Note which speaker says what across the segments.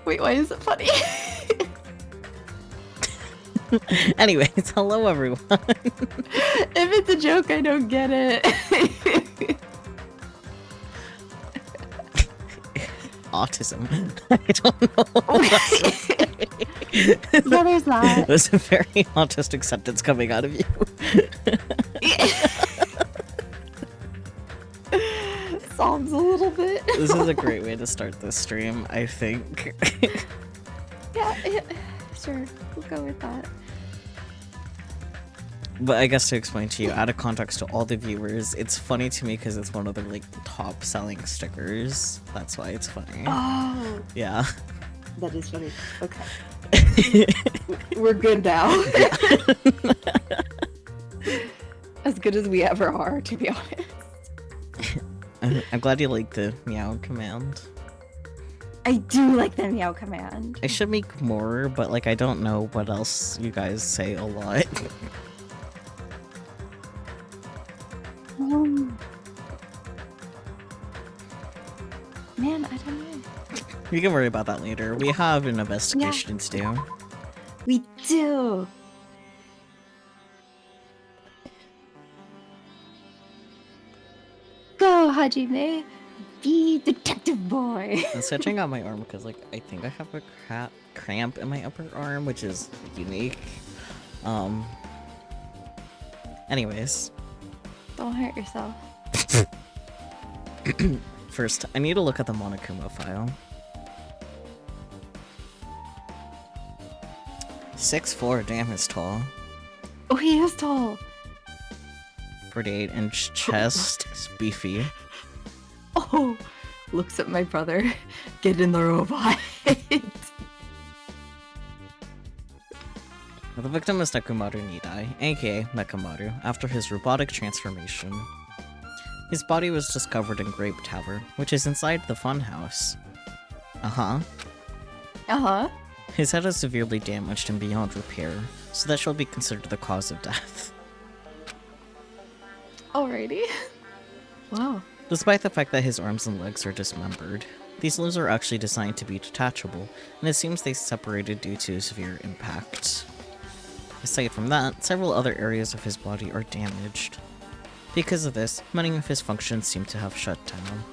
Speaker 1: Wait, why is it funny?
Speaker 2: Anyways, hello everyone.
Speaker 1: If it's a joke, I don't get it.
Speaker 2: Autism. I don't know what else to say.
Speaker 1: Yeah, there's that.
Speaker 2: It was a very autistic sentence coming out of you.
Speaker 1: Solves a little bit.
Speaker 2: This is a great way to start this stream, I think.
Speaker 1: Yeah, sure. We'll go with that.
Speaker 2: But I guess to explain to you, out of context to all the viewers, it's funny to me because it's one of the like top selling stickers. That's why it's funny.
Speaker 1: Oh,
Speaker 2: Yeah.
Speaker 1: that is funny. Okay. We're good now.
Speaker 2: Yeah.
Speaker 1: As good as we ever are, to be honest.
Speaker 2: I'm glad you like the meow command.
Speaker 1: I do like the meow command.
Speaker 2: I should make more, but like I don't know what else you guys say a lot.
Speaker 1: Man, I don't know.
Speaker 2: We can worry about that later. We have an investigation to do.
Speaker 1: We do. Go, Hajime. Be detective boy.
Speaker 2: I'm stretching out my arm because like I think I have a cramp in my upper arm, which is unique. Anyways.
Speaker 1: Don't hurt yourself.
Speaker 2: First, I need to look at the Monokuma file. 6'4", damn, he's tall.
Speaker 1: Oh, he is tall.
Speaker 2: 48-inch chest, is beefy.
Speaker 1: Oh, looks at my brother. Get in the robot.
Speaker 2: The victim is Nekomaru Nidai, aka Mekamaru, after his robotic transformation. His body was discovered in Grape Tower, which is inside the funhouse. Uh-huh.
Speaker 1: Uh-huh.
Speaker 2: His head is severely damaged and beyond repair, so that shall be considered the cause of death.
Speaker 1: Alrighty. Wow.
Speaker 2: Despite the fact that his arms and legs are dismembered, these limbs are actually designed to be detachable, and it seems they separated due to severe impact. Aside from that, several other areas of his body are damaged. Because of this, many of his functions seem to have shut down.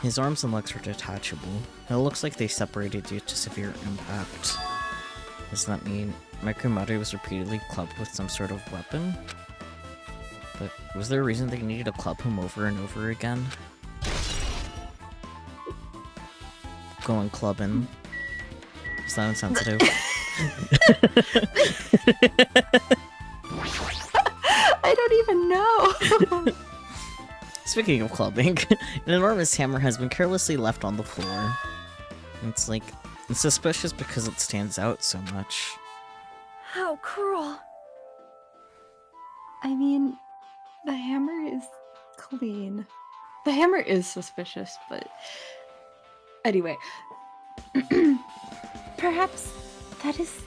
Speaker 2: His arms and legs are detachable, and it looks like they separated due to severe impact. Does that mean Mekumaru was repeatedly clubbed with some sort of weapon? But was there a reason they needed to club him over and over again? Going clubbing. Is that insensitive?
Speaker 1: I don't even know.
Speaker 2: Speaking of clubbing, an enormous hammer has been carelessly left on the floor. It's like, it's suspicious because it stands out so much.
Speaker 3: How cruel.
Speaker 1: I mean, the hammer is clean. The hammer is suspicious, but anyway. Perhaps that is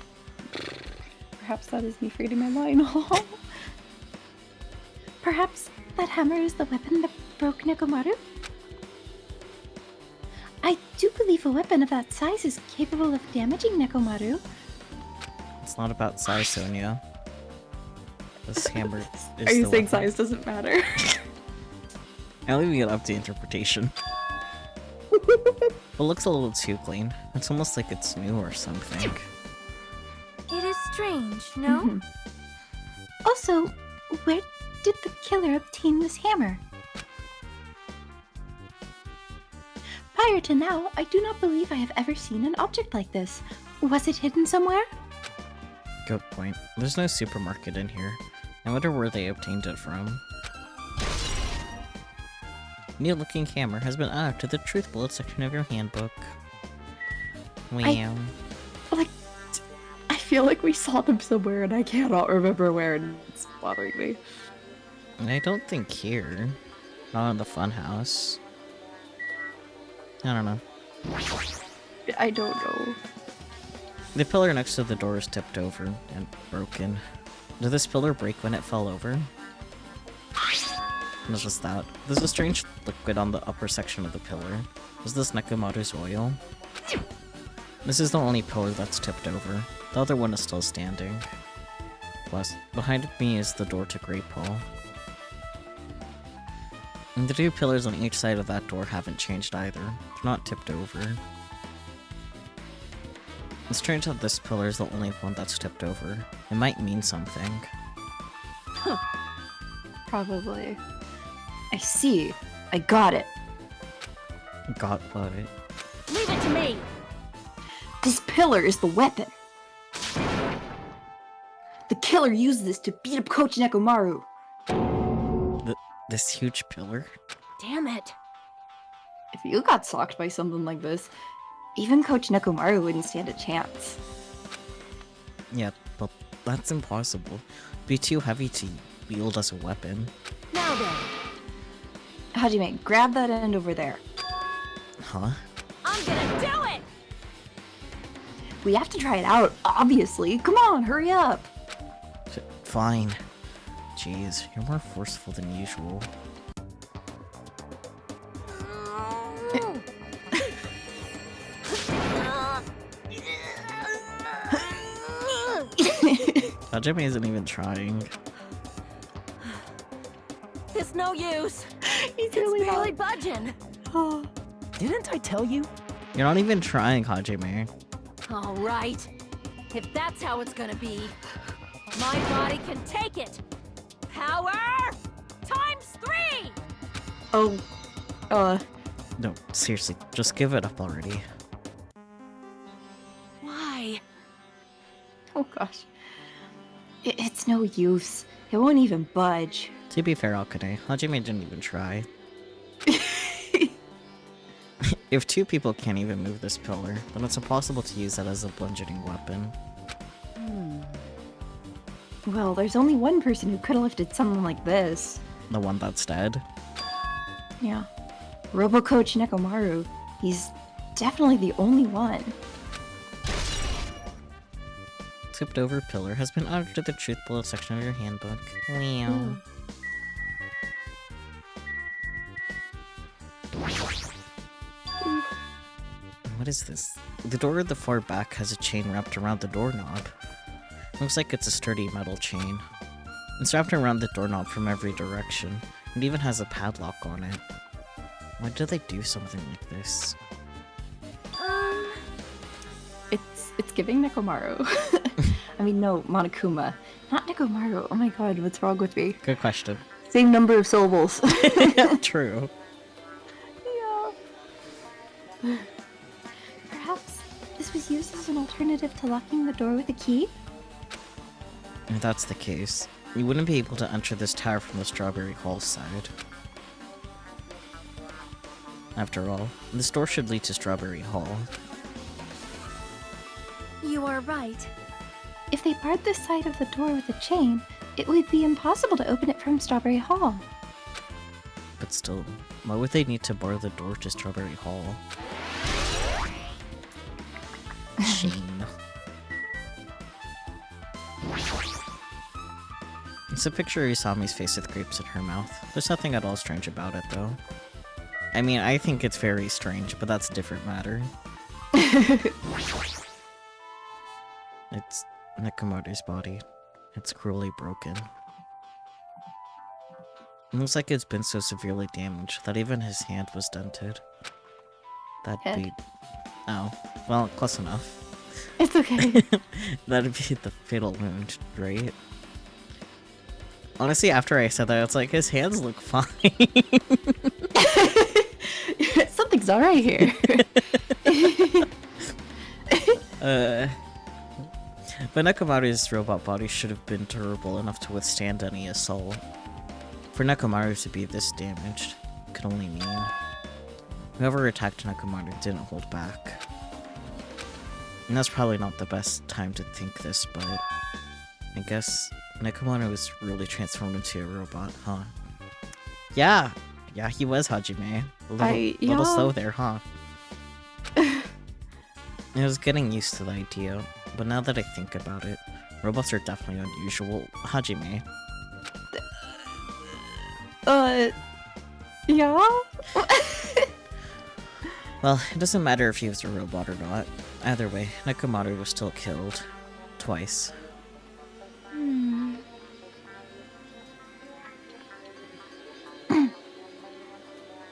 Speaker 1: me reading my mind. Perhaps that hammer is the weapon that broke Nekomaru? I do believe a weapon of that size is capable of damaging Nekomaru.
Speaker 2: It's not about size, Sonia. This hammer is
Speaker 1: Are you
Speaker 2: the
Speaker 1: saying
Speaker 2: weapon.
Speaker 1: size doesn't matter?
Speaker 2: I'll leave it up to interpretation. It looks a little too clean. It's almost like it's new or something.
Speaker 3: It is strange, no?
Speaker 1: Mhm. Also, where did the killer obtain this hammer? Prior to now, I do not believe I have ever seen an object like this. Was it hidden somewhere?
Speaker 2: Good point. There's no supermarket in here. I wonder where they obtained it from. New-looking hammer has been added to the truth bullet section of your handbook. Wow.
Speaker 1: I feel like we saw them somewhere and I cannot remember where, and it's bothering me.
Speaker 2: I don't think here. Not in the funhouse. I don't know.
Speaker 1: I don't know.
Speaker 2: The pillar next to the door is tipped over and broken. Did this pillar break when it fell over? What is that? There's a strange liquid on the upper section of the pillar. Is this Nekomaru's oil? This is the only pillar that's tipped over. The other one is still standing. Plus, behind me is the door to Great Hall. And the two pillars on each side of that door haven't changed either. They're not tipped over. It's strange that this pillar is the only one that's tipped over. It might mean something.
Speaker 1: Probably. I see. I got it.
Speaker 2: Got what?
Speaker 3: Leave it to me!
Speaker 1: This pillar is the weapon. The killer used this to beat up Coach Nekomaru.
Speaker 2: This huge pillar?
Speaker 3: Damn it.
Speaker 1: If you got socked by something like this, even Coach Nekomaru wouldn't stand a chance.
Speaker 2: Yeah, but that's impossible. It'd be too heavy to wield as a weapon.
Speaker 3: Now then,
Speaker 1: Hajime, grab that end over there.
Speaker 2: Huh?
Speaker 3: I'm gonna do it!
Speaker 1: We have to try it out, obviously. Come on, hurry up.
Speaker 2: Fine. Jeez, you're more forceful than usual. Hajime isn't even trying.
Speaker 3: It's no use.
Speaker 1: He's
Speaker 3: It's
Speaker 1: really
Speaker 3: barely
Speaker 1: not.
Speaker 3: budging.
Speaker 1: Oh.
Speaker 4: Didn't I tell you?
Speaker 2: You're not even trying, Hajime.
Speaker 3: All right. If that's how it's gonna be, my body can take it. Power times 3!
Speaker 1: Oh.
Speaker 2: No, seriously, just give it up already.
Speaker 3: Why?
Speaker 1: Oh gosh. It's no use. It won't even budge.
Speaker 2: To be fair, Akane, Hajime didn't even try. If two people can't even move this pillar, then it's impossible to use that as a bludgeoning weapon.
Speaker 1: Well, there's only one person who could have lifted something like this.
Speaker 2: The one that's dead.
Speaker 1: Yeah. Robo-Coach Nekomaru. He's definitely the only one.
Speaker 2: Tipped over pillar has been added to the truth bullet section of your handbook. Wow. What is this? The door at the far back has a chain wrapped around the doorknob. Looks like it's a sturdy metal chain. It's wrapped around the doorknob from every direction. It even has a padlock on it. Why do they do something like this?
Speaker 1: It's giving Nekomaru. I mean, no, Monokuma. Not Nekomaru. Oh my god, what's wrong with me?
Speaker 2: Good question.
Speaker 1: Same number of syllables.
Speaker 2: True.
Speaker 1: Yeah. Perhaps this was used as an alternative to locking the door with a key?
Speaker 2: If that's the case, you wouldn't be able to enter this tower from the Strawberry Hall side. After all, this door should lead to Strawberry Hall.
Speaker 3: You are right.
Speaker 1: If they barred this side of the door with a chain, it would be impossible to open it from Strawberry Hall.
Speaker 2: But still, why would they need to bar the door to Strawberry Hall? Sheen. It's a picture of Isami's face with grapes in her mouth. There's nothing at all strange about it, though. I mean, I think it's very strange, but that's a different matter. It's Nekomaru's body. It's cruelly broken. It looks like it's been so severely damaged that even his hand was dented. That'd
Speaker 1: Head.
Speaker 2: be... Oh, well, close enough.
Speaker 1: It's okay.
Speaker 2: That'd be the fatal wound, right? Honestly, after I said that, it's like, his hands look fine.
Speaker 1: Something's alright here.
Speaker 2: But Nekomaru's robot body should have been durable enough to withstand any assault. For Nekomaru to be this damaged could only mean whoever attacked Nekomaru didn't hold back. And that's probably not the best time to think this, but I guess Nekomaru was really transformed into a robot, huh? Yeah, he was Hajime. A little slow there, huh? I was getting used to the idea, but now that I think about it, robots are definitely unusual. Hajime.
Speaker 1: Yeah?
Speaker 2: Well, it doesn't matter if he was a robot or not. Either way, Nekomaru was still killed. Twice.
Speaker 1: Hmm.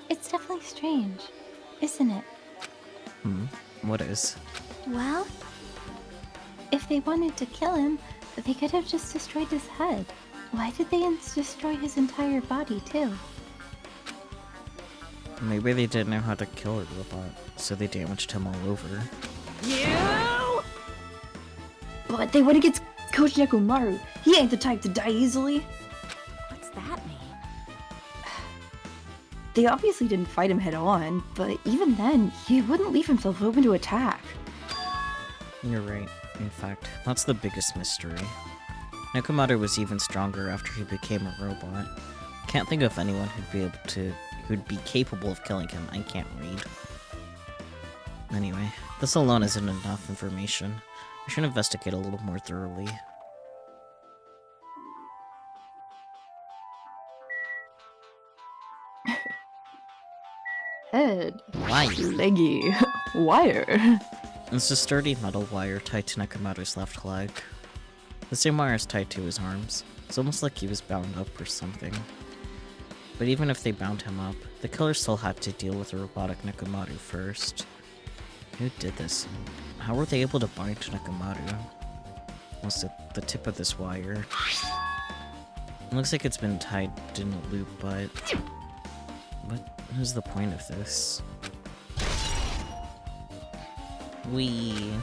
Speaker 1: It's definitely strange, isn't it?
Speaker 2: What is?
Speaker 1: Well, if they wanted to kill him, they could have just destroyed his head. Why did they destroy his entire body, too?
Speaker 2: Maybe they didn't know how to kill a robot, so they damaged him all over.
Speaker 3: You!
Speaker 1: But they went against Coach Nekomaru. He ain't the type to die easily.
Speaker 3: What's that mean?
Speaker 1: They obviously didn't fight him head on, but even then, he wouldn't leave himself open to attack.
Speaker 2: You're right. In fact, that's the biggest mystery. Nekomaru was even stronger after he became a robot. Can't think of anyone who'd be capable of killing him. I can't read. Anyway, this alone isn't enough information. We should investigate a little more thoroughly.
Speaker 1: Head.
Speaker 2: Wire.
Speaker 1: Leggy. Wire.
Speaker 2: It's a sturdy metal wire tied to Nekomaru's left leg. The same wire is tied to his arms. It's almost like he was bound up or something. But even if they bound him up, the killer still had to deal with the robotic Nekomaru first. Who did this? How were they able to bind to Nekomaru? Was it the tip of this wire? It looks like it's been tied in a loop, but... what is the point of this?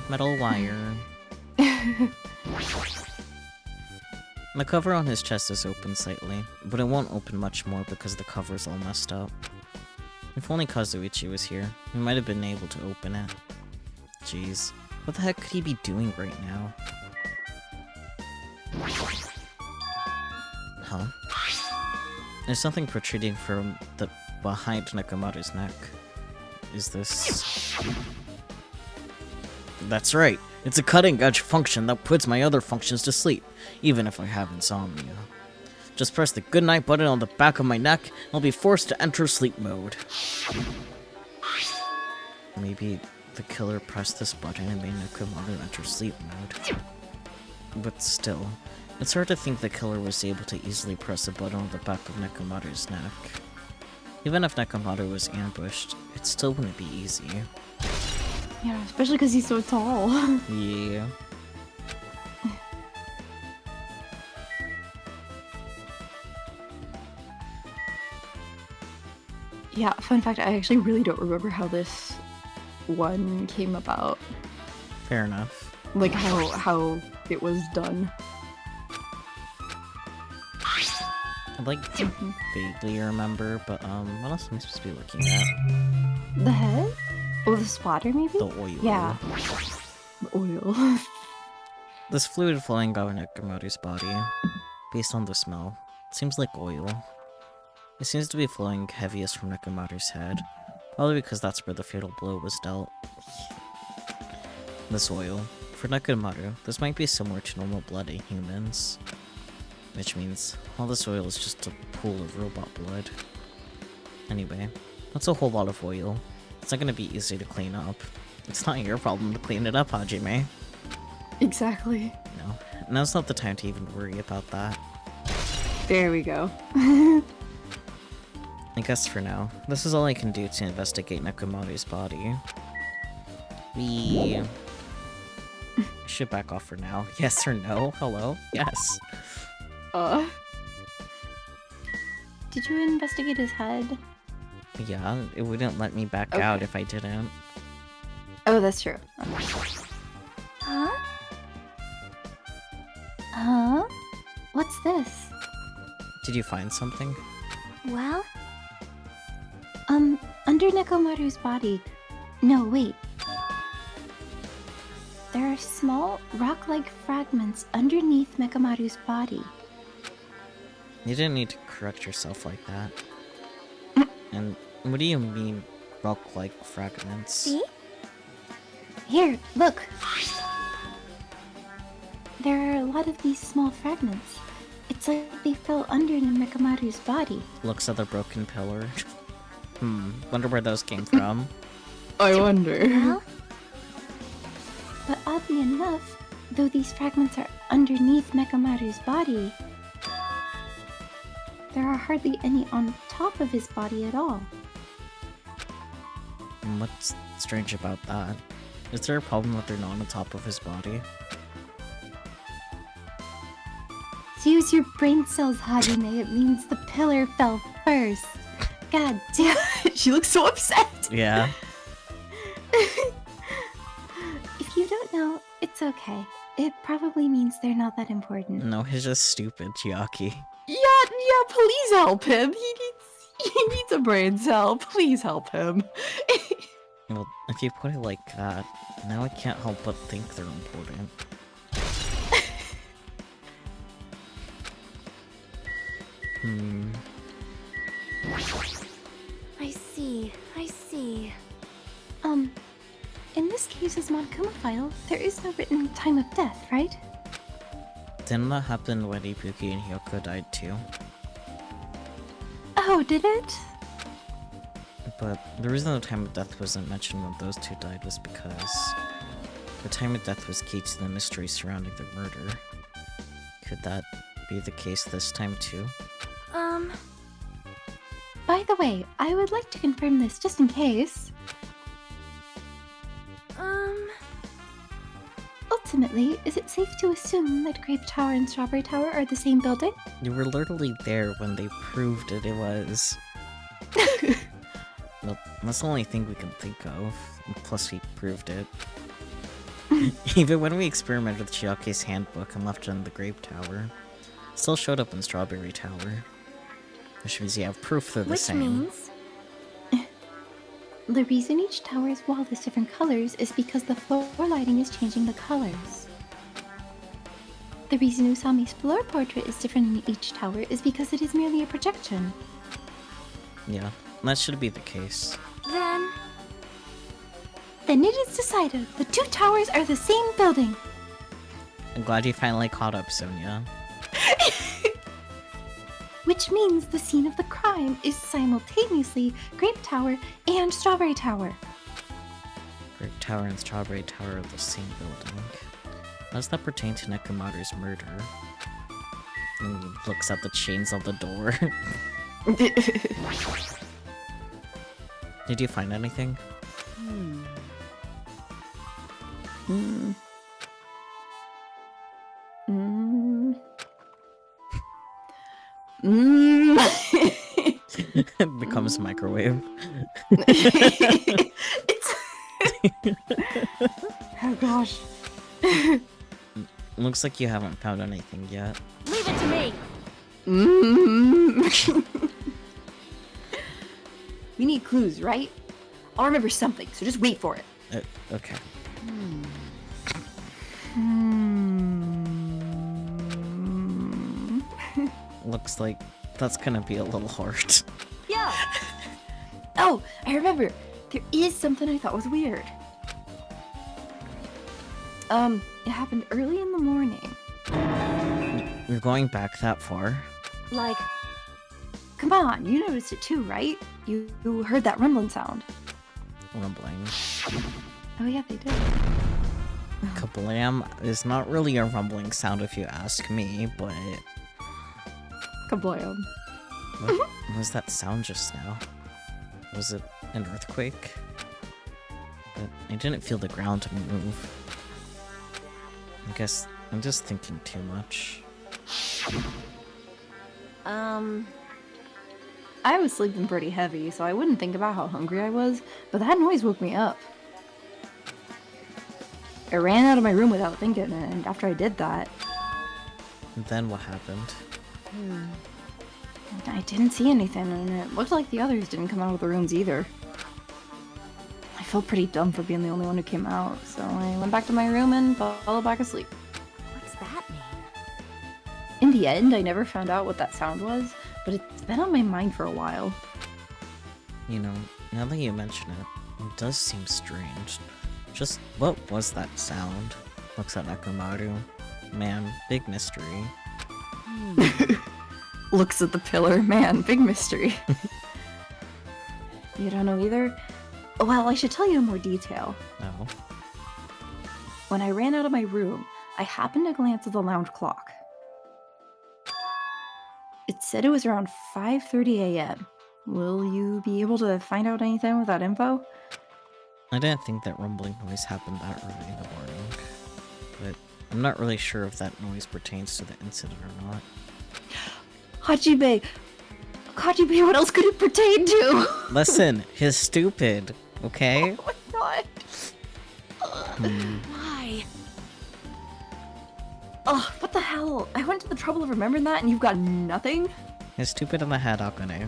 Speaker 2: Metal wire. The cover on his chest is open slightly, but it won't open much more because the cover's all messed up. If only Kazuichi was here, he might have been able to open it. Jeez, what the heck could he be doing right now? Huh? There's something protruding from the behind Nekomaru's neck. Is this... That's right. It's a cutting-edge function that puts my other functions to sleep, even if I have insomnia. Just press the goodnight button on the back of my neck, and I'll be forced to enter sleep mode. Maybe the killer pressed this button and made Nekomaru enter sleep mode. But still, it's hard to think the killer was able to easily press a button on the back of Nekomaru's neck. Even if Nekomaru was ambushed, it still wouldn't be easy.
Speaker 1: Yeah, especially because he's so tall.
Speaker 2: Yeah.
Speaker 1: Yeah, fun fact, I actually really don't remember how this one came about.
Speaker 2: Fair enough.
Speaker 1: Like, how it was done.
Speaker 2: I like vaguely remember, but what else am I supposed to be looking at?
Speaker 1: The head? Oh, the splatter, maybe?
Speaker 2: The oil.
Speaker 1: Yeah. The oil.
Speaker 2: This fluid flowing out of Nekomaru's body, based on the smell, seems like oil. It seems to be flowing heaviest from Nekomaru's head, probably because that's where the fatal blow was dealt. This oil. For Nekomaru, this might be similar to normal blood in humans. Which means, all this oil is just a pool of robot blood. Anyway, that's a whole lot of oil. It's not gonna be easy to clean up. It's not your problem to clean it up, Hajime.
Speaker 1: Exactly.
Speaker 2: No, now's not the time to even worry about that.
Speaker 1: There we go.
Speaker 2: I guess for now, this is all I can do to investigate Nekomaru's body. We should back off for now. Yes or no? Hello? Yes.
Speaker 1: Did you investigate his head?
Speaker 2: Yeah, it wouldn't let me back
Speaker 1: Okay.
Speaker 2: out if I didn't.
Speaker 1: Oh, that's true. Huh? Huh? What's this?
Speaker 2: Did you find something?
Speaker 1: Well? Under Nekomaru's body. No, wait. There are small, rock-like fragments underneath Nekomaru's body.
Speaker 2: You didn't need to correct yourself like that. And what do you mean, rock-like fragments?
Speaker 1: See? Here, look. There are a lot of these small fragments. It's like they fell under Nekomaru's body.
Speaker 2: Looks at the broken pillar. Wonder where those came from.
Speaker 4: I wonder.
Speaker 3: Well,
Speaker 1: But oddly enough, though these fragments are underneath Mekamaru's body, there are hardly any on top of his body at all.
Speaker 2: What's strange about that? Is there a problem that they're not on the top of his body?
Speaker 1: So use your brain cells, Hajime. It means the pillar fell first. God damn it.
Speaker 4: She looks so upset.
Speaker 2: Yeah.
Speaker 1: If you don't know, it's okay. It probably means they're not that important.
Speaker 2: No, he's just stupid, Chiaki.
Speaker 4: Yeah, please help him. He needs a brain cell. Please help him.
Speaker 2: Well, if you put it like that, now I can't help but think they're important.
Speaker 3: I see.
Speaker 1: In this case's Monokuma file, there is no written time of death, right?
Speaker 2: Didn't that happen when Ibuki and Hyoko died too?
Speaker 1: Oh, did it?
Speaker 2: But the reason the time of death wasn't mentioned when those two died was because the time of death was key to the mystery surrounding the murder. Could that be the case this time too?
Speaker 1: By the way, I would like to confirm this just in case. Ultimately, is it safe to assume that Grape Tower and Strawberry Tower are the same building?
Speaker 2: You were literally there when they proved it was. Well, that's the only thing we can think of. Plus, we proved it. Even when we experimented with Chiaki's handbook and left it in the Grape Tower, it still showed up in Strawberry Tower. Which means you have proof they're the
Speaker 3: Which
Speaker 2: same.
Speaker 3: means
Speaker 1: The reason each tower's wall is different colors is because the floor lighting is changing the colors. The reason Usami's floor portrait is different in each tower is because it is merely a projection.
Speaker 2: Yeah, that should be the case.
Speaker 3: then
Speaker 1: Then it is decided the two towers are the same building.
Speaker 2: I'm glad you finally caught up, Sonia.
Speaker 1: Which means the scene of the crime is simultaneously Grape Tower and Strawberry Tower.
Speaker 2: Grape Tower and Strawberry Tower are the same building. How does that pertain to Nekomaru's murder? And he looks at the chains on the door. Did you find anything? It becomes microwave.
Speaker 4: It's. Oh gosh.
Speaker 2: Looks like you haven't found anything yet.
Speaker 3: leave it to me.
Speaker 4: We need clues, right? I'll remember something, so just wait for it.
Speaker 2: Okay. Looks like that's gonna be a little hard.
Speaker 3: Yeah.
Speaker 4: Oh, I remember. There is something I thought was weird. It happened early in the morning.
Speaker 2: You're going back that far?
Speaker 3: Like,
Speaker 4: Come on, you noticed it too, right? You heard that rumbling sound.
Speaker 2: Rumbling.
Speaker 1: Oh yeah, they did.
Speaker 2: Kablam is not really a rumbling sound if you ask me, but
Speaker 4: Kablam.
Speaker 2: what was that sound just now? Was it an earthquake? But I didn't feel the ground move. I guess I'm just thinking too much.
Speaker 4: I was sleeping pretty heavy, so I wouldn't think about how hungry I was, but that noise woke me up. I ran out of my room without thinking, and after I did that,
Speaker 2: And then what happened?
Speaker 4: I didn't see anything, and it looked like the others didn't come out of the rooms either. I felt pretty dumb for being the only one who came out, so I went back to my room and fell back asleep.
Speaker 3: what's that mean?
Speaker 4: In the end, I never found out what that sound was, but it's been on my mind for a while.
Speaker 2: You know, now that you mention it, it does seem strange. Just what was that sound? Looks at Nekomaru. Man, big mystery.
Speaker 4: Looks at the pillar. Man, big mystery. You don't know either? Well, I should tell you in more detail.
Speaker 2: No.
Speaker 4: When I ran out of my room, I happened to glance at the lounge clock. It said it was around 5:30 a.m. Will you be able to find out anything with that info?
Speaker 2: I didn't think that rumbling noise happened that early in the morning, but I'm not really sure if that noise pertains to the incident or not.
Speaker 4: Hajime, what else could it pertain to?
Speaker 2: Listen, he's stupid, okay?
Speaker 4: Oh my god.
Speaker 3: Why?
Speaker 4: Oh, what the hell? I went to the trouble of remembering that and you've got nothing?
Speaker 2: He's stupid in the head, Akane.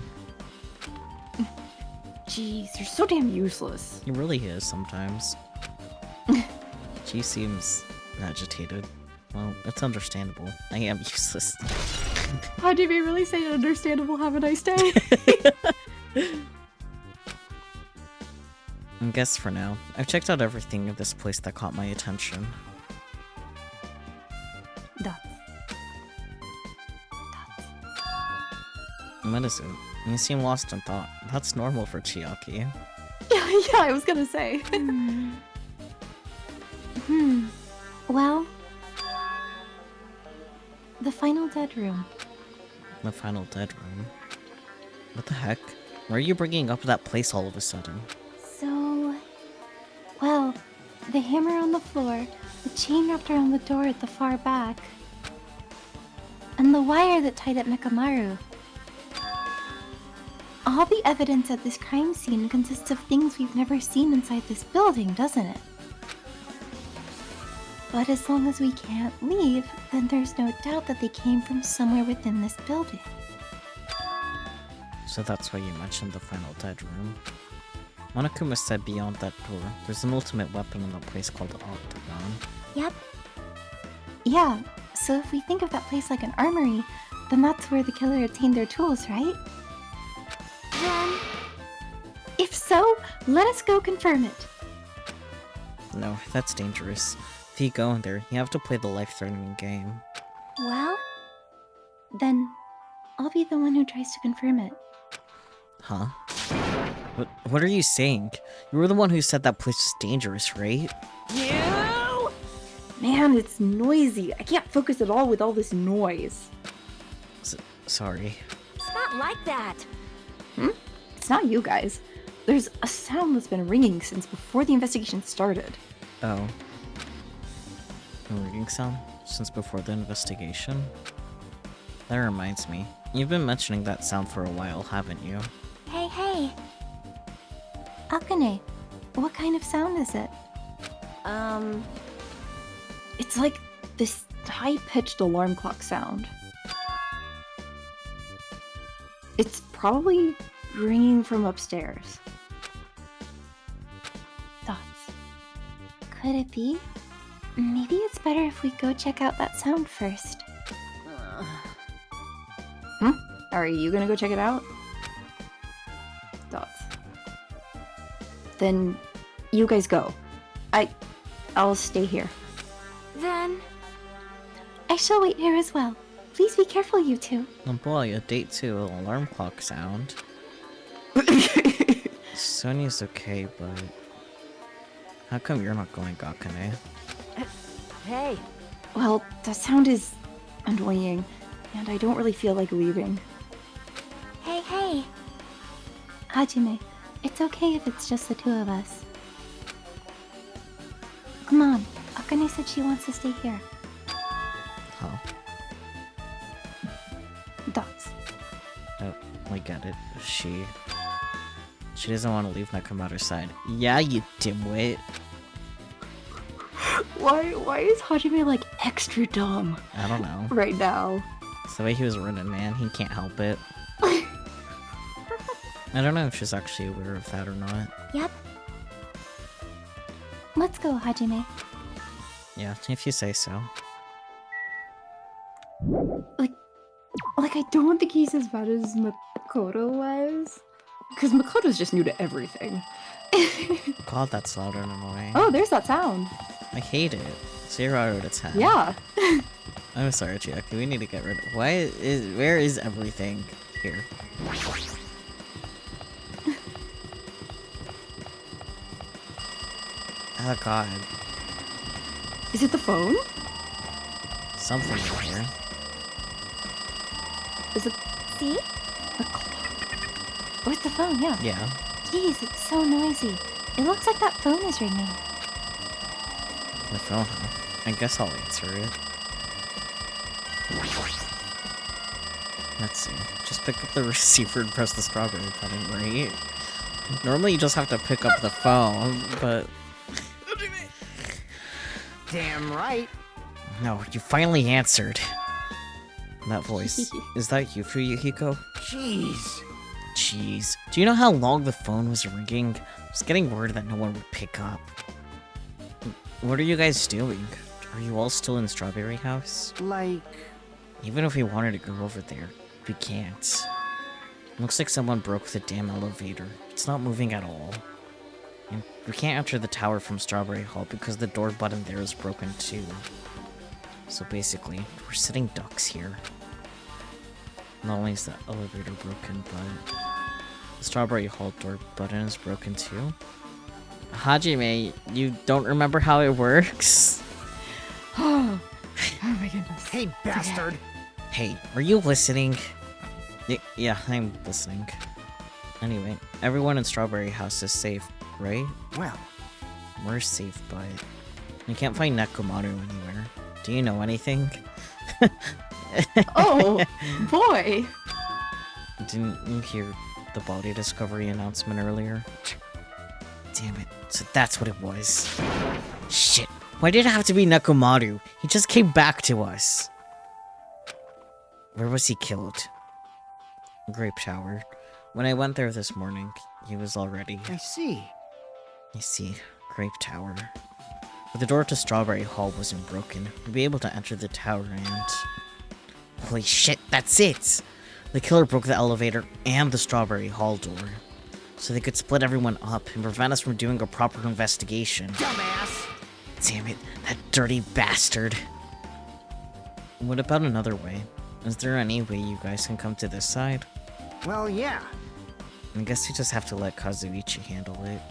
Speaker 4: Jeez, you're so damn useless.
Speaker 2: He really is sometimes. She seems agitated. Well, it's understandable. I am useless.
Speaker 4: Hajime really say understandable have a nice day?
Speaker 2: I guess for now. I've checked out everything in this place that caught my attention.
Speaker 4: Dots.
Speaker 2: What is it? You seem lost in thought. That's normal for Chiaki.
Speaker 4: Yeah, I was gonna say.
Speaker 1: Well, the final dead room.
Speaker 2: The final dead room. What the heck? Why are you bringing up that place all of a sudden?
Speaker 1: So, well, the hammer on the floor, the chain wrapped around the door at the far back, and the wire that tied up Mekamaru. All the evidence at this crime scene consists of things we've never seen inside this building, doesn't it? But as long as we can't leave, then there's no doubt that they came from somewhere within this building.
Speaker 2: So that's why you mentioned the final dead room. Monokuma said beyond that door, there's an ultimate weapon in the place called the Octagon.
Speaker 1: Yep. Yeah, so if we think of that place like an armory, then that's where the killer obtained their tools, right?
Speaker 3: Then,
Speaker 1: If so, let us go confirm it.
Speaker 2: No, that's dangerous. If you go in there, you have to play the life-threatening game.
Speaker 1: Well, then I'll be the one who tries to confirm it.
Speaker 2: Huh? What are you saying? You were the one who said that place was dangerous, right?
Speaker 3: you!
Speaker 4: Man, it's noisy. I can't focus at all with all this noise.
Speaker 2: Sorry.
Speaker 3: It's not like that.
Speaker 4: It's not you guys. There's a sound that's been ringing since before the investigation started.
Speaker 2: Oh. A ringing sound? Since before the investigation? That reminds me. You've been mentioning that sound for a while, haven't you?
Speaker 1: Hey. Akane, what kind of sound is it?
Speaker 4: It's like this high-pitched alarm clock sound. It's probably ringing from upstairs.
Speaker 1: Thoughts? Could it be? Maybe it's better if we go check out that sound first.
Speaker 4: Are you gonna go check it out? Dots. Then you guys go. I'll stay here.
Speaker 3: Then,
Speaker 1: I shall wait here as well. Please be careful, you two.
Speaker 2: Oh boy, a date to an alarm clock sound. Sonya's okay, but... How come you're not going, Akane?
Speaker 3: hey,
Speaker 4: Well, the sound is annoying, and I don't really feel like leaving.
Speaker 1: Hey. Hajime, it's okay if it's just the two of us. Come on, Akane said she wants to stay here.
Speaker 2: Huh?
Speaker 4: Dots.
Speaker 2: Oh, I get it. She doesn't want to leave Nakamaru's side. Yeah, you dimwit.
Speaker 4: Why is Hajime like extra dumb
Speaker 2: I don't know.
Speaker 4: right now?
Speaker 2: It's the way he was written, man. He can't help it. I don't know if she's actually aware of that or not.
Speaker 1: Yep. Let's go, Hajime.
Speaker 2: Yeah, if you say so.
Speaker 4: Like I don't think he's as bad as Makoto was. Because Makoto's just new to everything.
Speaker 2: God, that's loud and annoying.
Speaker 4: Oh, there's that sound.
Speaker 2: I hate it. 0 out of 10.
Speaker 4: Yeah.
Speaker 2: I'm sorry, Chiaki. We need to get rid of. Where is everything here? Oh god.
Speaker 4: Is it the phone?
Speaker 2: Something in here.
Speaker 4: Is it
Speaker 1: See?
Speaker 4: a clock?
Speaker 1: Oh, it's the phone, yeah.
Speaker 2: Yeah.
Speaker 1: Jeez, it's so noisy. It looks like that phone is ringing.
Speaker 2: The phone, huh? I guess I'll answer it. Let's see. Just pick up the receiver and press the strawberry button, right? Normally you just have to pick up the phone, but...
Speaker 5: Damn right.
Speaker 2: No, you finally answered. That voice. Is that you, Fuyuhiko?
Speaker 5: Jeez.
Speaker 2: Jeez. Do you know how long the phone was ringing? I was getting worried that no one would pick up. What are you guys doing? Are you all still in Strawberry House?
Speaker 5: Like...
Speaker 2: Even if we wanted to go over there, we can't. Looks like someone broke the damn elevator. It's not moving at all. And we can't enter the tower from Strawberry Hall because the door button there is broken too. So basically, we're sitting ducks here. Not only is the elevator broken, but the Strawberry Hall door button is broken too. Hajime, you don't remember how it works?
Speaker 4: Oh my goodness.
Speaker 5: Hey, bastard.
Speaker 2: Hey, are you listening? Yeah, I'm listening. Anyway, everyone in Strawberry House is safe, right?
Speaker 5: Well,
Speaker 2: We're safe, but we can't find Nekomaru anywhere. Do you know anything?
Speaker 4: Oh, boy.
Speaker 2: Didn't you hear the body discovery announcement earlier? Damn it. So that's what it was. Shit. Why did it have to be Nekomaru? He just came back to us. Where was he killed? Grape Tower. When I went there this morning, he was already...
Speaker 5: I see.
Speaker 2: I see. Grape Tower. But the door to Strawberry Hall wasn't broken. We'd be able to enter the tower and... Holy shit, that's it! The killer broke the elevator and the Strawberry Hall door. So they could split everyone up and prevent us from doing a proper investigation.
Speaker 5: Dumbass.
Speaker 2: Damn it, that dirty bastard. What about another way? Is there any way you guys can come to this side?
Speaker 5: Well, yeah.
Speaker 2: I guess you just have to let Kazuichi handle it.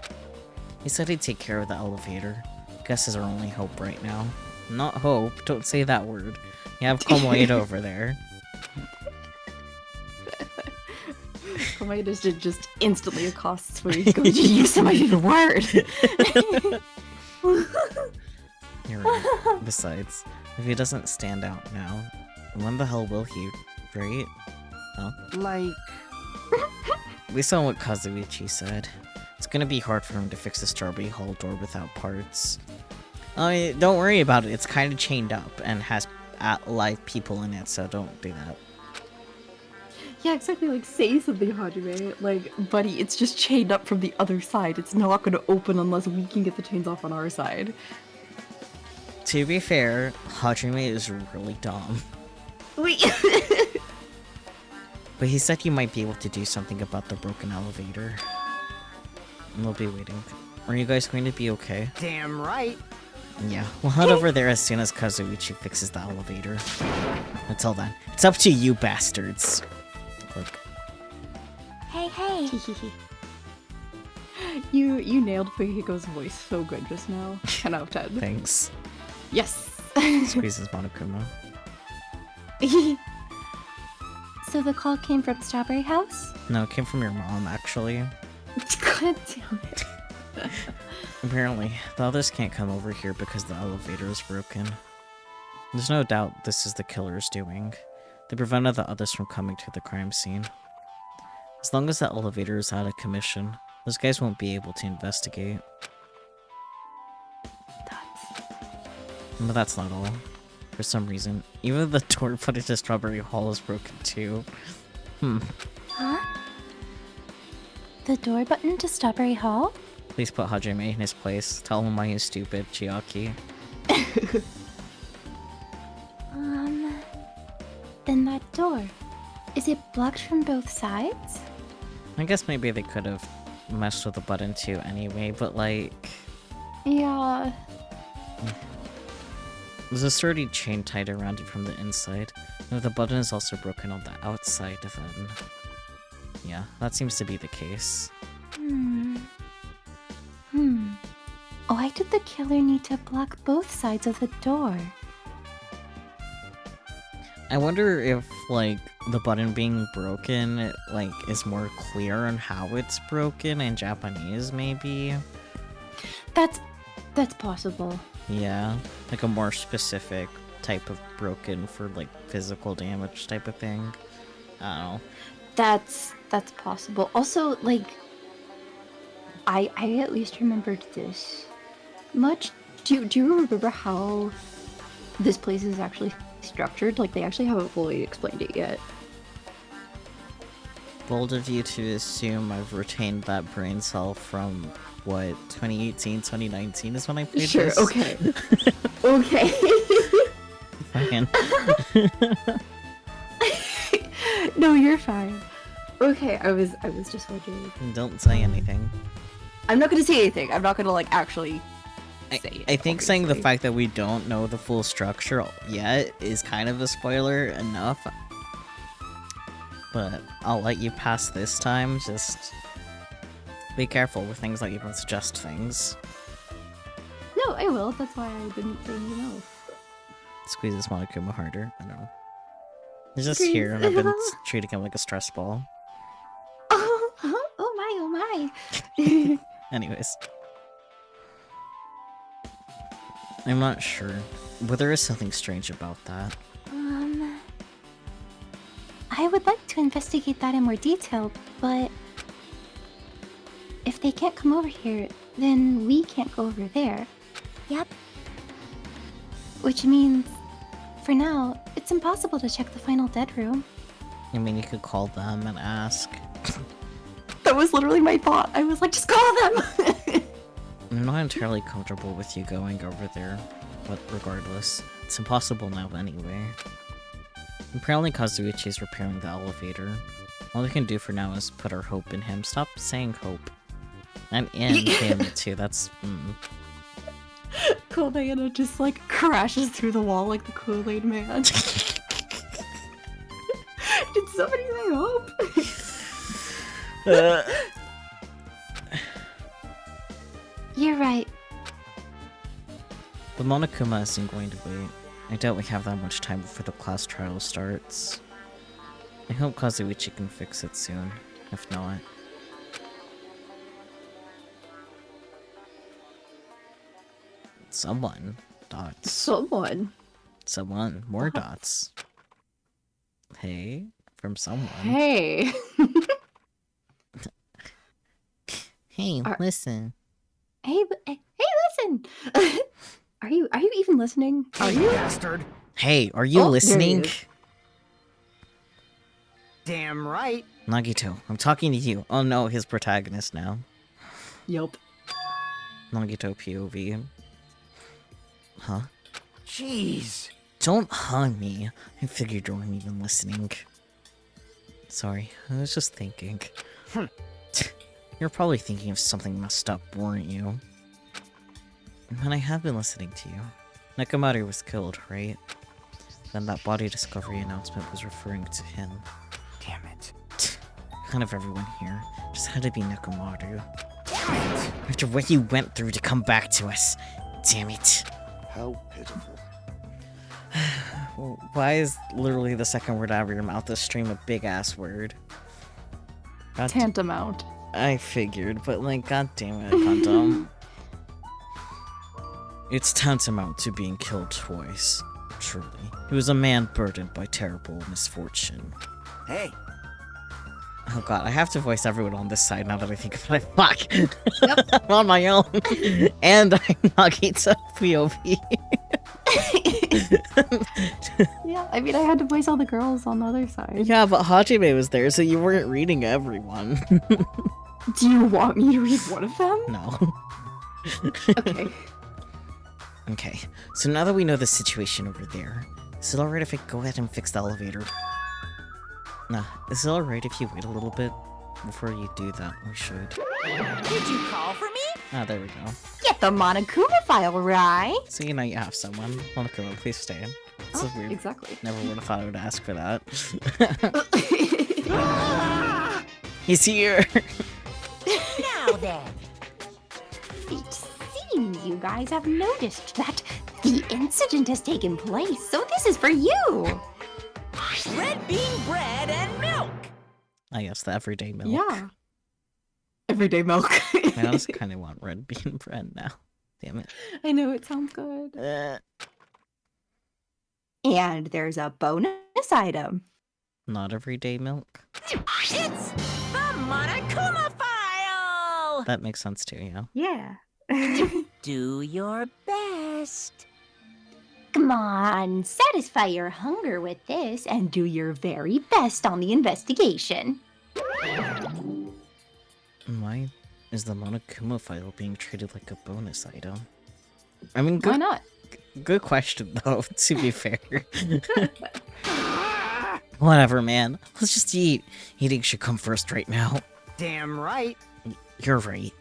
Speaker 2: He said he'd take care of the elevator. Guess is our only hope right now. Not hope, don't say that word. You have Komoeda over there.
Speaker 4: Komoeda just instantly accosts where you go to use somebody the word.
Speaker 2: You're right. Besides, if he doesn't stand out now, when the hell will he, right? Well,
Speaker 5: Like...
Speaker 2: we saw what Kazuichi said. It's gonna be hard for him to fix the Strawberry Hall door without parts. I mean, don't worry about it, it's kinda chained up and has live people in it, so don't do that.
Speaker 4: Yeah, exactly. Like, say something, Hajime. Like, buddy, it's just chained up from the other side. It's not gonna open unless we can get the chains off on our side.
Speaker 2: To be fair, Hajime is really dumb.
Speaker 4: Wait.
Speaker 2: But he said he might be able to do something about the broken elevator. And we'll be waiting. Are you guys going to be okay?
Speaker 5: Damn right.
Speaker 2: Yeah, we'll head over there as soon as Kazuichi fixes the elevator. Until then, it's up to you bastards. Look,
Speaker 1: Hey, hey.
Speaker 4: You nailed Fuyuhiko's voice so good just now. 10 out of 10.
Speaker 2: thanks.
Speaker 4: Yes.
Speaker 2: Squeezes Monokuma.
Speaker 1: So the call came from Strawberry House?
Speaker 2: No, it came from your mom, actually.
Speaker 1: God damn it.
Speaker 2: Apparently, the others can't come over here because the elevator is broken. There's no doubt this is the killer's doing. They prevented the others from coming to the crime scene. As long as the elevator is out of commission, those guys won't be able to investigate. But that's not all. For some reason, even the door put into Strawberry Hall is broken too.
Speaker 1: Huh? The door button to Strawberry Hall?
Speaker 2: Please put Hajime in his place. Tell him why he's stupid, Chiaki.
Speaker 1: Then that door. Is it blocked from both sides?
Speaker 2: I guess maybe they could have messed with the button too anyway, but like...
Speaker 1: Yeah.
Speaker 2: There's a sturdy chain tied around it from the inside. And if the button is also broken on the outside, then... yeah, that seems to be the case.
Speaker 1: Oh, I did the killer need to block both sides of the door?
Speaker 2: I wonder if, like, the button being broken, it, like, is more clear on how it's broken in Japanese, maybe?
Speaker 1: That's possible.
Speaker 2: Yeah, like a more specific type of broken for, like, physical damage type of thing. I don't know.
Speaker 1: That's possible. Also, like, I at least remembered this much. Do you remember how this place is actually structured? Like, they actually haven't fully explained it yet.
Speaker 2: Bold of you to assume I've retained that brain cell from, what, 2018, 2019 is when I played
Speaker 1: Sure,
Speaker 2: this?
Speaker 1: okay. Okay.
Speaker 2: Fucking.
Speaker 1: No, you're fine. Okay, I was just wondering.
Speaker 2: Don't say anything.
Speaker 1: I'm not gonna say anything. I'm not gonna, like, actually say it.
Speaker 2: I think saying the
Speaker 1: obviously.
Speaker 2: fact that we don't know the full structure yet is kind of a spoiler enough. But I'll let you pass this time, just be careful with things like you don't suggest things.
Speaker 1: No, I will. That's why I didn't say anything else.
Speaker 2: Squeeze this Monokuma harder, I don't know. He's just
Speaker 1: Squeeze.
Speaker 2: here and I've been treating him like a stress ball.
Speaker 1: Oh my.
Speaker 2: Anyways. I'm not sure, but there is something strange about that.
Speaker 1: I would like to investigate that in more detail, but if they can't come over here, then we can't go over there.
Speaker 3: Yep.
Speaker 1: Which means, for now, it's impossible to check the final dead room.
Speaker 2: I mean, you could call them and ask.
Speaker 1: That was literally my thought. I was like, just call them!
Speaker 2: I'm not entirely comfortable with you going over there, but regardless, it's impossible now anyway. Apparently Kazuichi is repairing the elevator. All we can do for now is put our hope in him. Stop saying hope. And in him too, that's...
Speaker 1: Diana just, like, crashes through the wall like the Kool-Aid man. Did somebody say hope? You're right.
Speaker 2: The Monokuma isn't going to wait. I doubt we have that much time before the class trial starts. I hope Kazuichi can fix it soon. If not... Someone. Dots.
Speaker 1: Someone.
Speaker 2: Someone. More dots. Hey? From someone.
Speaker 1: Hey.
Speaker 2: Hey, listen.
Speaker 1: Hey, listen. Are you even listening? Are you?
Speaker 5: Bastard.
Speaker 2: Hey, are you
Speaker 1: Oh, there he
Speaker 2: listening?
Speaker 1: is.
Speaker 5: Damn right.
Speaker 2: Nagito, I'm talking to you. Oh no, his protagonist now.
Speaker 1: Yup.
Speaker 2: Nagito POV. Huh?
Speaker 5: Jeez.
Speaker 2: Don't me. I figured you weren't even listening. Sorry, I was just thinking. You're probably thinking of something messed up, weren't you? And I have been listening to you. Nekomaru was killed, right? Then that body discovery announcement was referring to him.
Speaker 5: Damn it.
Speaker 2: Kind of everyone here. Just had to be Nekomaru.
Speaker 5: Damn it.
Speaker 2: After what you went through to come back to us. Damn it.
Speaker 6: How pitiful.
Speaker 2: Why is literally the second word out of your mouth this stream a big ass word? God,
Speaker 4: Tantamount.
Speaker 2: I figured, but like, god damn it, condom. It's tantamount to being killed twice. Truly. He was a man burdened by terrible misfortune.
Speaker 5: Hey.
Speaker 2: Oh god, I have to voice everyone on this side now that I think about it. Fuck! I'm on my own. And I'm Nagito POV.
Speaker 4: Yeah, I mean, I had to voice all the girls on the other side.
Speaker 2: Yeah, but Hajime was there, so you weren't reading everyone.
Speaker 4: Do you want me to read one of them?
Speaker 2: No.
Speaker 4: Okay.
Speaker 2: Okay, so now that we know the situation over there, is it alright if I go ahead and fix the elevator? Nah, is it alright if you wait a little bit? Before you do that, we should.
Speaker 3: Did you call for me?
Speaker 2: Ah, there we go.
Speaker 4: Get the Monokuma file, right?
Speaker 2: So you know you have someone. Monokuma, please stay. This is weird.
Speaker 4: Exactly.
Speaker 2: Never would have thought I would ask for that. He's here!
Speaker 3: Now then.
Speaker 1: It seems you you guys have noticed that the incident has taken place, so this is for you.
Speaker 3: Red bean bread and milk!
Speaker 2: I guess the everyday milk.
Speaker 4: Yeah. Everyday milk.
Speaker 2: I honestly kind of want red bean bread now. Damn it.
Speaker 4: I know, it sounds good.
Speaker 1: And there's a bonus item.
Speaker 2: Not everyday milk.
Speaker 3: It's the Monokuma file!
Speaker 2: That makes sense too, yeah.
Speaker 1: Yeah.
Speaker 3: Do your best.
Speaker 1: Come on, satisfy your hunger with this and do your very best on the investigation.
Speaker 2: Why is the Monokuma file being treated like a bonus item? I mean,
Speaker 4: Why not?
Speaker 2: good question though, to be fair. Whatever, man. Let's just eat. Eating should come first right now.
Speaker 5: Damn right.
Speaker 2: You're right.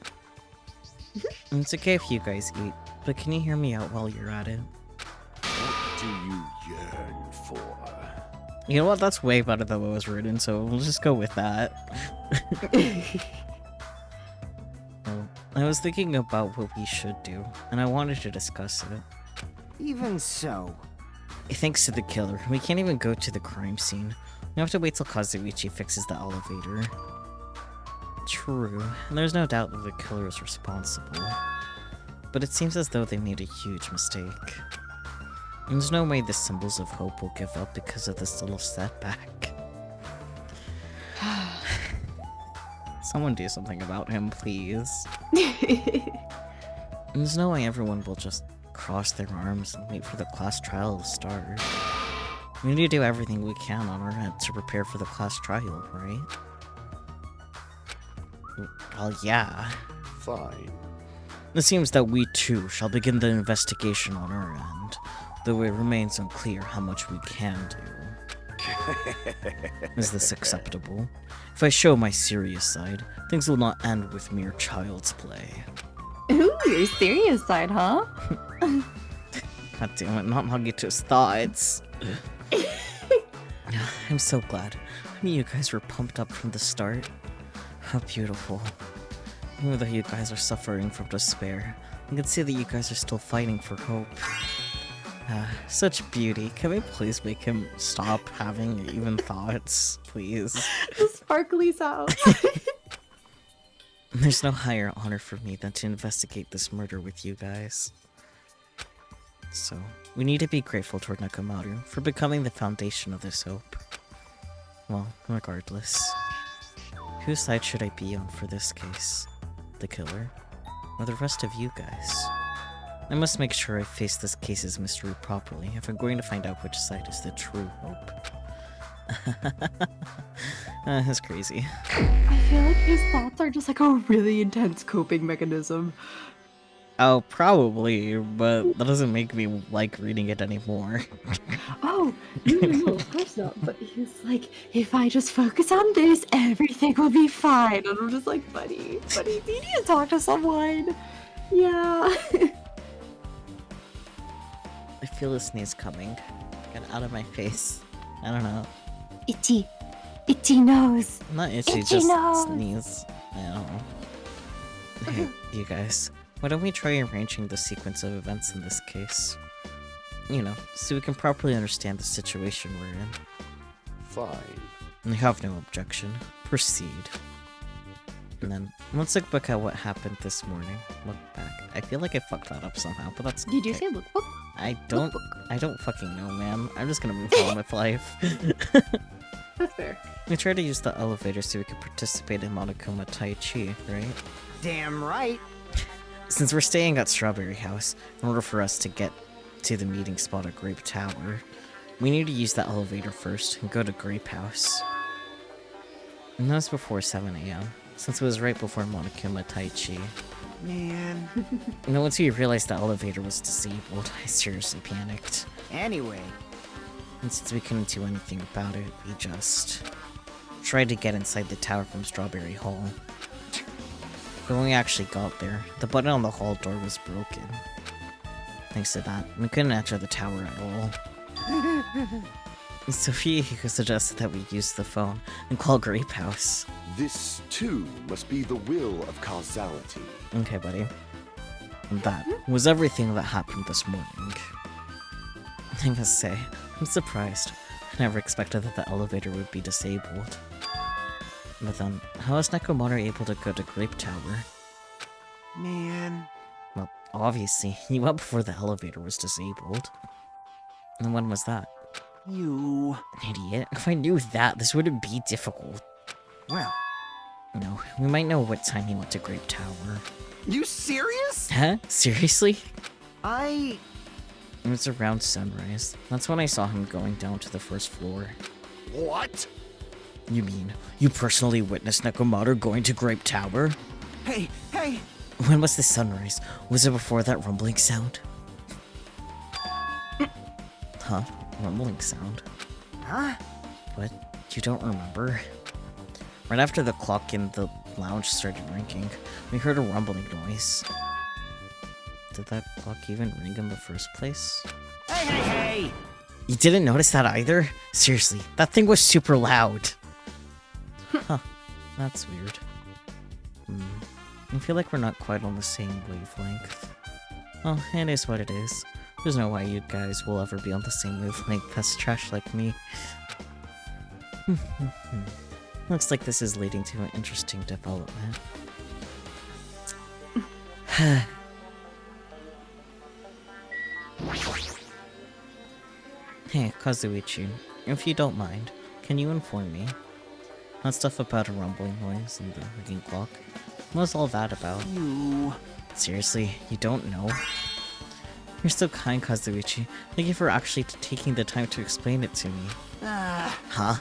Speaker 2: It's okay if you guys eat, but can you hear me out while you're at it?
Speaker 6: What do you yearn for?
Speaker 2: You know what? That's way better than what was written, so we'll just go with that. Well, I was thinking about what we should do, and I wanted to discuss it.
Speaker 5: Even so.
Speaker 2: Thanks to the killer, we can't even go to the crime scene. We have to wait till Kazuichi fixes the elevator. True, and there's no doubt that the killer is responsible. But it seems as though they made a huge mistake. There's no way the symbols of hope will give up because of this little setback. Someone do something about him, please. There's no way everyone will just cross their arms and wait for the class trial to start. We need to do everything we can on our end to prepare for the class trial, right? Well, yeah.
Speaker 6: Fine.
Speaker 2: It seems that we too shall begin the investigation on our end, though it remains unclear how much we can do. Is this acceptable? If I show my serious side, things will not end with mere child's play.
Speaker 4: Ooh, your serious side, huh?
Speaker 2: God damn it, not Nagito's thoughts. I'm so glad. I mean, you guys were pumped up from the start. How beautiful. Even though you guys are suffering from despair, I can see that you guys are still fighting for hope. Such beauty. Can we please make him stop having even thoughts, please?
Speaker 4: The sparkly sound.
Speaker 2: There's no higher honor for me than to investigate this murder with you guys. So, we need to be grateful toward Nakamaru for becoming the foundation of this hope. Well, regardless. Whose side should I be on for this case? The killer? Or the rest of you guys? I must make sure I face this case's mystery properly if I'm going to find out which side is the true hope. That's crazy.
Speaker 4: I feel like his thoughts are just like a really intense coping mechanism.
Speaker 2: Oh, probably, but that doesn't make me like reading it anymore.
Speaker 4: Oh, no, of course not. But he's like, if I just focus on this, everything will be fine. And I'm just like, buddy, you need to talk to someone. Yeah.
Speaker 2: I feel a sneeze coming. Get out of my face. I don't know.
Speaker 1: Itchy nose.
Speaker 2: Not itchy,
Speaker 1: Itchy
Speaker 2: just
Speaker 1: nose.
Speaker 2: sneeze. I don't know. Hey, you guys. Why don't we try arranging the sequence of events in this case? You know, so we can properly understand the situation we're in.
Speaker 6: Fine.
Speaker 2: I have no objection. Proceed. And then, let's look back at what happened this morning. Look back. I feel like I fucked that up somehow, but that's
Speaker 4: Did you
Speaker 2: okay.
Speaker 4: say lookbook?
Speaker 2: I don't fucking know, man. I'm just gonna move on with life.
Speaker 4: That's fair.
Speaker 2: We tried to use the elevator so we could participate in Monokuma Tai Chi, right?
Speaker 5: Damn right.
Speaker 2: Since we're staying at Strawberry House, in order for us to get to the meeting spot at Grape Tower, we need to use the elevator first and go to Grape House. And that was before 7 AM, since it was right before Monokuma Tai Chi.
Speaker 5: Man.
Speaker 2: And then once we realized the elevator was disabled, I seriously panicked.
Speaker 5: Anyway.
Speaker 2: And since we couldn't do anything about it, we just tried to get inside the tower from Strawberry Hall. But when we actually got there, the button on the hall door was broken. Thanks to that, we couldn't enter the tower at all. Sophia suggested that we use the phone and call Grape House.
Speaker 6: This, too, must be the will of causality.
Speaker 2: Okay, buddy. And that was everything that happened this morning. I must say, I'm surprised. I never expected that the elevator would be disabled. But then, how is Nekomaru able to go to Grape Tower?
Speaker 5: Man.
Speaker 2: Well, obviously, he went before the elevator was disabled. And when was that?
Speaker 5: You.
Speaker 2: Idiot. If I knew that, this wouldn't be difficult.
Speaker 5: Well.
Speaker 2: No, we might know what time he went to Grape Tower.
Speaker 5: You serious?
Speaker 2: Huh? Seriously?
Speaker 5: I...
Speaker 2: It was around sunrise. That's when I saw him going down to the first floor.
Speaker 6: What?
Speaker 2: You mean, you personally witnessed Nekomaru going to Grape Tower?
Speaker 5: Hey, hey!
Speaker 2: When was the sunrise? Was it before that rumbling sound? Huh? Rumbling sound?
Speaker 5: Huh?
Speaker 2: What? You don't remember? Right after the clock in the lounge started ringing, we heard a rumbling noise. Did that clock even ring in the first place?
Speaker 5: Hey, hey, hey!
Speaker 2: You didn't notice that either? Seriously, that thing was super loud. Huh, that's weird. I feel like we're not quite on the same wavelength. Well, it is what it is. There's no way you guys will ever be on the same wavelength as trash like me. Looks like this is leading to an interesting development. Hey, Kazuichi, if you don't mind, can you inform me? That stuff about a rumbling noise and the ringing clock. What was all that about?
Speaker 5: You...
Speaker 2: Seriously, you don't know? You're so kind, Kazuichi. Thank you for actually taking the time to explain it to me. Huh?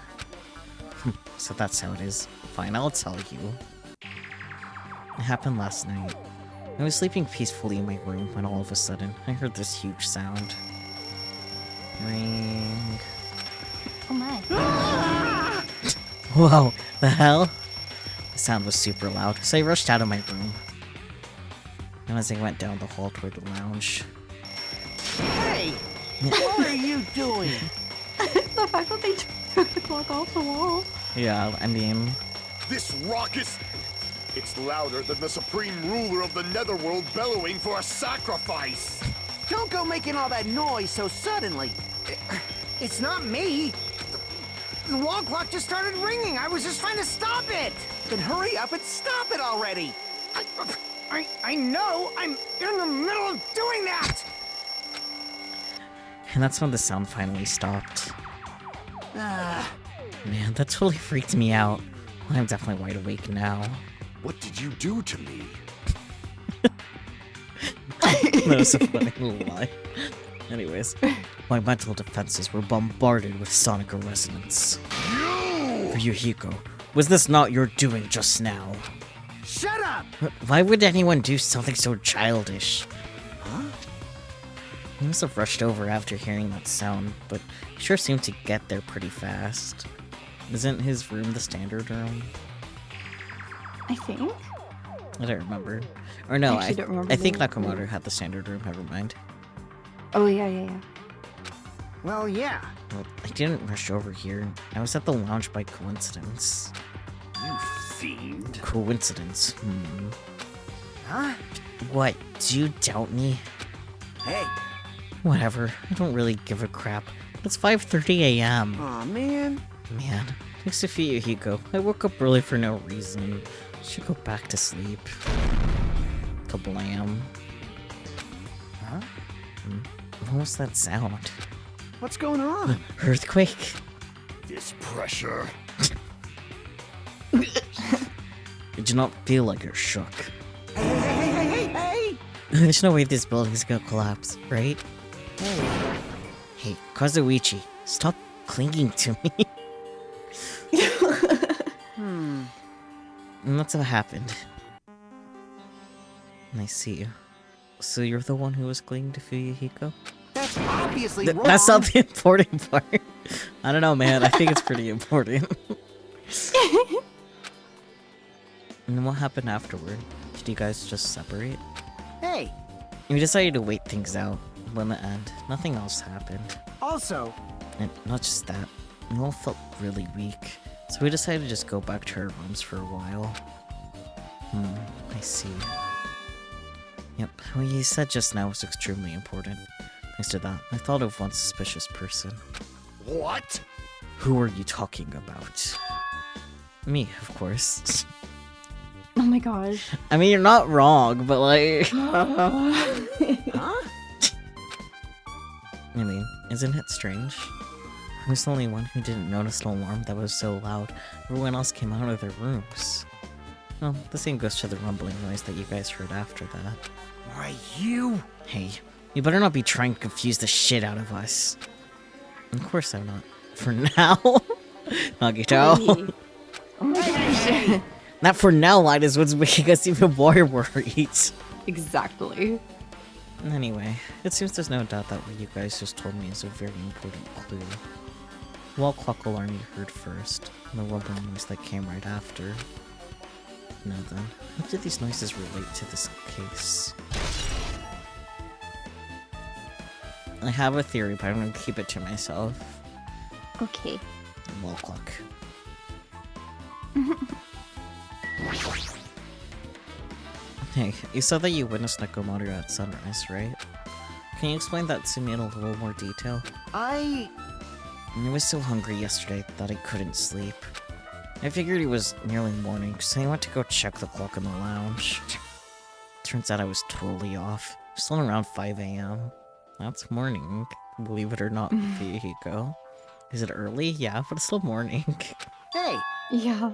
Speaker 2: So that's how it is. Fine, I'll tell you. It happened last night. I was sleeping peacefully in my room when all of a sudden I heard this huge sound. Ring.
Speaker 1: Oh my.
Speaker 2: Whoa, the hell? The sound was super loud, so I rushed out of my room. And as I went down the hall toward the lounge...
Speaker 5: Hey! What are you doing?
Speaker 4: The fact that they took the clock off the wall.
Speaker 2: Yeah, I mean...
Speaker 6: This raucous... It's louder than the supreme ruler of the netherworld bellowing for a sacrifice!
Speaker 5: Don't go making all that noise so suddenly. It's not me. The wall clock just started ringing. I was just trying to stop it. Then hurry up and stop it already. I know. I'm in the middle of doing that.
Speaker 2: And that's when the sound finally stopped. Man, that totally freaked me out. I'm definitely wide awake now.
Speaker 6: What did you do to me?
Speaker 2: That was a funny little lie. Anyways, my mental defenses were bombarded with sonic resonance. Ryuhiko, was this not your doing just now?
Speaker 5: Shut up!
Speaker 2: Why would anyone do something so childish?
Speaker 5: Huh?
Speaker 2: He must have rushed over after hearing that sound, but he sure seemed to get there pretty fast. Isn't his room the standard room?
Speaker 4: I think.
Speaker 2: I don't remember. Or no,
Speaker 4: I actually don't remember
Speaker 2: I think
Speaker 4: the
Speaker 2: Nakamoto
Speaker 4: room.
Speaker 2: had the standard room, never mind.
Speaker 4: Oh, yeah.
Speaker 5: Well, yeah.
Speaker 2: Well, I didn't rush over here. I was at the lounge by coincidence.
Speaker 6: You fiend.
Speaker 2: Coincidence?
Speaker 5: Huh?
Speaker 2: What? Do you doubt me?
Speaker 5: Hey.
Speaker 2: Whatever. I don't really give a crap. It's 5:30 a.m.
Speaker 5: Aw, man.
Speaker 2: Man, thanks to Ryuhiko, I woke up early for no reason. Should go back to sleep. Kablam.
Speaker 5: Huh?
Speaker 2: What was that sound?
Speaker 5: What's going on?
Speaker 2: Earthquake?
Speaker 6: This pressure.
Speaker 2: Did you not feel like you're shook?
Speaker 5: Hey!
Speaker 2: There's no way this building's gonna collapse, right? Hey, Kazuichi, stop clinging to me. And that's what happened. I see. So you're the one who was clinging to Ryuhiko?
Speaker 5: That's obviously wrong.
Speaker 2: That's not the important part. I don't know, man. I think it's pretty important. And then what happened afterward? Did you guys just separate?
Speaker 5: Hey,
Speaker 2: We decided to wait things out. When the end, nothing else happened.
Speaker 5: also,
Speaker 2: And not just that, we all felt really weak. So we decided to just go back to our rooms for a while. I see. Yep, what you said just now was extremely important. Thanks to that, I thought of one suspicious person.
Speaker 6: What?
Speaker 2: Who are you talking about? Me, of course.
Speaker 4: Oh my gosh.
Speaker 2: I mean, you're not wrong, but like...
Speaker 5: Huh?
Speaker 2: I mean, isn't it strange? I was the only one who didn't notice an alarm that was so loud. Everyone else came out of their rooms. Well, the same goes to the rumbling noise that you guys heard after that.
Speaker 5: Why, you?
Speaker 2: Hey, you better not be trying to confuse the shit out of us. Of course I'm not. For now. Nagito.
Speaker 4: Oh my gosh.
Speaker 2: Not for now, Light is what's making us even more worried.
Speaker 4: Exactly.
Speaker 2: Anyway, it seems there's no doubt that what you guys just told me is a very important clue. Wall clock alarm you heard first, and the rumbling noise that came right after. Now then, how do these noises relate to this case? I have a theory, but I'm gonna keep it to myself.
Speaker 4: Okay.
Speaker 2: Wall clock. Hey, you said that you witnessed Nekomaru at sunrise, right? Can you explain that to me in a little more detail?
Speaker 5: I
Speaker 2: was so hungry yesterday that I couldn't sleep. I figured it was nearly morning, so I went to go check the clock in the lounge. Turns out I was totally off. Still around 5 AM. That's morning, believe it or not, Fuyuhiko. Is it early? Yeah, but it's still morning.
Speaker 5: Hey,
Speaker 4: Yeah.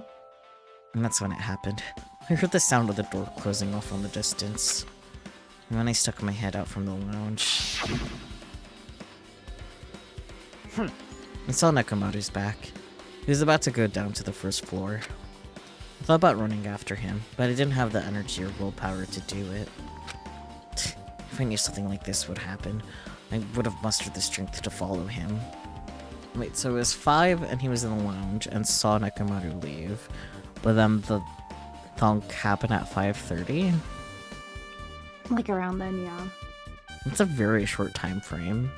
Speaker 2: And that's when it happened. I heard the sound of the door closing off on the distance. And then I stuck my head out from the lounge. I saw Nekomaru's back. He was about to go down to the first floor. I thought about running after him, but I didn't have the energy or willpower to do it. If I knew something like this would happen, I would have mustered the strength to follow him. Wait, so it was 5 and he was in the lounge and saw Nekomaru leave, but then the thunk happened at 5:30?
Speaker 4: Like around then, yeah.
Speaker 2: That's a very short time frame.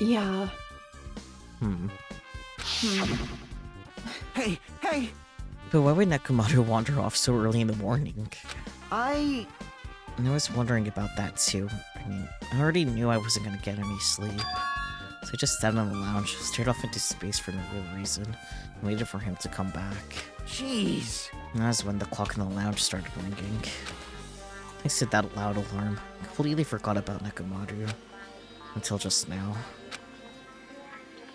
Speaker 4: Yeah.
Speaker 5: hey, hey!
Speaker 2: But why would Nekomaru wander off so early in the morning?
Speaker 5: I
Speaker 2: And I was wondering about that too. I mean, I already knew I wasn't gonna get any sleep. So I just sat on the lounge, stared off into space for no real reason, and waited for him to come back.
Speaker 5: Jeez.
Speaker 2: And that's when the clock in the lounge started ringing. I said that loud alarm. Completely forgot about Nekomaru. Until just now.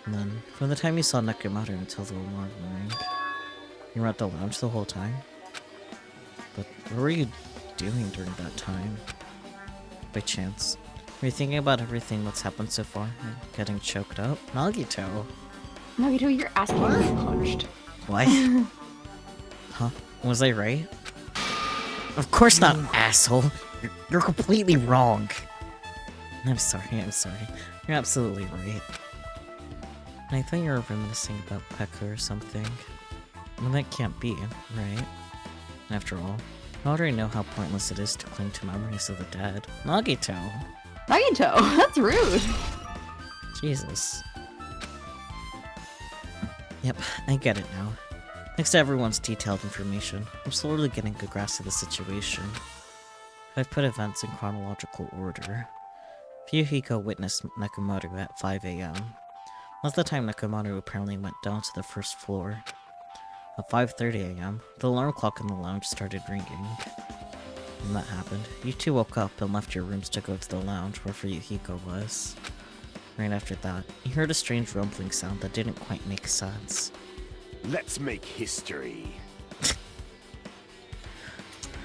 Speaker 2: And then, from the time you saw Nekomaru until the alarm rang, you were at the lounge the whole time? But what were you doing during that time? By chance? Were you thinking about everything that's happened so far and getting choked up? Nagito!
Speaker 4: Nagito, you're asking to be punched.
Speaker 2: What? Huh? Was I right? Of course not, asshole! You're completely wrong! I'm sorry. You're absolutely right. I thought you were reminiscing about Pekka or something. Well, that can't be, right? After all, I already know how pointless it is to cling to memories of the dead. Nagito!
Speaker 4: Nagito, that's rude.
Speaker 2: Jesus. Yep, I get it now. Thanks to everyone's detailed information, I'm slowly getting a grasp of the situation. I've put events in chronological order. Fuyuhiko witnessed Nekomaru at 5 AM. That's the time Nekomaru apparently went down to the first floor. At 5:30 AM, the alarm clock in the lounge started ringing. When that happened, you two woke up and left your rooms to go to the lounge where Fuyuhiko was. Right after that, you heard a strange rumbling sound that didn't quite make sense.
Speaker 6: Let's make history.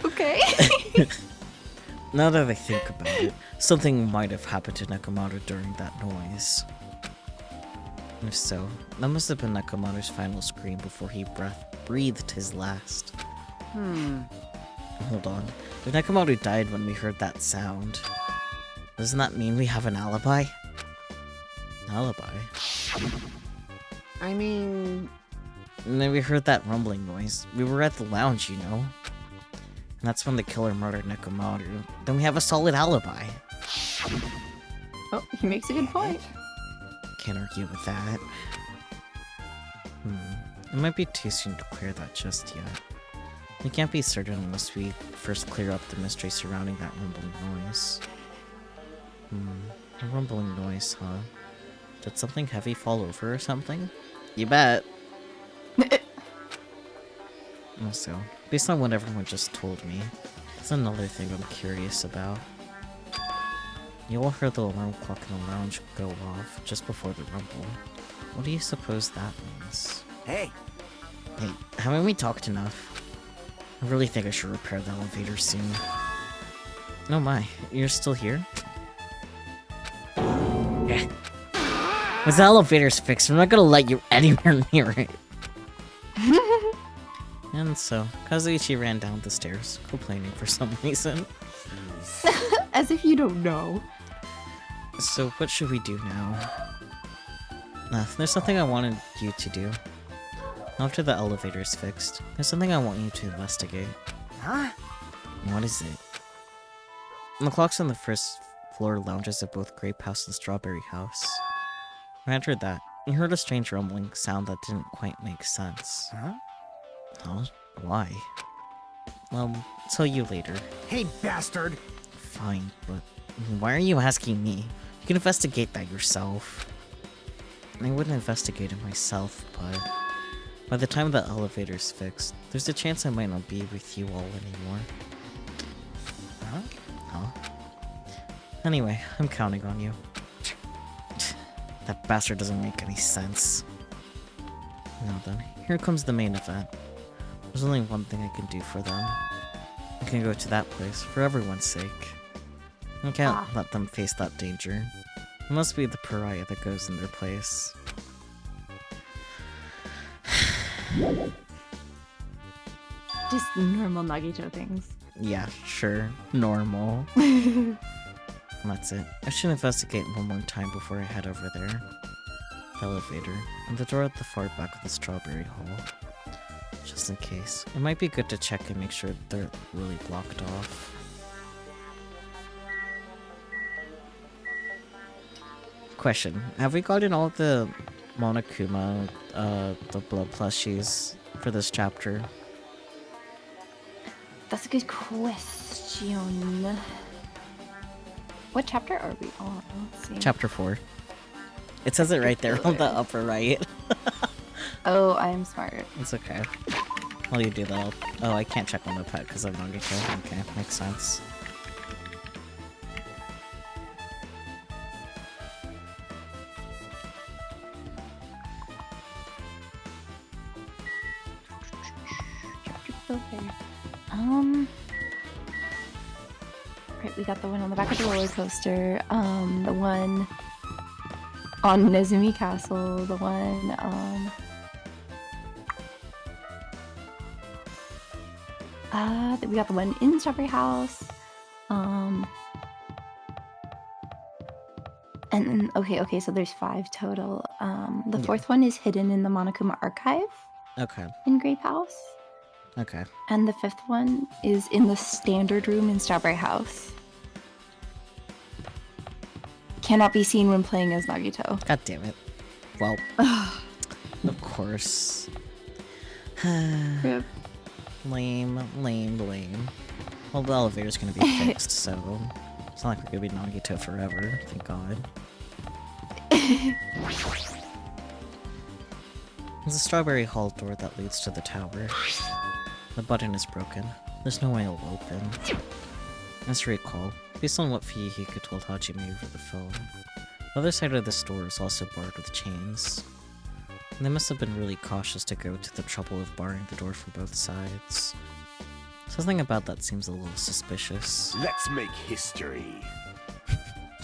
Speaker 4: Okay.
Speaker 2: Now that I think about it, something might have happened to Nekomaru during that noise. And if so, that must have been Nekomaru's final scream before he breathed his last. Hold on. If Nekomaru died when we heard that sound, doesn't that mean we have an alibi? Alibi?
Speaker 5: I mean,
Speaker 2: And then we heard that rumbling noise. We were at the lounge, you know. And that's when the killer murdered Nekomaru. Then we have a solid alibi.
Speaker 4: Oh, he makes a good point.
Speaker 2: Can't argue with that. It might be too soon to clear that just yet. We can't be certain unless we first clear up the mystery surrounding that rumbling noise. A rumbling noise, huh? Did something heavy fall over or something? You bet! Also, based on what everyone just told me, there's another thing I'm curious about. You all heard the alarm clock in the lounge go off just before the rumble. What do you suppose that means?
Speaker 5: Hey,
Speaker 2: Hey, haven't we talked enough? I really think I should repair the elevator soon. Oh my, you're still here? Yeah. Once the elevator's fixed, I'm not gonna let you anywhere near it. And so, Kazuichi ran down the stairs, complaining for some reason.
Speaker 4: As if you don't know.
Speaker 2: So, what should we do now? There's something I wanted you to do. After the elevator's fixed, there's something I want you to investigate.
Speaker 5: huh?
Speaker 2: What is it? The clocks on the first floor lounges of both Grape House and Strawberry House. When I entered that, you heard a strange rumbling sound that didn't quite make sense.
Speaker 5: Huh?
Speaker 2: Huh? Why? Well, I'll tell you later.
Speaker 5: Hey, bastard!
Speaker 2: Fine, but why are you asking me? You can investigate that yourself. I wouldn't investigate it myself, but by the time the elevator's fixed, there's a chance I might not be with you all anymore.
Speaker 5: Huh?
Speaker 2: Huh? Anyway, I'm counting on you. That bastard doesn't make any sense. Now then, here comes the main event. There's only one thing I can do for them. I can go to that place, for everyone's sake. I can't let them face that danger. It must be the pariah that goes in their place.
Speaker 4: Just normal Nagito things.
Speaker 2: Yeah, sure. Normal. That's it. I should investigate one more time before I head over there. The elevator, and the door at the far back of the Strawberry Hall. Just in case. It might be good to check and make sure they're really blocked off. Question. Have we gotten all the Monokuma, the blood plushies for this chapter?
Speaker 1: That's a good question. What chapter are we on? Let's see.
Speaker 2: Chapter 4. It says it right there on the upper right.
Speaker 1: Oh, I am smart.
Speaker 2: It's okay. While you do that, oh, I can't check on the pet because I'm not gonna. Okay, makes sense.
Speaker 1: Chapter filter. Right, we got the one on the back of the roller coaster. The one on Nezumi Castle. The one we got the one in Strawberry House. And then okay, so there's 5 total. The
Speaker 2: Yeah.
Speaker 1: 4th one is hidden in the Monokuma archive
Speaker 2: Okay,
Speaker 1: in Grape House.
Speaker 2: okay.
Speaker 1: And the 5th one is in the standard room in Strawberry House. Cannot be seen when playing as Nagito.
Speaker 2: God damn it. Well, of course.
Speaker 4: Rip.
Speaker 2: Lame. Well, the elevator's gonna be fixed, so it's not like we're gonna be Nagito forever, thank god. There's a Strawberry Hall door that leads to the tower. The button is broken. There's no way it'll open. As you recall, based on what Fuyuhiko told Hajime over the phone, the other side of this door is also barred with chains. And they must have been really cautious to go to the trouble of barring the door from both sides. Something about that seems a little suspicious.
Speaker 6: Let's make history.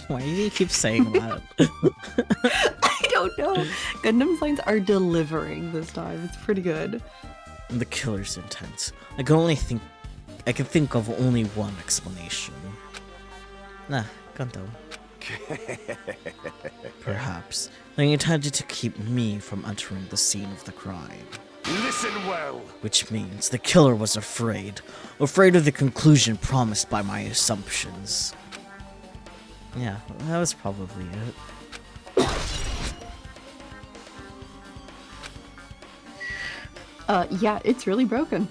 Speaker 2: Why do you keep saying that?
Speaker 4: I don't know. Gundam signs are delivering this time. It's pretty good.
Speaker 2: The killer's intent. I can think of only one explanation. Nah, Gundam. Perhaps they intended to keep me from entering the scene of the crime.
Speaker 6: Listen well.
Speaker 2: Which means the killer was afraid of the conclusion promised by my assumptions. Yeah, that was probably it.
Speaker 4: Yeah, it's really broken.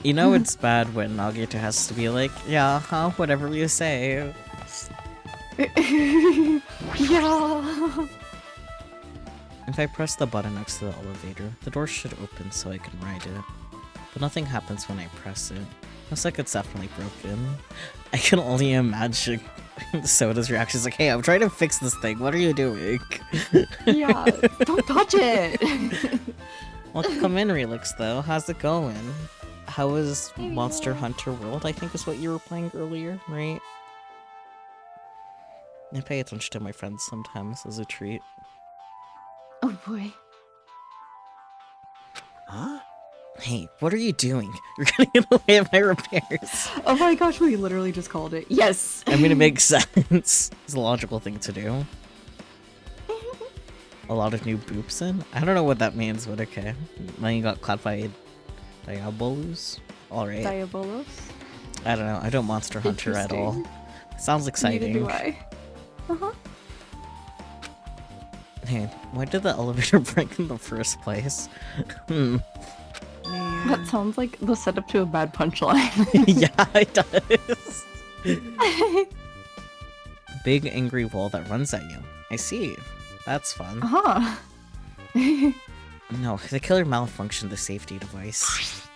Speaker 2: You know it's bad when Nagito has to be like, yeah, huh, whatever you say.
Speaker 4: Yeah.
Speaker 2: If I press the button next to the elevator, the door should open so I can ride it. But nothing happens when I press it. Looks like it's definitely broken. I can only imagine Soda's reaction is like, hey, I'm trying to fix this thing, what are you doing?
Speaker 4: Yeah. Don't touch it.
Speaker 2: Well, come in, Relix, though. How's it going? How is
Speaker 1: Hey,
Speaker 2: Monster
Speaker 1: Relix.
Speaker 2: Hunter World, I think is what you were playing earlier, right? I pay attention to my friends sometimes as a treat.
Speaker 4: Oh boy.
Speaker 5: Huh?
Speaker 2: Hey, what are you doing? You're getting in the way of my repairs.
Speaker 4: Oh my gosh, we literally just called it. Yes.
Speaker 2: I mean, it makes sense. It's a logical thing to do. A lot of new boops in? I don't know what that means, but okay. Then you got clapped by Diabolus? Alright.
Speaker 4: Diabolos.
Speaker 2: I don't know. I don't Monster Hunter at all.
Speaker 4: Interesting.
Speaker 2: Sounds exciting.
Speaker 4: Neither do I. Uh-huh.
Speaker 2: Hey, why did the elevator break in the first place?
Speaker 4: That sounds like the setup to a bad punchline.
Speaker 2: Yeah, it does. Big angry wall that runs at you. I see. That's fun.
Speaker 4: Uh-huh.
Speaker 2: No, the killer malfunctioned the safety device.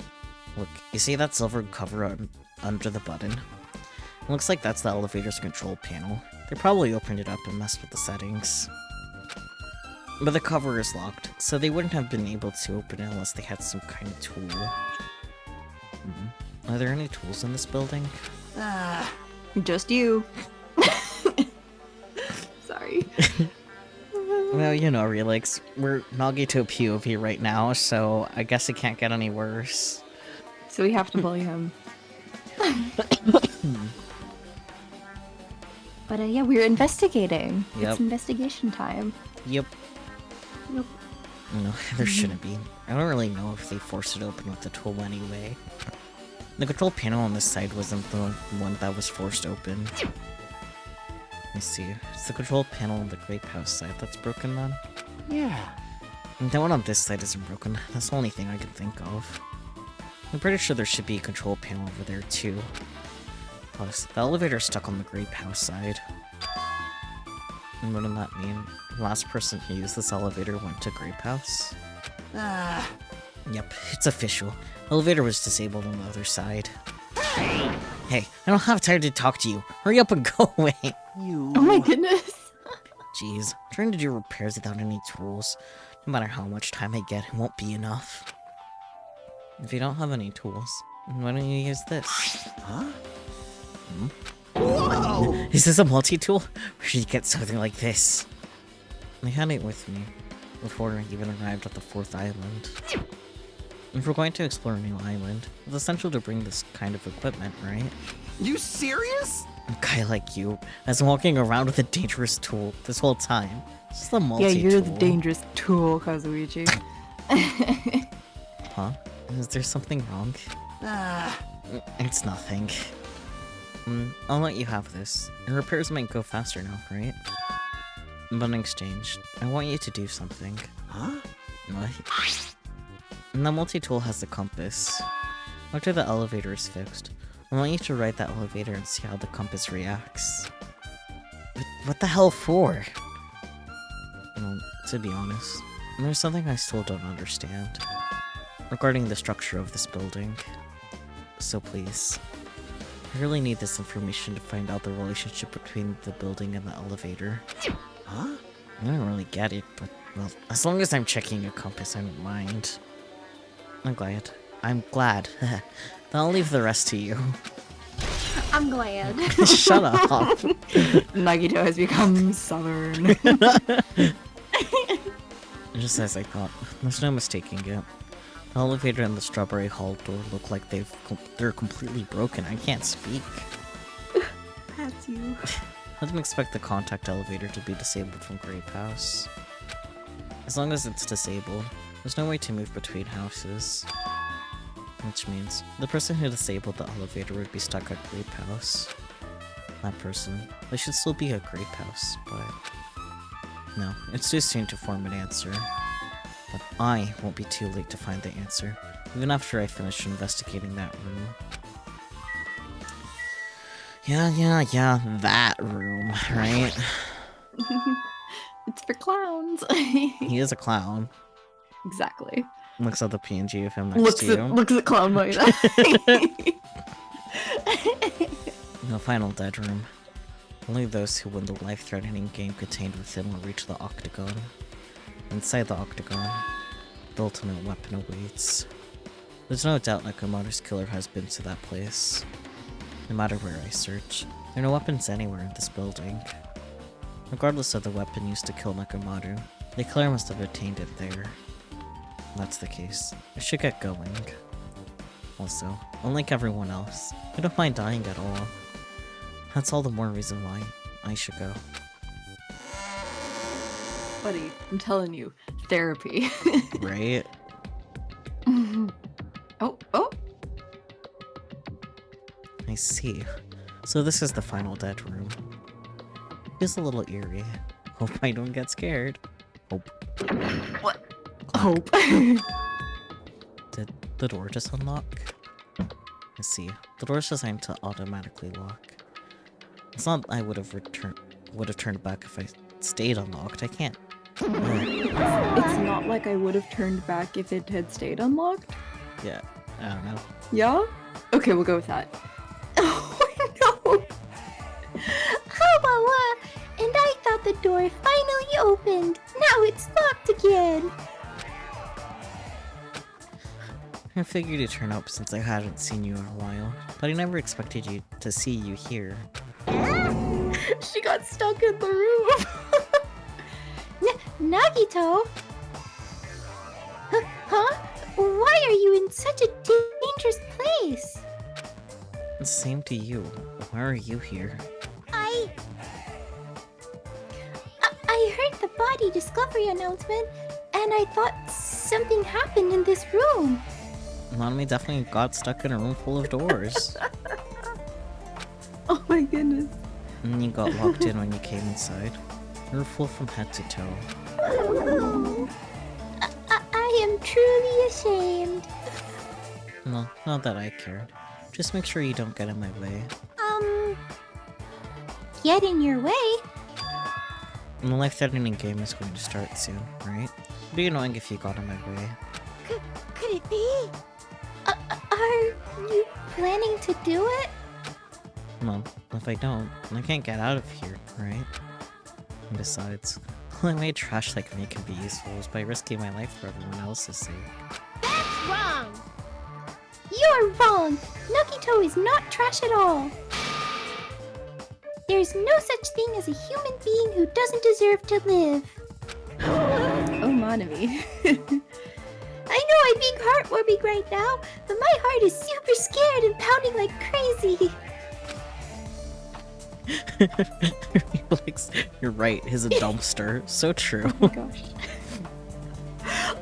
Speaker 2: Look, you see that silver cover under the button? It looks like that's the elevator's control panel. They probably opened it up and messed with the settings. But the cover is locked, so they wouldn't have been able to open it unless they had some kind of tool. Are there any tools in this building?
Speaker 4: Just you. Sorry.
Speaker 2: Well, you know, Relix, we're Nagito POV right now, so I guess it can't get any worse.
Speaker 4: So we have to bully him. But yeah, we're investigating.
Speaker 2: Yep.
Speaker 4: It's investigation time.
Speaker 2: Yep.
Speaker 4: Yep.
Speaker 2: No, there shouldn't be. I don't really know if they forced it open with the tool anyway. The control panel on this side wasn't the one that was forced open. Let me see. It's the control panel on the grape house side that's broken then?
Speaker 5: Yeah.
Speaker 2: And the one on this side isn't broken. That's the only thing I can think of. I'm pretty sure there should be a control panel over there too. Plus, the elevator's stuck on the grape house side. And what did that mean? The last person who used this elevator went to grape house? Yep, it's official. Elevator was disabled on the other side. Hey, I don't have time to talk to you. Hurry up and go away.
Speaker 5: You.
Speaker 4: Oh my goodness.
Speaker 2: Jeez, trying to do repairs without any tools. No matter how much time I get, it won't be enough. If you don't have any tools, why don't you use this?
Speaker 5: Huh? Whoa!
Speaker 2: Is this a multi-tool? Where should you get something like this? I had it with me before I even arrived at the 4th island. If we're going to explore a new island, it's essential to bring this kind of equipment, right?
Speaker 5: You serious?
Speaker 2: A guy like you has been walking around with a dangerous tool this whole time. It's just a
Speaker 4: Yeah,
Speaker 2: multi-tool.
Speaker 4: you're the dangerous tool, Kazuichi.
Speaker 2: Huh? Is there something wrong?
Speaker 5: Ah.
Speaker 2: It's nothing. I'll let you have this. Your repairs might go faster now, right? But in exchange, I want you to do something.
Speaker 5: Huh?
Speaker 2: What? And the multi-tool has the compass. After the elevator is fixed, I want you to ride that elevator and see how the compass reacts. What the hell for? Well, to be honest, there's something I still don't understand regarding the structure of this building. So please, I really need this information to find out the relationship between the building and the elevator.
Speaker 5: Huh?
Speaker 2: I don't really get it, but, well, as long as I'm checking a compass, I don't mind. I'm glad. Then I'll leave the rest to you.
Speaker 1: I'm glad.
Speaker 2: Shut up.
Speaker 4: Nagito has become southern.
Speaker 2: Just as I thought, there's no mistaking it. The elevator and the Strawberry Hall door look like they're completely broken. I can't speak.
Speaker 4: That's you.
Speaker 2: I didn't expect the contact elevator to be disabled from Grape House. As long as it's disabled, there's no way to move between houses. Which means, the person who disabled the elevator would be stuck at Grape House. That person, they should still be at Grape House, but... No, it's too soon to form an answer. But I won't be too late to find the answer, even after I finish investigating that room. Yeah, that room, right?
Speaker 4: It's for clowns.
Speaker 2: He is a clown.
Speaker 4: Exactly.
Speaker 2: Looks at the PNG of him next to you.
Speaker 4: Looks at Clown Mode.
Speaker 2: The final dead room. Only those who win the life-threatening game contained within will reach the octagon. Inside the octagon, the ultimate weapon awaits. There's no doubt Nakamoto's killer has been to that place. No matter where I search, there are no weapons anywhere in this building. Regardless of the weapon used to kill Nakamoto, the killer must have obtained it there. If that's the case, I should get going. Also, unlike everyone else, I don't mind dying at all. That's all the more reason why I should go.
Speaker 4: Buddy, I'm telling you, therapy.
Speaker 2: Right?
Speaker 4: Oh.
Speaker 2: I see. So this is the final dead room. It's a little eerie. Hope I don't get scared. Hope.
Speaker 4: What? Hope.
Speaker 2: Did the door just unlock? I see. The door's designed to automatically lock. It's not I would have turned back if I stayed unlocked. I can't.
Speaker 4: It's not like I would have turned back if it had stayed unlocked?
Speaker 2: Yeah, I don't know.
Speaker 4: Yeah? Okay, we'll go with that. Oh no!
Speaker 1: Hawawa! And I thought the door finally opened. Now it's locked again.
Speaker 2: I figured you'd turn up since I hadn't seen you in a while, but I never expected to see you here.
Speaker 4: She got stuck in the room.
Speaker 1: Nagito? Huh? Why are you in such a dangerous place?
Speaker 2: Same to you. Why are you here?
Speaker 1: I heard the body discovery announcement, and I thought something happened in this room.
Speaker 2: Nanami definitely got stuck in a room full of doors.
Speaker 4: Oh my goodness.
Speaker 2: And you got locked in when you came inside. You were full from head to toe.
Speaker 1: I am truly ashamed.
Speaker 2: Well, not that I cared. Just make sure you don't get in my way.
Speaker 1: Get in your way?
Speaker 2: And the life-threatening game is going to start soon, right? It'd be annoying if you got in my way.
Speaker 1: Could it be? Are you planning to do it?
Speaker 2: Well, if I don't, I can't get out of here, right? And besides, the only way trash like me can be useful is by risking my life for everyone else's sake.
Speaker 1: That's wrong! You're wrong! Nagito is not trash at all! There's no such thing as a human being who doesn't deserve to live.
Speaker 4: Oh, Manami.
Speaker 1: I know I'm being heartwarming right now, but my heart is super scared and pounding like crazy.
Speaker 2: You're right, he's a dumpster. So true.
Speaker 4: Oh my gosh.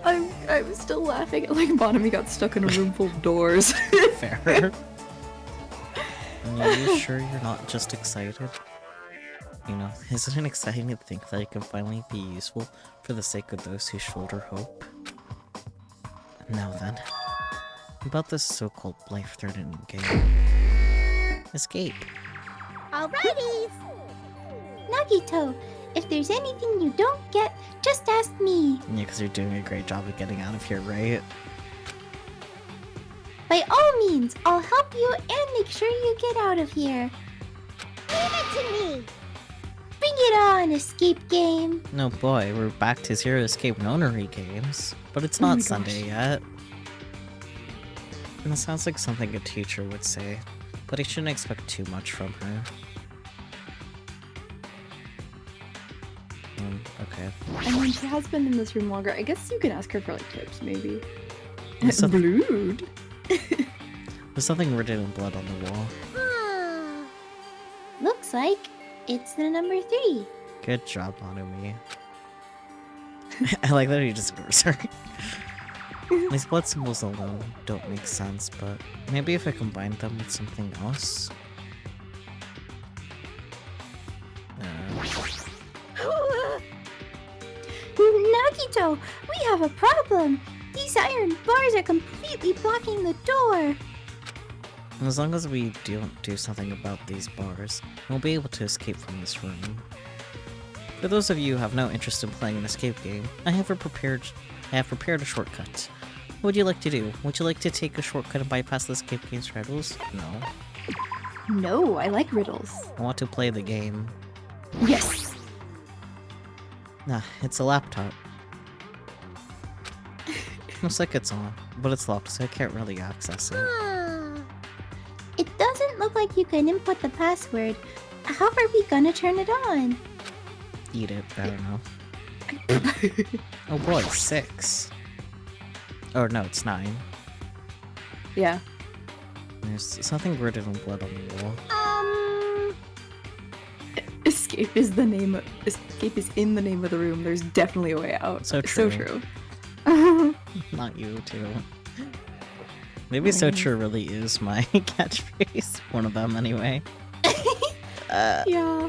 Speaker 4: I'm still laughing at like Bonami got stuck in a room full of doors.
Speaker 2: Fair. Are you sure you're not just excited? You know, isn't it exciting to think that it can finally be useful for the sake of those who shoulder hope? Now then, about this so-called life-threatening game. Escape.
Speaker 1: Alrighty! Nagito, if there's anything you don't get, just ask me.
Speaker 2: Yeah, because you're doing a great job of getting out of here, right?
Speaker 1: By all means, I'll help you and make sure you get out of here. Leave it to me! Bring it on, escape game!
Speaker 2: No boy, we're back to Zero Escape Nonary games. But it's not Sunday yet. And it sounds like something a teacher would say, but I shouldn't expect too much from her. Okay.
Speaker 4: I mean, she has been in this room longer. I guess you can ask her for like tips, maybe.
Speaker 2: There's some-
Speaker 4: Blood.
Speaker 2: There's something written in blood on the wall.
Speaker 1: Looks like it's the number 3.
Speaker 2: Good job, Hanumi. I like that he just ignores her. These blood symbols alone don't make sense, but maybe if I combine them with something else?
Speaker 1: Nagito! Naruto, we have a problem. These iron bars are completely blocking the door.
Speaker 2: As long as we don't do something about these bars, we'll be able to escape from this room. For those of you who have no interest in playing an escape game, I have prepared a shortcut. What would you like to do? Would you like to take a shortcut and bypass the escape game's riddles? No.
Speaker 4: No, I like riddles.
Speaker 2: I want to play the game.
Speaker 4: Yes.
Speaker 2: Nah, it's a laptop. Looks like it's on, but it's locked, so I can't really access it.
Speaker 1: It doesn't look like you can input the password. How are we gonna turn it on?
Speaker 2: Eat it, I don't know. Oh boy, 6. Oh no, it's 9.
Speaker 4: Yeah.
Speaker 2: There's something written in blood on the wall.
Speaker 4: Escape is the name. Escape is in the name of the room. There's definitely a way out.
Speaker 2: So
Speaker 4: So
Speaker 2: true.
Speaker 4: true.
Speaker 2: Not you, too. Maybe so true really is my catchphrase. One of them, anyway.
Speaker 4: Yeah.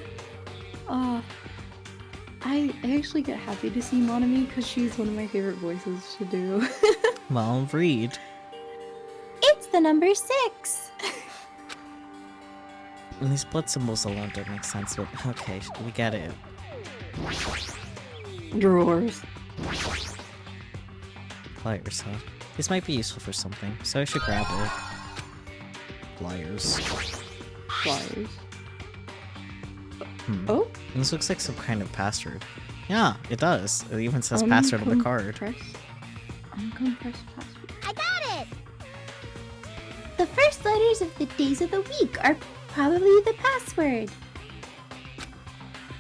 Speaker 4: I actually get happy to see Monami because she's one of my favorite voices to do.
Speaker 2: Well, read.
Speaker 1: It's the number 6.
Speaker 2: And these blood symbols alone don't make sense, but okay, we get it.
Speaker 4: Drawers.
Speaker 2: Pliers, huh? This might be useful for something, so I should grab it. Pliers.
Speaker 4: Flyers.
Speaker 2: Hmm.
Speaker 4: Oh?
Speaker 2: This looks like some kind of password. Yeah, it does. It even says password on the card.
Speaker 4: Uncompressed password.
Speaker 1: I got it! The first letters of the days of the week are probably the password.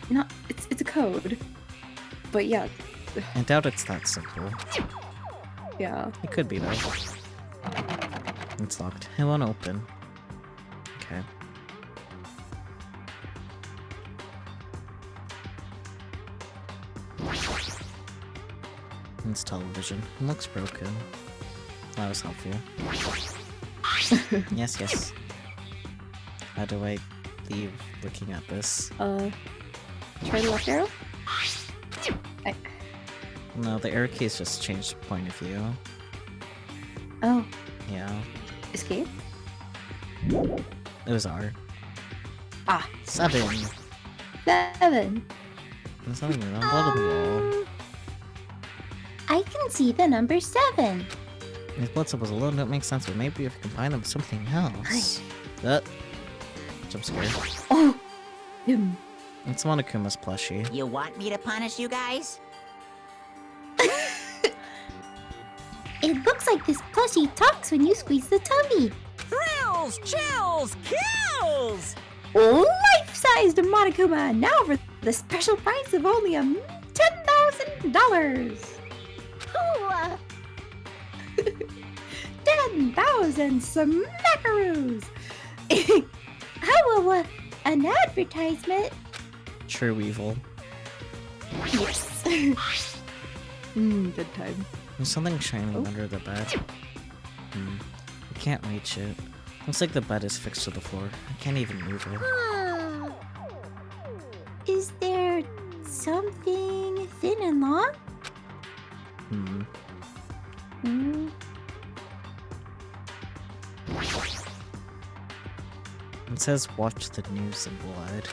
Speaker 4: Not. It's a code. But yeah.
Speaker 2: I doubt it's that simple.
Speaker 4: Yeah.
Speaker 2: It could be, though. It's locked. It won't open. Okay. It's television. It looks broken. That was helpful. Yes, yes. How do I leave looking at this?
Speaker 4: Try the left arrow?
Speaker 2: No, the arrow keys just changed point of view.
Speaker 4: Oh.
Speaker 2: Yeah.
Speaker 4: Escape?
Speaker 2: It was R.
Speaker 4: Ah.
Speaker 2: 7!
Speaker 1: 7.
Speaker 2: There's nothing wrong. Blood on the wall.
Speaker 1: I can see the number 7.
Speaker 2: These blood symbols alone don't make sense, but maybe if we combine them with something else. Jump scare.
Speaker 4: Oh! Him.
Speaker 2: It's Monokuma's plushie.
Speaker 7: You want me to punish you guys?
Speaker 1: It looks like this plushie talks when you squeeze the tummy.
Speaker 7: Thrills, chills, kills!
Speaker 1: Life-sized Monokuma, now for the special price of only $10,000. 10,000 smackaroos. How an advertisement?
Speaker 2: True evil.
Speaker 4: Yes. Good time.
Speaker 2: There's something shining under the bed. I can't reach it. Looks like the bed is fixed to the floor. I can't even move it.
Speaker 1: Is there something thin and long?
Speaker 2: It says watch the news in blood.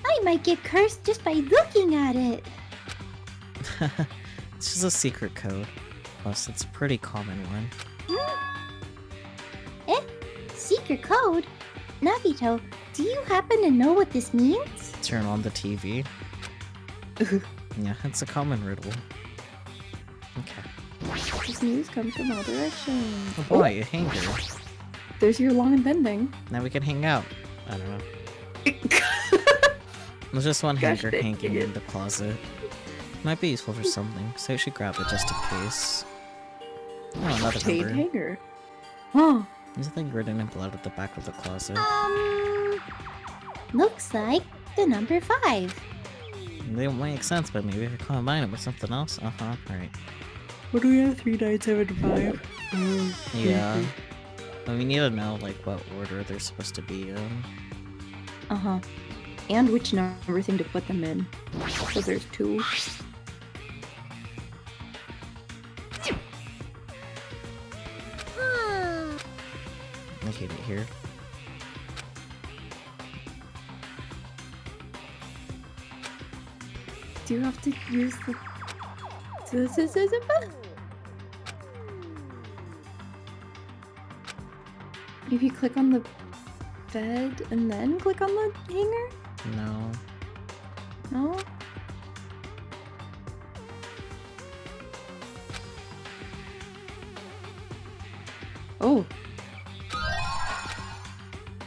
Speaker 1: I might get cursed just by looking at it.
Speaker 2: It's just a secret code. Plus, it's a pretty common one.
Speaker 1: Secret code? Nagito, do you happen to know what this means?
Speaker 2: Turn on the TV. Yeah, it's a common riddle. Okay.
Speaker 4: This news comes from all directions.
Speaker 2: Oh boy, a hanger.
Speaker 4: There's your long and bending.
Speaker 2: Now we can hang out. I don't know. There's just one
Speaker 4: Gosh
Speaker 2: hanger
Speaker 4: dang
Speaker 2: hanging
Speaker 4: it.
Speaker 2: in the closet. Might be useful for something, so I should grab it just in case. Oh, another
Speaker 4: Chain
Speaker 2: number.
Speaker 4: hanger. Oh.
Speaker 2: There's something written in blood at the back of the closet.
Speaker 1: Looks like the number 5.
Speaker 2: They don't make sense, but maybe if you combine it with something else. Alright.
Speaker 4: What do we have? 3, 9, 7, 5.
Speaker 2: Yeah. But we need to know, like, what order they're supposed to be in.
Speaker 4: And which number thing to put them in. Because there's 2.
Speaker 2: I hate it here.
Speaker 4: Do you have to use the... If you click on the bed and then click on the hanger?
Speaker 2: No.
Speaker 4: No? Oh.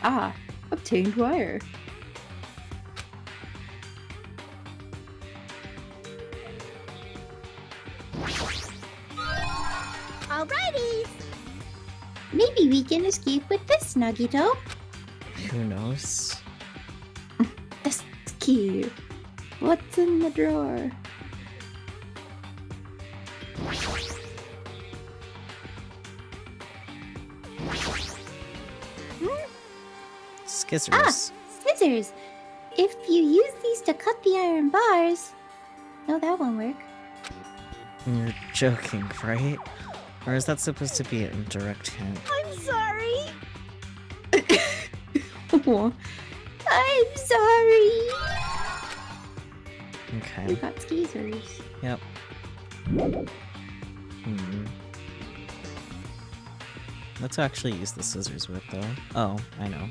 Speaker 4: Ah, obtained wire.
Speaker 1: Alrighty! Maybe we can escape with this, Nuggeto.
Speaker 2: Who knows?
Speaker 4: This key. What's in the drawer?
Speaker 2: Skizzers.
Speaker 1: Ah, scissors! If you use these to cut the iron bars... No, that won't work.
Speaker 2: You're joking, right? Or is that supposed to be an indirect hint?
Speaker 1: I'm sorry!
Speaker 4: Oh,
Speaker 1: I'm sorry!
Speaker 2: Okay.
Speaker 4: you got skeezers.
Speaker 2: Yep. Hmm. Let's actually use the scissors with, though. Oh, I know.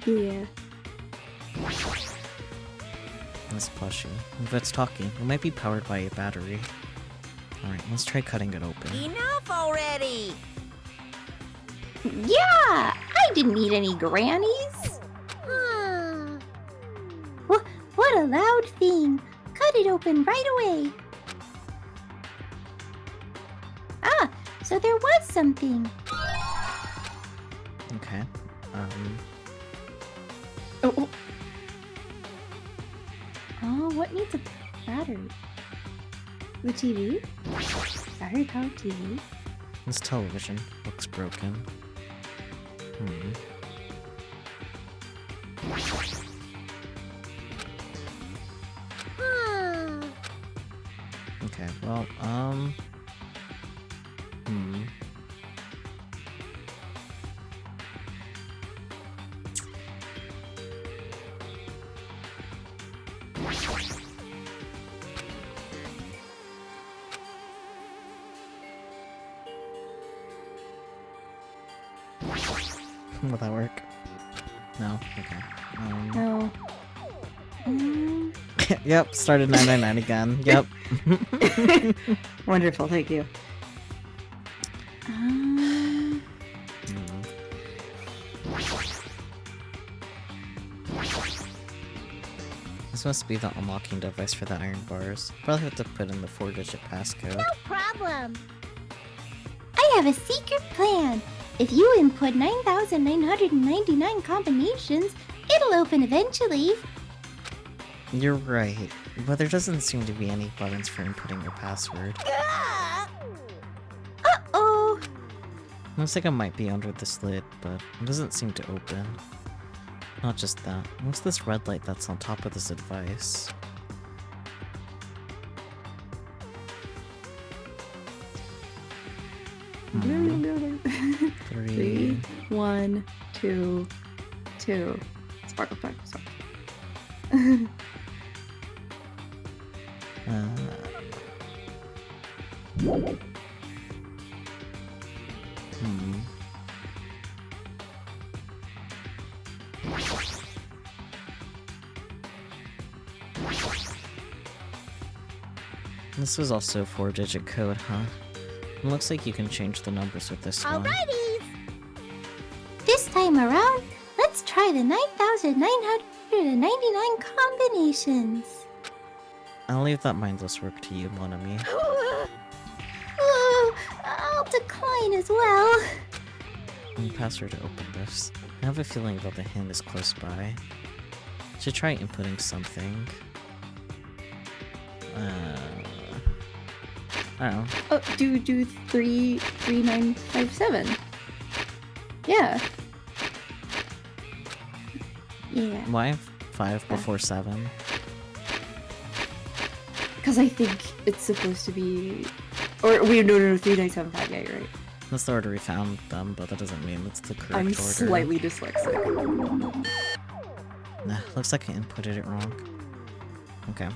Speaker 4: Yeah.
Speaker 2: This plushie. If it's talking, it might be powered by a battery. Alright, let's try cutting it open.
Speaker 7: Enough already!
Speaker 1: Yeah! I didn't need any grannies! What a loud thing! Cut it open right away! Ah, so there was something.
Speaker 2: Okay.
Speaker 4: Oh, what needs a battery? The TV? Battery powered TV?
Speaker 2: This television looks broken. Hmm. Okay, well, will that work? No? Okay.
Speaker 4: No.
Speaker 2: Yep, started 999 again. Yep.
Speaker 4: Wonderful, thank you.
Speaker 2: This must be the unlocking device for the iron bars. Probably have to put in the 4-digit passcode.
Speaker 1: No problem. I have a secret plan. If you input 9,999 combinations, it'll open eventually.
Speaker 2: You're right, but there doesn't seem to be any buttons for inputting your password.
Speaker 1: Uh-oh.
Speaker 2: Looks like it might be under this lid, but it doesn't seem to open. Not just that. What's this red light that's on top of this device?
Speaker 4: Three, 1, 2, 2. Sparkle, sparkle, sparkle.
Speaker 2: This was also a 4-digit code, huh? It looks like you can change the numbers with this one.
Speaker 1: Alrighty. This time around, let's try the 9,999 combinations.
Speaker 2: I'll leave that mindless work to you, mon ami.
Speaker 1: I'll decline as well.
Speaker 2: Need password to open this. I have a feeling that the hint is close by. Should try inputting something. I don't know.
Speaker 4: Oh, do 33957. Yeah. Yeah.
Speaker 2: Why 5 before 7.
Speaker 4: Because I think it's supposed to be... Or, wait, no, 3975, yeah, you're right.
Speaker 2: That's the order we found them, but that doesn't mean it's the correct
Speaker 4: I'm
Speaker 2: order.
Speaker 4: slightly dyslexic.
Speaker 2: Nah, looks like I inputted it wrong. Okay.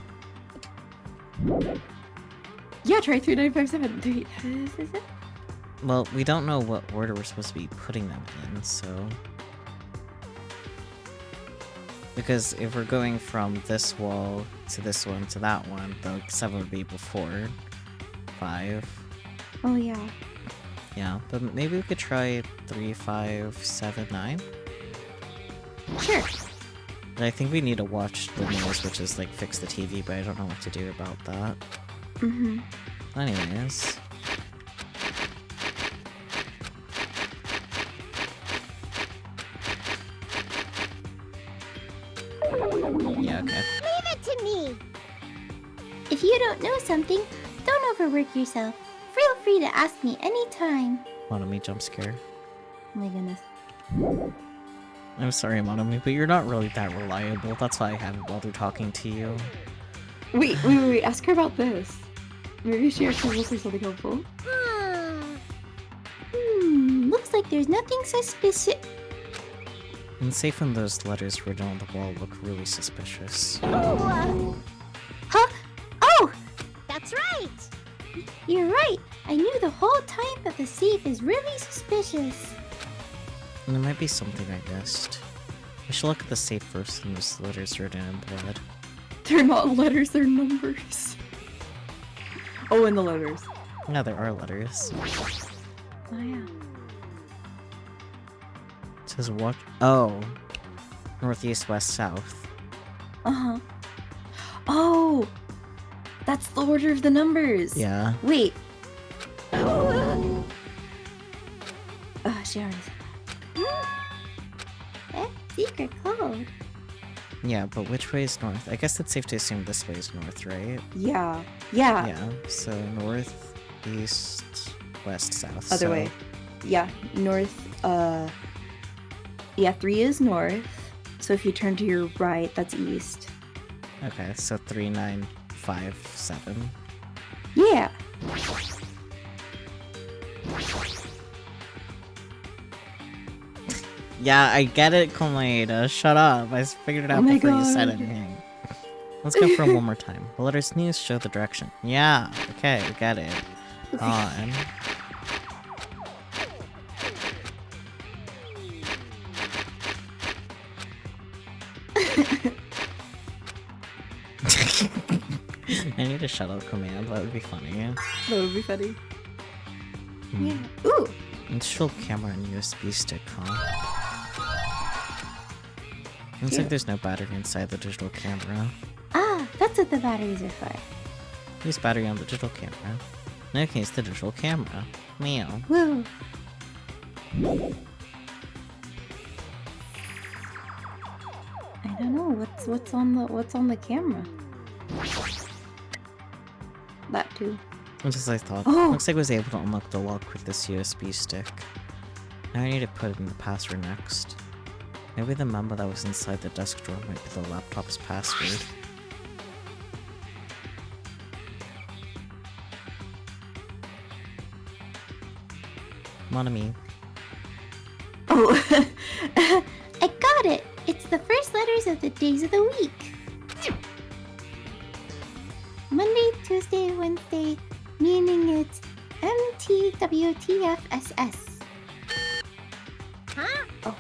Speaker 4: Yeah, try 3957. Is it?
Speaker 2: Well, we don't know what order we're supposed to be putting them in, so... Because if we're going from this wall to this one to that one, the 7 would be before 5.
Speaker 4: Oh, yeah.
Speaker 2: Yeah, but maybe we could try 3579?
Speaker 4: Sure.
Speaker 2: But I think we need to watch the news, which is like fix the TV, but I don't know what to do about that.
Speaker 4: Mm-hmm.
Speaker 2: Anyways. Yeah, okay.
Speaker 1: Leave it to me! If you don't know something, don't overwork yourself. Feel free to ask me anytime.
Speaker 2: Monomi jump scare.
Speaker 4: Oh my goodness.
Speaker 2: I'm sorry, Monomi, but you're not really that reliable. That's why I haven't bothered talking to you.
Speaker 4: Wait. Ask her about this. Maybe she actually will say something helpful.
Speaker 1: Looks like there's nothing suspicious.
Speaker 2: And safe when those letters written on the wall look really suspicious.
Speaker 1: Huh? Oh! That's right! You're right. I knew the whole time that the safe is really suspicious.
Speaker 2: And there might be something I missed. We should look at the safe first and those letters written in blood.
Speaker 4: They're not letters, they're numbers. Oh, and the letters.
Speaker 2: Yeah, there are letters.
Speaker 4: Oh, yeah.
Speaker 2: It says what? Oh. Northeast, west, south.
Speaker 4: Uh-huh. Oh! That's the order of the numbers.
Speaker 2: Yeah.
Speaker 4: Wait. Oh, she already said
Speaker 1: Eh? Secret code.
Speaker 2: Yeah, but which way is north? I guess it's safe to assume this way is north, right?
Speaker 4: that. Yeah. Yeah.
Speaker 2: Yeah, so north, east, west, south.
Speaker 4: Other
Speaker 2: so...
Speaker 4: way. Yeah. North, yeah, 3 is north. So if you turn to your right, that's east.
Speaker 2: Okay, so 3957.
Speaker 4: Yeah.
Speaker 2: Yeah, I get it, Komaeda. Shut up. I figured it out
Speaker 4: Oh my
Speaker 2: before you said
Speaker 4: God.
Speaker 2: anything. Let's go for it one more time. The letters news show the direction. Yeah, okay, get it. On. I need a shuttle command, that would be funny.
Speaker 4: That would be funny.
Speaker 1: Yeah.
Speaker 4: Ooh.
Speaker 2: Digital camera and USB stick, huh? Looks
Speaker 4: Yeah.
Speaker 2: like there's no battery inside the digital camera.
Speaker 1: Ah, that's what the batteries are for.
Speaker 2: Use battery on the digital camera. In that case, the digital camera. Meow.
Speaker 1: Woo.
Speaker 4: I don't know what's on the camera. That too.
Speaker 2: Just as I thought.
Speaker 4: Oh!
Speaker 2: Looks like I was able to unlock the lock with this USB stick. Now I need to put in the password next. Maybe the memo that was inside the desk drawer might be the laptop's password. Monami.
Speaker 1: Oh, I got it. It's the first letters of the days of the week. Monday, Tuesday, Wednesday, meaning it's MTWTFSS. Huh? Oh.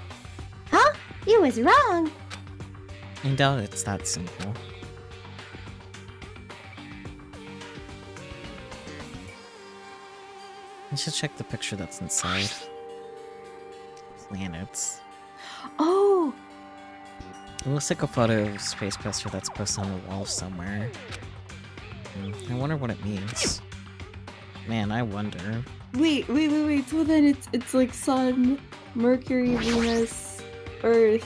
Speaker 1: Huh? You was wrong.
Speaker 2: I doubt it's that simple. I should check the picture that's inside. Planets.
Speaker 4: Oh!
Speaker 2: It looks like a photo of Space Buster that's posted on the wall somewhere. I wonder what it means. Man, I wonder.
Speaker 4: Wait. So then it's like Sun, Mercury, Venus, Earth.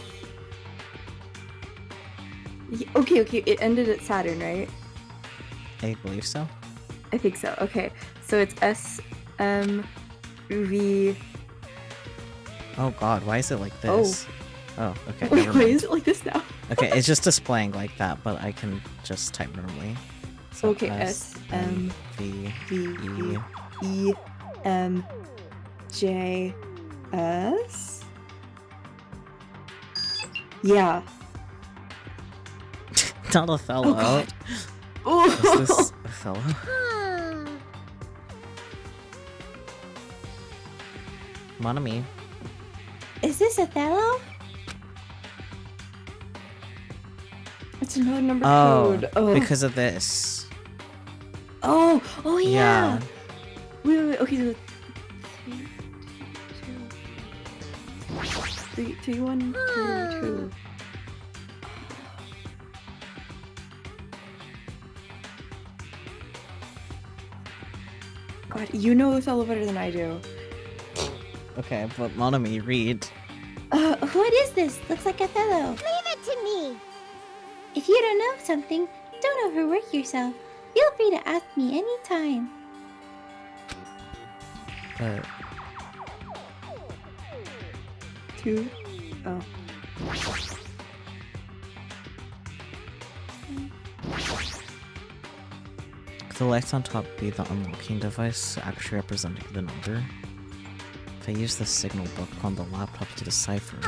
Speaker 4: Okay. It ended at Saturn, right?
Speaker 2: I believe so.
Speaker 4: I think so. Okay. So it's S, M, V.
Speaker 2: Oh god, why is it like this? Oh, okay.
Speaker 4: Wait,
Speaker 2: never
Speaker 4: why
Speaker 2: mind.
Speaker 4: is it like this now?
Speaker 2: Okay, it's just displaying like that, but I can just type normally. So
Speaker 4: Okay, S-M
Speaker 2: V
Speaker 4: V E M J S. Yeah.
Speaker 2: Not Othello.
Speaker 4: God.
Speaker 2: Is this Othello? Mon ami.
Speaker 1: Is this Othello?
Speaker 4: It's another number
Speaker 2: Oh,
Speaker 4: code. Oh.
Speaker 2: because of this.
Speaker 4: Oh yeah.
Speaker 2: Yeah.
Speaker 4: Wait. Okay, so 3, 2, 1, 2. God, you know Othello better than I do.
Speaker 2: Okay, but Mon ami, read.
Speaker 1: What is this? Looks like Othello.
Speaker 8: Leave it to me.
Speaker 1: If you don't know something, don't overwork yourself. Feel free to ask me anytime.
Speaker 2: But
Speaker 4: 2. Oh.
Speaker 2: could the lights on top be the unlocking device actually representing the number? If I use the signal book on the laptop to decipher it.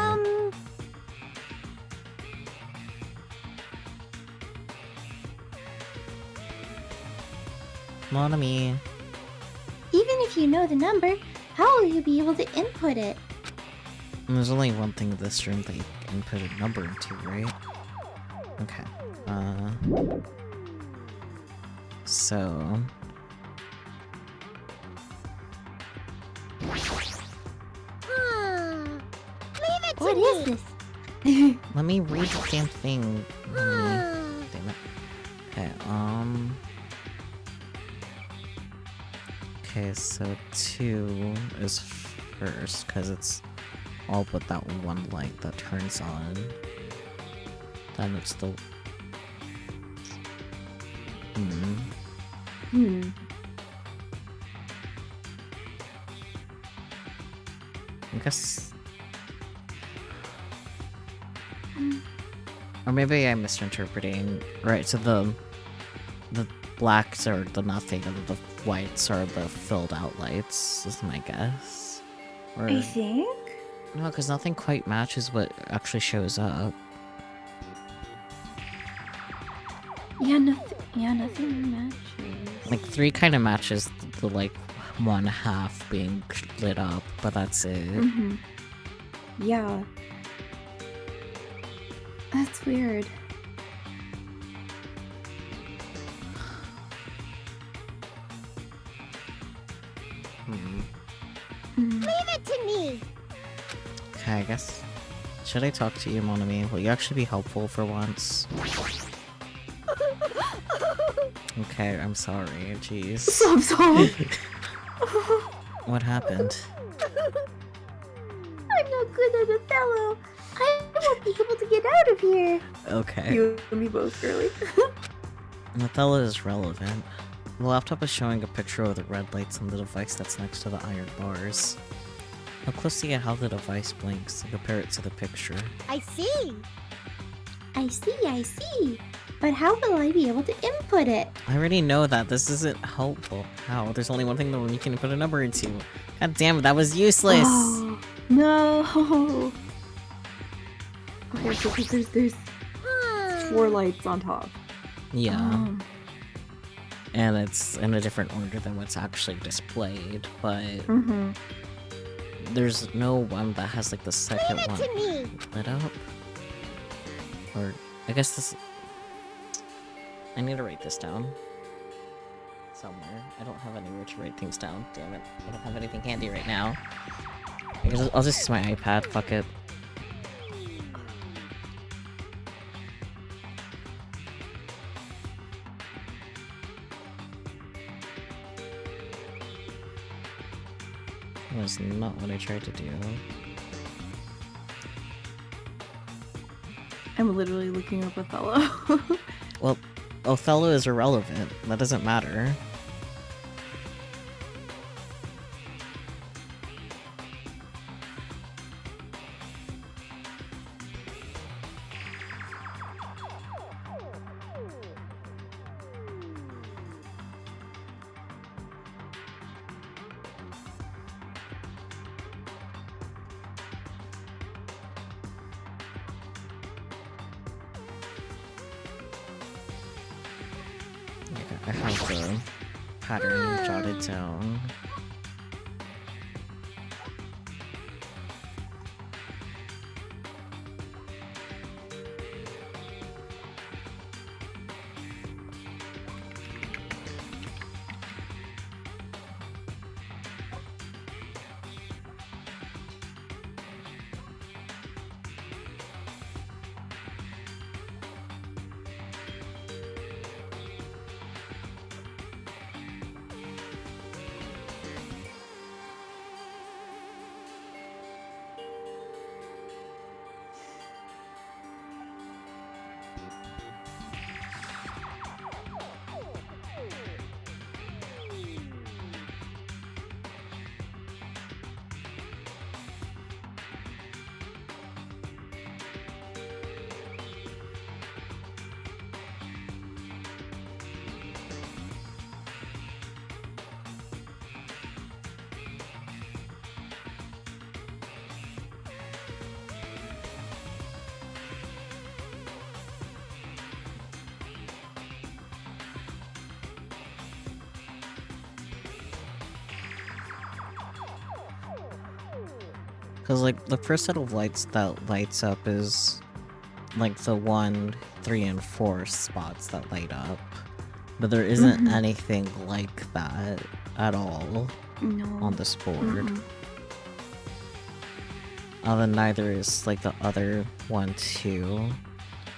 Speaker 2: Mon ami.
Speaker 1: Even if you know the number, how will you be able to input it?
Speaker 2: And there's only one thing in this room that you can put a number into, right? Okay. So...
Speaker 8: Leave it to
Speaker 1: What
Speaker 8: me.
Speaker 1: is this?
Speaker 2: let me read the damn thing. Damn it. Okay, Okay, so 2 is first, because it's all but that one light that turns on. Then it's the... I guess... Or maybe I'm misinterpreting. Right, so the blacks are the nothing and the whites are the filled out lights, is my guess. Or...
Speaker 4: I think.
Speaker 2: No, because nothing quite matches what actually shows up.
Speaker 1: Yeah, nothing matches.
Speaker 2: Like 3 kind of matches the like one half being lit up, but that's it.
Speaker 4: Yeah.
Speaker 1: That's weird.
Speaker 8: Leave it to me.
Speaker 2: Okay, I guess. Should I talk to you, Mon ami? Will you actually be helpful for once? Okay, I'm sorry. Jeez.
Speaker 4: I'm sorry.
Speaker 2: What happened?
Speaker 1: I'm no good at Othello. I won't be able to get out of here.
Speaker 2: Okay.
Speaker 4: You and me both, girly.
Speaker 2: Othello is relevant. The laptop is showing a picture of the red lights on the device that's next to the iron bars. Look closely at how the device blinks and compare it to the picture.
Speaker 8: I see.
Speaker 1: I see. But how will I be able to input it?
Speaker 2: I already know that. This isn't helpful. How? There's only one thing that you can put a number into. God damn it, that was useless!
Speaker 4: Oh, no. Okay, so there's 4 lights on top.
Speaker 2: Yeah. And it's in a different order than what's actually displayed, but there's no one that has like the second
Speaker 8: Leave it
Speaker 2: one
Speaker 8: to me.
Speaker 2: lit up. Or I guess this. I need to write this down somewhere. I don't have anywhere to write things down. Damn it! I don't have anything handy right now. I guess I'll just use my iPad. Fuck it. That was not what I tried to do.
Speaker 4: I'm literally looking up Othello.
Speaker 2: Well, Othello is irrelevant. That doesn't matter. I have the pattern jotted down. Because, like, the first set of lights that lights up is, like, the 1, 3, and 4 spots that light up. But there isn't anything like that at all on this board. Then neither is, like, the other 1, 2,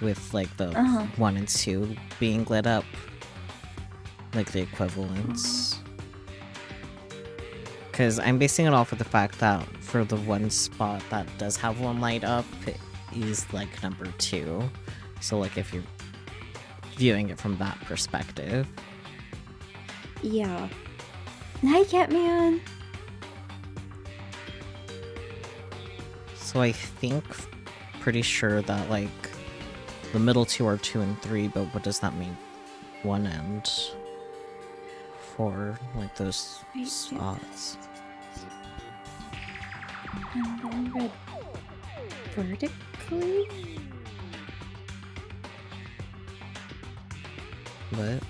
Speaker 2: with, like, the 1 and 2 being lit up. Like, the equivalents. Because I'm basing it off of the fact that for the one spot that does have one light up, it is like number 2. So like if you're viewing it from that perspective.
Speaker 4: Yeah. Hi, Catman.
Speaker 2: So I think, pretty sure that like the middle 2 are 2 and 3, but what does that mean? 1 and 4, like those spots.
Speaker 4: And then red vertically?
Speaker 2: What?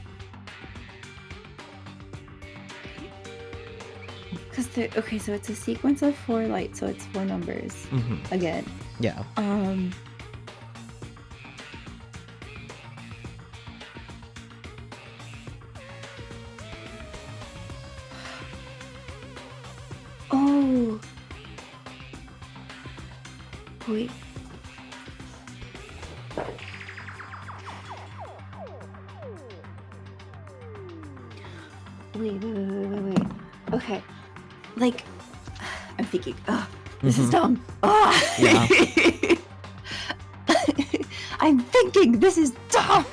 Speaker 4: Because okay, so it's a sequence of 4 lights, so it's 4 numbers. Again.
Speaker 2: Yeah.
Speaker 4: Oh. Wait. Wait. Okay. Like, I'm thinking, this is dumb.
Speaker 2: Yeah.
Speaker 4: I'm thinking this is dumb.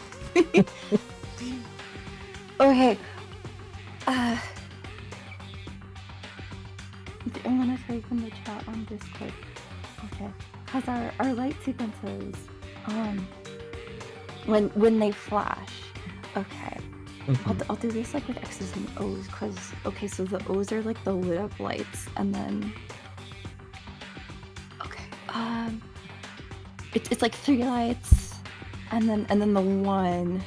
Speaker 4: Okay. I'm gonna type in the chat on Discord. Okay. Because our light sequences, when they flash. Okay. I'll do this like with X's and O's, because, okay, so the O's are like the lit up lights, and then, okay, it's like 3 lights, and then the 1,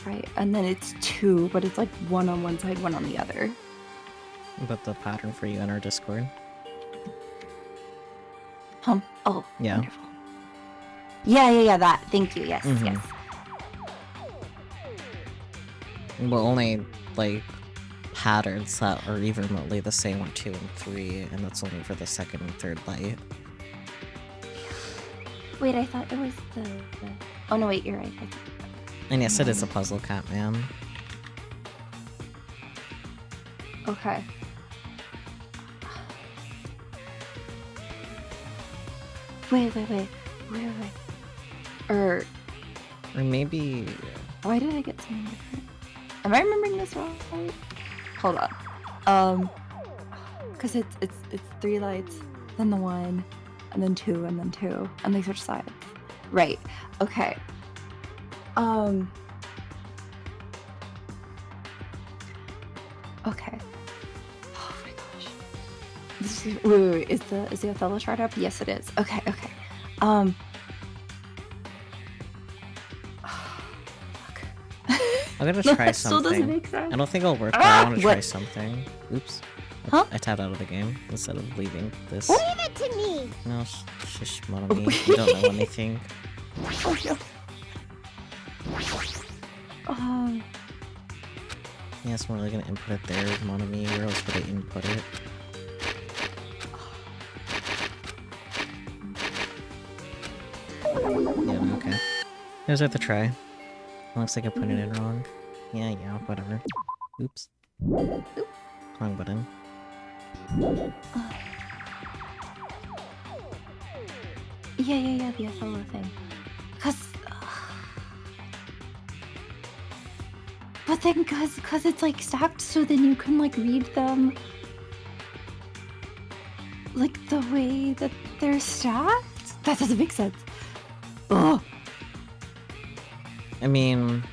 Speaker 4: right, and then it's 2, but it's like 1 on one side, 1 on the other.
Speaker 2: But the pattern for you in our Discord.
Speaker 4: Oh,
Speaker 2: yeah.
Speaker 4: Wonderful. Yeah, that, thank you, yes, yes.
Speaker 2: Well, only, like, patterns that are even remotely the same on 2 and 3, and that's only for the 2nd and 3rd light.
Speaker 4: Wait, I thought it was the... Oh, no, wait, you're right.
Speaker 2: And yes, it is a puzzle, Catman.
Speaker 4: Okay. Wait. Or
Speaker 2: maybe...
Speaker 4: Why did I get something different? Am I remembering this wrong? Hold on. Because it's 3 lights, then the 1, and then 2, and then 2, and they switch sides. Right. Okay. Okay. Oh my gosh. This is, wait. Is the Othello chart up? Yes, it is. Okay.
Speaker 2: I'm gonna
Speaker 4: No,
Speaker 2: try
Speaker 4: that still doesn't
Speaker 2: something.
Speaker 4: make sense.
Speaker 2: I don't think it'll work, but I want to try
Speaker 4: What?
Speaker 2: something. Oops.
Speaker 1: Huh?
Speaker 2: I tapped out of the game instead of leaving this.
Speaker 8: Leave it to me.
Speaker 2: No, shush, Monomi. You don't know anything.
Speaker 4: Oh, no.
Speaker 2: Yes, we're really gonna input it there, Monomi. Where else would I input it? Yeah, okay. Here's worth a try. Looks like I put it in wrong. Yeah, whatever. Oops. Wrong button.
Speaker 1: Yeah, the Othello thing. But then, cause it's like stacked, so then you can like read them like the way that they're stacked? That doesn't make sense. Ugh.
Speaker 2: I mean...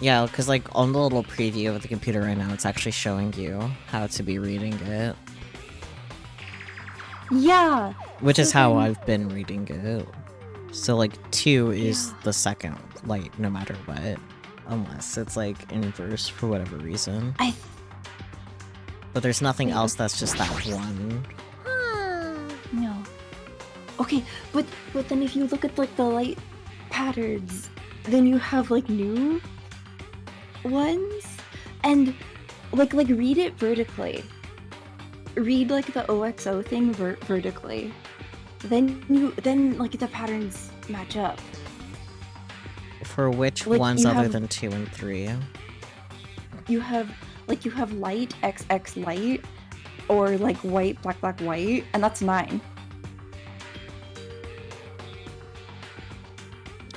Speaker 2: Yeah, because like on the little preview of the computer right now, it's actually showing you how to be reading it.
Speaker 1: Yeah.
Speaker 2: Which is
Speaker 1: So
Speaker 2: how
Speaker 1: then-
Speaker 2: I've been reading it. So like 2 is the second, like no matter what. Unless it's like inverse for whatever reason. But there's nothing else that's just that one.
Speaker 1: No.
Speaker 4: Okay, but then if you look at like the light patterns, then you have like new ones, and like read it vertically. Read like the OXO thing vertically. Then like the patterns match up.
Speaker 2: For which
Speaker 4: Like,
Speaker 2: ones
Speaker 4: you
Speaker 2: other
Speaker 4: have-
Speaker 2: than 2 and 3?
Speaker 4: You have light XX light, or like white black white, and that's 9.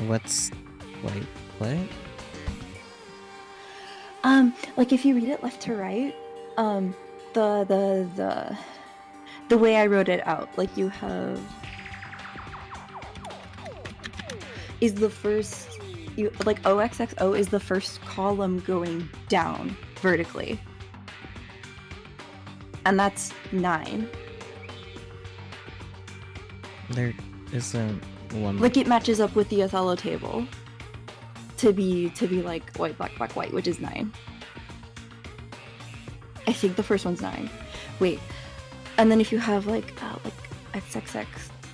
Speaker 2: What's... Wait, what?
Speaker 4: Like if you read it left to right, the way I wrote it out, like you have is the first you like OXXO is the first column going down vertically. And that's 9.
Speaker 2: There isn't one...
Speaker 4: Like it matches up with the Othello table to be like white black white, which is 9. I think the first one's 9. Wait. And then if you have like XXX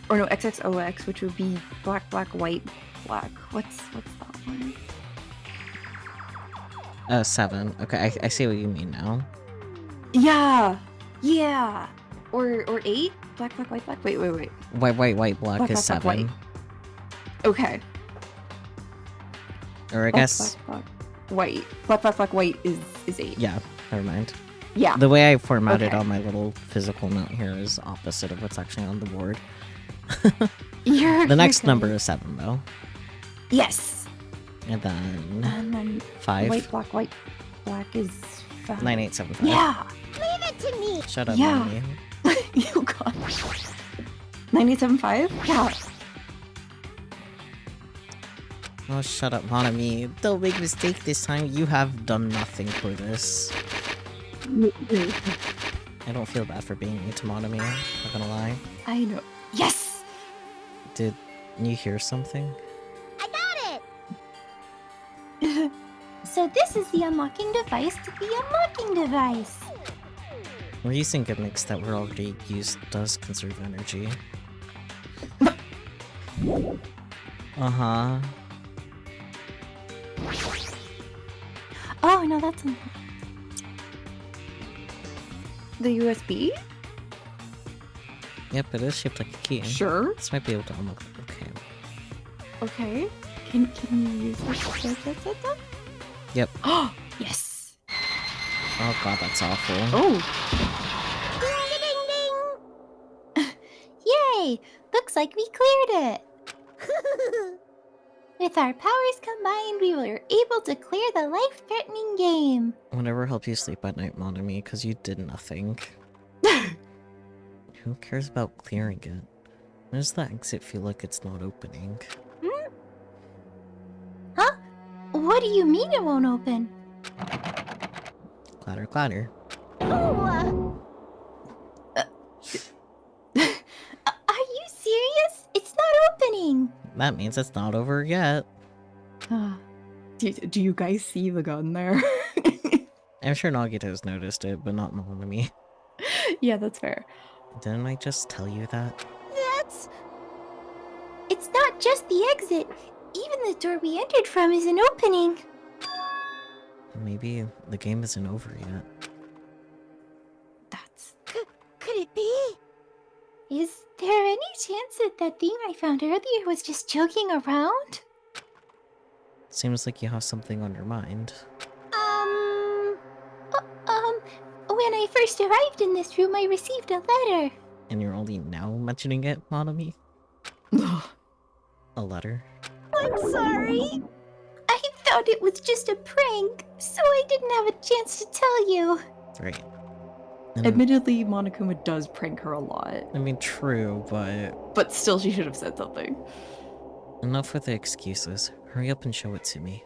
Speaker 4: or no XXOX, which would be black white black. What's that one?
Speaker 2: 7. Okay, I see what you mean now.
Speaker 4: Yeah. Or 8? Black white black. Wait.
Speaker 2: White, black is 7.
Speaker 4: white. Okay.
Speaker 2: Or I guess...
Speaker 4: Black white. Black white is 8.
Speaker 2: Yeah, never mind.
Speaker 4: Yeah.
Speaker 2: The way I formatted
Speaker 4: Okay.
Speaker 2: on my little physical note here is opposite of what's actually on the board. The next number is 7, though.
Speaker 4: Yes.
Speaker 2: And then...
Speaker 4: And then
Speaker 2: 5.
Speaker 4: white black is 5.
Speaker 2: 9875.
Speaker 4: Yeah.
Speaker 8: Leave it to me.
Speaker 2: Shut up,
Speaker 4: Yeah.
Speaker 2: Mommy.
Speaker 4: You got 9875? Yeah.
Speaker 2: Oh, shut up, Monami. Don't make a mistake this time. You have done nothing for this. I don't feel bad for being mean to Monami, not gonna lie.
Speaker 4: I know. Yes!
Speaker 2: Did you hear something?
Speaker 8: I got it.
Speaker 1: So this is the unlocking device to the unlocking device.
Speaker 2: We're using gimmicks that were already used does conserve energy. Uh-huh.
Speaker 1: Oh no, that's unlocked.
Speaker 4: The USB?
Speaker 2: Yep, it is shaped like a key.
Speaker 4: Sure.
Speaker 2: This might be able to unlock. Okay.
Speaker 4: Okay. Can you use this?
Speaker 2: Yep.
Speaker 4: Oh, yes.
Speaker 2: Oh god, that's awful.
Speaker 4: Oh.
Speaker 8: Ding, ding, ding.
Speaker 1: Yay! Looks like we cleared it. With our powers combined, we were able to clear the life-threatening game.
Speaker 2: I'll never help you sleep at night, Monami, because you did nothing. Who cares about clearing it? Why does the exit feel like it's not opening?
Speaker 1: Huh? What do you mean it won't open?
Speaker 2: Clatter, clatter.
Speaker 8: Oh,
Speaker 1: Are you serious? It's not
Speaker 2: That means it's not over yet.
Speaker 4: Do you guys see the gun there?
Speaker 2: I'm sure Nagito's noticed it, but not Monami.
Speaker 4: Yeah, that's fair.
Speaker 2: Didn't I just tell you that?
Speaker 3: That's...
Speaker 1: It's not just the exit. Even the door we entered from is an opening.
Speaker 2: Maybe the game isn't over yet.
Speaker 4: That's...
Speaker 3: Could it be?
Speaker 1: Is there any chance that that thing I found earlier was just joking around?
Speaker 2: Seems like you have something on your mind.
Speaker 1: When I first arrived in this room, I received a letter.
Speaker 2: And you're only now mentioning it, Monami? A letter?
Speaker 3: I'm sorry.
Speaker 1: I thought it was just a prank, so I didn't have a chance to tell you.
Speaker 2: Right. And,
Speaker 4: Admittedly, Monokuma does prank her a lot.
Speaker 2: I mean, true, but...
Speaker 4: Still, she should have said something.
Speaker 2: Enough with the excuses. Hurry up and show it to me.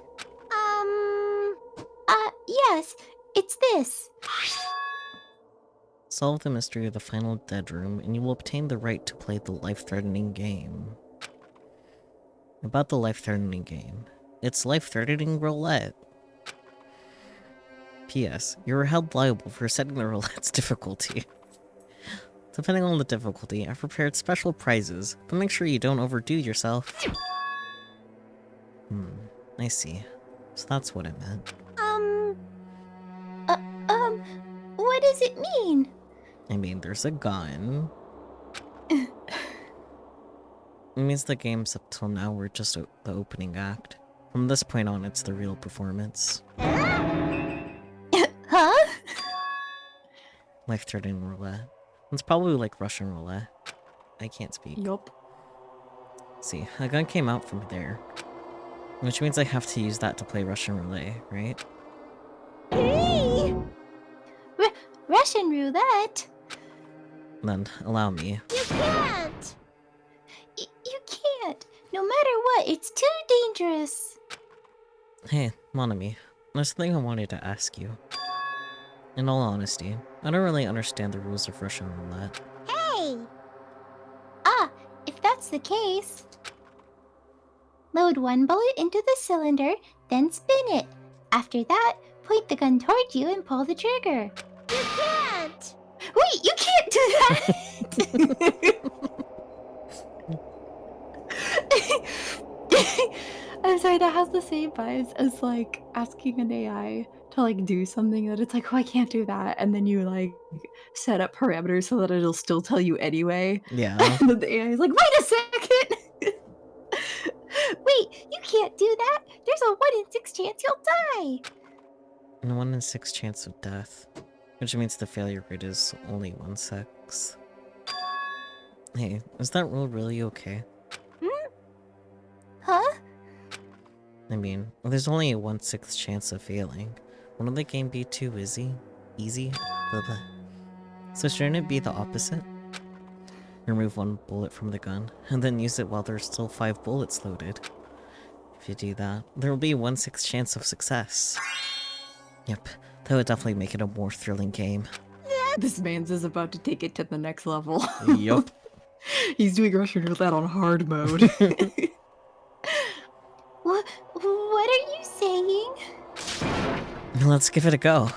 Speaker 1: Yes, it's this.
Speaker 2: Solve the mystery of the final dead room, and you will obtain the right to play the life-threatening game. About the life-threatening game. It's life-threatening roulette. P.S. You are held liable for setting the roulette's difficulty. Depending on the difficulty, I've prepared special prizes, but make sure you don't overdo yourself. I see. So that's what it meant.
Speaker 1: What does it mean?
Speaker 2: I mean, there's a gun. It means the games up till now were just the opening act. From this point on, it's the real performance.
Speaker 1: Huh?
Speaker 2: Life-threatening roulette. It's probably like Russian roulette. I can't speak.
Speaker 4: Yup.
Speaker 2: See, a gun came out from there. Which means I have to use that to play Russian roulette, right?
Speaker 3: Hey!
Speaker 1: Russian roulette?
Speaker 2: Then, allow me.
Speaker 3: You can't!
Speaker 1: You can't. No matter what, it's too dangerous.
Speaker 2: Hey, Monami. There's something I wanted to ask you. In all honesty, I don't really understand the rules of Russian roulette.
Speaker 8: Hey!
Speaker 1: If that's the case... Load one bullet into the cylinder, then spin it. After that, point the gun toward you and pull the trigger.
Speaker 3: You can't!
Speaker 1: Wait, you can't do that!
Speaker 4: I'm sorry, that has the same vibes as like asking an AI to like do something that it's like, oh, I can't do that. And then you like set up parameters so that it'll still tell you anyway.
Speaker 2: Yeah.
Speaker 4: And then the AI is like, wait a second!
Speaker 1: Wait, you can't do that! There's a 1 in 6 chance you'll die!
Speaker 2: And a 1 in 6 chance of death. Which means the failure rate is only 1/6. Hey, is that rule really okay?
Speaker 1: Huh?
Speaker 2: I mean, there's only a 1/6 chance of failing. Wouldn't the game be too easy? Blah, blah. So shouldn't it be the opposite? Remove 1 bullet from the gun, and then use it while there's still 5 bullets loaded. If you do that, there will be a 1/6 chance of success. Yep, that would definitely make it a more thrilling game.
Speaker 4: This man's is about to take it to the next level.
Speaker 2: Yup.
Speaker 4: He's doing Russian roulette on hard mode.
Speaker 1: What are you saying?
Speaker 2: Let's give it a go.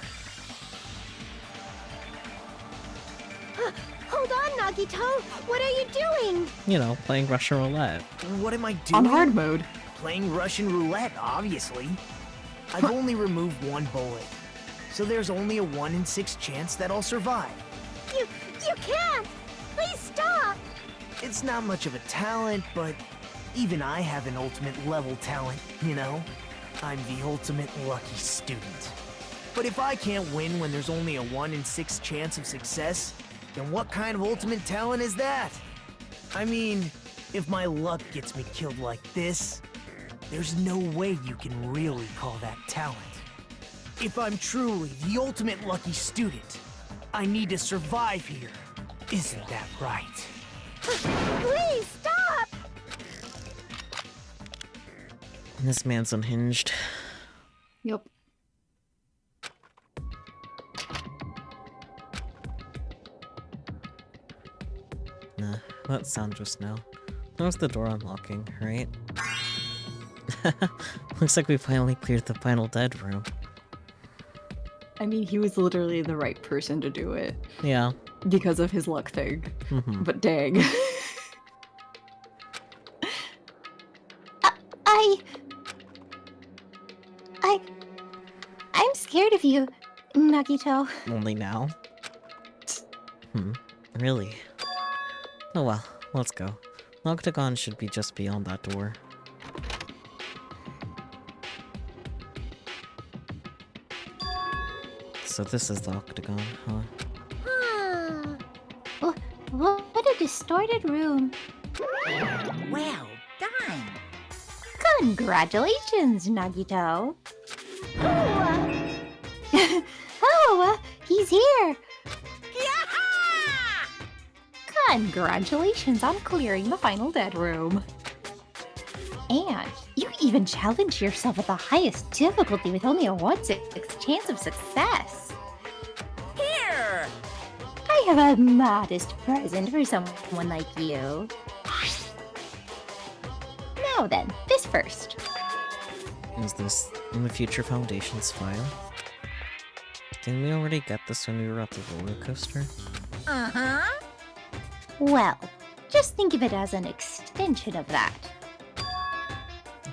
Speaker 3: Hold on, Nagito! What are you doing?
Speaker 2: You know, playing Russian roulette.
Speaker 5: What am I doing?
Speaker 4: On hard mode.
Speaker 5: Playing Russian roulette, obviously. I've only removed 1 bullet, so there's only a 1 in 6 chance that I'll survive.
Speaker 3: You can't! Please stop!
Speaker 5: It's not much of a talent, but even I have an ultimate level talent, you know? I'm the ultimate lucky student. But if I can't win when there's only a 1 in 6 chance of success, then what kind of ultimate talent is that? I mean, if my luck gets me killed like this, there's no way you can really call that talent. If I'm truly the ultimate lucky student, I need to survive here. Isn't that right?
Speaker 3: Please stop!
Speaker 2: This man's unhinged.
Speaker 4: Yep.
Speaker 2: Nah, that sound just now. How's the door unlocking, right? Looks like we finally cleared the final dead room.
Speaker 4: I mean, he was literally the right person to do it
Speaker 2: Yeah.
Speaker 4: because of his luck thing.
Speaker 2: Mm-hmm.
Speaker 4: But dang.
Speaker 1: I'm scared of you, Nagito.
Speaker 2: Only now? Really? Oh well, let's go. The octagon should be just beyond that door. So this is the octagon, huh?
Speaker 1: What a distorted room.
Speaker 7: Well done.
Speaker 1: Congratulations, Nagito. Oh, he's here.
Speaker 7: Yaha!
Speaker 1: Congratulations on clearing the final dead room. And you even challenged yourself at the highest difficulty with only a 1/6 chance of success.
Speaker 7: Here!
Speaker 1: I have a modest present for someone like you. Now then, this first.
Speaker 2: Is this in the Future Foundation's file? Didn't we already get this when we were at the roller coaster?
Speaker 7: Uh-huh.
Speaker 1: Well, just think of it as an extension of that.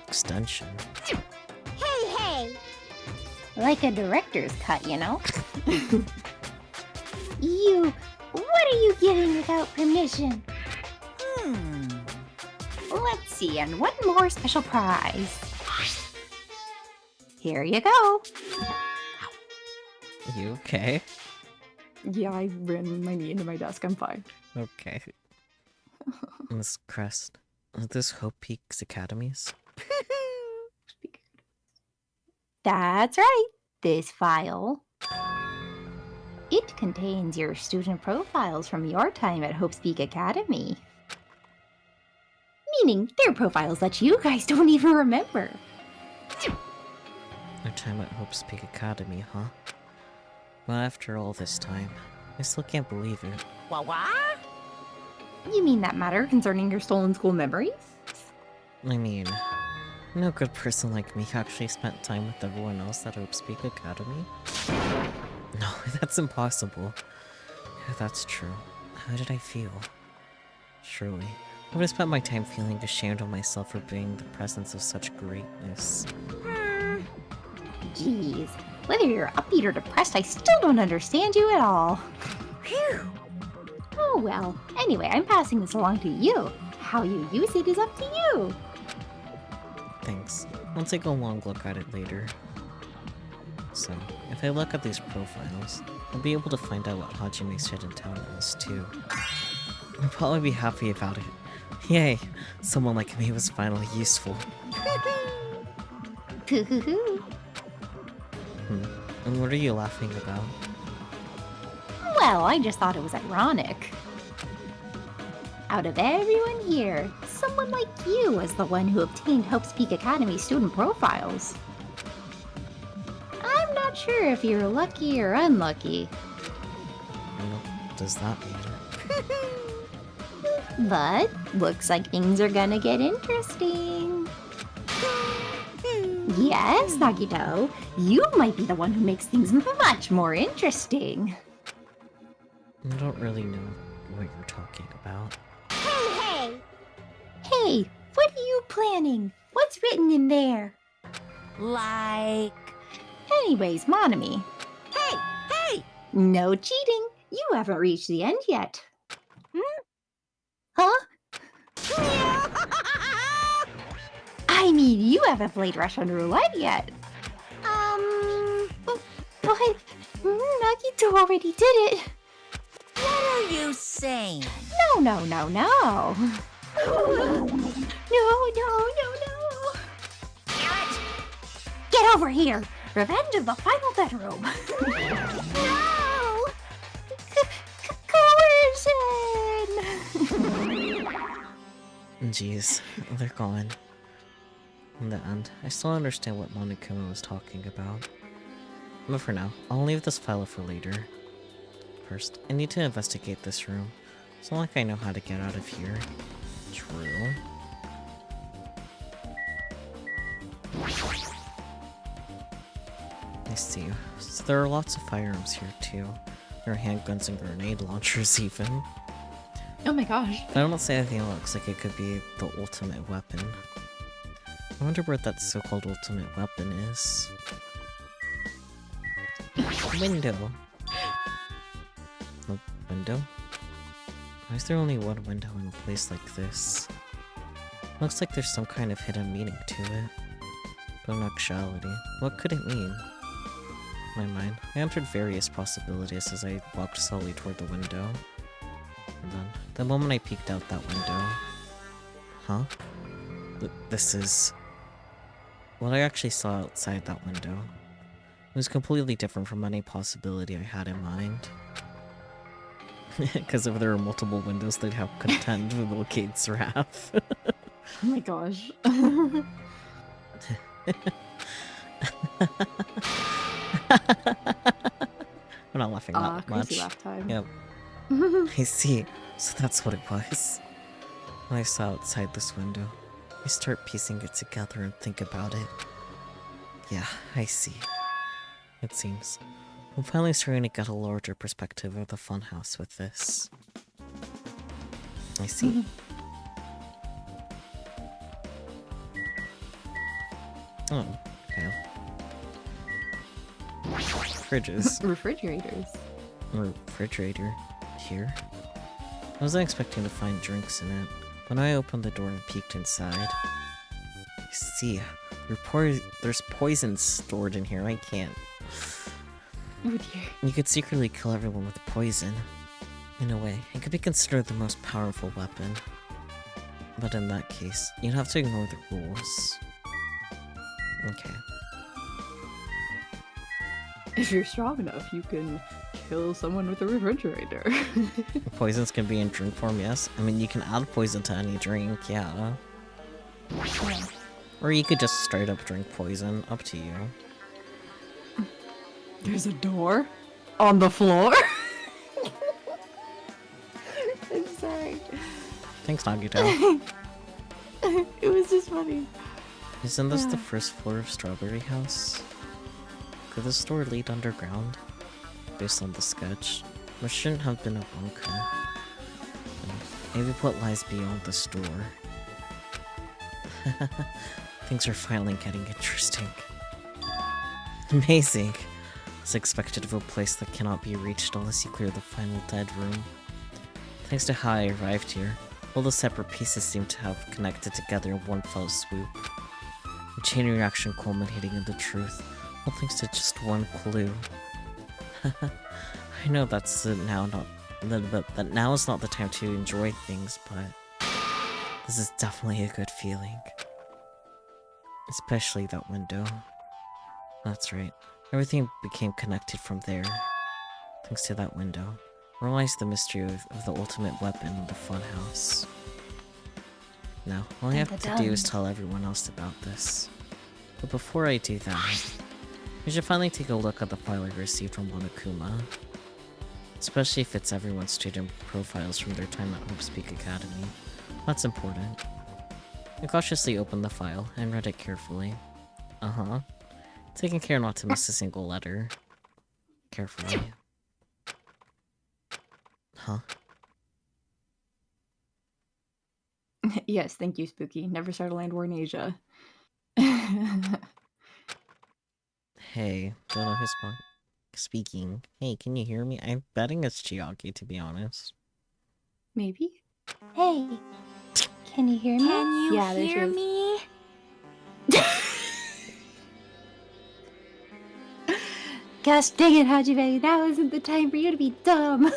Speaker 2: Extension?
Speaker 8: Hey!
Speaker 1: Like a director's cut, you know? What are you giving without permission? Let's see, and one more special prize. Here you go.
Speaker 2: You okay?
Speaker 4: Yeah, I ran my knee into my desk. I'm fine.
Speaker 2: Okay. Miss Crest, are this Hope Peaks Academies?
Speaker 1: That's right. This file. It contains your student profiles from your time at Hope's Peak Academy. Meaning, they're profiles that you guys don't even remember.
Speaker 2: Our time at Hope's Peak Academy, huh? Well, after all this time, I still can't believe it.
Speaker 7: What?
Speaker 1: You mean that matter concerning your stolen school memories?
Speaker 2: I mean, no good person like me actually spent time with everyone else at Hope's Peak Academy. No, that's impossible. If that's true, how did I feel? Surely, I would have spent my time feeling ashamed of myself for being in the presence of such greatness.
Speaker 1: Jeez, whether you're upbeat or depressed, I still don't understand you at all.
Speaker 7: Phew!
Speaker 1: Oh well, anyway, I'm passing this along to you. How you use it is up to you.
Speaker 2: Thanks. I'll take a long look at it later. So, if I look at these profiles, I'll be able to find out what Hajime's hidden talent is too. I'll probably be happy about it. Yay! Someone like me was finally useful. And what are you laughing about?
Speaker 1: Well, I just thought it was ironic. Out of everyone here, someone like you was the one who obtained Hope's Peak Academy student profiles. I'm not sure if you're lucky or unlucky,
Speaker 2: What does that mean?
Speaker 1: but looks like things are gonna get interesting. Yes, Nagito, you might be the one who makes things much more interesting.
Speaker 2: I don't really know what you're talking about.
Speaker 8: Hey!
Speaker 1: Hey, what are you planning? What's written in there?
Speaker 7: Like...
Speaker 1: Anyways, Monami,
Speaker 7: Hey!
Speaker 1: no cheating. You haven't reached the end yet. Huh? I mean, you haven't played Russian roulette yet. But Nagito already did it.
Speaker 7: What are you saying?
Speaker 1: No. No. Get over here. Revenge of the final bedroom.
Speaker 8: No!
Speaker 1: Coercion!
Speaker 2: Jeez, they're gone. In the end, I still don't understand what Monokuma was talking about. But for now, I'll leave this file for later. First, I need to investigate this room. It's not like I know how to get out of here. True. I see. So there are lots of firearms here too. There are handguns and grenade launchers even.
Speaker 4: Oh my gosh.
Speaker 2: I don't say anything that looks like it could be the ultimate weapon. I wonder where that so-called ultimate weapon is. Window. A window? Why is there only one window in a place like this? Looks like there's some kind of hidden meaning to it. But in actuality, what could it mean? In my mind, I entered various possibilities as I walked slowly toward the window. And then, the moment I peeked out that window... Huh? This is... What I actually saw outside that window. It was completely different from any possibility I had in mind. Because if there were multiple windows, they'd have contend with Locate's wrath.
Speaker 4: Oh my gosh.
Speaker 2: I'm not laughing that much.
Speaker 4: Crazy laugh time.
Speaker 2: Yep. I see. So that's what it was. When I saw outside this window, I start piecing it together and think about it. Yeah, I see. It seems. I'm finally starting to get a larger perspective of the funhouse with this. I see. Oh, okay. Fridges.
Speaker 4: Refrigerators.
Speaker 2: Refrigerator. Here? I wasn't expecting to find drinks in it. When I opened the door and peeked inside... I see. There's poison stored in here. I can't.
Speaker 4: Oh dear.
Speaker 2: You could secretly kill everyone with poison. In a way, it could be considered the most powerful weapon. But in that case, you'd have to ignore the rules. Okay.
Speaker 4: If you're strong enough, you can kill someone with a refrigerator.
Speaker 2: Poisons can be in drink form, yes. I mean, you can add poison to any drink, yeah.
Speaker 4: Yeah.
Speaker 2: Or you could just straight up drink poison, up to you.
Speaker 4: There's a door on the floor. I'm sorry.
Speaker 2: Thanks, Nagito.
Speaker 4: It was just funny.
Speaker 2: Isn't this the first floor of Strawberry House? Could the store lead underground? Based on the sketch, there shouldn't have been a bunker. Maybe what lies beyond the store. Things are finally getting interesting. Amazing! It's expected of a place that cannot be reached unless you clear the final dead room. Thanks to how I arrived here, all the separate pieces seem to have connected together in one fell swoop. A chain reaction culminating in the truth, all thanks to just one clue. I know that's now is not the time to enjoy things, but this is definitely a good feeling. Especially that window. That's right. Everything became connected from there. Thanks to that window. Realize the mystery of the ultimate weapon in the funhouse. Now, all I have to do is tell everyone else about this. But before I do that, we should finally take a look at the file I received from Monokuma. Especially if it's everyone's student profiles from their time at Hope Speak Academy. That's important. I cautiously opened the file and read it carefully. Uh-huh. Taking care not to miss a single letter. Carefully. Huh?
Speaker 4: Yes, thank you, Spooky. Never start a land war in Asia.
Speaker 2: Hey, don't know who's speaking. Hey, can you hear me? I'm betting it's Chiaki, to be honest.
Speaker 4: Maybe?
Speaker 1: Hey, can you hear me?
Speaker 3: Can you
Speaker 4: Yeah, there she
Speaker 3: hear
Speaker 4: is.
Speaker 3: me?
Speaker 1: Gosh dang it, Hajime, now isn't the time for you to be dumb.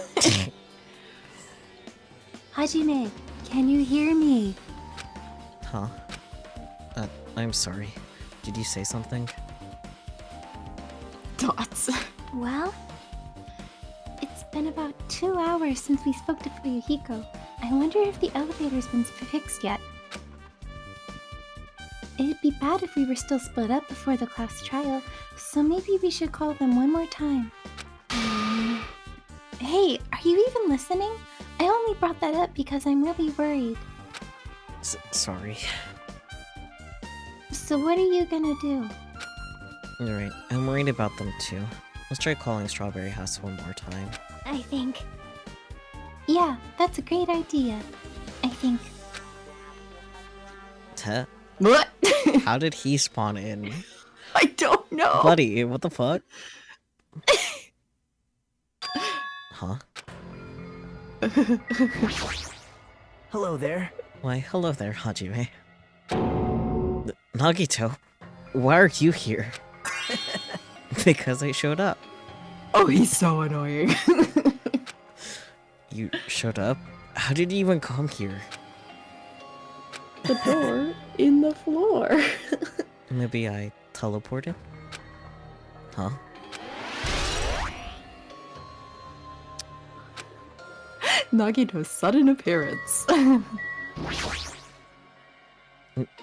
Speaker 1: Hajime, can you hear me?
Speaker 2: Huh? I'm sorry. Did you say something?
Speaker 4: Dots.
Speaker 1: Well, it's been about 2 hours since we spoke to Fuyuhiko. I wonder if the elevator's been fixed yet. It'd be bad if we were still split up before the class trial, so maybe we should call them one more time. Hey, are you even listening? I only brought that up because I'm really worried.
Speaker 2: Sorry.
Speaker 1: So what are you gonna do?
Speaker 2: Alright, I'm worried about them too. Let's try calling Strawberry House one more time.
Speaker 1: I think... Yeah, that's a great idea. I think...
Speaker 2: Teh?
Speaker 4: What?
Speaker 2: How did he spawn in?
Speaker 4: I don't know.
Speaker 2: Buddy, what the fuck? Huh?
Speaker 5: Hello there.
Speaker 2: Why, hello there, Hajime. Nagito, why are you here? Because I showed up.
Speaker 4: Oh, he's so annoying.
Speaker 2: You showed up? How did you even come here?
Speaker 4: The door in the floor.
Speaker 2: Maybe I teleported? Huh?
Speaker 4: Nagito's sudden appearance.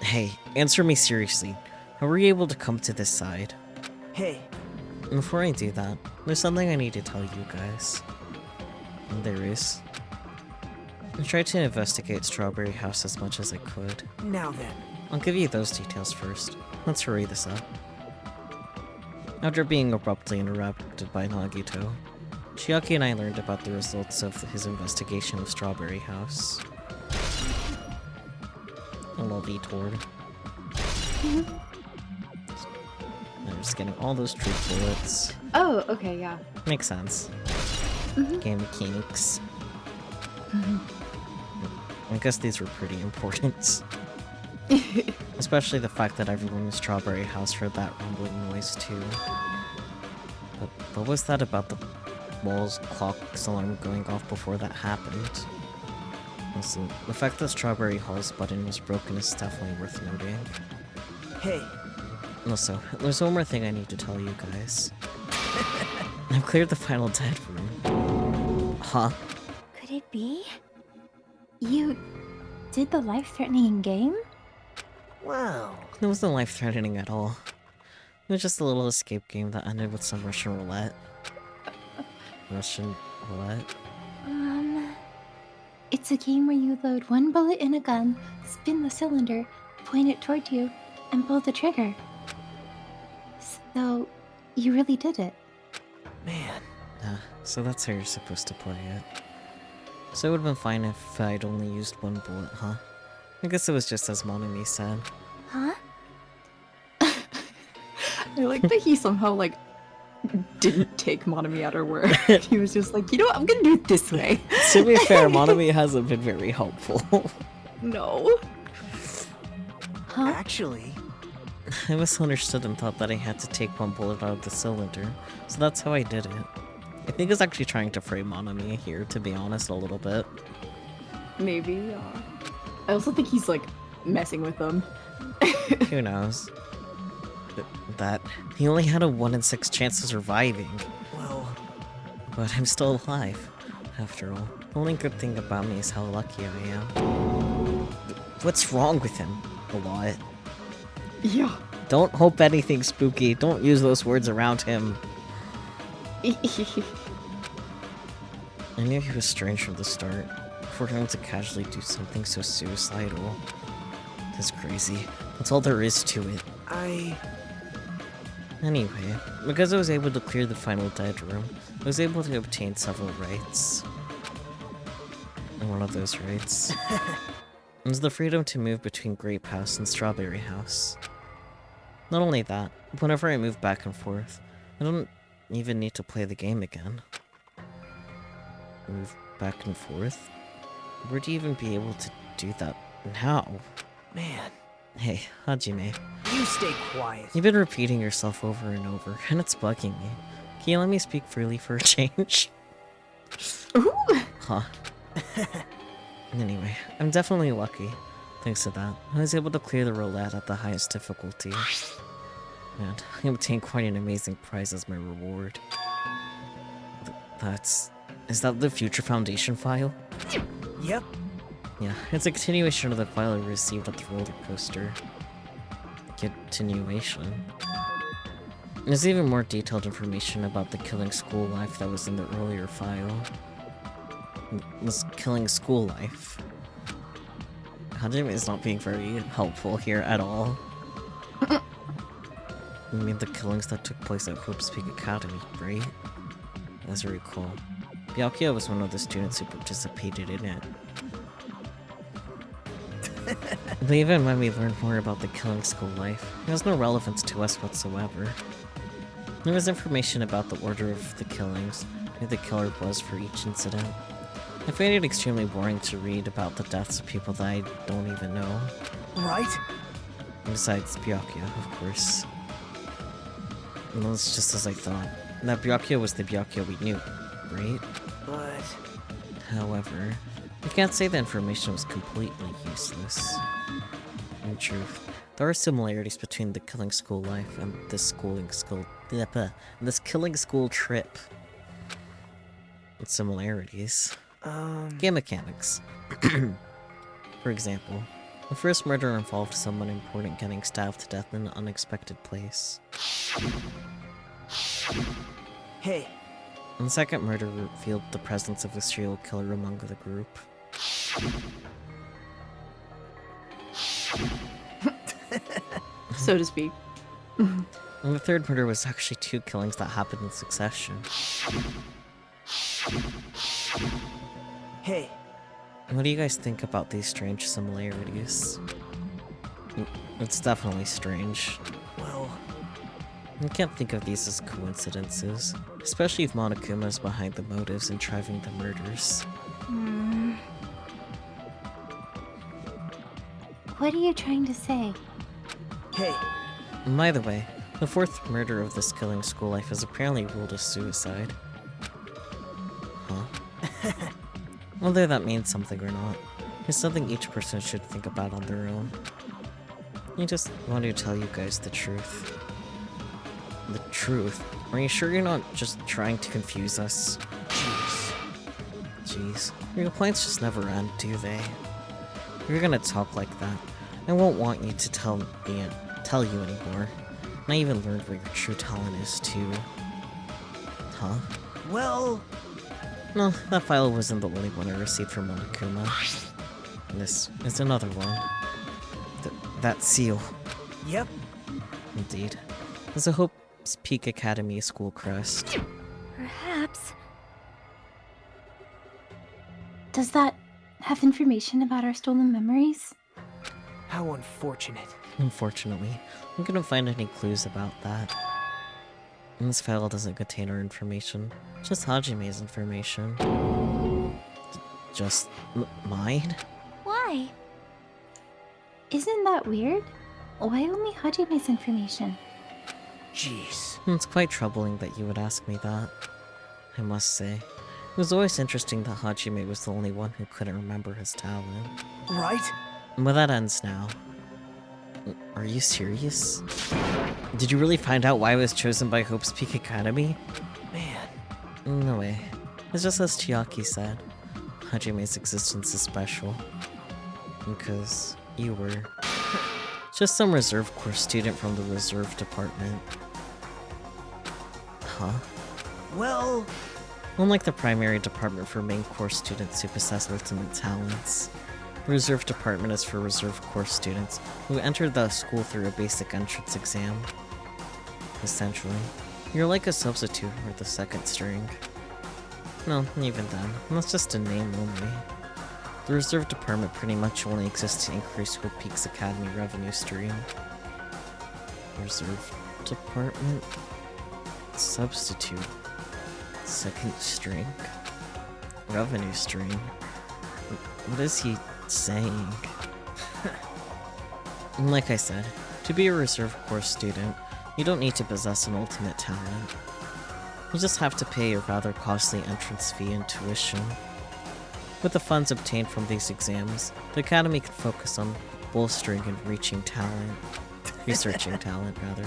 Speaker 2: Hey, answer me seriously. How were you able to come to this side?
Speaker 5: Hey,
Speaker 2: Before I do that, there's something I need to tell you guys. And there is. I tried to investigate Strawberry House as much as I could.
Speaker 5: now then.
Speaker 2: I'll give you those details first. Let's hurry this up. After being abruptly interrupted by Nagito, Chiaki and I learned about the results of his investigation of Strawberry House. A little detour. I'm just getting all those truth bullets.
Speaker 4: Oh, okay, yeah.
Speaker 2: Makes sense. Game mechanics. I guess these were pretty important. Especially the fact that everyone in Strawberry House heard that rumbling noise too. But what was that about the wall's clock's alarm going off before that happened? Listen, the fact that Strawberry Hall's button was broken is definitely worth noting.
Speaker 5: Hey,
Speaker 2: Also, there's one more thing I need to tell you guys. I've cleared the final dead room. Huh?
Speaker 1: Could it be? You did the life-threatening game?
Speaker 5: wow.
Speaker 2: It wasn't life-threatening at all. It was just a little escape game that ended with some Russian roulette. Russian roulette?
Speaker 1: It's a game where you load one bullet in a gun, spin the cylinder, point it toward you, and pull the trigger. So, you really did it.
Speaker 5: Man,
Speaker 2: So that's how you're supposed to play it. So it would've been fine if I'd only used one bullet, huh? I guess it was just as Monami said.
Speaker 1: Huh?
Speaker 4: I like that he somehow, like, didn't take Monami at her word. He was just like, you know what, I'm gonna do it this way.
Speaker 2: To be fair, Monami hasn't been very helpful.
Speaker 4: No.
Speaker 1: Huh?
Speaker 5: actually,
Speaker 2: I misunderstood and thought that I had to take one bullet out of the cylinder, so that's how I did it. I think he's actually trying to frame Monami here, to be honest, a little bit.
Speaker 4: Maybe, I also think he's, like, messing with them.
Speaker 2: Who knows? That he only had a 1 in 6 chance of surviving,
Speaker 5: well,
Speaker 2: but I'm still alive. After all, the only good thing about me is how lucky I am. What's wrong with him? A lot.
Speaker 4: Yeah.
Speaker 2: Don't hope anything spooky. Don't use those words around him. I knew he was strange from the start. For him to casually do something so suicidal. That's crazy. That's all there is to it. Anyway, because I was able to clear the final dead room, I was able to obtain several rights. And one of those rights was the freedom to move between Grape House and Strawberry House. Not only that, whenever I move back and forth, I don't even need to play the game again. Move back and forth? Would you even be able to do that now?
Speaker 5: man,
Speaker 2: Hey, Hajime.
Speaker 5: you stay quiet.
Speaker 2: You've been repeating yourself over and over, and it's bugging me. Can you let me speak freely for a change?
Speaker 4: Ooh.
Speaker 2: Huh. Anyway, I'm definitely lucky. Thanks to that, I was able to clear the roulette at the highest difficulty. And I obtained quite an amazing prize as my reward. Is that the Future Foundation file?
Speaker 5: Yep,
Speaker 2: Yeah, it's a continuation of the file I received at the roller coaster. Continuation. There's even more detailed information about the killing school life that was in the earlier file. Killing school life. Hajime is not being very helpful here at all. I mean, the killings that took place at Hope's Peak Academy, right? As I recall. Byakuya was one of the students who participated in it. But even when we learned more about the killing school life, it has no relevance to us whatsoever. There was information about the order of the killings, who the killer was for each incident. I find it extremely boring to read about the deaths of people that I don't even know.
Speaker 5: Right?
Speaker 2: Besides Byakuya, of course. And that's just as I thought. That Byakuya was the Byakuya we knew, right?
Speaker 5: But...
Speaker 2: However, you can't say the information was completely useless. In truth, there are similarities between the killing school life and this killing school trip. With similarities. Game mechanics. For example, the first murder involved someone important getting stabbed to death in an unexpected place.
Speaker 5: Hey,
Speaker 2: And the second murder revealed the presence of a serial killer among the group.
Speaker 4: So to speak.
Speaker 2: And the third murder was actually 2 killings that happened in succession.
Speaker 5: hey,
Speaker 2: What do you guys think about these strange similarities? It's definitely strange.
Speaker 5: well,
Speaker 2: I can't think of these as coincidences, especially if Monokuma is behind the motives and driving the murders.
Speaker 1: What are you trying to say?
Speaker 5: hey,
Speaker 2: And by the way, the 4th murder of this killing school life is apparently ruled as suicide. Huh? Whether that means something or not, is something each person should think about on their own. I just wanted to tell you guys the truth. The truth? Are you sure you're not just trying to confuse us? Jeez. Your complaints just never end, do they? If you're gonna talk like that, I won't want you to tell you anymore. And I even learned what your true talent is, too. Huh?
Speaker 5: well,
Speaker 2: No, that file wasn't the only one I received from Monokuma. This is another one. That seal.
Speaker 5: yep,
Speaker 2: Indeed. There's a Hope's Peak Academy school crest.
Speaker 1: Perhaps. Does that have information about our stolen memories?
Speaker 5: how unfortunate.
Speaker 2: Unfortunately, I couldn't find any clues about that. And this file doesn't contain our information, just Hajime's information. Just mine?
Speaker 1: Why? Isn't that weird? Why only Hajime's information?
Speaker 5: Jeez.
Speaker 2: It's quite troubling that you would ask me that, I must say. It was always interesting that Hajime was the only one who couldn't remember his talent.
Speaker 5: Right?
Speaker 2: But that ends now. Are you serious? Did you really find out why I was chosen by Hope's Peak Academy?
Speaker 5: Man,
Speaker 2: No way. It's just as Chiaki said. Hajime's existence is special. Because you were just some reserve course student from the reserve department. Huh?
Speaker 5: well,
Speaker 2: Unlike the primary department for main course students who possess ultimate talents, the reserve department is for reserve course students who enter the school through a basic entrance exam. Essentially, you're like a substitute or the second string. No, even then, that's just a name only. The reserve department pretty much only exists to increase Hope Peak's Academy revenue stream. Reserve department? Substitute. Second string. Revenue stream. What is he saying? Like I said, to be a reserve course student, you don't need to possess an ultimate talent. You just have to pay a rather costly entrance fee and tuition. With the funds obtained from these exams, the Academy can focus on bolstering and researching talent, rather.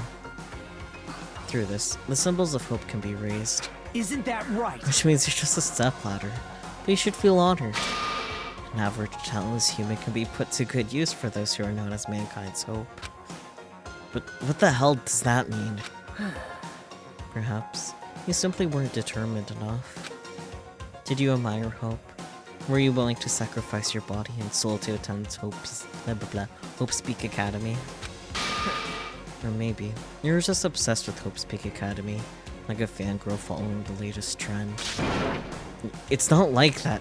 Speaker 2: Through this, the symbols of hope can be raised,
Speaker 5: isn't that right?
Speaker 2: which means you're just a stepladder, but you should feel honored. An average talentless human can be put to good use for those who are known as mankind's hope. But what the hell does that mean? Perhaps you simply weren't determined enough. Did you admire hope? Were you willing to sacrifice your body and soul to attend Hope's blah blah blah Hope's Peak Academy? Or maybe you're just obsessed with Hope's Peak Academy, like a fangirl following the latest trend. It's not like that.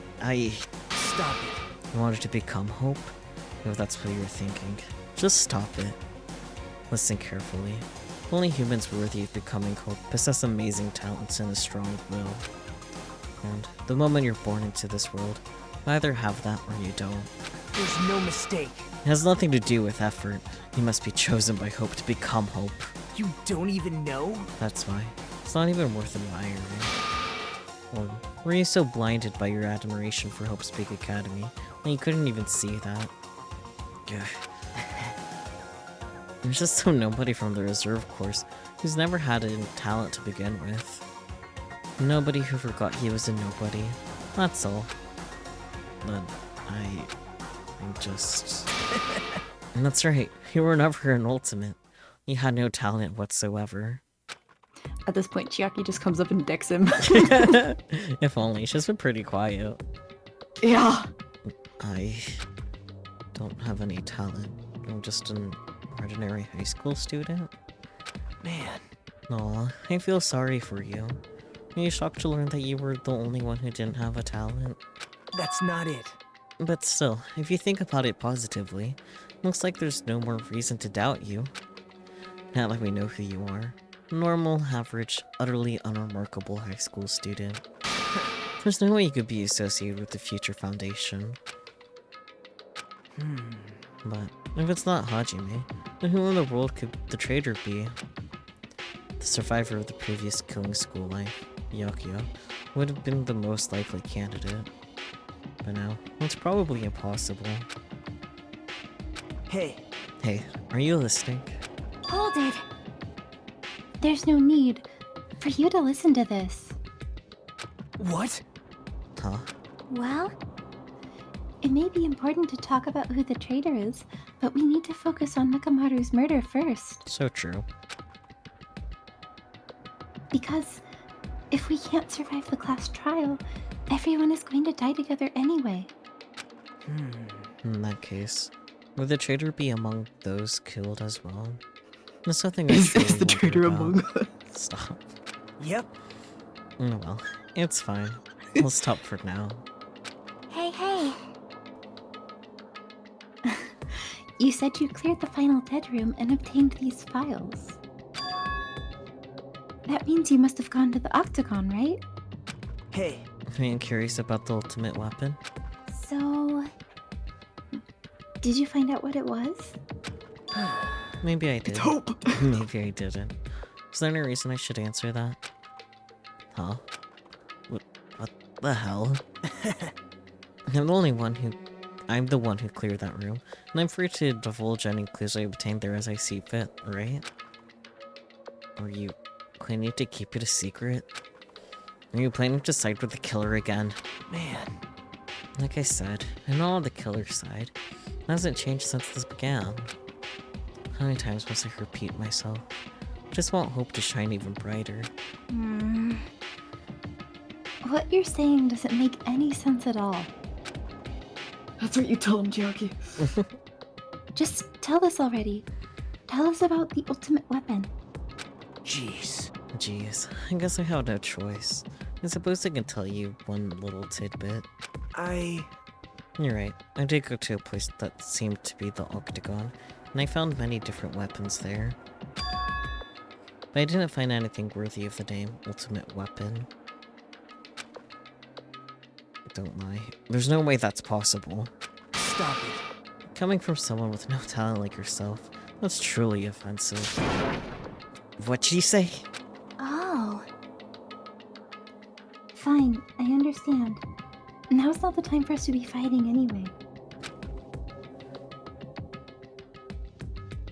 Speaker 5: Stop it.
Speaker 2: You wanted to become Hope? If that's what you're thinking, just stop it. Listen carefully. Only humans worthy of becoming Hope possess amazing talents and a strong will. And the moment you're born into this world, you either have that or you don't.
Speaker 5: There's no mistake.
Speaker 2: It has nothing to do with effort. You must be chosen by Hope to become Hope.
Speaker 5: You don't even know?
Speaker 2: That's why. It's not even worth admiring. Or were you so blinded by your admiration for Hope's Peak Academy that you couldn't even see that? Ugh. There's just some nobody from the reserve course who's never had a talent to begin with. Nobody who forgot he was a nobody. That's all. But I'm just... And that's right, you were never an ultimate. You had no talent whatsoever.
Speaker 4: At this point, Chiaki just comes up and decks him.
Speaker 2: If only, she's been pretty quiet.
Speaker 4: Yeah.
Speaker 2: I don't have any talent. I'm just an ordinary high school student.
Speaker 5: Man.
Speaker 2: Aw, I feel sorry for you. Are you shocked to learn that you were the only one who didn't have a talent?
Speaker 5: That's not it.
Speaker 2: But still, if you think about it positively, looks like there's no more reason to doubt you. Now that we know who you are. Normal, average, utterly unremarkable high school student. There's no way you could be associated with the future foundation. But if it's not Hajime, then who in the world could the traitor be? The survivor of the previous killing school life, Yakuya, would have been the most likely candidate. But now, it's probably impossible.
Speaker 5: Hey.
Speaker 2: Hey, are you listening?
Speaker 1: Hold it! There's no need for you to listen to this.
Speaker 5: What?
Speaker 2: Huh?
Speaker 1: Well, it may be important to talk about who the traitor is, but we need to focus on Nakamaru's murder first.
Speaker 2: So true.
Speaker 1: Because if we can't survive the class trial, everyone is going to die together anyway.
Speaker 2: In that case, would the traitor be among those killed as well? There's something I
Speaker 4: Is
Speaker 2: really
Speaker 4: the traitor
Speaker 2: wonder
Speaker 4: among
Speaker 2: about.
Speaker 4: us?
Speaker 2: Stop.
Speaker 5: Yep.
Speaker 2: Oh well, it's fine. We'll stop for now.
Speaker 8: Hey, hey.
Speaker 1: You said you cleared the final dead room and obtained these files. That means you must have gone to the Octagon, right?
Speaker 5: Hey.
Speaker 2: Are you curious about the ultimate weapon?
Speaker 1: So... did you find out what it was?
Speaker 2: Maybe I did.
Speaker 4: It's Hope.
Speaker 2: Maybe I didn't. Is there any reason I should answer that? Huh? What the hell? I'm the one who cleared that room, and I'm free to divulge any clues I obtained there as I see fit, right? Are you planning to keep it a secret? Are you planning to side with the killer again?
Speaker 5: Man.
Speaker 2: Like I said, I'm not on the killer's side. It hasn't changed since this began. How many times must I repeat myself? Just want Hope to shine even brighter.
Speaker 1: What you're saying doesn't make any sense at all.
Speaker 4: That's what you tell him, Chiaki.
Speaker 1: Just tell us already. Tell us about the ultimate weapon.
Speaker 5: Jeez.
Speaker 2: Jeez, I guess I have no choice. I suppose I can tell you one little tidbit. You're right, I did go to a place that seemed to be the Octagon, and I found many different weapons there. But I didn't find anything worthy of the name Ultimate Weapon. Don't lie, there's no way that's possible.
Speaker 5: Stop it.
Speaker 2: Coming from someone with no talent like yourself, that's truly offensive. What'd you say?
Speaker 1: Oh. Fine, I understand. Now's not the time for us to be fighting anyway.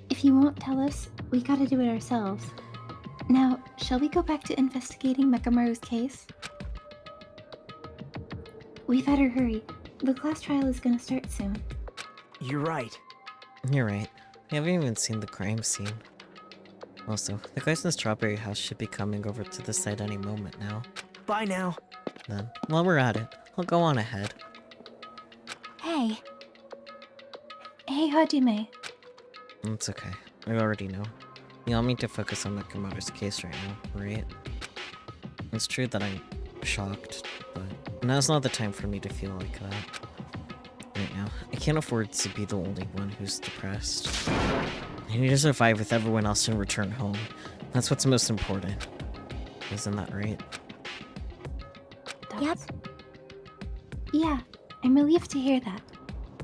Speaker 1: If you won't tell us, we gotta do it ourselves. Now, shall we go back to investigating Mekamaru's case? We better hurry. The class trial is gonna start soon.
Speaker 5: You're right.
Speaker 2: You're right, we haven't even seen the crime scene. Also, the guys in the strawberry house should be coming over to the site any moment now.
Speaker 5: Bye now.
Speaker 2: Then, while we're at it, I'll go on ahead.
Speaker 8: Hi.
Speaker 1: Hey, Hajime.
Speaker 2: It's okay. I already know. You want me to focus on Nakamoto's case right now, right? It's true that I'm shocked, but now's not the time for me to feel like that. Right now. I can't afford to be the only one who's depressed. I need to survive with everyone else and return home. That's what's most important. Isn't that right?
Speaker 8: Yep.
Speaker 1: Yeah, I'm relieved to hear that.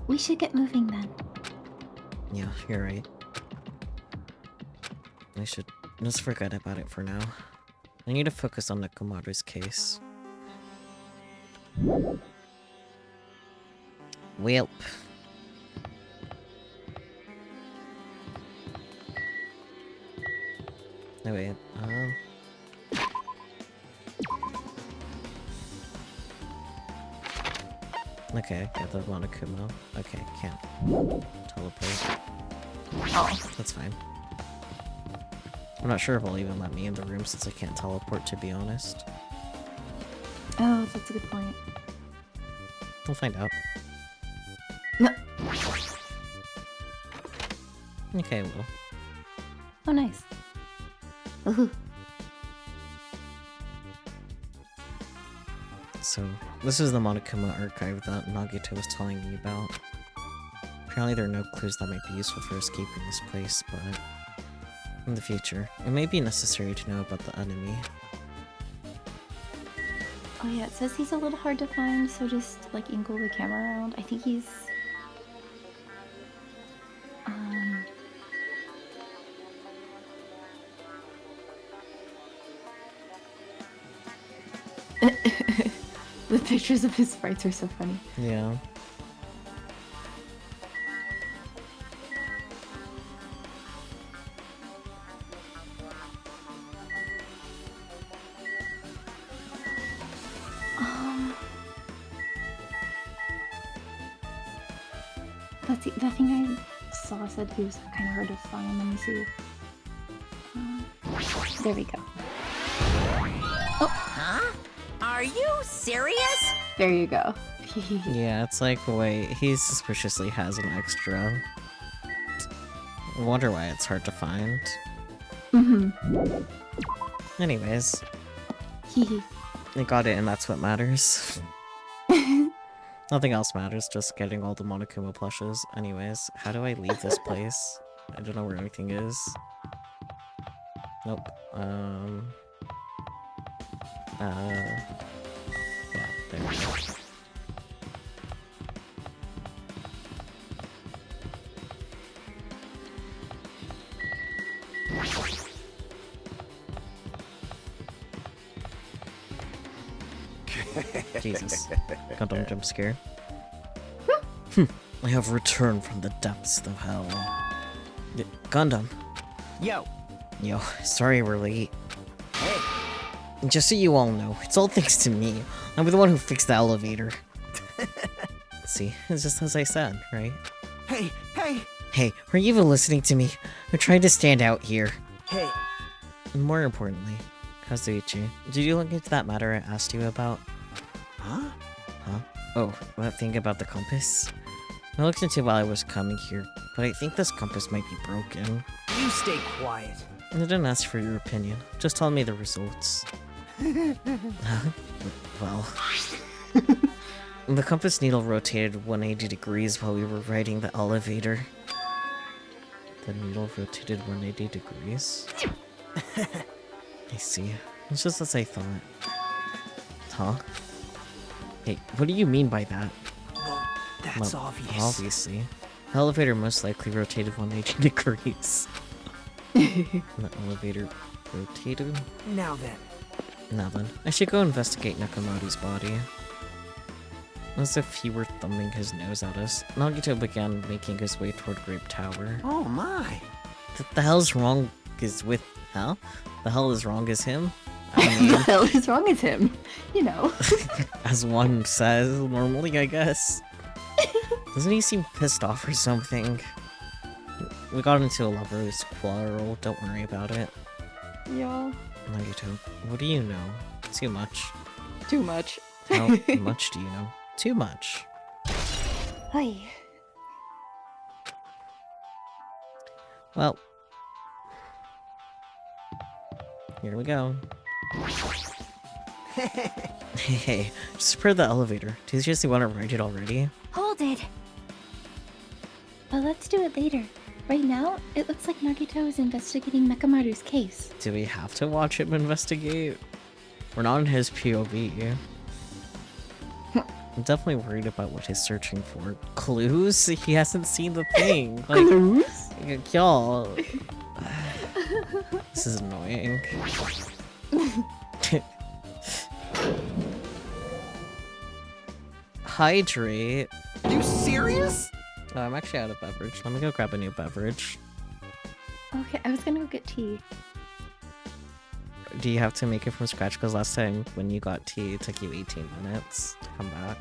Speaker 1: We should get moving then.
Speaker 2: Yeah, you're right. I should just forget about it for now. I need to focus on Nakamoto's case. Welp. No, wait, okay, get the Monokuma. Okay, can't teleport.
Speaker 1: Oh.
Speaker 2: That's fine. I'm not sure if it'll even let me in the room since I can't teleport, to be honest.
Speaker 1: Oh, that's a good point.
Speaker 2: We'll find out.
Speaker 1: No.
Speaker 2: Okay, well.
Speaker 1: Oh, nice. Ooh.
Speaker 2: So, this is the Monokuma archive that Nagito was telling me about. Apparently there are no clues that might be useful for escaping this place, but in the future, it may be necessary to know about the enemy.
Speaker 1: Oh yeah, it says he's a little hard to find, so just like angle the camera around. I think he's the pictures of his sprites are so funny.
Speaker 2: Yeah.
Speaker 1: Let's see, the thing I saw said he was kind of hard to find. Let me see. There we go.
Speaker 7: Huh? Are you serious?
Speaker 1: There you go.
Speaker 2: Yeah, it's like, wait, he suspiciously has an extra. I wonder why it's hard to find.
Speaker 1: Mm-hmm.
Speaker 2: Anyways,
Speaker 1: Hehe.
Speaker 2: I got it and that's what matters. Nothing else matters, just getting all the Monokuma plushes. Anyways, how do I leave this place? I don't know where anything is. Nope. Yeah, there we go. Jesus. Gundam jump scare. I have returned from the depths of hell. Gundam.
Speaker 5: Yo.
Speaker 2: Yo, sorry we're late.
Speaker 5: Hey.
Speaker 2: Just so you all know, it's all thanks to me. I'm the one who fixed the elevator. See, it's just as I said, right?
Speaker 5: Hey, hey.
Speaker 2: Hey, are you even listening to me? I'm trying to stand out here.
Speaker 5: Hey.
Speaker 2: And more importantly, Kazuichi, did you look into that matter I asked you about?
Speaker 5: Huh?
Speaker 2: Huh? Oh, that thing about the compass? I looked into it while I was coming here, but I think this compass might be broken.
Speaker 5: You stay quiet.
Speaker 2: I didn't ask for your opinion, just tell me the results. Well... The compass needle rotated 180 degrees while we were riding the elevator. The needle rotated 180 degrees? I see. It's just as I thought. Huh? Hey, what do you mean by that?
Speaker 5: Well, that's
Speaker 2: Well,
Speaker 5: obvious.
Speaker 2: Obviously. The elevator most likely rotated 180 degrees. The elevator rotated?
Speaker 5: Now then.
Speaker 2: Now then, I should go investigate Nakamoto's body. As if he were thumbing his nose at us, Nagito began making his way toward Grape Tower.
Speaker 5: Oh my.
Speaker 2: The hell's wrong is with... Huh? The hell is wrong is him? I mean,
Speaker 1: The hell is wrong with him? You know.
Speaker 2: as one says normally, I guess. Doesn't he seem pissed off or something? We got into a lover's quarrel, don't worry about it.
Speaker 1: Yeah.
Speaker 2: Nagito, what do you know? Too much.
Speaker 1: Too much.
Speaker 2: How much do you know? Too much.
Speaker 1: Hi.
Speaker 2: Well, here we go. Hey, just prepare the elevator. Do you seriously want to ride it already?
Speaker 8: Hold it.
Speaker 1: But let's do it later. Right now, it looks like Nagito is investigating Mekamaru's case.
Speaker 2: Do we have to watch him investigate? We're not in his POV. I'm definitely worried about what he's searching for. Clues? He hasn't seen the thing. Like,
Speaker 4: Clues?
Speaker 2: y'all. This is annoying. Hydrate.
Speaker 5: You serious?
Speaker 2: Oh, I'm actually out of beverage. Let me go grab a new beverage.
Speaker 1: Okay, I was gonna go get tea.
Speaker 2: Do you have to make it from scratch? Because last time when you got tea, it took you 18 minutes to come back.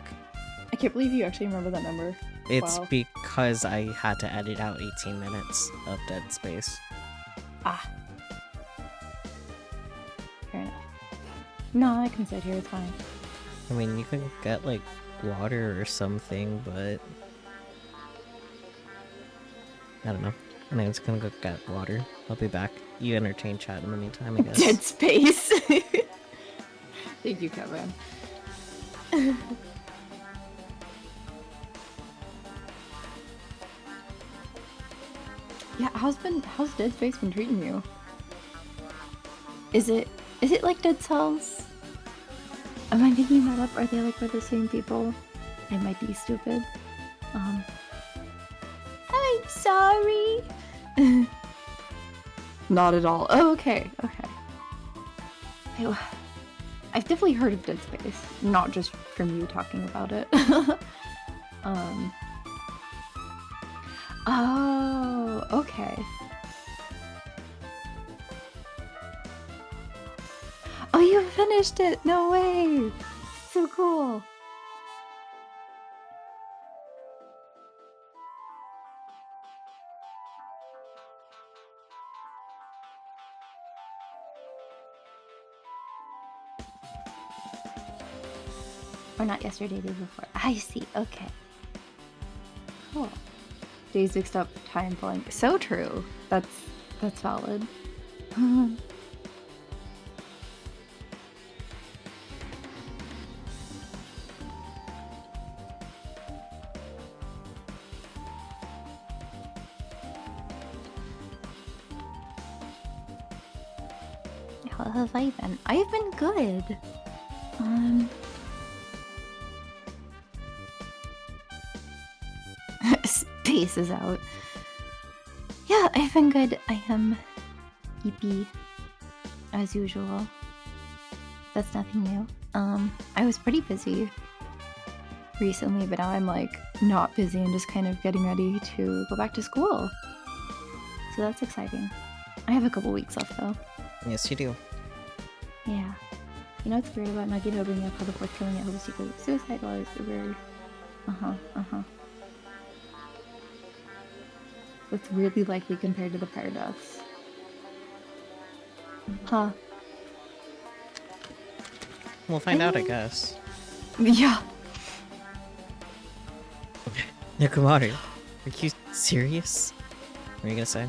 Speaker 4: I can't believe you actually remember that number.
Speaker 2: It's
Speaker 4: Wow.
Speaker 2: because I had to edit out 18 minutes of dead space.
Speaker 1: Ah. Fair enough. No, I can sit here, it's fine.
Speaker 2: I mean, you could get like water or something, but I don't know. I think I'm just gonna go get water. I'll be back. You entertain chat in the meantime, I guess.
Speaker 4: Dead space. Thank you, Kevin. Yeah, how's Dead Space been treating you? Is it like Dead Cells? Am I making that up? Are they like by the same people? I might be stupid. I'm sorry. Not at all. Oh, okay, okay. I've definitely heard of Dead Space, not just from you talking about it. Oh, okay. Oh, you finished it! No way! So cool. Or not yesterday, day before. I see, okay. Cool. Days mixed up, time falling. So true. That's valid. How have I been? I've been good. Space is out. Yeah, I've been good. I am EP as usual. That's nothing new. I was pretty busy recently, but now I'm like not busy and just kind of getting ready to go back to school. So that's exciting. I have a couple weeks left though.
Speaker 2: Yes, you do.
Speaker 1: Yeah. You know what's weird about Nagito bringing up how the fourth killing at Hope secret suicide was weird. That's weirdly likely compared to the prior deaths. Huh.
Speaker 2: We'll find out, I guess.
Speaker 4: Yeah.
Speaker 2: Yakumari, are you serious? What are you gonna say?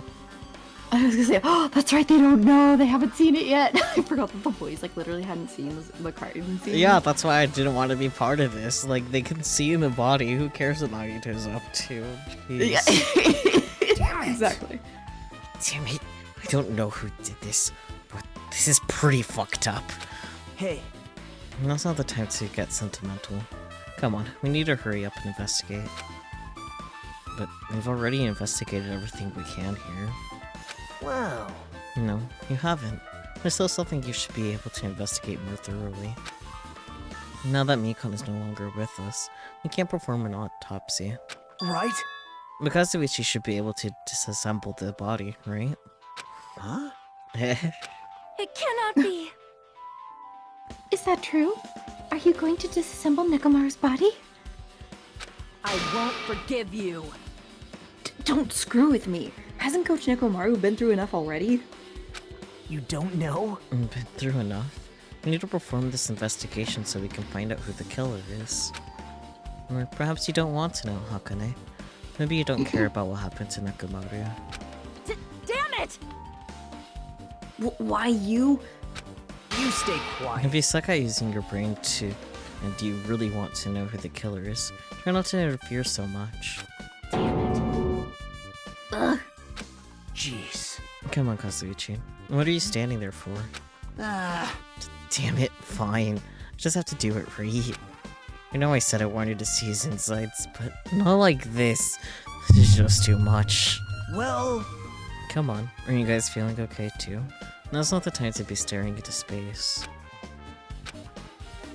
Speaker 4: I was gonna say, oh, that's right, they don't know, they haven't seen it yet. I forgot that the boys like literally hadn't seen the cartoon scene.
Speaker 2: Yeah, that's why I didn't want to be part of this. Like, they can see in the body. Who cares what Nagito's up to? Jeez.
Speaker 4: Yeah.
Speaker 5: Damn it!
Speaker 4: Exactly.
Speaker 2: Damn it. I don't know who did this, but this is pretty fucked up.
Speaker 5: Hey,
Speaker 2: Now's not the time to get sentimental. Come on, we need to hurry up and investigate. But we've already investigated everything we can here.
Speaker 5: wow.
Speaker 2: No, you haven't. There's still something you should be able to investigate more thoroughly. Now that Mikon is no longer with us, we can't perform an autopsy.
Speaker 5: Right?
Speaker 2: Because of which you should be able to disassemble the body, right?
Speaker 5: Huh?
Speaker 3: It cannot be.
Speaker 1: Is that true? Are you going to disassemble Nekomaru's body?
Speaker 3: I won't forgive you.
Speaker 4: Don't screw with me. Hasn't Coach Nekomaru been through enough already?
Speaker 5: You don't know?
Speaker 2: Been through enough. We need to perform this investigation so we can find out who the killer is. Or perhaps you don't want to know, Hakane. Maybe you don't care about what happened to Nekomaru.
Speaker 3: Damn it!
Speaker 4: Why you?
Speaker 5: You stay quiet.
Speaker 2: If you suck at using your brain to, and you really want to know who the killer is, try not to interfere so much.
Speaker 5: Jeez.
Speaker 2: Come on, Kazuichi. What are you standing there for? Damn it, fine. I just have to do it right. I know I said I wanted to see his insides, but not like this. This is just too much.
Speaker 5: Well...
Speaker 2: Come on, are you guys feeling okay too? Now's not the time to be staring into space.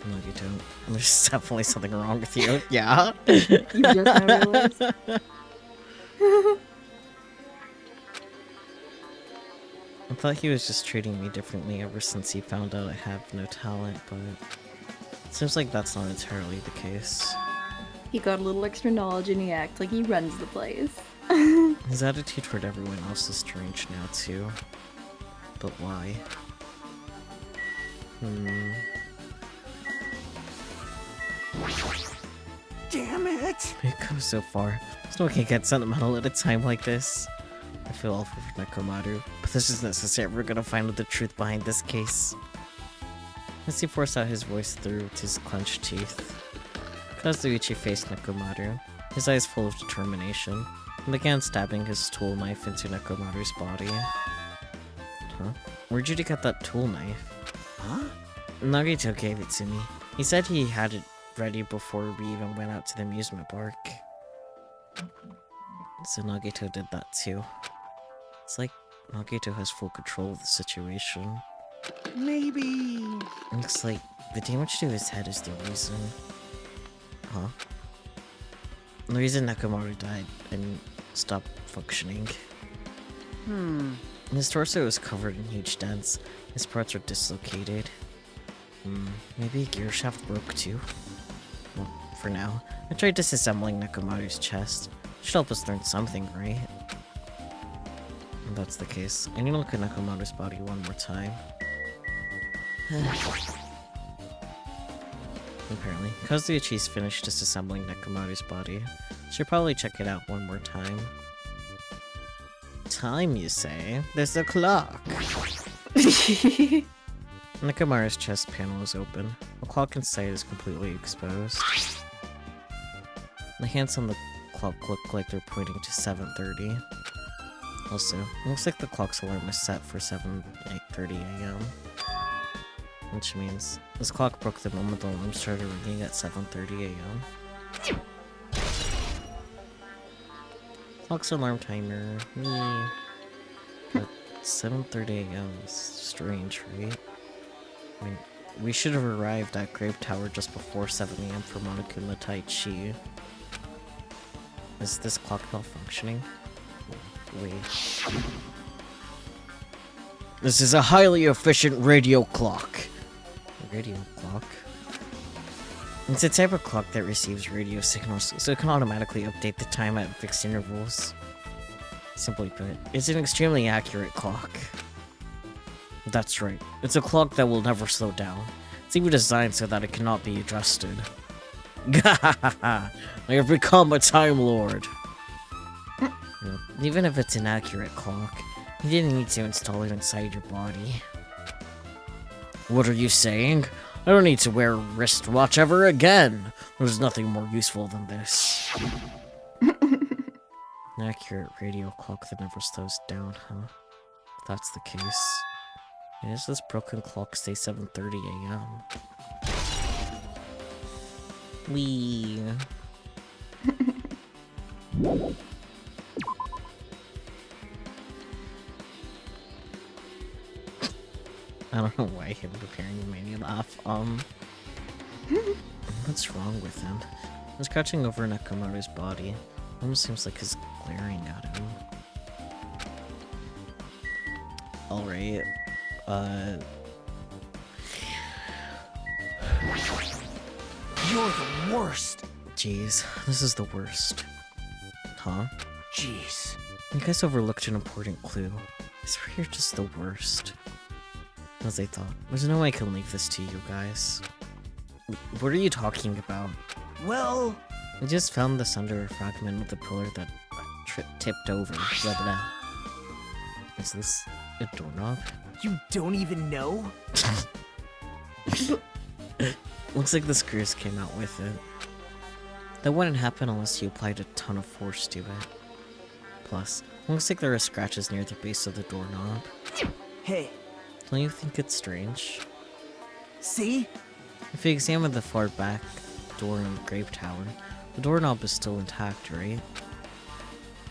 Speaker 2: No, you don't. There's definitely something wrong with you. Yeah?
Speaker 4: You just now realized?
Speaker 2: I thought he was just treating me differently ever since he found out I have no talent, but it seems like that's not entirely the case.
Speaker 4: He got a little extra knowledge and he acts like he runs the place.
Speaker 2: His attitude toward everyone else is strange now too. But why?
Speaker 5: Damn it!
Speaker 2: It goes so far. There's no one can get sentimental at a time like this. I feel awful for Nekomaru, but this is necessary. We're gonna find out the truth behind this case. As he forced out his voice through his clenched teeth, Kazuichi faced Nekomaru, his eyes full of determination, and began stabbing his tool knife into Nekomaru's body. Huh? Where'd you get that tool knife?
Speaker 5: Huh?
Speaker 2: Nagito gave it to me. He said he had it ready before we even went out to the amusement park. So Nagito did that too. It's like Nagito has full control of the situation.
Speaker 5: Maybe...
Speaker 2: Looks like the damage to his head is the reason. Huh? The reason Nekomaru died and stopped functioning. His torso was covered in huge dents. His parts are dislocated. Maybe a gear shaft broke too? Well, for now. I tried disassembling Nekomaru's chest. Should help us learn something, right? If that's the case, I need to look at Nekomaru's body one more time. Apparently, Kazuichi's finished disassembling Nekomaru's body. Should probably check it out one more time. Time, you say? There's a clock! Nekomaru's chest panel is open. The clock inside is completely exposed. The hands on the clock look like they're pointing to 7:30. Also, it looks like the clock's alarm is set for 8:30 AM. Which means this clock broke the moment the alarm started ringing at 7:30 AM. Clock's alarm timer. Yay. But 7:30 AM is strange, right? I mean, we should have arrived at Grave Tower just before 7 AM for Monokuma Taichi. Is this clock malfunctioning? Wait. This is a highly efficient radio clock. Radio clock? It's a type of clock that receives radio signals, so it can automatically update the time at fixed intervals. Simply put, it's an extremely accurate clock. That's right. It's a clock that will never slow down. It's even designed so that it cannot be adjusted. Gahahaha! I have become a Time Lord! Even if it's an accurate clock, you didn't need to install it inside your body. What are you saying? I don't need to wear a wristwatch ever again! There's nothing more useful than this. An accurate radio clock that never slows down, huh? If that's the case. Why does this broken clock say 7:30 AM? Wee. I don't know why him preparing made me laugh. What's wrong with him? He's crouching over Nekomaru's body. Almost seems like he's glaring at him. Alright.
Speaker 5: You're the worst!
Speaker 2: Jeez, this is the worst. Huh?
Speaker 5: Jeez.
Speaker 2: You guys overlooked an important clue. I swear you're just the worst. As I thought. There's no way I can leave this to you guys. What are you talking about?
Speaker 5: Well,
Speaker 2: I just found this under a fragment of the pillar that tipped over. Blah, blah. Is this a doorknob?
Speaker 5: You don't even know?
Speaker 2: Looks like the screws came out with it. That wouldn't happen unless you applied a ton of force to it. Plus, looks like there are scratches near the base of the doorknob.
Speaker 5: Hey,
Speaker 2: Don't you think it's strange?
Speaker 5: see?
Speaker 2: If you examine the far back door in the Grave Tower, the doorknob is still intact, right?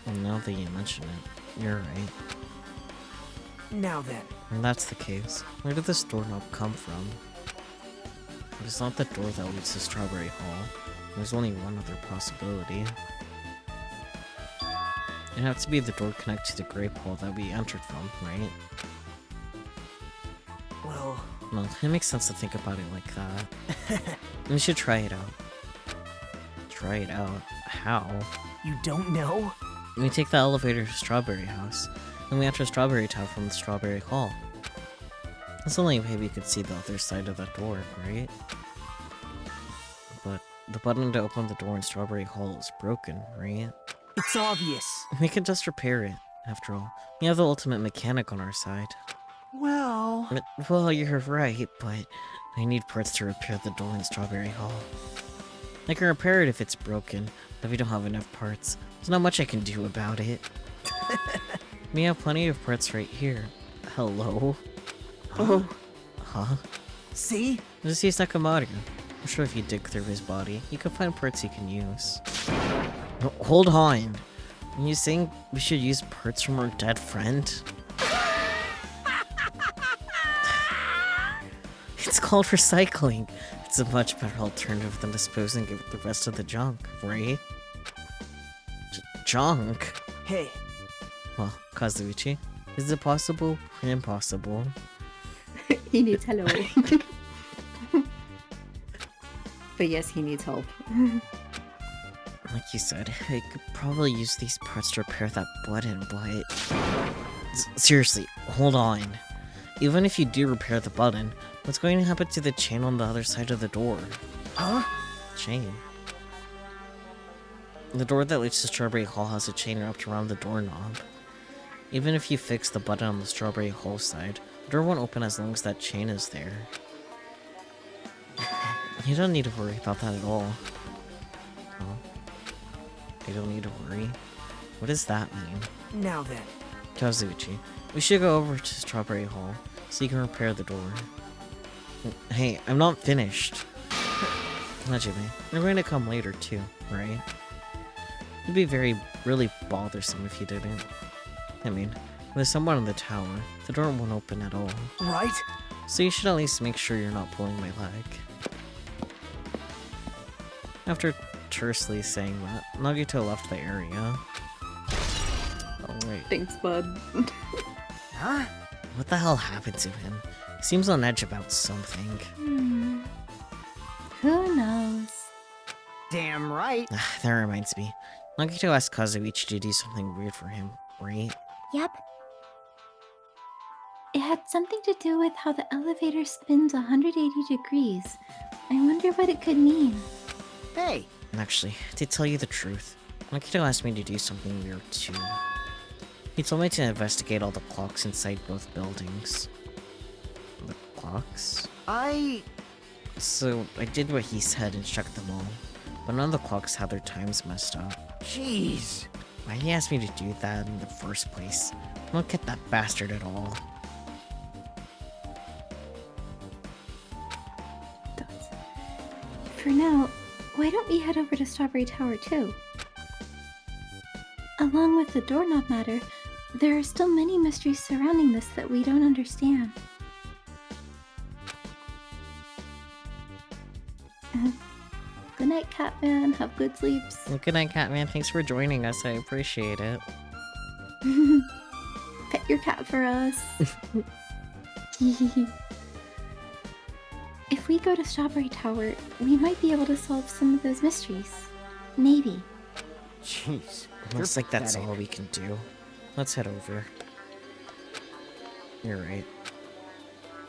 Speaker 2: And now that you mention it, you're right.
Speaker 5: Now then.
Speaker 2: And that's the case. Where did this doorknob come from? It's not the door that leads to Strawberry Hall. There's only one other possibility. It'd have to be the door connected to the Grape Hall that we entered from, right?
Speaker 5: Well...
Speaker 2: No, it makes sense to think about it like that. We should try it out. Try it out? How?
Speaker 5: You don't know?
Speaker 2: We take the elevator to Strawberry House, then we enter Strawberry Town from the Strawberry Hall. That's the only way we could see the other side of that door, right? But the button to open the door in Strawberry Hall is broken, right?
Speaker 5: It's obvious.
Speaker 2: We can just repair it, after all. We have the ultimate mechanic on our side.
Speaker 5: Well...
Speaker 2: Well, you're right, but I need parts to repair the door in Strawberry Hall. I can repair it if it's broken, but we don't have enough parts. There's not much I can do about it. We have plenty of parts right here. Hello?
Speaker 4: Oh.
Speaker 2: Huh?
Speaker 5: See?
Speaker 2: Just see Sakamoto. I'm sure if you dig through his body, you can find parts you can use. No, hold on. Are you saying we should use parts from our dead friend? It's called recycling. It's a much better alternative than disposing of the rest of the junk, right? Junk?
Speaker 5: Hey,
Speaker 2: Well, Kazuichi, is it possible or impossible?
Speaker 4: He needs hello. But yes, he needs help.
Speaker 2: Like you said, I could probably use these parts to repair that button, but... Seriously, hold on. Even if you do repair the button, what's going to happen to the chain on the other side of the door?
Speaker 5: huh?
Speaker 2: Chain? The door that leads to Strawberry Hall has a chain wrapped around the doorknob. Even if you fix the button on the Strawberry Hall side, the door won't open as long as that chain is there. You don't need to worry about that at all. Oh. You don't need to worry? What does that mean?
Speaker 5: Now then.
Speaker 2: Kazuichi, we should go over to Strawberry Hall so you can repair the door. Hey, I'm not finished. Hajime, you're going to come later too, right? It'd be really bothersome if you didn't. I mean, with someone in the tower, the door won't open at all.
Speaker 5: Right?
Speaker 2: So you should at least make sure you're not pulling my leg. After tersely saying that, Nagito left the area. Oh wait,
Speaker 4: Thanks, bud.
Speaker 5: Huh?
Speaker 2: what the hell happened to him? He seems on edge about something.
Speaker 1: Who knows?
Speaker 5: Damn right.
Speaker 2: That reminds me. Nagito asked Kazuichi to do something weird for him, right?
Speaker 8: Yep.
Speaker 1: It had something to do with how the elevator spins 180 degrees. I wonder what it could mean.
Speaker 5: Hey,
Speaker 2: Actually, to tell you the truth, Nagito asked me to do something weird too. He told me to investigate all the clocks inside both buildings. The clocks? So I did what he said and checked them all, but none of the clocks had their times messed up.
Speaker 5: Jeez.
Speaker 2: Why'd he ask me to do that in the first place? I don't get that bastard at all.
Speaker 1: For now, why don't we head over to Strawberry Tower too? Along with the doorknob matter, there are still many mysteries surrounding this that we don't understand. Good night, Catman. Have good sleeps.
Speaker 2: Well, good night, Catman. Thanks for joining us. I appreciate it.
Speaker 1: Pet your cat for us. If we go to Strawberry Tower, we might be able to solve some of those mysteries. Maybe.
Speaker 5: Jeez.
Speaker 2: Looks
Speaker 5: You're
Speaker 2: like that's
Speaker 5: pathetic.
Speaker 2: all we can do. Let's head over. You're right.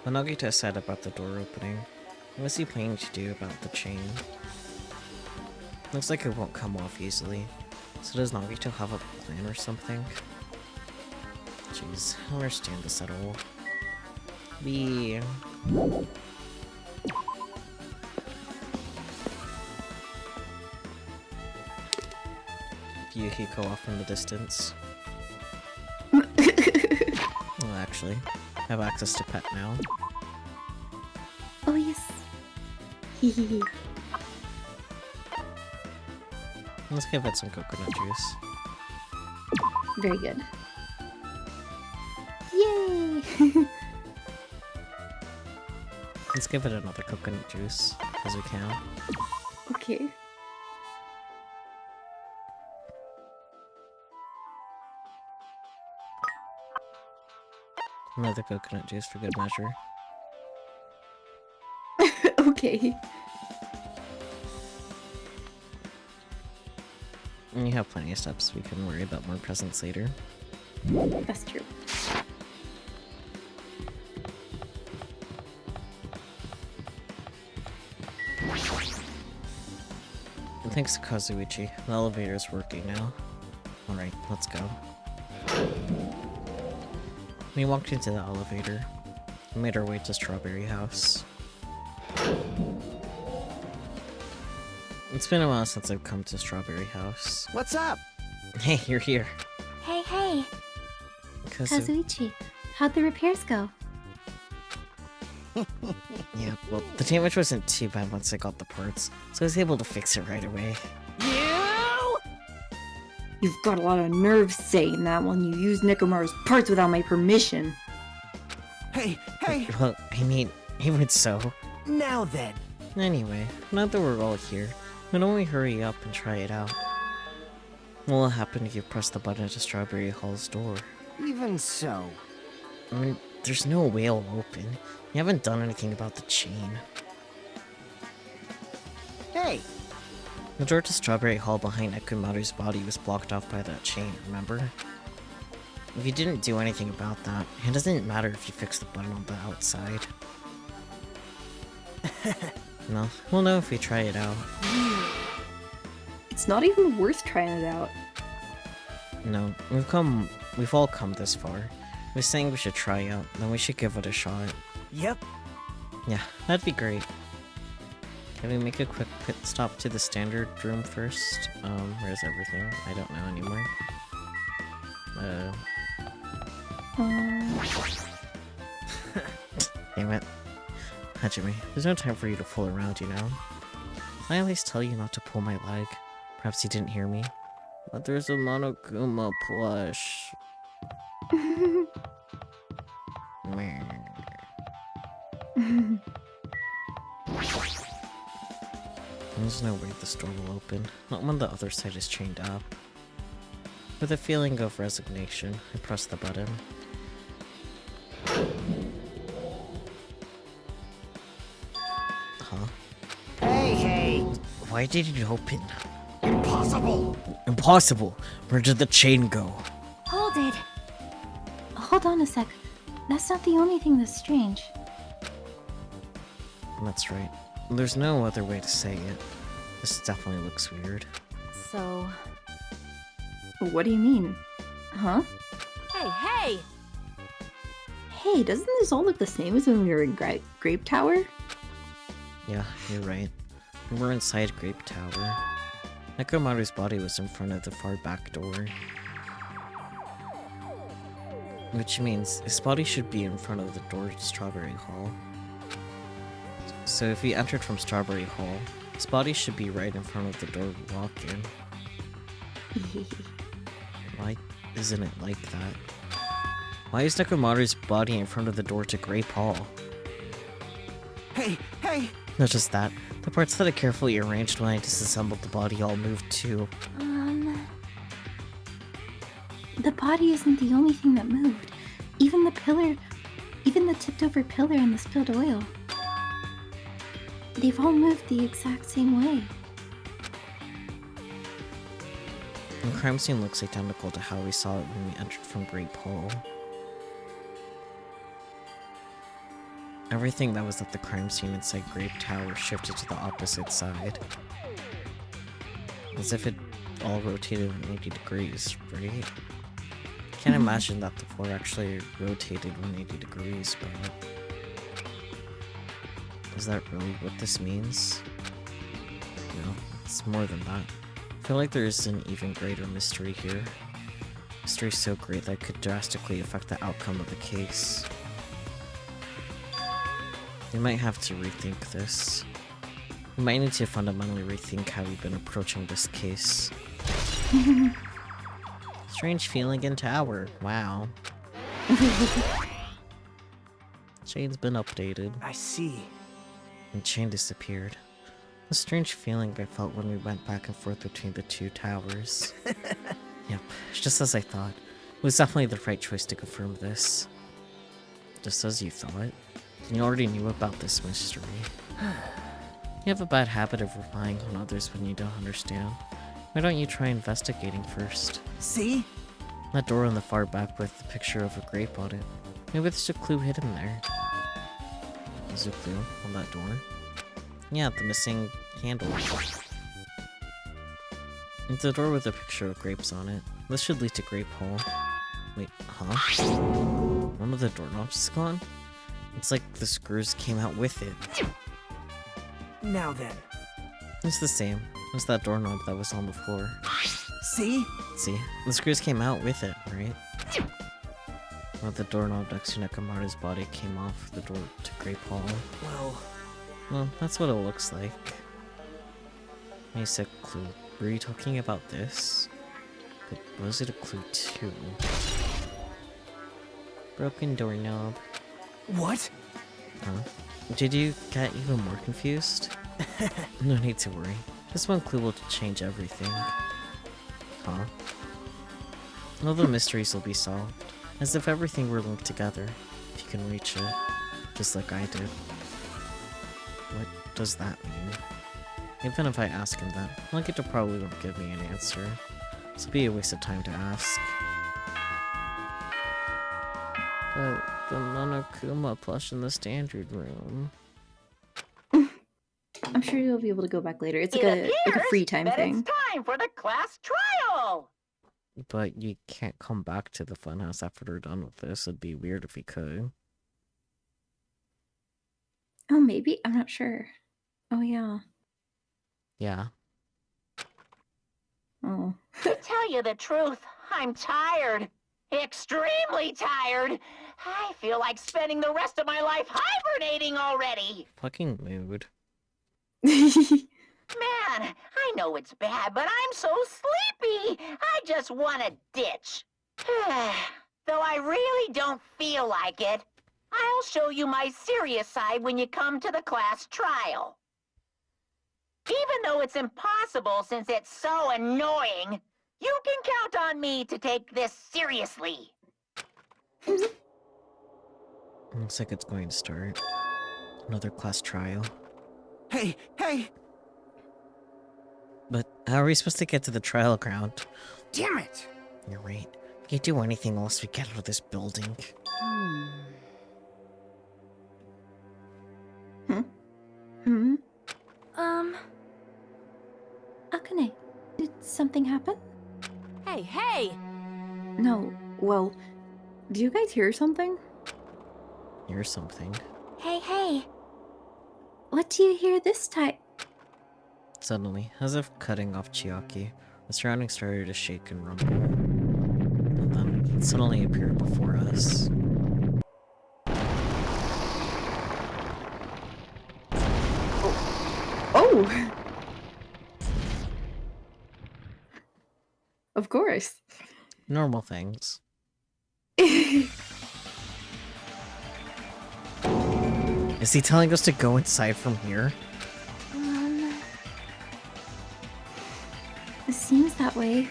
Speaker 2: When Nagito said about the door opening, what was he planning to do about the chain? Looks like it won't come off easily. So does Nagito have a plan or something? Jeez, I don't understand this at all. B. Yukiko off in the distance. Well, actually, I have access to pet now.
Speaker 4: Oh yes. Hehehe.
Speaker 2: Let's give it some coconut juice.
Speaker 4: Very good. Yay!
Speaker 2: Let's give it another coconut juice, as we can.
Speaker 4: Okay.
Speaker 2: Another coconut juice for good measure.
Speaker 4: Okay.
Speaker 2: And you have plenty of steps, we can worry about more presents later.
Speaker 4: That's true.
Speaker 2: And thanks to Kazuichi, the elevator's working now. Alright, let's go. We walked into the elevator and made our way to Strawberry House. It's been a while since I've come to Strawberry House.
Speaker 5: What's up?
Speaker 2: Hey, you're here.
Speaker 8: Hey, hey.
Speaker 1: Kazuichi, how'd the repairs go?
Speaker 2: Yeah, well, the damage wasn't too bad once I got the parts, so I was able to fix it right away.
Speaker 3: You!
Speaker 4: You've got a lot of nerve saying that when you use Nekomaru's parts without my permission.
Speaker 5: Hey, hey,
Speaker 2: Well, I mean, even so.
Speaker 5: now then.
Speaker 2: Anyway, now that we're all here, why don't we hurry up and try it out? What will happen if you press the button to Strawberry Hall's door?
Speaker 5: Even so.
Speaker 2: I mean, there's no way it'll open. You haven't done anything about the chain.
Speaker 5: Hey,
Speaker 2: The door to Strawberry Hall behind Ekumaru's body was blocked off by that chain, remember? If you didn't do anything about that, it doesn't matter if you fix the button on the outside. No, we'll know if we try it out.
Speaker 4: It's not even worth trying it out.
Speaker 2: No, we've all come this far. We're saying we should try out, then we should give it a shot.
Speaker 5: yep.
Speaker 2: Yeah, that'd be great. Can we make a quick pit stop to the standard room first? Where's everything? I don't know anymore. Damn it. Hajime, there's no time for you to fool around, you know? I always tell you not to pull my leg. Perhaps you didn't hear me. But there's a Monokuma plush. Meh. There's no way this door will open, not when the other side is chained up. With a feeling of resignation, I press the button. Huh?
Speaker 5: Hey, hey.
Speaker 2: Why did it open?
Speaker 6: Impossible!
Speaker 2: Impossible! Where did the chain go?
Speaker 1: Hold it! Hold on a sec. That's not the only thing that's strange.
Speaker 2: That's right. There's no other way to say it. This definitely looks weird.
Speaker 3: So...
Speaker 4: What do you mean? Huh?
Speaker 3: Hey, hey!
Speaker 4: Hey, doesn't this all look the same as when we were in Grape Tower?
Speaker 2: Yeah, you're right. We were inside Grape Tower. Nekomaru's body was in front of the far back door. Which means his body should be in front of the door to Strawberry Hall. So if he entered from Strawberry Hall, his body should be right in front of the door we walk in. Why isn't it like that? Why is Nekomaru's body in front of the door to Grape Hall?
Speaker 5: Hey, hey.
Speaker 2: Not just that, the parts that I carefully arranged when I disassembled the body all moved too.
Speaker 1: The body isn't the only thing that moved. Even the tipped over pillar and the spilled oil. They've all moved the exact same way.
Speaker 2: The crime scene looks identical to how we saw it when we entered from Grape Hall. Everything that was at the crime scene inside Grape Tower shifted to the opposite side. As if it all rotated 180 degrees, right? Can't imagine that the floor actually rotated 180 degrees, but... Is that really what this means? No, it's more than that. I feel like there is an even greater mystery here. Mystery so great that it could drastically affect the outcome of the case. We might have to rethink this. We might need to fundamentally rethink how we've been approaching this case. Strange feeling in tower. Wow. Shade's been updated.
Speaker 5: I see.
Speaker 2: And Chain disappeared. A strange feeling I felt when we went back and forth between the two towers. Yep, just as I thought. It was definitely the right choice to confirm this. Just as you thought. You already knew about this mystery. You have a bad habit of relying on others when you don't understand. Why don't you try investigating first?
Speaker 5: See?
Speaker 2: That door in the far back with the picture of a grape on it. Maybe there's a clue hidden there. There's a clue on that door. Yeah, the missing handle. It's a door with a picture of grapes on it. This should lead to Grape Hole. Wait, huh? One of the doorknobs is gone? It's like the screws came out with it.
Speaker 5: Now then.
Speaker 2: It's the same as that doorknob that was on the floor.
Speaker 5: See?
Speaker 2: See? The screws came out with it, right? Well, the doorknob next to Nekomaru's body came off the door to Grape Hall. Well, that's what it looks like. I said clue. Were you talking about this? But was it a clue too? Broken doorknob.
Speaker 5: What?
Speaker 2: Huh? Did you get even more confused? No need to worry. Just one clue will change everything. Huh? All the mysteries will be solved, as if everything were linked together, if you can reach it, just like I did. What does that mean? Even if I ask him that, Lunkito probably won't give me an answer. This will be a waste of time to ask. But the Monokuma plush in the standard room.
Speaker 4: I'm sure you'll be able to go back later. It's like a free time thing.
Speaker 7: It's time for the class trial.
Speaker 2: But you can't come back to the funhouse after they're done with this. It'd be weird if you could.
Speaker 4: Oh, maybe? I'm not sure. Oh, yeah.
Speaker 2: Yeah.
Speaker 4: Oh.
Speaker 7: To tell you the truth, I'm tired. Extremely tired. I feel like spending the rest of my life hibernating already.
Speaker 2: Fucking mood.
Speaker 7: Man, I know it's bad, but I'm so sleepy. I just want to ditch. Though I really don't feel like it. I'll show you my serious side when you come to the class trial. Even though it's impossible since it's so annoying, you can count on me to take this seriously.
Speaker 2: Looks like it's going to start. Another class trial.
Speaker 5: Hey!
Speaker 2: But how are we supposed to get to the trial ground?
Speaker 5: Damn it!
Speaker 2: You're right. We can't do anything unless we get out of this building.
Speaker 1: Akane, did something happen?
Speaker 3: Hey!
Speaker 4: No, well, do you guys hear something?
Speaker 2: Hear something.
Speaker 8: Hey.
Speaker 1: What do you hear this time?
Speaker 2: Suddenly, as if cutting off Chiaki, the surroundings started to shake and rumble. And then it suddenly appeared before us.
Speaker 4: Oh! Of course.
Speaker 2: Normal things. Is he telling us to go inside from here?
Speaker 1: It seems that way.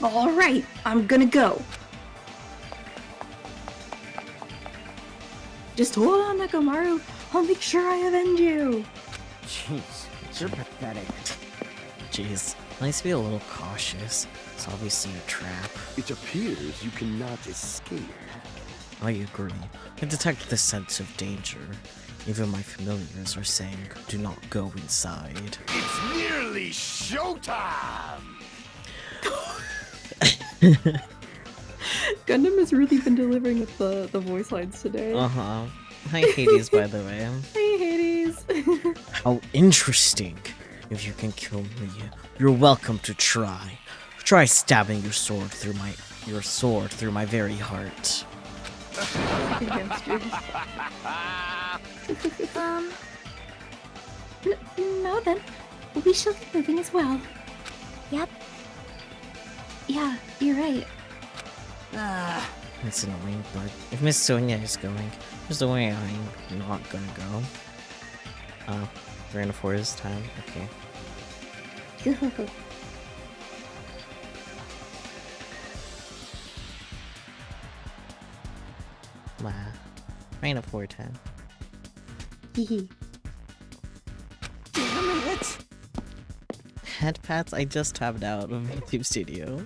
Speaker 4: Alright, I'm gonna go. Just hold on, Nekomaru. I'll make sure I avenge you.
Speaker 5: Jeez, you're pathetic.
Speaker 2: Jeez, nice to be a little cautious. It's obviously a trap.
Speaker 6: It appears you cannot escape.
Speaker 2: I agree. I detect the sense of danger. Even my familiars are saying, do not go inside.
Speaker 6: It's nearly showtime!
Speaker 4: Gundam has really been delivering with the voice lines today.
Speaker 2: Uh-huh. Hi, Hades, by the way.
Speaker 4: Hey, Hades.
Speaker 2: How interesting. If you can kill me, you're welcome to try. Try stabbing your sword through my very heart.
Speaker 1: No then. We shall get moving as well.
Speaker 8: Yep.
Speaker 1: Yeah, you're right.
Speaker 2: It's annoying, but if Miss Sonia is going, there's no way I'm not gonna go. Oh, 3 and 4 this time? Okay. Wow. 3 and 4 10.
Speaker 1: Hehe.
Speaker 5: Damn it!
Speaker 2: Head pats I just tabbed out of YouTube Studio.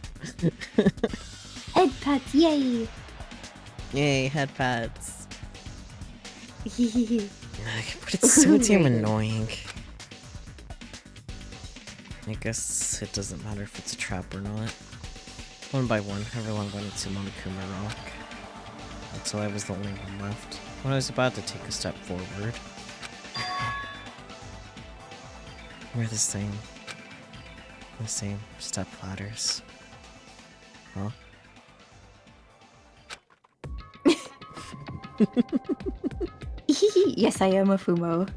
Speaker 1: Head pats, yay!
Speaker 2: Yay, head pats.
Speaker 1: Hehe.
Speaker 2: But it's so damn annoying. I guess it doesn't matter if it's a trap or not. One by one, everyone went into Monokuma Rock. So I was the only one left. When I was about to take a step forward. We're the same. The same step ladders. Huh?
Speaker 4: Yes, I am a Fumo.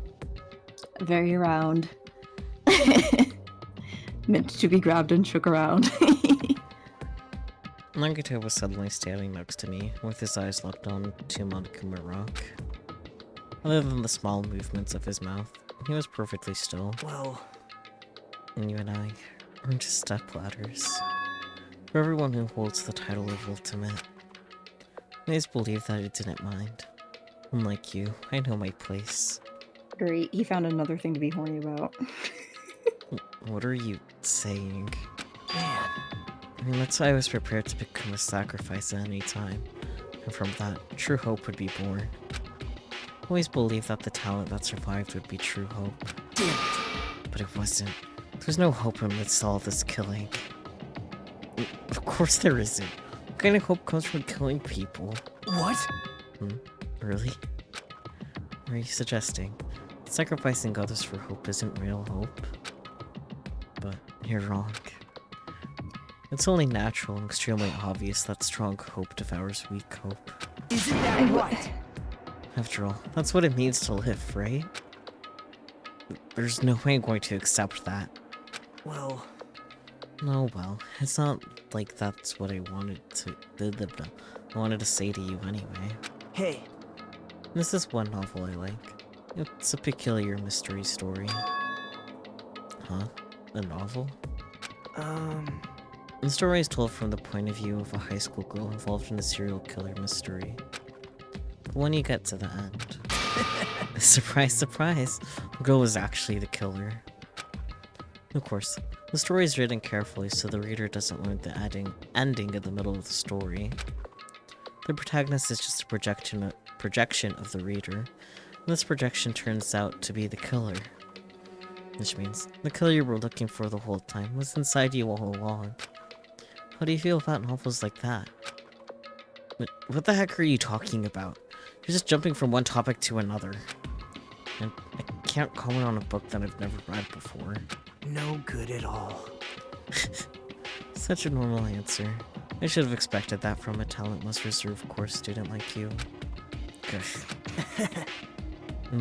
Speaker 4: Very round. Meant to be grabbed and shook around.
Speaker 2: Nagito was suddenly standing next to me, with his eyes locked on to Monokuma Rock. Other than the small movements of his mouth, he was perfectly still.
Speaker 5: Well,
Speaker 2: And you and I are just step ladders. For everyone who holds the title of Ultimate. I always believed that I didn't mind. Unlike you, I know my place.
Speaker 4: Great, he found another thing to be horny about.
Speaker 2: What are you saying?
Speaker 5: man.
Speaker 2: I mean, that's why I was prepared to become a sacrifice at any time. And from that, true hope would be born. I always believed that the talent that survived would be true hope.
Speaker 5: Damn it.
Speaker 2: But it wasn't. There's no hope amidst all this killing. Of course there isn't. What kind of hope comes from killing people?
Speaker 5: What?
Speaker 2: Really? What are you suggesting? Sacrificing others for hope isn't real hope? But you're wrong. It's only natural and extremely obvious that strong hope devours weak hope.
Speaker 5: Isn't that right?
Speaker 2: After all, that's what it means to live, right? There's no way I'm going to accept that.
Speaker 5: Well,
Speaker 2: Oh well, it's not like that's what I wanted to say to you anyway.
Speaker 5: hey,
Speaker 2: This is one novel I like. It's a peculiar mystery story. Huh? A novel? The story is told from the point of view of a high school girl involved in a serial killer mystery. But when you get to the end... surprise, surprise! The girl was actually the killer. Of course, the story is written carefully so the reader doesn't learn the ending in the middle of the story. The protagonist is just a projection of the reader, and this projection turns out to be the killer. Which means, the killer you were looking for the whole time was inside you all along. How do you feel about novels like that? What the heck are you talking about? You're just jumping from one topic to another. And I can't comment on a book that I've never read before.
Speaker 5: no good at all.
Speaker 2: Such a normal answer. I should have expected that from a talentless reserve course student like you.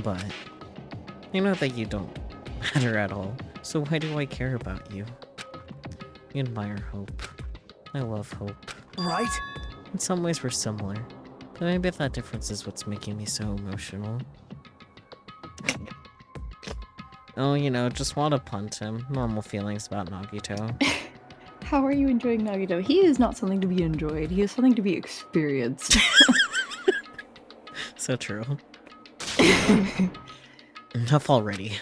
Speaker 2: But, I know that you don't matter at all, so why do I care about you? I admire hope. I love hope.
Speaker 5: Right?
Speaker 2: In some ways we're similar, but maybe that difference is what's making me so emotional. Oh, you know, just want to punt him. Normal feelings about Nagito.
Speaker 4: How are you enjoying Nagito? He is not something to be enjoyed. He is something to be experienced.
Speaker 2: So true. Enough already.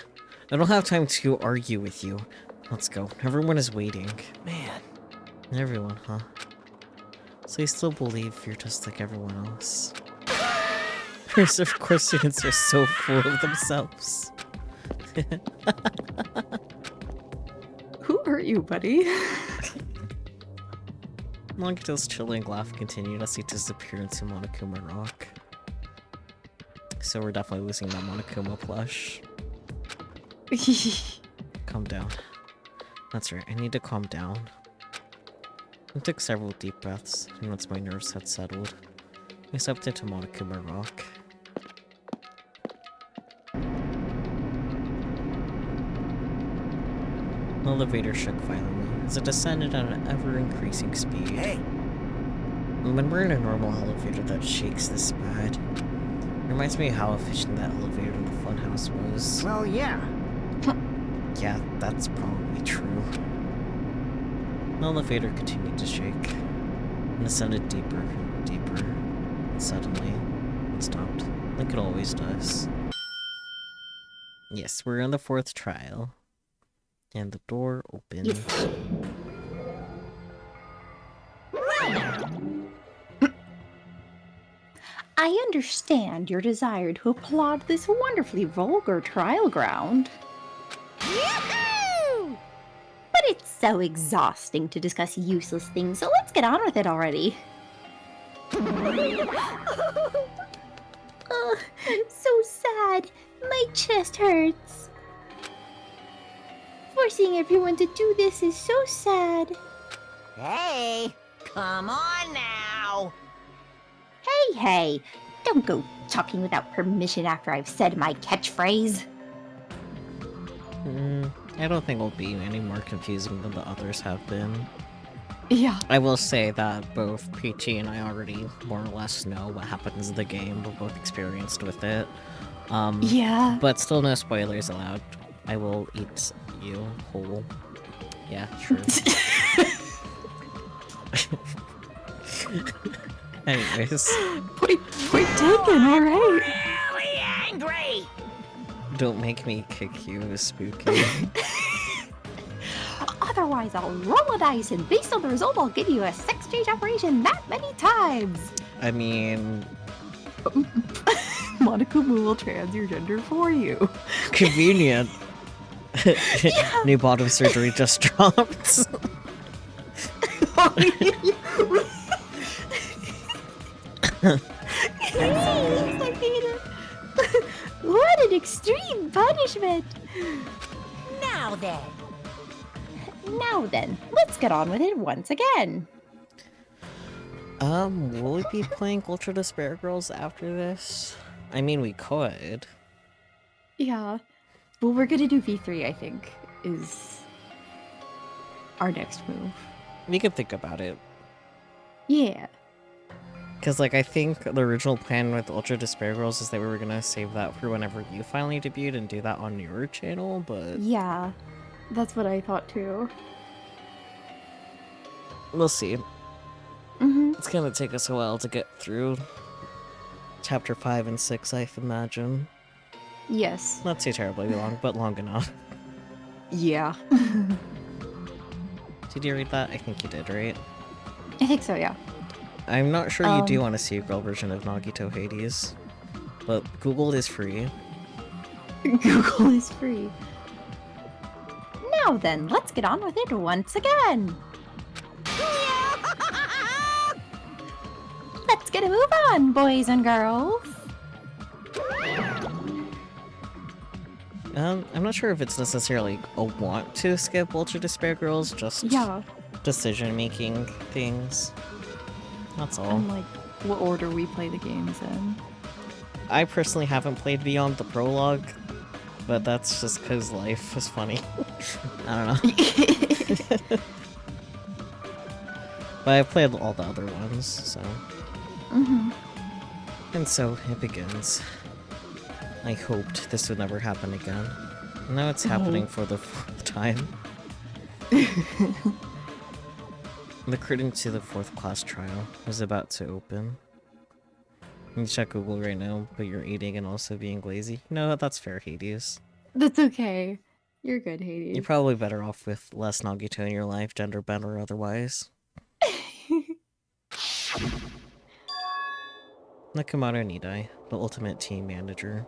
Speaker 2: I don't have time to argue with you. Let's go. Everyone is waiting.
Speaker 5: Man,
Speaker 2: Everyone, huh? So you still believe you're just like everyone else? Reserve course students are so full of themselves.
Speaker 4: Who hurt you, buddy?
Speaker 2: Longtail's chilling laugh continued as he disappeared into Monokuma Rock. So we're definitely losing that Monokuma plush. Calm down. That's right, I need to calm down. I took several deep breaths, and once my nerves had settled, I stepped into Monokuma Rock. The elevator shook violently as it descended at an ever-increasing speed.
Speaker 5: Hey,
Speaker 2: When we're in a normal elevator that shakes this bad, it reminds me of how efficient that elevator in the funhouse was.
Speaker 5: well, yeah.
Speaker 2: Yeah, that's probably true. The elevator continued to shake, and ascended deeper and deeper, and suddenly, it stopped, like it always does. Yes, we're in the 4th trial. And the door opened.
Speaker 4: Yes. I understand your desire to applaud this wonderfully vulgar trial ground.
Speaker 3: Yahoo!
Speaker 4: But it's so exhausting to discuss useless things, so let's get on with it already. Oh, so sad. My chest hurts. Forcing everyone to do this is so sad.
Speaker 7: Hey, come on now.
Speaker 4: Hey, don't go talking without permission after I've said my catchphrase.
Speaker 2: I don't think it'll be any more confusing than the others have been.
Speaker 4: Yeah.
Speaker 2: I will say that both Peachy and I already more or less know what happens in the game. We're both experienced with it.
Speaker 4: Yeah.
Speaker 2: But still no spoilers allowed. I will eat you whole. Yeah, sure. Anyways.
Speaker 4: Point taken, alright.
Speaker 7: Really angry.
Speaker 2: Don't make me kick you, Spooky.
Speaker 4: Otherwise, I'll roll a dice, and based on the result, I'll give you a sex change operation that many times.
Speaker 2: I mean...
Speaker 4: Monokuma will trans your gender for you.
Speaker 2: Convenient. New bottom surgery just dropped.
Speaker 4: What an extreme punishment!
Speaker 3: Now then,
Speaker 4: Let's get on with it once again.
Speaker 2: Will we be playing Ultra Despair Girls after this? I mean, we could.
Speaker 4: Yeah. Well, we're gonna do V3, I think, is our next move.
Speaker 2: We could think about it.
Speaker 4: Yeah.
Speaker 2: Because, like, I think the original plan with Ultra Despair Girls is that we were gonna save that for whenever you finally debuted and do that on your channel, but...
Speaker 4: Yeah. That's what I thought too.
Speaker 2: We'll see.
Speaker 4: Mm-hmm.
Speaker 2: It's gonna take us a while to get through Chapter 5 and 6, I imagine.
Speaker 4: Yes.
Speaker 2: Not too terribly long, but long enough.
Speaker 4: Yeah.
Speaker 2: Did you read that? I think you did, right?
Speaker 4: I think so, yeah.
Speaker 2: I'm not sure you do want to see a girl version of Nagito Hades, but Google is free.
Speaker 4: Google is free. Now then, let's get on with it once again. Let's get a move on, boys and girls.
Speaker 2: I'm not sure if it's necessarily a want to skip Ultra Despair Girls, just
Speaker 4: Yeah.
Speaker 2: decision-making things. That's all.
Speaker 4: And like, what order we play the games in.
Speaker 2: I personally haven't played beyond the prologue, but that's just because life is funny. I don't know. But I've played all the other ones, so...
Speaker 4: Mm-hmm.
Speaker 2: And so, it begins. I hoped this would never happen again. Now it's happening for the 4th time. The curtain to the 4th class trial was about to open. You check Google right now, but you're eating and also being lazy. No, that's fair, Hades.
Speaker 4: That's okay. You're good, Hades.
Speaker 2: You're probably better off with less Nagito in your life, gender bent or otherwise. Nakamura Nidai, the ultimate team manager.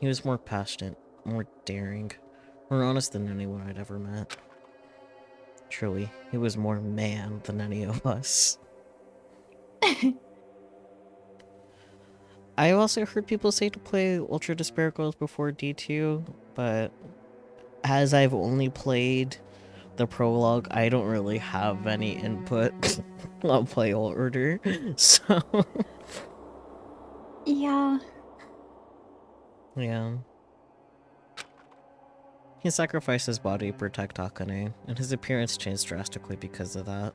Speaker 2: He was more passionate, more daring, more honest than anyone I'd ever met. Truly, he was more man than any of us. I also heard people say to play Ultra Despair Girls before D2, but as I've only played the prologue, I don't really have any input on play order, so...
Speaker 1: Yeah.
Speaker 2: Yeah. He sacrificed his body to protect Akane, and his appearance changed drastically because of that.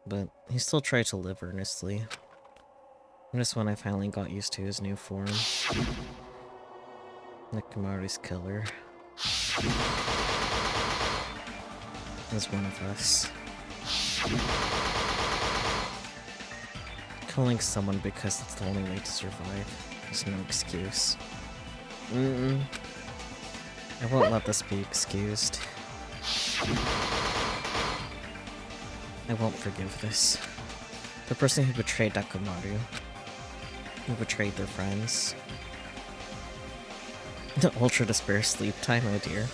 Speaker 2: But he still tried to live earnestly. And this one I finally got used to his new form. Nekomaru's killer. Is one of us. Killing someone because it's the only way to survive is no excuse. I won't let this be excused. I won't forgive this. The person who betrayed Nekomaru, who betrayed their friends. The Ultra Despair sleep time, oh dear.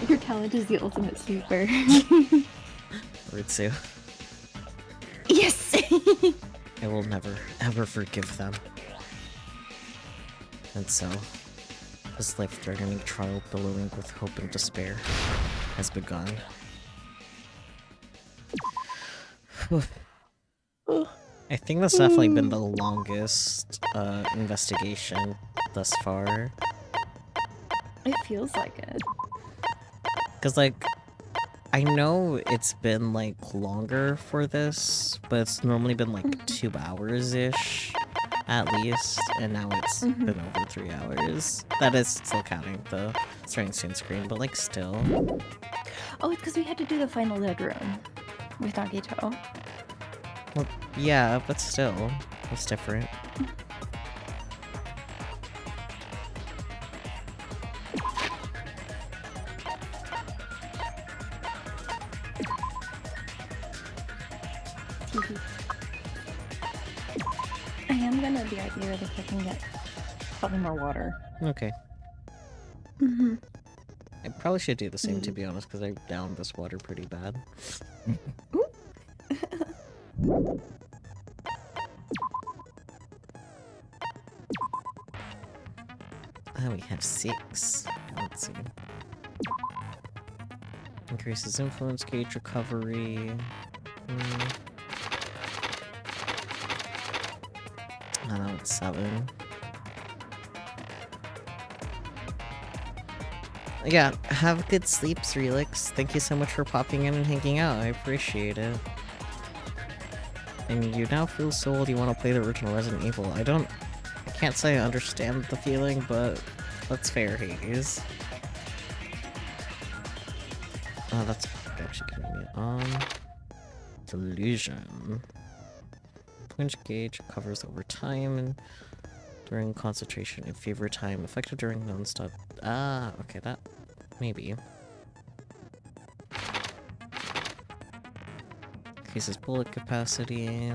Speaker 1: Your talent is the ultimate sleeper.
Speaker 2: Ritsu.
Speaker 1: Yes!
Speaker 2: I will never, ever forgive them. And so, this life-threatening trial billowing with hope and despair has begun. I think that's definitely been the longest investigation thus far.
Speaker 1: It feels like it.
Speaker 2: Cause like, I know it's been like longer for this, but it's normally been like 2 hours-ish at least, and now it's been over 3 hours. That is still counting the starting soon screen, but like still.
Speaker 1: Oh, it's because we had to do the final dead room with Nagito.
Speaker 2: Well, yeah, but still, it's different.
Speaker 1: I am gonna be right here if I can get probably more water.
Speaker 2: Okay. I probably should do the same, to be honest, because I downed this water pretty bad. Oh, we have 6. Let's see. Increases influence gauge recovery. Oh, no, it's 7. Yeah, have good sleeps, Relix. Thank you so much for popping in and hanging out. I appreciate it. And you now feel sold you want to play the original Resident Evil. I can't say I understand the feeling, but that's fair, Hades. Oh, that's actually convenient. Delusion. Punch gauge covers over time and during concentration and fever time. Effective during non-stop. Ah, okay, that maybe. Increases bullet capacity.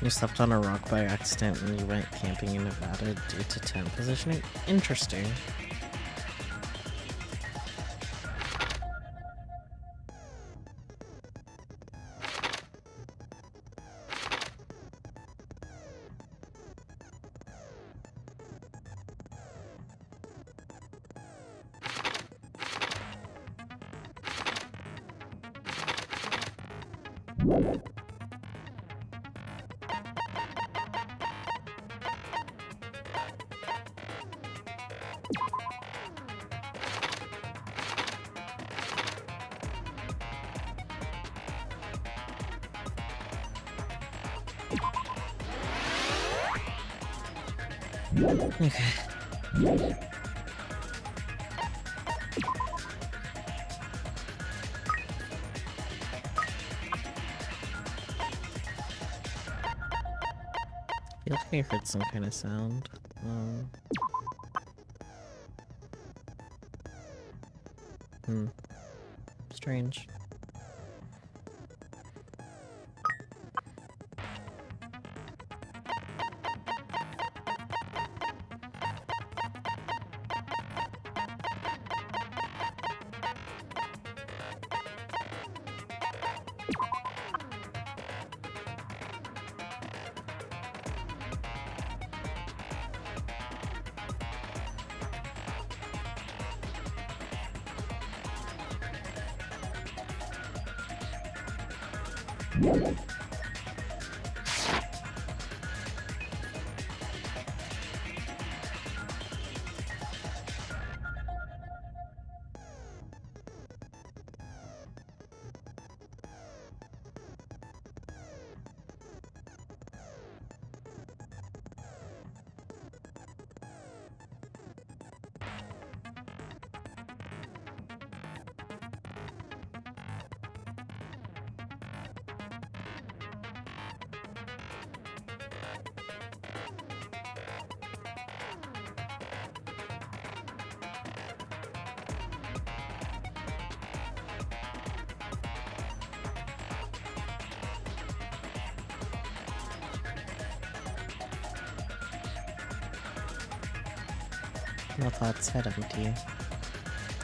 Speaker 2: You stepped on a rock by accident when you went camping in Nevada due to tent positioning? Interesting. Okay. feel like I heard some kind of sound. Strange. No thoughts, head empty.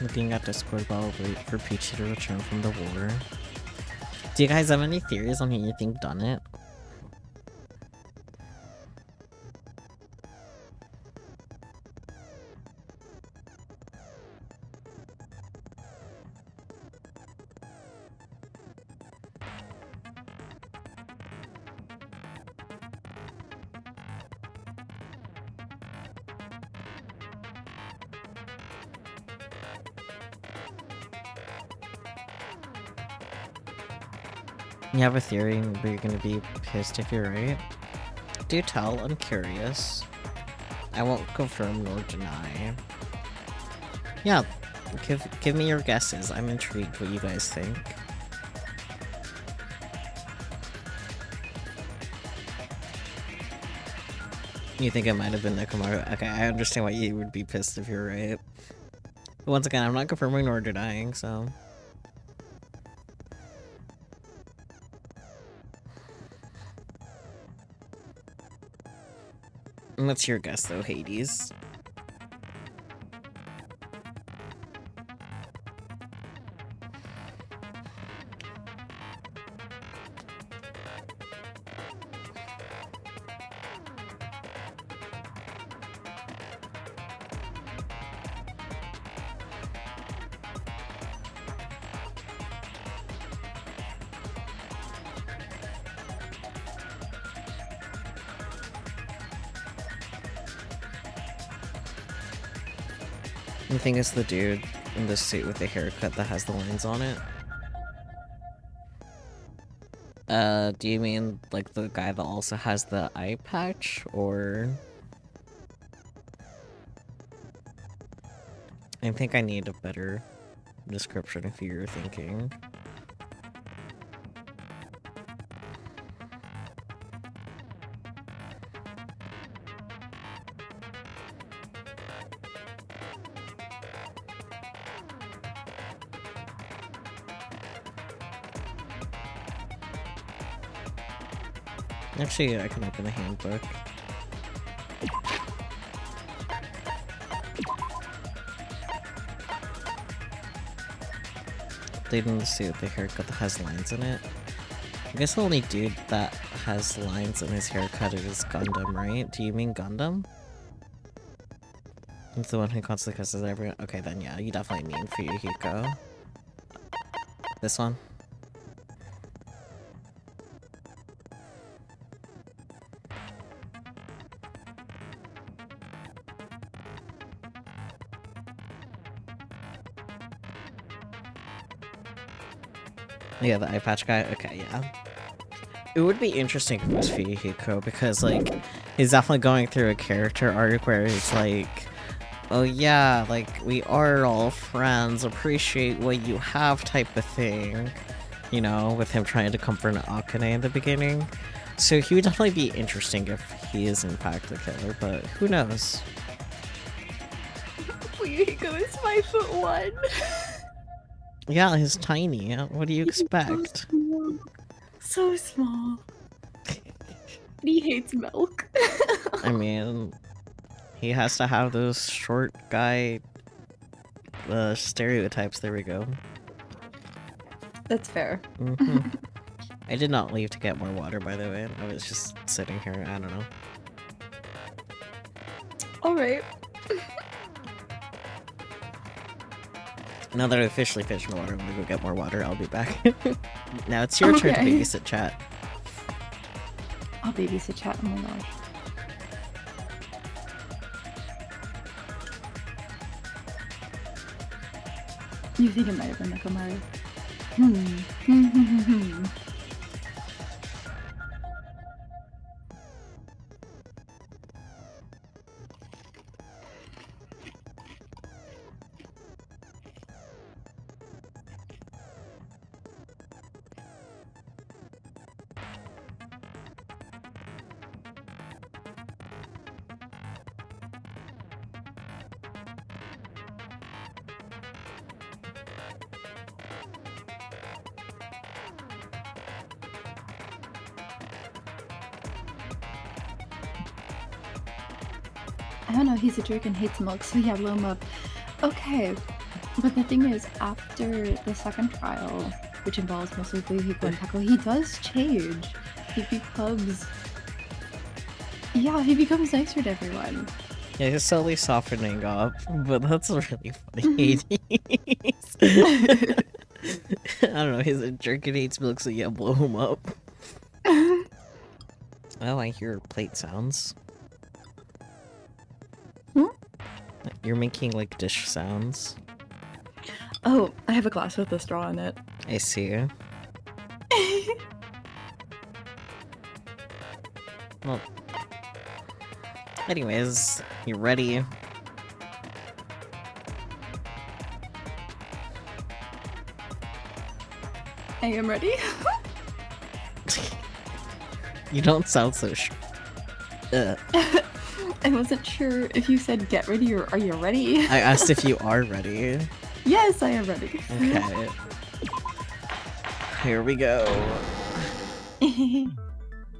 Speaker 2: Looking at Discord while I wait for Peachy to return from the war. Do you guys have any theories on who you think done it? You have a theory, but you're gonna be pissed if you're right? Do tell, I'm curious. I won't confirm nor deny. Yeah, give me your guesses. I'm intrigued what you guys think. You think it might have been Nekomaru? Okay, I understand why you would be pissed if you're right. But once again, I'm not confirming nor denying, so... What's your guess, though, Hades? I think it's the dude in the suit with the haircut that has the lines on it. Do you mean like the guy that also has the eye patch, or? I think I need a better description of who you're thinking. Actually, I can open the handbook. Dude in the suit, the haircut that has lines in it. I guess the only dude that has lines in his haircut is Gundam, right? Do you mean Gundam? It's the one who constantly cusses everyone. Okay, then yeah, you definitely mean Fuyuhiko. This one? Yeah, the eye patch guy? Okay, yeah. It would be interesting if it was Fuyuhiko, because, like, he's definitely going through a character arc where it's like, oh yeah, like, we are all friends, appreciate what you have type of thing. You know, with him trying to comfort Akane in the beginning. So he would definitely be interesting if he is in fact the killer, but who knows?
Speaker 4: Fuyuhiko is 5'1".
Speaker 2: Yeah, he's tiny. What do you expect?
Speaker 4: So small. He hates milk.
Speaker 2: I mean, he has to have those short guy stereotypes. There we go.
Speaker 4: That's fair.
Speaker 2: I did not leave to get more water, by the way. I was just sitting here. I don't know.
Speaker 4: Alright.
Speaker 2: Now that I officially finished my water, I'm gonna go get more water. I'll be back. Now it's your turn to babysit chat.
Speaker 4: I'll babysit chat. Oh my gosh. You think it might have been Nekomaru? I don't know, he's a jerk and hates milk, so yeah, blow him up. Okay, but the thing is, after the second trial, which involves mostly Fuyuhiko and Tako, he does change. He becomes... Yeah, he becomes nicer to everyone.
Speaker 2: Yeah, he's slowly softening up, but that's really funny. I don't know, he's a jerk and hates milk, so yeah, blow him up. Oh, I hear plate sounds. You're making, like, dish sounds.
Speaker 4: Oh, I have a glass with a straw in it.
Speaker 2: I see. Well, anyways, you ready?
Speaker 4: I am ready.
Speaker 2: You don't sound so
Speaker 4: I wasn't sure if you said get ready or are you ready?
Speaker 2: I asked if you are ready.
Speaker 4: Yes, I am ready.
Speaker 2: Okay. Here we go.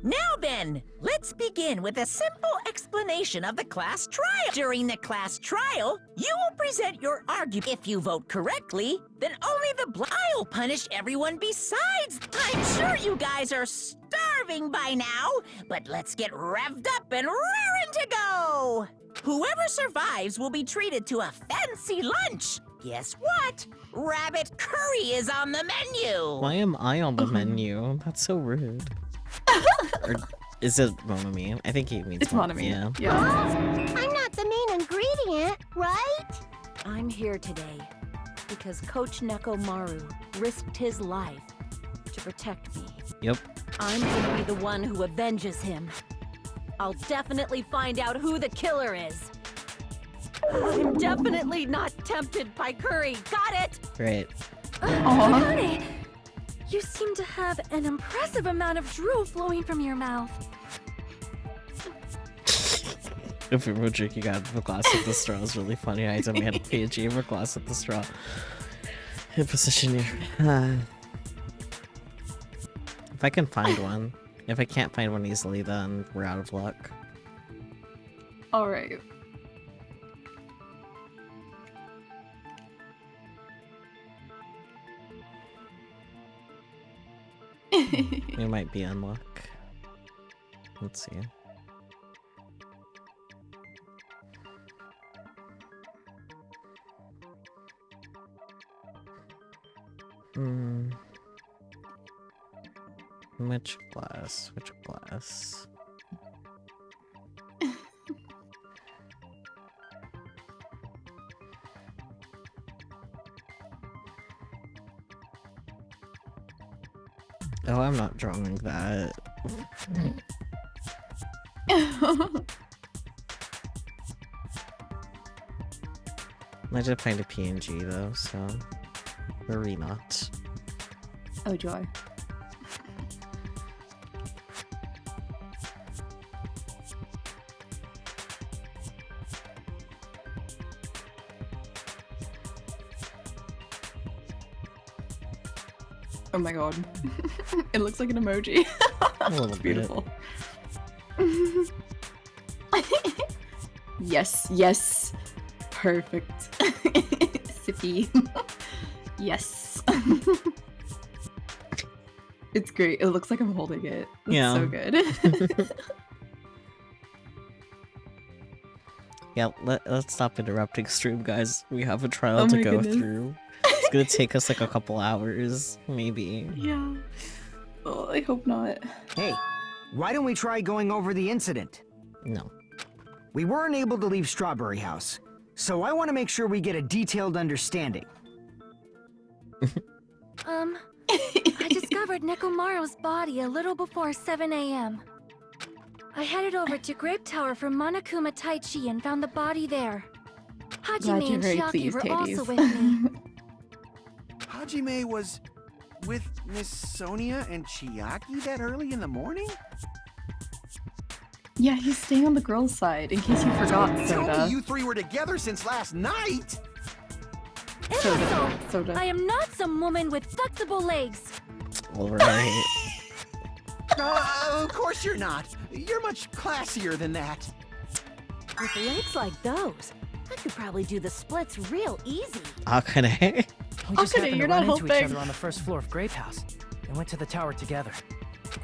Speaker 9: Now then, let's begin with a simple explanation of the class trial. During the class trial, you will present your argument. If you vote correctly, then only the I'll punish everyone besides. I'm sure you guys are starving by now, but let's get revved up and raring to go. Whoever survives will be treated to a fancy lunch. Guess what? Rabbit curry is on the menu.
Speaker 2: Why am I on the menu? That's so rude. Or is it Monomi? I think he means
Speaker 4: It's Monomi.
Speaker 2: Yeah.
Speaker 8: I'm not the main ingredient, right?
Speaker 3: I'm here today because Coach Nekomaru risked his life to protect me.
Speaker 2: Yep.
Speaker 3: I'm gonna be the one who avenges him. I'll definitely find out who the killer is. I'm definitely not tempted by curry. Got it?
Speaker 2: Great.
Speaker 3: Honey, you seem to have an impressive amount of drool flowing from your mouth.
Speaker 2: If we were drinking out of a glass with the straw is really funny. I made a PNG of a glass with the straw. In position here. If I can find one. If I can't find one easily, then we're out of luck.
Speaker 4: Alright.
Speaker 2: We might be in luck. Let's see. Which glass? Which glass? Oh, I'm not drawing that. I did find a PNG though, so worry not.
Speaker 4: Oh joy. Oh my god. It looks like an emoji.
Speaker 2: A little
Speaker 4: It's
Speaker 2: bit.
Speaker 4: beautiful. Yes, yes. Perfect. Sippy. Yes. It's great. It looks like I'm holding it. It's
Speaker 2: Yeah.
Speaker 4: so good.
Speaker 2: Yeah, let's stop interrupting stream, guys. We have a trial
Speaker 4: Oh
Speaker 2: to
Speaker 4: my
Speaker 2: go
Speaker 4: goodness.
Speaker 2: through. It's gonna take us like a couple hours, maybe.
Speaker 4: Yeah. Oh, I hope not.
Speaker 5: Hey, why don't we try going over the incident?
Speaker 2: No.
Speaker 5: We weren't able to leave Strawberry House, so I want to make sure we get a detailed understanding.
Speaker 10: I discovered Nekomaru's body a little before 7 a.m. I headed over to Grape Tower for Monokuma Taichi and found the body there.
Speaker 4: Glad
Speaker 10: Hajime
Speaker 4: you're
Speaker 10: and
Speaker 4: very
Speaker 10: Chiaki
Speaker 4: pleased,
Speaker 10: were
Speaker 4: Hades.
Speaker 10: also with me.
Speaker 11: Hajime was with Miss Sonia and Chiaki that early in the morning?
Speaker 4: Yeah, he's staying on the girl's side, in case you forgot,
Speaker 11: Tell
Speaker 4: Soda.
Speaker 11: me you three were together since last night!
Speaker 4: Soda. Soda.
Speaker 10: I am not some woman with flexible legs.
Speaker 2: Alright.
Speaker 11: Of course you're not. You're much classier than that.
Speaker 3: With legs like those, I could probably do the splits real easy.
Speaker 2: Akane.
Speaker 12: We just
Speaker 4: Okay,
Speaker 12: happened
Speaker 4: you're
Speaker 12: to run
Speaker 4: not
Speaker 12: into each
Speaker 4: helping.
Speaker 12: other on the first floor of Grape House and went to the tower together.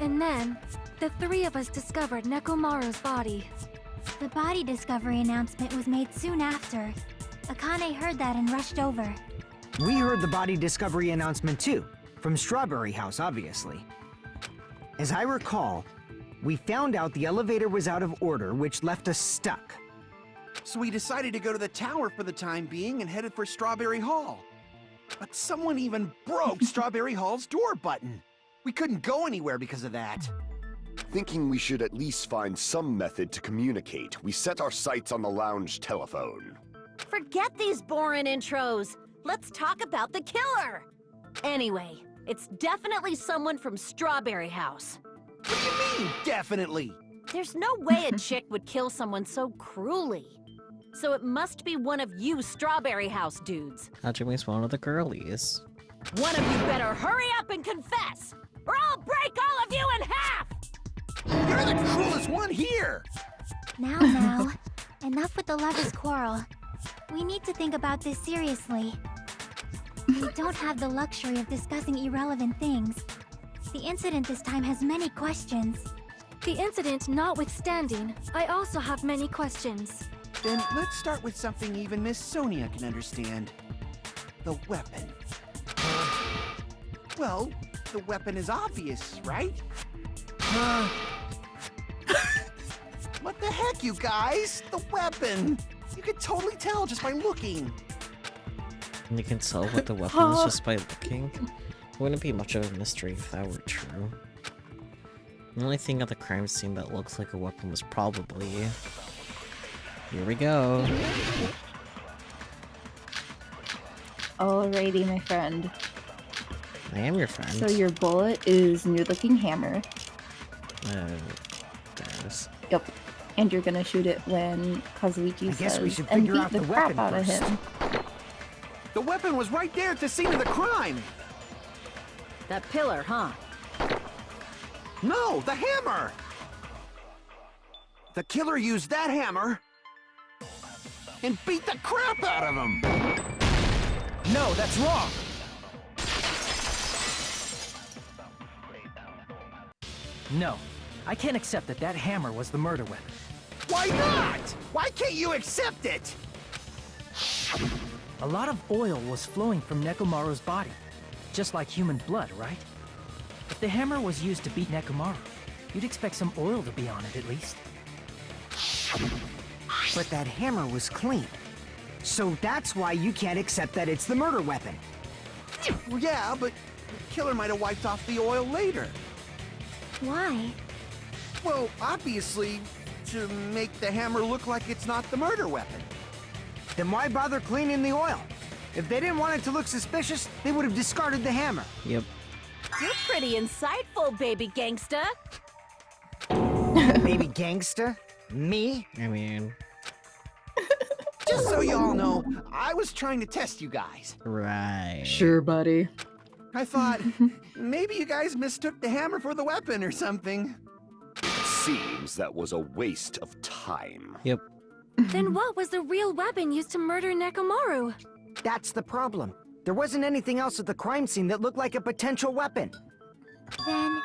Speaker 10: And then, the three of us discovered Nekomaru's body.
Speaker 8: The body discovery announcement was made soon after. Akane heard that and rushed over.
Speaker 5: We heard the body discovery announcement too, from Strawberry House, obviously. As I recall, we found out the elevator was out of order, which left us stuck.
Speaker 11: So we decided to go to the tower for the time being and headed for Strawberry Hall. But someone even broke Strawberry Hall's door button. We couldn't go anywhere because of that.
Speaker 6: Thinking we should at least find some method to communicate, we set our sights on the lounge telephone.
Speaker 3: Forget these boring intros. Let's talk about the killer. Anyway, it's definitely someone from Strawberry House.
Speaker 11: What do you mean, definitely?
Speaker 3: There's no way a chick would kill someone so cruelly. So it must be one of you Strawberry House dudes.
Speaker 2: Hajime's one of the girlies.
Speaker 3: One of you better hurry up and confess, or I'll break all of you in half!
Speaker 11: You're the cruelest one here!
Speaker 8: Now, enough with the lovers' quarrel. We need to think about this seriously. We don't have the luxury of discussing irrelevant things. The incident this time has many questions.
Speaker 10: The incident notwithstanding, I also have many questions.
Speaker 11: Then let's start with something even Miss Sonia can understand. The weapon. Well, the weapon is obvious, right? What the heck, you guys? The weapon! You could totally tell just by looking.
Speaker 2: And you can tell what the weapon is just by looking. It wouldn't be much of a mystery if that were true. The only thing at the crime scene that looks like a weapon was probably... Here we go.
Speaker 4: Alrighty, my friend.
Speaker 2: I am your friend.
Speaker 4: So your bullet is new-looking hammer.
Speaker 2: There's...
Speaker 4: Yep. And you're gonna shoot it when Kazuichi
Speaker 5: I guess we
Speaker 4: says,
Speaker 5: should
Speaker 4: and
Speaker 5: figure
Speaker 4: beat
Speaker 5: out
Speaker 4: the
Speaker 5: the
Speaker 4: crap
Speaker 5: weapon
Speaker 4: out of
Speaker 5: first.
Speaker 4: him.
Speaker 11: The weapon was right there at the scene of the crime!
Speaker 3: That pillar, huh?
Speaker 11: No, the hammer! The killer used that hammer and beat the crap out of him!
Speaker 5: No, that's wrong!
Speaker 12: No, I can't accept that that hammer was the murder weapon.
Speaker 11: Why not? Why can't you accept it?
Speaker 12: A lot of oil was flowing from Nekomaru's body, just like human blood, right? If the hammer was used to beat Nekomaru, you'd expect some oil to be on it at least.
Speaker 5: But that hammer was clean. So that's why you can't accept that it's the murder weapon.
Speaker 11: Well, yeah, but the killer might have wiped off the oil later.
Speaker 8: Why?
Speaker 11: Well, obviously, to make the hammer look like it's not the murder weapon.
Speaker 5: Then why bother cleaning the oil? If they didn't want it to look suspicious, they would have discarded the hammer.
Speaker 2: Yep.
Speaker 3: You're pretty insightful, baby gangsta.
Speaker 5: Baby gangsta? Me?
Speaker 2: I mean...
Speaker 11: Just so y'all know, I was trying to test you guys.
Speaker 2: Right.
Speaker 4: Sure, buddy.
Speaker 11: I thought maybe you guys mistook the hammer for the weapon or something.
Speaker 6: Seems that was a waste of time.
Speaker 2: Yep.
Speaker 10: Then what was the real weapon used to murder Nekomaru?
Speaker 5: That's the problem. There wasn't anything else at the crime scene that looked like a potential weapon.
Speaker 8: Then,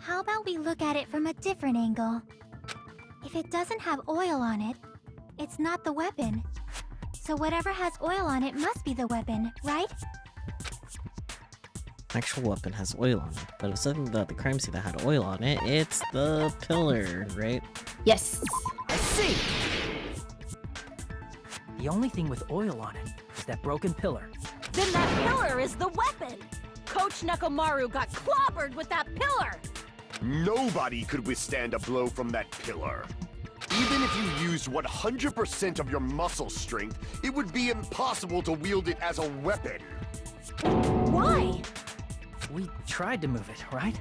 Speaker 8: how about we look at it from a different angle? If it doesn't have oil on it, it's not the weapon. So whatever has oil on it must be the weapon, right?
Speaker 2: Actual weapon has oil on it, but if something about the crime scene that had oil on it, it's the pillar, right?
Speaker 4: Yes.
Speaker 5: I see!
Speaker 12: The only thing with oil on it is that broken pillar.
Speaker 3: Then that pillar is the weapon! Coach Nekomaru got clobbered with that pillar!
Speaker 6: Nobody could withstand a blow from that pillar. Even if you used 100% of your muscle strength, it would be impossible to wield it as a weapon.
Speaker 3: Why?
Speaker 12: We tried to move it, right?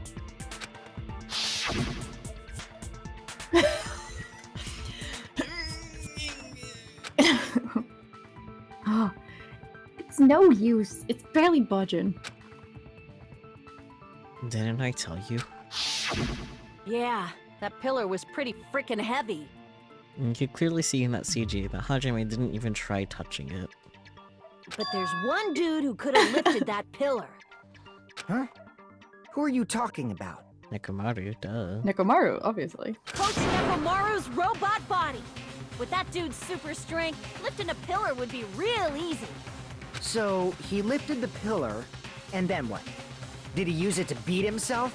Speaker 4: Oh, it's no use. It's barely budging.
Speaker 2: Didn't I tell you?
Speaker 3: Yeah, that pillar was pretty frickin' heavy.
Speaker 2: You can clearly see in that CG that Hajime didn't even try touching it.
Speaker 3: But there's one dude who could have lifted that pillar.
Speaker 5: Huh? Who are you talking about?
Speaker 2: Nekomaru, duh.
Speaker 4: Nekomaru, obviously.
Speaker 3: Coach Nekomaru's robot body! With that dude's super strength, lifting a pillar would be real easy.
Speaker 5: So, he lifted the pillar, and then what? Did he use it to beat himself?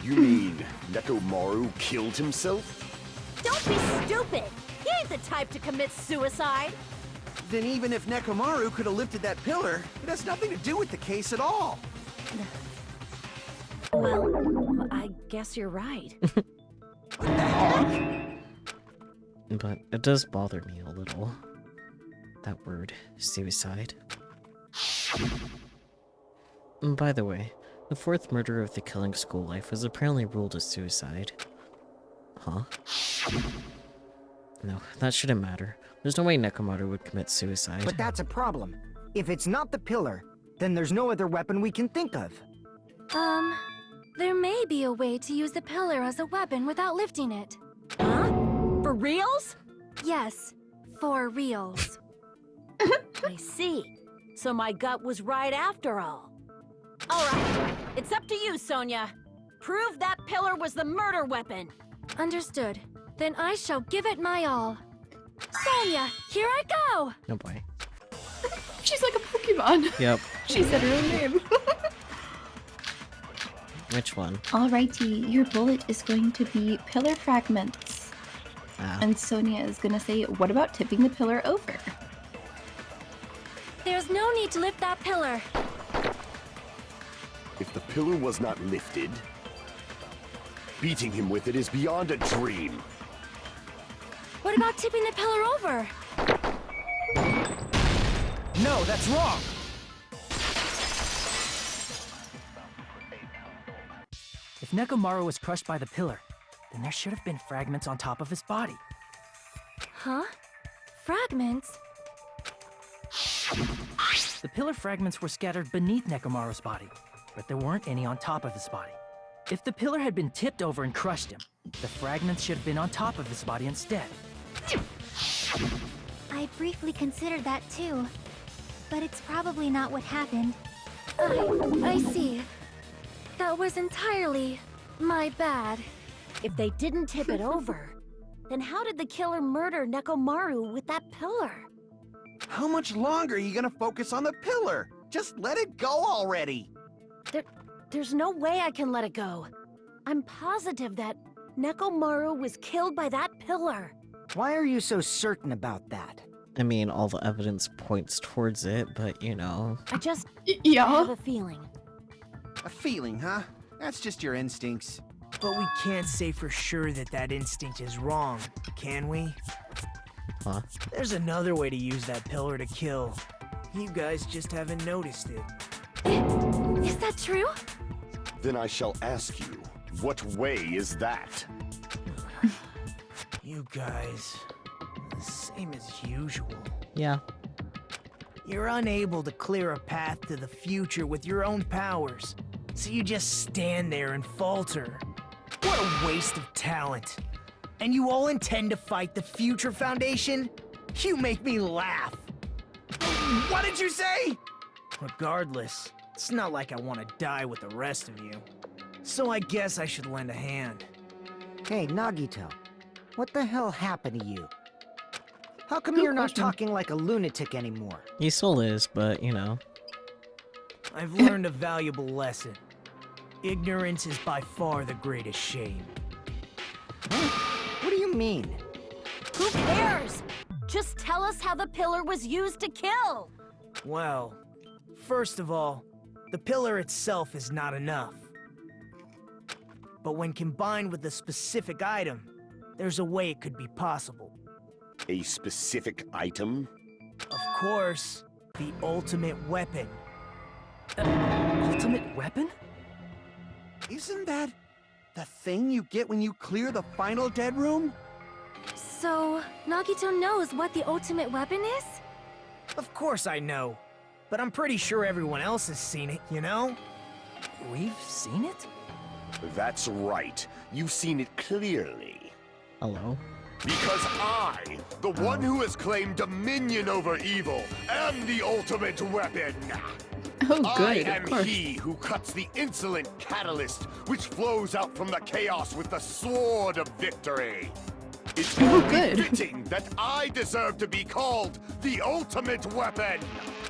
Speaker 6: You mean Nekomaru killed himself?
Speaker 3: Don't be stupid! He ain't the type to commit suicide!
Speaker 11: Then even if Nekomaru could have lifted that pillar, it has nothing to do with the case at all.
Speaker 3: Well, I guess you're right.
Speaker 11: What the heck?
Speaker 2: But it does bother me a little. That word, suicide. And by the way, the fourth murder of the Killing School Life was apparently ruled as suicide. Huh? No, that shouldn't matter. There's no way Nekomaru would commit suicide.
Speaker 5: But that's a problem. If it's not the pillar, then there's no other weapon we can think of.
Speaker 10: There may be a way to use the pillar as a weapon without lifting it.
Speaker 3: Huh? For reals?
Speaker 10: Yes, for reals.
Speaker 3: I see. So my gut was right after all. Alright, it's up to you, Sonia. Prove that pillar was the murder weapon.
Speaker 10: Understood. Then I shall give it my all. Sonia, here I go!
Speaker 2: No boy.
Speaker 4: She's like a Pokemon.
Speaker 2: Yep.
Speaker 4: She said her own name.
Speaker 2: Which one?
Speaker 1: Alrighty, your bullet is going to be pillar fragments.
Speaker 2: Ah.
Speaker 1: And Sonia is gonna say, what about tipping the pillar over?
Speaker 10: There's no need to lift that pillar.
Speaker 6: If the pillar was not lifted, beating him with it is beyond a dream.
Speaker 10: What about tipping the pillar over?
Speaker 12: No, that's wrong! If Nekomaru was crushed by the pillar, then there should have been fragments on top of his body.
Speaker 10: Huh? Fragments?
Speaker 12: The pillar fragments were scattered beneath Nekomaru's body, but there weren't any on top of his body. If the pillar had been tipped over and crushed him, the fragments should have been on top of his body instead.
Speaker 8: I briefly considered that too, but it's probably not what happened.
Speaker 10: I see. That was entirely my bad.
Speaker 3: If they didn't tip it over, then how did the killer murder Nekomaru with that pillar?
Speaker 11: How much longer are you gonna focus on the pillar? Just let it go already.
Speaker 3: There's no way I can let it go. I'm positive that Nekomaru was killed by that pillar.
Speaker 5: Why are you so certain about that?
Speaker 2: I mean, all the evidence points towards it, but you know.
Speaker 3: I just
Speaker 4: Yeah.
Speaker 3: have a feeling.
Speaker 11: A feeling, huh? That's just your instincts.
Speaker 13: But we can't say for sure that that instinct is wrong, can we?
Speaker 2: Huh?
Speaker 13: There's another way to use that pillar to kill. You guys just haven't noticed it.
Speaker 10: Is that true?
Speaker 6: Then I shall ask you, what way is that?
Speaker 13: You guys, the same as usual.
Speaker 2: Yeah.
Speaker 13: You're unable to clear a path to the future with your own powers, so you just stand there and falter. What a waste of talent. And you all intend to fight the Future Foundation? You make me laugh.
Speaker 11: What did you say?
Speaker 13: Regardless, it's not like I want to die with the rest of you. So I guess I should lend a hand.
Speaker 5: Hey, Nagito. What the hell happened to you? How come
Speaker 4: Good
Speaker 5: you're not
Speaker 4: question.
Speaker 5: talking like a lunatic anymore?
Speaker 2: He still is, but you know.
Speaker 13: I've learned a valuable lesson. Ignorance is by far the greatest shame.
Speaker 5: What do you mean?
Speaker 3: Who cares? Just tell us how the pillar was used to kill.
Speaker 13: Well, first of all, the pillar itself is not enough. But when combined with a specific item, there's a way it could be possible.
Speaker 6: A specific item?
Speaker 13: Of course, the ultimate weapon.
Speaker 12: Ultimate weapon?
Speaker 11: Isn't that the thing you get when you clear the final dead room?
Speaker 10: So, Nagito knows what the ultimate weapon is?
Speaker 13: Of course I know, but I'm pretty sure everyone else has seen it, you know?
Speaker 12: We've seen it?
Speaker 6: That's right. You've seen it clearly.
Speaker 2: Hello.
Speaker 6: Because I, the one who has claimed dominion over evil, am the ultimate weapon.
Speaker 4: Oh, good,
Speaker 6: I
Speaker 4: of
Speaker 6: am
Speaker 4: course.
Speaker 6: he who cuts the insolent catalyst which flows out from the chaos with the sword of victory. It's
Speaker 4: Oh,
Speaker 6: only
Speaker 4: good.
Speaker 6: fitting that I deserve to be called the ultimate weapon.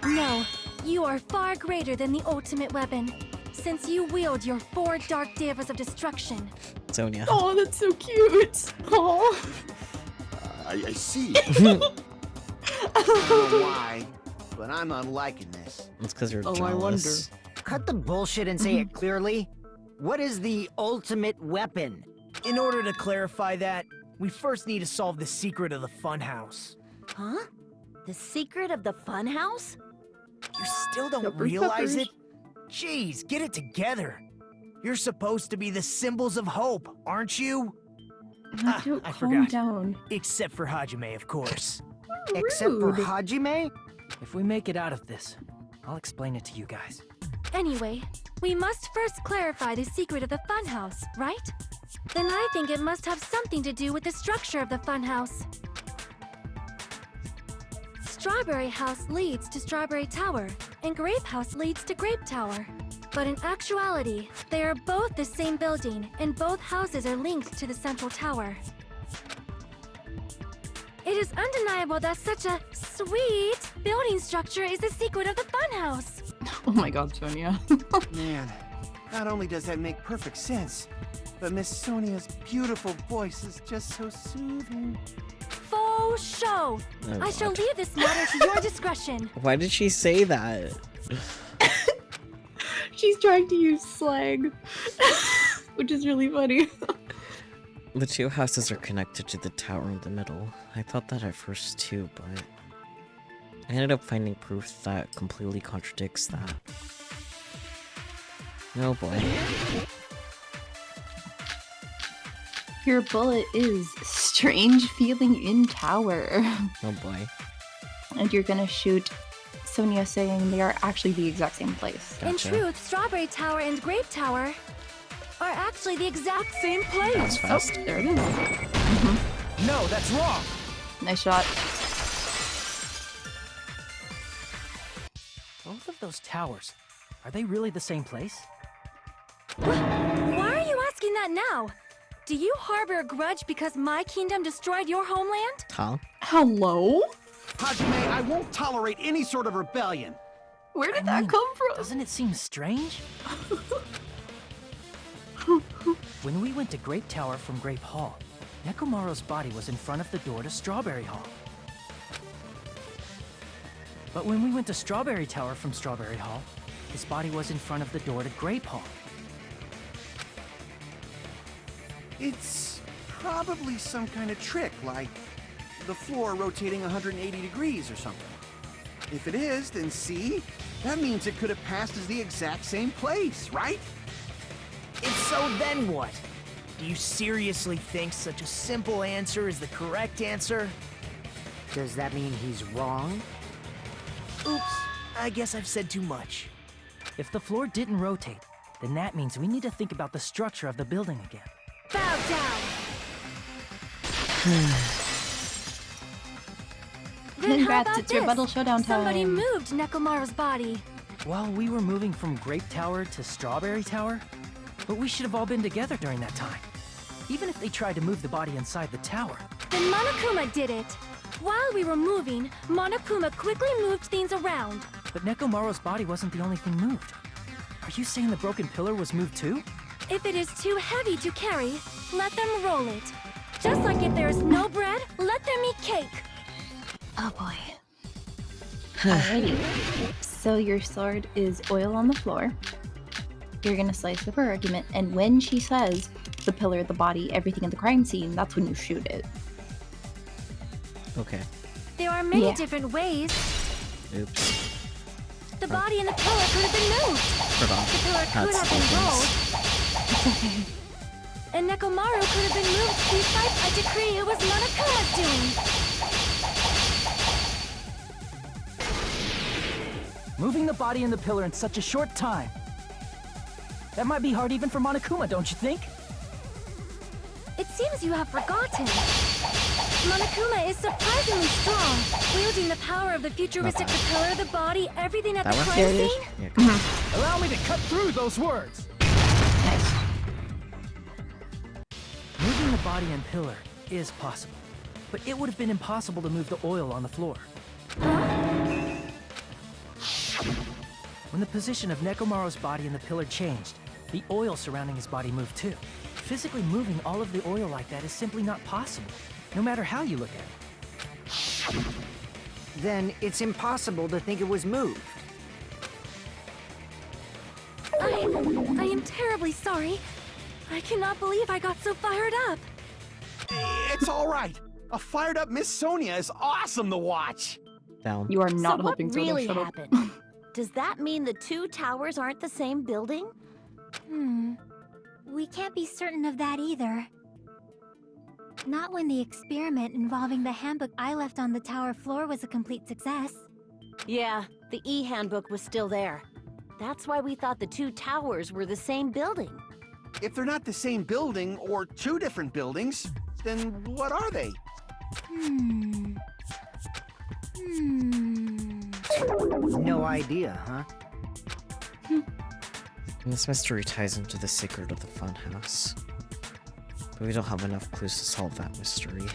Speaker 10: No, you are far greater than the ultimate weapon, since you wield your 4 dark devas of destruction.
Speaker 2: Sonia.
Speaker 4: Oh, that's so cute. Oh.
Speaker 6: I see.
Speaker 5: I don't know why, but I'm unliking this.
Speaker 2: It's because you're
Speaker 4: Oh,
Speaker 2: jealous.
Speaker 4: I wonder.
Speaker 5: Cut the bullshit and say it clearly. What is the ultimate weapon?
Speaker 13: In order to clarify that, we first need to solve the secret of the funhouse.
Speaker 3: Huh? The secret of the funhouse?
Speaker 13: You still don't
Speaker 4: Peppers,
Speaker 13: realize
Speaker 4: peppers.
Speaker 13: it? Jeez, get it together. You're supposed to be the symbols of hope, aren't you?
Speaker 4: Nagito,
Speaker 13: I
Speaker 4: calm
Speaker 13: forgot.
Speaker 4: down.
Speaker 13: Except for Hajime, of course.
Speaker 5: Except for
Speaker 4: Rude.
Speaker 5: Hajime?
Speaker 12: If we make it out of this, I'll explain it to you guys.
Speaker 10: Anyway, we must first clarify the secret of the funhouse, right? Then I think it must have something to do with the structure of the funhouse. Strawberry House leads to Strawberry Tower, and Grape House leads to Grape Tower. But in actuality, they are both the same building, and both houses are linked to the central tower. It is undeniable that such a sweet building structure is the secret of the funhouse.
Speaker 4: Oh my god, Sonia.
Speaker 11: Man, not only does that make perfect sense, but Miss Sonia's beautiful voice is just so soothing.
Speaker 10: Faux show!
Speaker 2: Oh,
Speaker 10: I shall
Speaker 2: God.
Speaker 10: leave this matter to your discretion.
Speaker 2: Why did she say that?
Speaker 4: She's trying to use slang, which is really funny.
Speaker 2: The 2 houses are connected to the tower in the middle. I thought that at first too, but I ended up finding proof that completely contradicts that. Oh boy.
Speaker 4: Your bullet is strange feeling in tower.
Speaker 2: Oh boy.
Speaker 4: And you're gonna shoot Sonia saying they are actually the exact same place.
Speaker 10: In
Speaker 2: Gotcha.
Speaker 10: truth, Strawberry Tower and Grape Tower are actually the exact same place.
Speaker 2: That was fast.
Speaker 4: Oh, there it is.
Speaker 13: No, that's wrong!
Speaker 4: Nice shot.
Speaker 12: Both of those towers, are they really the same place?
Speaker 10: Why are you asking that now? Do you harbor a grudge because my kingdom destroyed your homeland?
Speaker 2: Huh?
Speaker 4: Hello?
Speaker 11: Hajime, I won't tolerate any sort of rebellion.
Speaker 4: Where did
Speaker 12: I
Speaker 4: that
Speaker 12: mean,
Speaker 4: come from?
Speaker 12: Doesn't it seem strange? When we went to Grape Tower from Grape Hall, Nekomaru's body was in front of the door to Strawberry Hall. But when we went to Strawberry Tower from Strawberry Hall, his body was in front of the door to Grape Hall.
Speaker 11: It's probably some kind of trick, like the floor rotating 180 degrees or something. If it is, then see? That means it could have passed as the exact same place, right?
Speaker 13: If so, then what? Do you seriously think such a simple answer is the correct answer?
Speaker 5: Does that mean he's wrong?
Speaker 13: Oops, I guess I've said too much.
Speaker 12: If the floor didn't rotate, then that means we need to think about the structure of the building again.
Speaker 10: Bow down! Then how
Speaker 1: Congrats,
Speaker 10: about
Speaker 1: it's
Speaker 10: this?
Speaker 1: rebuttal showdown time.
Speaker 10: Somebody moved Nekomaru's body.
Speaker 12: While we were moving from Grape Tower to Strawberry Tower, but we should have all been together during that time. Even if they tried to move the body inside the tower.
Speaker 10: Then Monokuma did it. While we were moving, Monokuma quickly moved things around.
Speaker 12: But Nekomaru's body wasn't the only thing moved. Are you saying the broken pillar was moved too?
Speaker 10: If it is too heavy to carry, let them roll it. Just like if there is no bread, let them eat cake.
Speaker 1: Oh boy. Alrighty. So your sword is oil on the floor. You're gonna slice up her argument, and when she says the pillar, the body, everything in the crime scene, that's when you shoot it.
Speaker 2: Okay.
Speaker 10: There are many
Speaker 1: Yeah.
Speaker 10: different ways.
Speaker 2: Oops.
Speaker 10: The body and the pillar could have been moved.
Speaker 2: Forgot.
Speaker 10: The pillar could
Speaker 2: That's
Speaker 10: have been
Speaker 2: things.
Speaker 10: rolled. And Nekomaru could have been moved despite a decree it was Monokuma's doing.
Speaker 12: Moving the body and the pillar in such a short time. That might be hard even for Monokuma, don't you think?
Speaker 10: It seems you have forgotten. Monokuma is surprisingly strong, wielding the power of the futuristic, the pillar, the body, everything at
Speaker 2: That
Speaker 10: the
Speaker 2: one?
Speaker 10: crime
Speaker 1: There it is.
Speaker 10: scene.
Speaker 2: Yeah, come on.
Speaker 12: Allow me to cut through those words!
Speaker 1: Nice.
Speaker 12: Moving the body and pillar is possible, but it would have been impossible to move the oil on the floor. When the position of Nekomaru's body and the pillar changed, the oil surrounding his body moved too. Physically moving all of the oil like that is simply not possible, no matter how you look at it.
Speaker 5: Then it's impossible to think it was moved.
Speaker 10: I am terribly sorry. I cannot believe I got so fired up.
Speaker 11: It's all right. A fired up Miss Sonia is awesome to watch.
Speaker 2: Down.
Speaker 1: You are not
Speaker 3: so
Speaker 1: helping
Speaker 3: what
Speaker 1: Soda,
Speaker 3: really
Speaker 1: shut up.
Speaker 3: happened? Does that mean the two towers aren't the same building?
Speaker 8: We can't be certain of that either. Not when the experiment involving the handbook I left on the tower floor was a complete success.
Speaker 3: Yeah, the e-handbook was still there. That's why we thought the two towers were the same building.
Speaker 11: If they're not the same building or two different buildings, then what are they?
Speaker 5: No idea, huh?
Speaker 2: And this mystery ties into the secret of the funhouse. But we don't have enough clues to solve that mystery.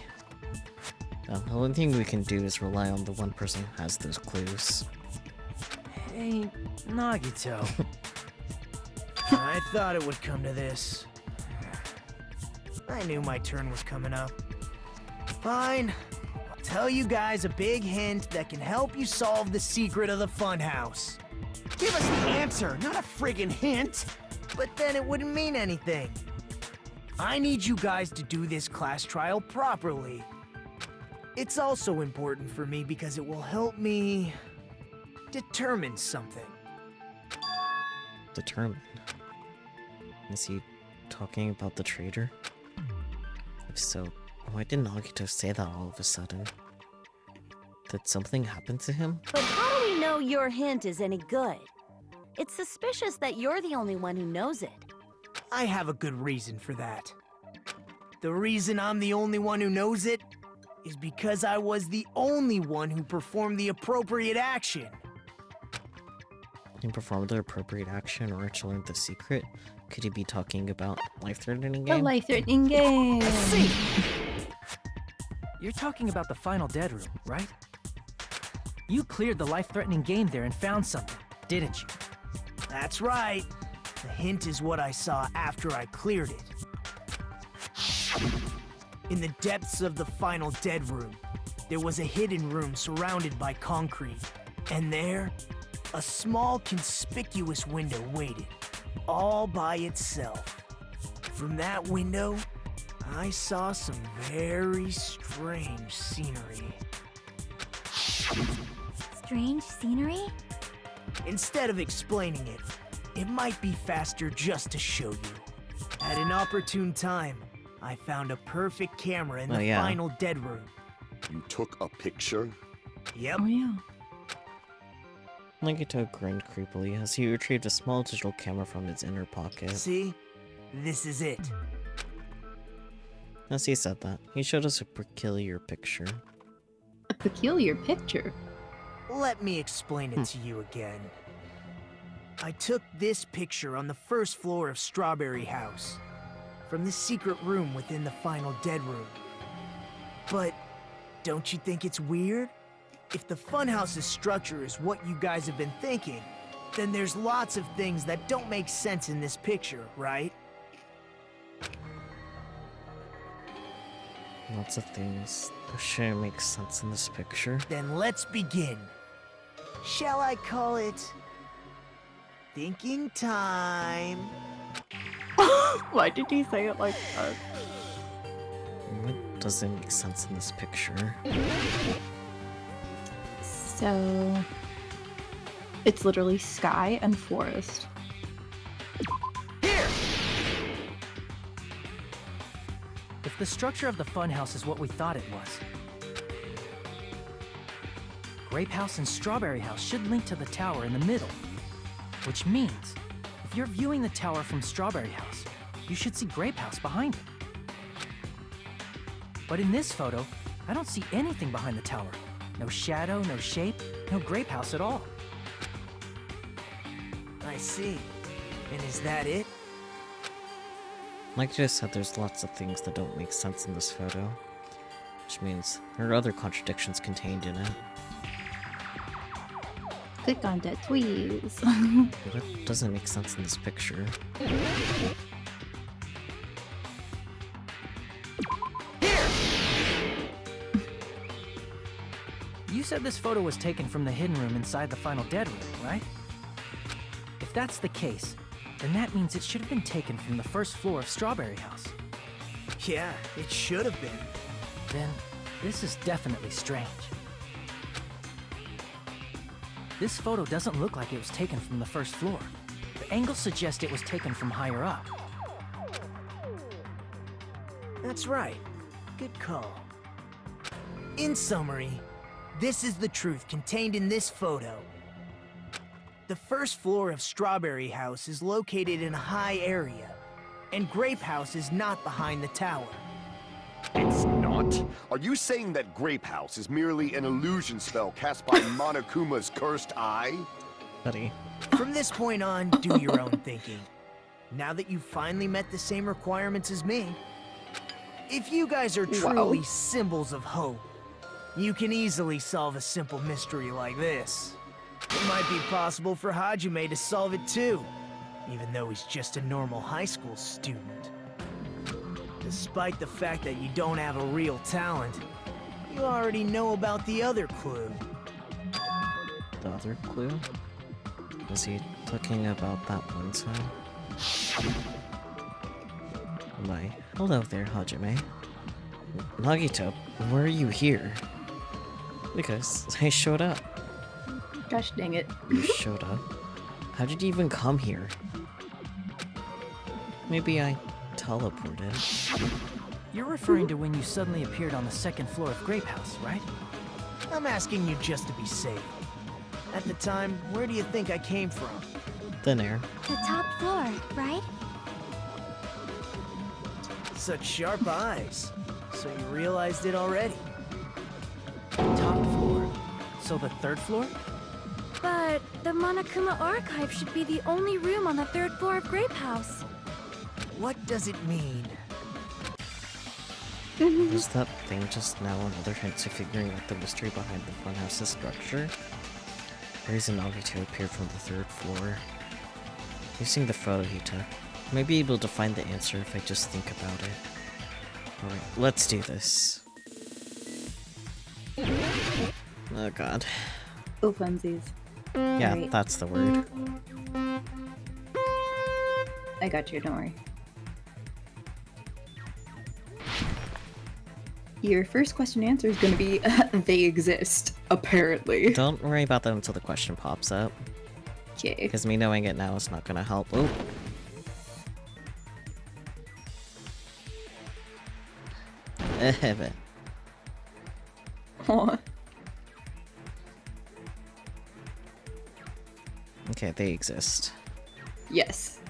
Speaker 2: The only thing we can do is rely on the one person who has those clues.
Speaker 13: Hey, Nagito. I thought it would come to this. I knew my turn was coming up. Fine. I'll tell you guys a big hint that can help you solve the secret of the funhouse.
Speaker 11: Give us the answer, not a friggin' hint.
Speaker 13: But then it wouldn't mean anything. I need you guys to do this class trial properly. It's also important for me because it will help me determine something.
Speaker 2: Determined. Is he talking about the traitor? If so, why did Nagito say that all of a sudden? Did something happen to him?
Speaker 3: But how do we know your hint is any good? It's suspicious that you're the only one who knows it.
Speaker 13: I have a good reason for that. The reason I'm the only one who knows it is because I was the only one who performed the appropriate action.
Speaker 2: He performed the appropriate action or to learn the secret? Could he be talking about life-threatening
Speaker 1: The
Speaker 2: game?
Speaker 1: life-threatening game.
Speaker 12: See! You're talking about the final dead room, right? You cleared the life-threatening game there and found something, didn't you?
Speaker 13: That's right. The hint is what I saw after I cleared it. In the depths of the final dead room, there was a hidden room surrounded by concrete. And there, a small conspicuous window waited, all by itself. From that window, I saw some very strange scenery.
Speaker 8: Strange scenery?
Speaker 13: Instead of explaining it, it might be faster just to show you. At an opportune time, I found a perfect camera in the final dead room.
Speaker 6: You took a picture?
Speaker 13: Yep.
Speaker 1: Oh yeah.
Speaker 2: Nagito grinned creepily as he retrieved a small digital camera from his inner pocket.
Speaker 13: See? This is it.
Speaker 2: As he said that, he showed us a peculiar picture.
Speaker 4: A peculiar picture?
Speaker 13: Let me explain it to you again. I took this picture on the first floor of Strawberry House, from the secret room within the final dead room. But don't you think it's weird? If the funhouse's structure is what you guys have been thinking, then there's lots of things that don't make sense in this picture, right?
Speaker 2: Lots of things that shouldn't make sense in this picture.
Speaker 13: Then let's begin. Shall I call it... thinking time?
Speaker 4: Why did he say it like that?
Speaker 2: What doesn't make sense in this picture?
Speaker 4: So... it's literally sky and forest.
Speaker 12: If the structure of the funhouse is what we thought it was, Grape House and Strawberry House should link to the tower in the middle. Which means, if you're viewing the tower from Strawberry House, you should see Grape House behind it. But in this photo, I don't see anything behind the tower. No shadow, no shape, no Grape House at all.
Speaker 13: I see. And is that it?
Speaker 2: Like I just said, there's lots of things that don't make sense in this photo. Which means there are other contradictions contained in it.
Speaker 4: Click on that tweeze.
Speaker 2: What doesn't make sense in this picture?
Speaker 12: You said this photo was taken from the hidden room inside the final dead room, right? If that's the case, then that means it should have been taken from the first floor of Strawberry House.
Speaker 13: Yeah, it should have been.
Speaker 12: Then, this is definitely strange. This photo doesn't look like it was taken from the first floor. The angles suggest it was taken from higher up.
Speaker 13: That's right. Good call. In summary, this is the truth contained in this photo. The first floor of Strawberry House is located in a high area, and Grape House is not behind the tower.
Speaker 6: It's not? Are you saying that Grape House is merely an illusion spell cast by Monokuma's cursed eye?
Speaker 2: Buddy.
Speaker 13: From this point on, do your own thinking. Now that you've finally met the same requirements as me, if you guys are truly symbols of hope, you can easily solve a simple mystery like this. It might be possible for Hajime to solve it too, even though he's just a normal high school student. Despite the fact that you don't have a real talent, you already know about the other clue.
Speaker 2: The other clue? Was he talking about that one time? Why, hello there, Hajime. Nagito, why are you here? Because I showed up.
Speaker 4: Gosh dang it.
Speaker 2: You showed up? How did you even come here? Maybe I teleported.
Speaker 12: You're referring to when you suddenly appeared on the second floor of Grape House, right?
Speaker 13: I'm asking you just to be safe. At the time, where do you think I came from?
Speaker 2: Thin air.
Speaker 8: The top floor, right?
Speaker 13: Such sharp eyes. So you realized it already?
Speaker 12: Top floor? So the third floor?
Speaker 10: But the Monokuma Archive should be the only room on the third floor of Grape House.
Speaker 13: What does it mean?
Speaker 2: Was that thing just now another hint to figuring out the mystery behind the funhouse's structure? The reason Nagito appeared from the third floor. Using the photo he took, I may be able to find the answer if I just think about it. Alright, let's do this. Oh god.
Speaker 4: Oh, funsies.
Speaker 2: Yeah,
Speaker 4: Right.
Speaker 2: that's the word.
Speaker 4: I got you, don't worry. Your first question answer is going to be, they exist, apparently.
Speaker 2: Don't worry about that until the question pops up.
Speaker 4: Okay.
Speaker 2: Because me knowing it now is not gonna help. Oh.
Speaker 4: Aw.
Speaker 2: Okay, they exist.
Speaker 4: Yes.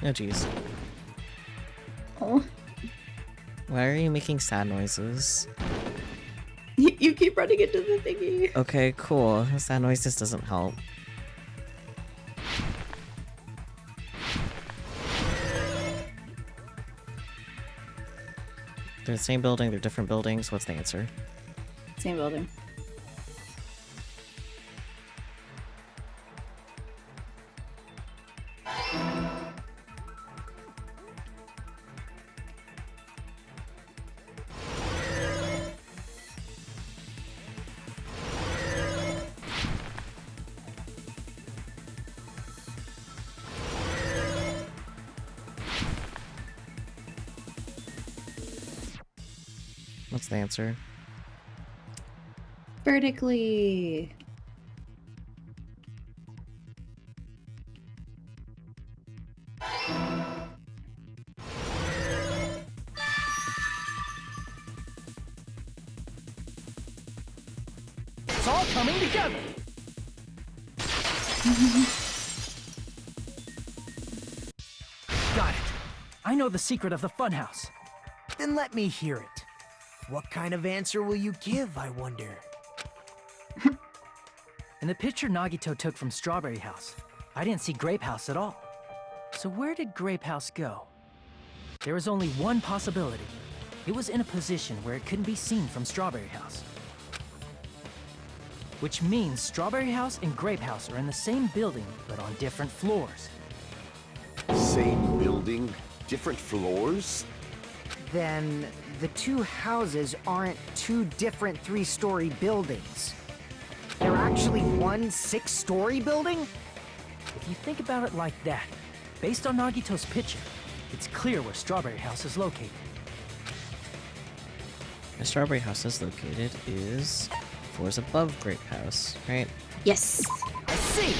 Speaker 2: Oh, jeez.
Speaker 4: Oh.
Speaker 2: Why are you making sad noises?
Speaker 4: You keep running into the thingy.
Speaker 2: Okay, cool. Sad noises doesn't help. They're the same building, they're different buildings. What's the answer?
Speaker 4: Same building.
Speaker 2: What's the answer?
Speaker 4: Vertically.
Speaker 13: It's all coming together. Got it. I know the secret of the funhouse. Then let me hear it. What kind of answer will you give, I wonder? In the picture Nagito took from Strawberry House, I didn't see Grape House at all. So where did Grape House go? There was only one possibility. It was in a position where it couldn't be seen from Strawberry House. Which means Strawberry House and Grape House are in the same building, but on different floors.
Speaker 6: Same building, different floors?
Speaker 5: Then the two houses aren't two different three-story buildings. They're actually one six-story building?
Speaker 12: If you think about it like that, based on Nagito's picture, it's clear where Strawberry House is located.
Speaker 2: The Strawberry House is located is floors above Grape House, right?
Speaker 4: Yes.
Speaker 5: I see.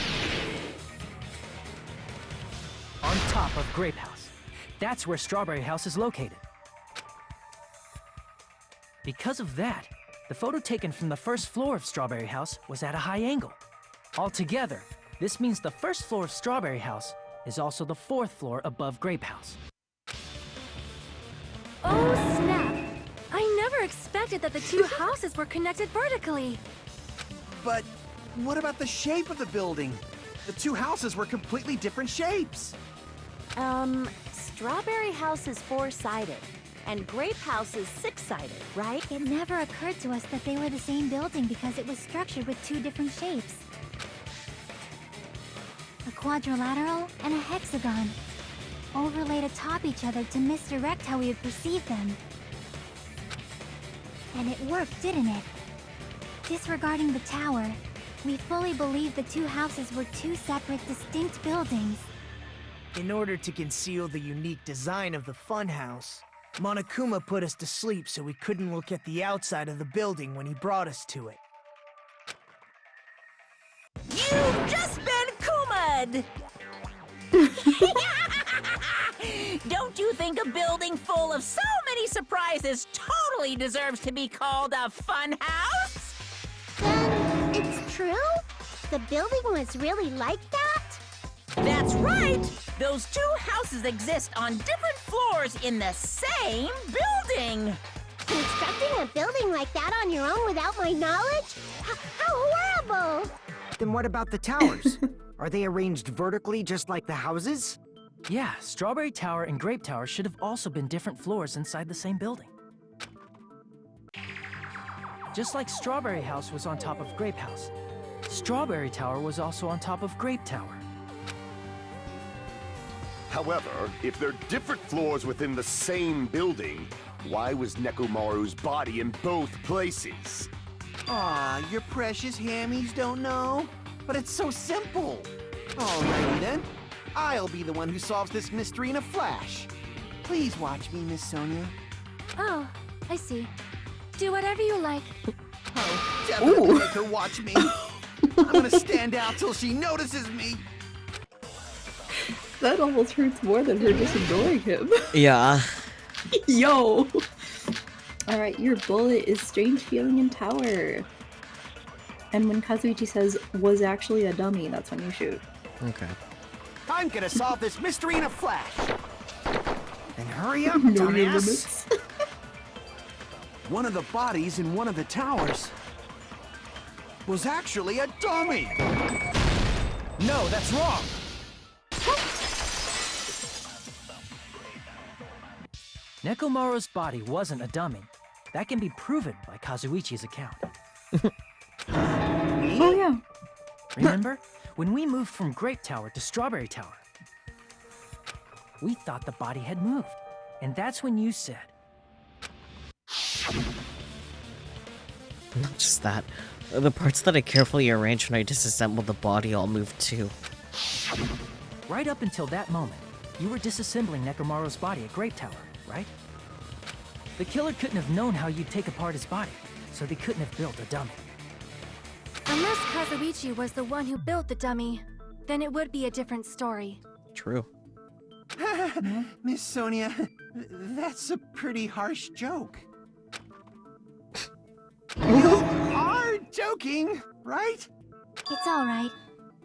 Speaker 12: On top of Grape House. That's where Strawberry House is located. Because of that, the photo taken from the first floor of Strawberry House was at a high angle. Altogether, this means the first floor of Strawberry House is also the fourth floor above Grape House.
Speaker 10: Oh, snap! I never expected that the two houses were connected vertically.
Speaker 11: But what about the shape of the building? The two houses were completely different shapes.
Speaker 3: Strawberry House is four-sided, and Grape House is six-sided, right?
Speaker 8: It never occurred to us that they were the same building because it was structured with two different shapes. A quadrilateral and a hexagon, overlaid atop each other to misdirect how we would perceive them. And it worked, didn't it? Disregarding the tower, we fully believed the two houses were two separate, distinct buildings.
Speaker 13: In order to conceal the unique design of the funhouse, Monokuma put us to sleep so we couldn't look at the outside of the building when he brought us to it.
Speaker 9: You've just been Kuma'd! Don't you think a building full of so many surprises totally deserves to be called a fun house?
Speaker 8: Then it's true? The building was really like that?
Speaker 9: That's right! Those two houses exist on different floors in the same building!
Speaker 8: Constructing a building like that on your own without my knowledge? How horrible!
Speaker 5: Then what about the towers? Are they arranged vertically just like the houses?
Speaker 12: Yeah, Strawberry Tower and Grape Tower should have also been different floors inside the same building. Just like Strawberry House was on top of Grape House, Strawberry Tower was also on top of Grape Tower.
Speaker 6: However, if they're different floors within the same building, why was Nekomaru's body in both places?
Speaker 11: Aw, your precious hammies don't know? But it's so simple. Alrighty then. I'll be the one who solves this mystery in a flash. Please watch me, Miss Sonia.
Speaker 10: Oh, I see. Do whatever you like.
Speaker 11: Oh, definitely make her watch me. I'm gonna stand out till she notices me.
Speaker 4: That almost hurts more than her just ignoring him.
Speaker 2: Yeah.
Speaker 4: Yo! Alright, your bullet is strange feeling in tower. And when Kazuichi says, was actually a dummy, that's when you shoot.
Speaker 2: Okay.
Speaker 5: I'm gonna solve this mystery in a flash.
Speaker 11: And hurry up,
Speaker 4: Know your
Speaker 11: dumbass!
Speaker 4: limits.
Speaker 11: One of the bodies in one of the towers was actually a dummy!
Speaker 13: No, that's wrong! Nekomaru's body wasn't a dummy. That can be proven by Kazuichi's account.
Speaker 4: Oh yeah.
Speaker 13: Remember? When we moved from Grape Tower to Strawberry Tower, we thought the body had moved. And that's when you said,
Speaker 2: Not just that. The parts that I carefully arranged when I disassembled the body all moved too.
Speaker 13: right up until that moment, you were disassembling Nekomaru's body at Grape Tower, right? The killer couldn't have known how you'd take apart his body, so they couldn't have built a dummy.
Speaker 10: Unless Kazuichi was the one who built the dummy, then it would be a different story.
Speaker 2: True.
Speaker 11: Miss Sonia, that's a pretty harsh joke. You are joking, right?
Speaker 8: It's alright.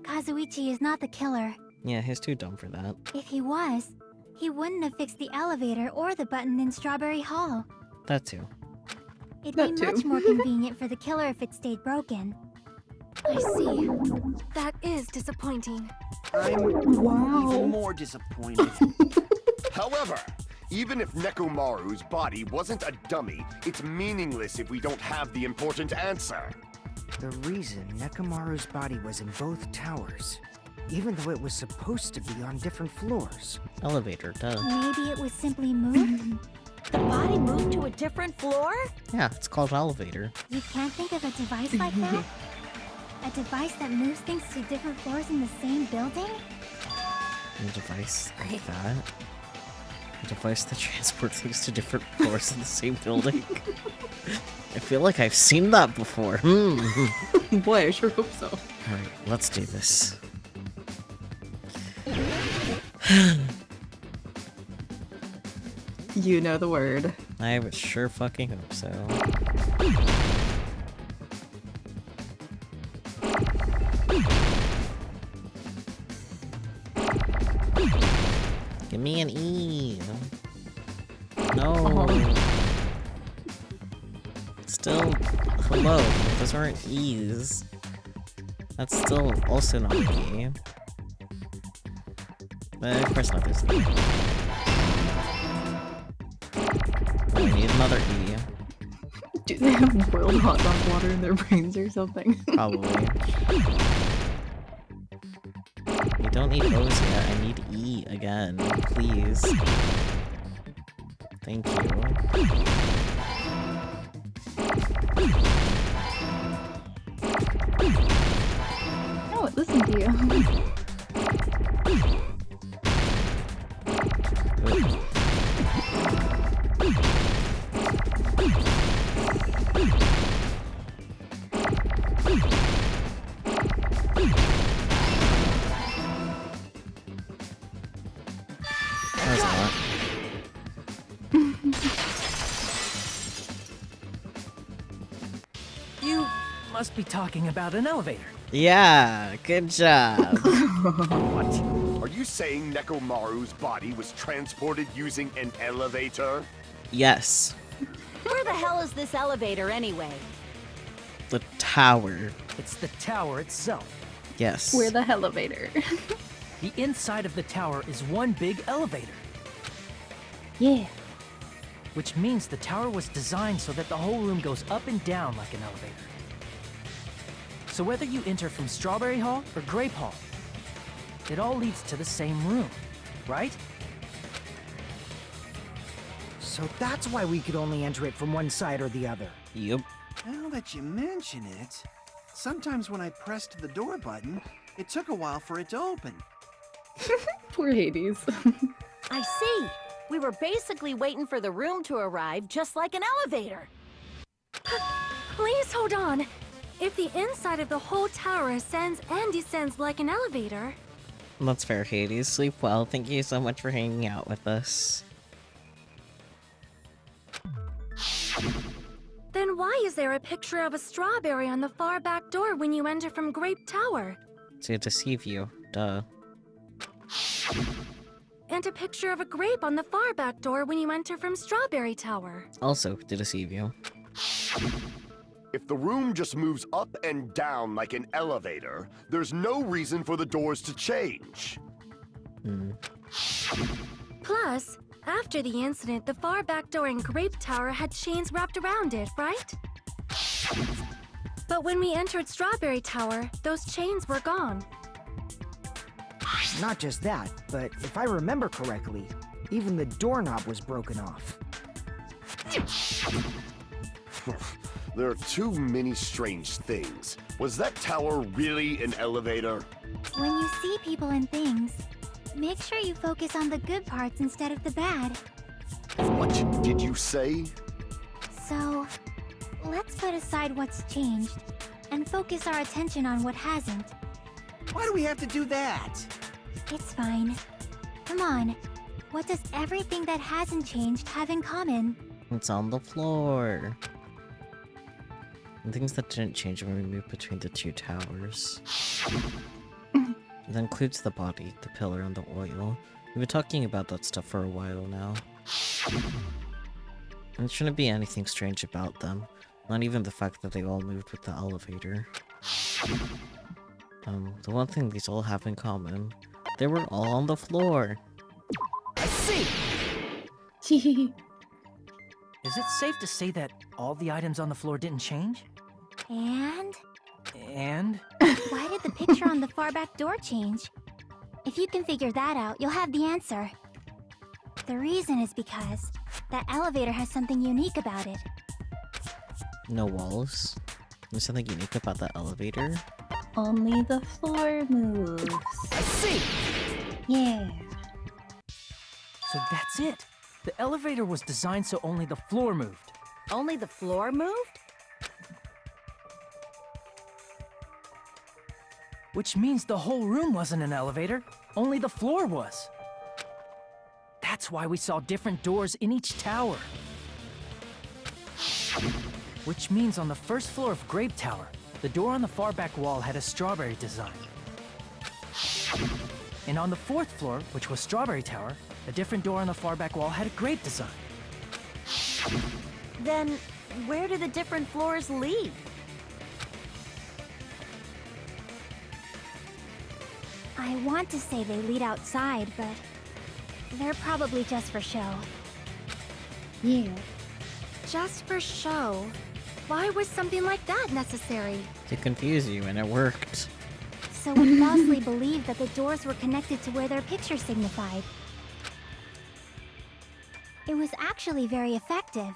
Speaker 8: Kazuichi is not the killer.
Speaker 2: Yeah, he's too dumb for that.
Speaker 8: If he was, he wouldn't have fixed the elevator or the button in Strawberry Hall.
Speaker 2: That too.
Speaker 8: It'd
Speaker 4: That
Speaker 8: be
Speaker 4: too.
Speaker 8: much more convenient for the killer if it stayed broken.
Speaker 10: I see. That is disappointing.
Speaker 11: I'm even more disappointed.
Speaker 6: However, even if Nekomaru's body wasn't a dummy, it's meaningless if we don't have the important answer.
Speaker 14: The reason Nekomaru's body was in both towers, even though it was supposed to be on different floors.
Speaker 2: Elevator, duh.
Speaker 8: Maybe it was simply moved?
Speaker 3: The body moved to a different floor?
Speaker 2: Yeah, it's called elevator.
Speaker 8: You can't think of a device like that? A device that moves things to different floors in the same building?
Speaker 2: A device like that. A device that transports things to different floors in the same building. I feel like I've seen that before.
Speaker 4: Boy, I sure hope so.
Speaker 2: Alright, let's do this.
Speaker 4: You know the word.
Speaker 2: I would sure fucking hope so. Give me an E. No. Still, hello. Those aren't E's. That's still also not an E. But of course not, there's an E. I need another E.
Speaker 4: Do they have boiled hot dog water in their brains or something?
Speaker 2: Probably. We don't need O's yet. I need E again. Please. Thank you.
Speaker 4: Oh, listen to you.
Speaker 2: That was a lot.
Speaker 13: You must be talking about an elevator.
Speaker 2: Yeah, good job.
Speaker 6: What? Are you saying Nekomaru's body was transported using an elevator?
Speaker 2: Yes.
Speaker 3: Where the hell is this elevator anyway?
Speaker 2: The tower.
Speaker 13: It's the tower itself.
Speaker 2: Yes.
Speaker 4: We're the elevator.
Speaker 13: The inside of the tower is one big elevator.
Speaker 4: Yeah.
Speaker 13: Which means the tower was designed so that the whole room goes up and down like an elevator. So whether you enter from Strawberry Hall or Grape Hall, it all leads to the same room, right?
Speaker 14: So that's why we could only enter it from one side or the other.
Speaker 2: Yep.
Speaker 11: Now that you mention it, sometimes when I pressed the door button, it took a while for it to open.
Speaker 4: Poor Hades.
Speaker 3: I see. We were basically waiting for the room to arrive, just like an elevator.
Speaker 10: Please hold on. If the inside of the whole tower ascends and descends like an elevator,
Speaker 2: That's fair, Hades. Sleep well. Thank you so much for hanging out with us.
Speaker 10: Then why is there a picture of a strawberry on the far back door when you enter from Grape Tower?
Speaker 2: To deceive you. Duh.
Speaker 10: And a picture of a grape on the far back door when you enter from Strawberry Tower.
Speaker 2: Also to deceive you.
Speaker 6: If the room just moves up and down like an elevator, there's no reason for the doors to change.
Speaker 10: Plus, after the incident, the far back door in Grape Tower had chains wrapped around it, right? But when we entered Strawberry Tower, those chains were gone.
Speaker 14: Not just that, but if I remember correctly, even the doorknob was broken off.
Speaker 6: There are too many strange things. Was that tower really an elevator?
Speaker 8: When you see people and things, make sure you focus on the good parts instead of the bad.
Speaker 6: What did you say?
Speaker 8: So, let's put aside what's changed and focus our attention on what hasn't.
Speaker 11: Why do we have to do that?
Speaker 8: It's fine. Come on. What does everything that hasn't changed have in common?
Speaker 2: It's on the floor. And things that didn't change when we moved between the two towers. That includes the body, the pillar, and the oil. We've been talking about that stuff for a while now. And there shouldn't be anything strange about them. Not even the fact that they all moved with the elevator. The one thing these all have in common, they were all on the floor.
Speaker 13: I see!
Speaker 12: Is it safe to say that all the items on the floor didn't change?
Speaker 8: And?
Speaker 12: And?
Speaker 8: Why did the picture on the far back door change? If you can figure that out, you'll have the answer. The reason is because that elevator has something unique about it.
Speaker 2: No walls. There's something unique about that elevator.
Speaker 4: Only the floor moves.
Speaker 13: I see!
Speaker 4: Yeah.
Speaker 12: So that's it. The elevator was designed so only the floor moved.
Speaker 3: Only the floor moved?
Speaker 12: Which means the whole room wasn't an elevator, only the floor was. That's why we saw different doors in each tower. Which means on the first floor of Grape Tower, the door on the far back wall had a strawberry design. And on the fourth floor, which was Strawberry Tower, a different door on the far back wall had a grape design.
Speaker 3: Then, where do the different floors lead?
Speaker 8: I want to say they lead outside, but they're probably just for show.
Speaker 4: Yeah.
Speaker 10: Just for show? Why was something like that necessary?
Speaker 2: To confuse you, and it worked.
Speaker 8: So we falsely believed that the doors were connected to where their picture signified. It was actually very effective.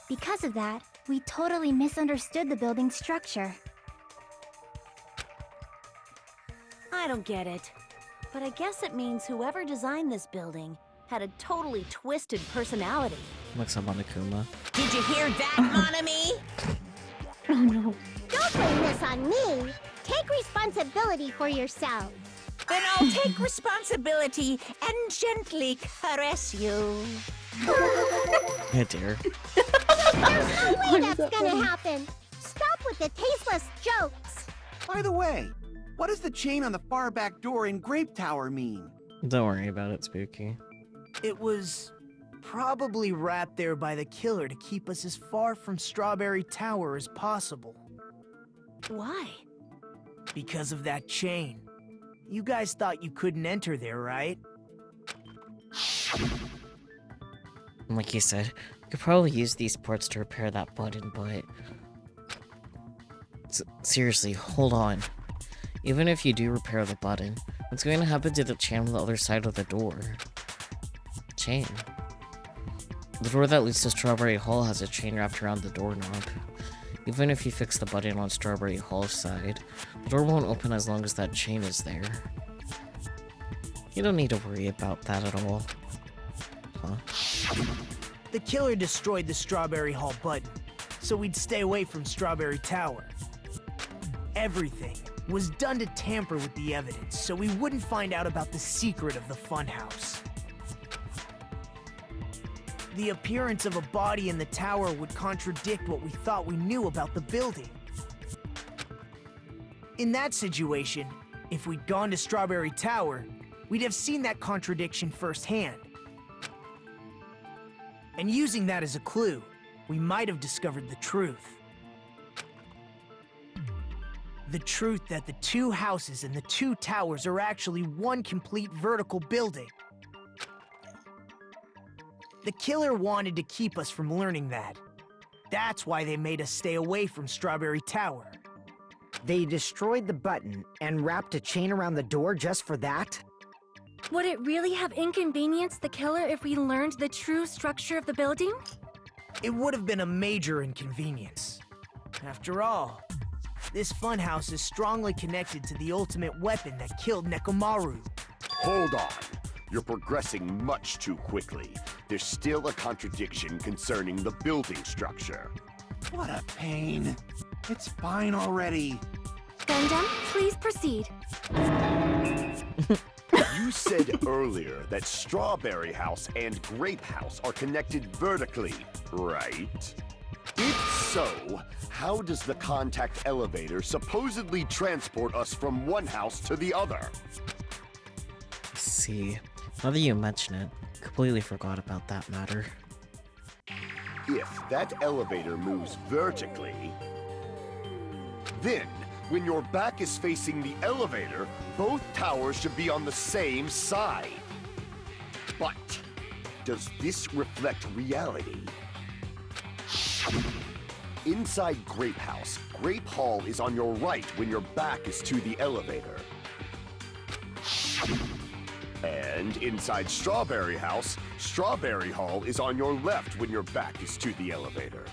Speaker 8: Because of that, we totally misunderstood the building's structure.
Speaker 3: I don't get it. But I guess it means whoever designed this building had a totally twisted personality.
Speaker 2: Looks up on Akuma.
Speaker 9: Did you hear that, Monami?
Speaker 4: Oh no.
Speaker 15: Don't blame this on me. Take responsibility for yourself.
Speaker 9: Then I'll take responsibility and gently caress you.
Speaker 2: Yeah, dear.
Speaker 15: There's no way that's gonna happen. Stop with the tasteless jokes.
Speaker 11: By the way, what does the chain on the far back door in Grape Tower mean?
Speaker 2: Don't worry about it, Spooky.
Speaker 13: It was probably wrapped there by the killer to keep us as far from Strawberry Tower as possible.
Speaker 3: Why?
Speaker 13: Because of that chain. You guys thought you couldn't enter there, right?
Speaker 2: Like you said, we could probably use these parts to repair that button, but... seriously, hold on. Even if you do repair the button, what's going to happen to the chain on the other side of the door? Chain. The door that leads to Strawberry Hall has a chain wrapped around the doorknob. Even if you fix the button on Strawberry Hall's side, the door won't open as long as that chain is there. You don't need to worry about that at all. Huh?
Speaker 13: The killer destroyed the Strawberry Hall button, so we'd stay away from Strawberry Tower. Everything, was done to tamper with the evidence so we wouldn't find out about the secret of the funhouse. The appearance of a body in the tower would contradict what we thought we knew about the building. In that situation, if we'd gone to Strawberry Tower, we'd have seen that contradiction firsthand. And using that as a clue, we might have discovered the truth. The truth that the two houses and the two towers are actually one complete vertical building. The killer wanted to keep us from learning that. That's why they made us stay away from Strawberry Tower.
Speaker 14: They destroyed the button and wrapped a chain around the door just for that?
Speaker 10: Would it really have inconvenienced the killer if we learned the true structure of the building?
Speaker 13: It would have been a major inconvenience. After all, this funhouse is strongly connected to the ultimate weapon that killed Nekomaru.
Speaker 6: Hold on. You're progressing much too quickly. There's still a contradiction concerning the building structure.
Speaker 11: What a pain. It's fine already.
Speaker 10: Gundam, please proceed.
Speaker 6: You said earlier that Strawberry House and Grape House are connected vertically, right? If so, how does the contact elevator supposedly transport us from one house to the other?
Speaker 2: See, now that you mention it, completely forgot about that matter.
Speaker 6: If that elevator moves vertically, then when your back is facing the elevator, both towers should be on the same side. But does this reflect reality? Inside Grape House, Grape Hall is on your right when your back is to the elevator. And inside Strawberry House, Strawberry Hall is on your left when your back is to the elevator.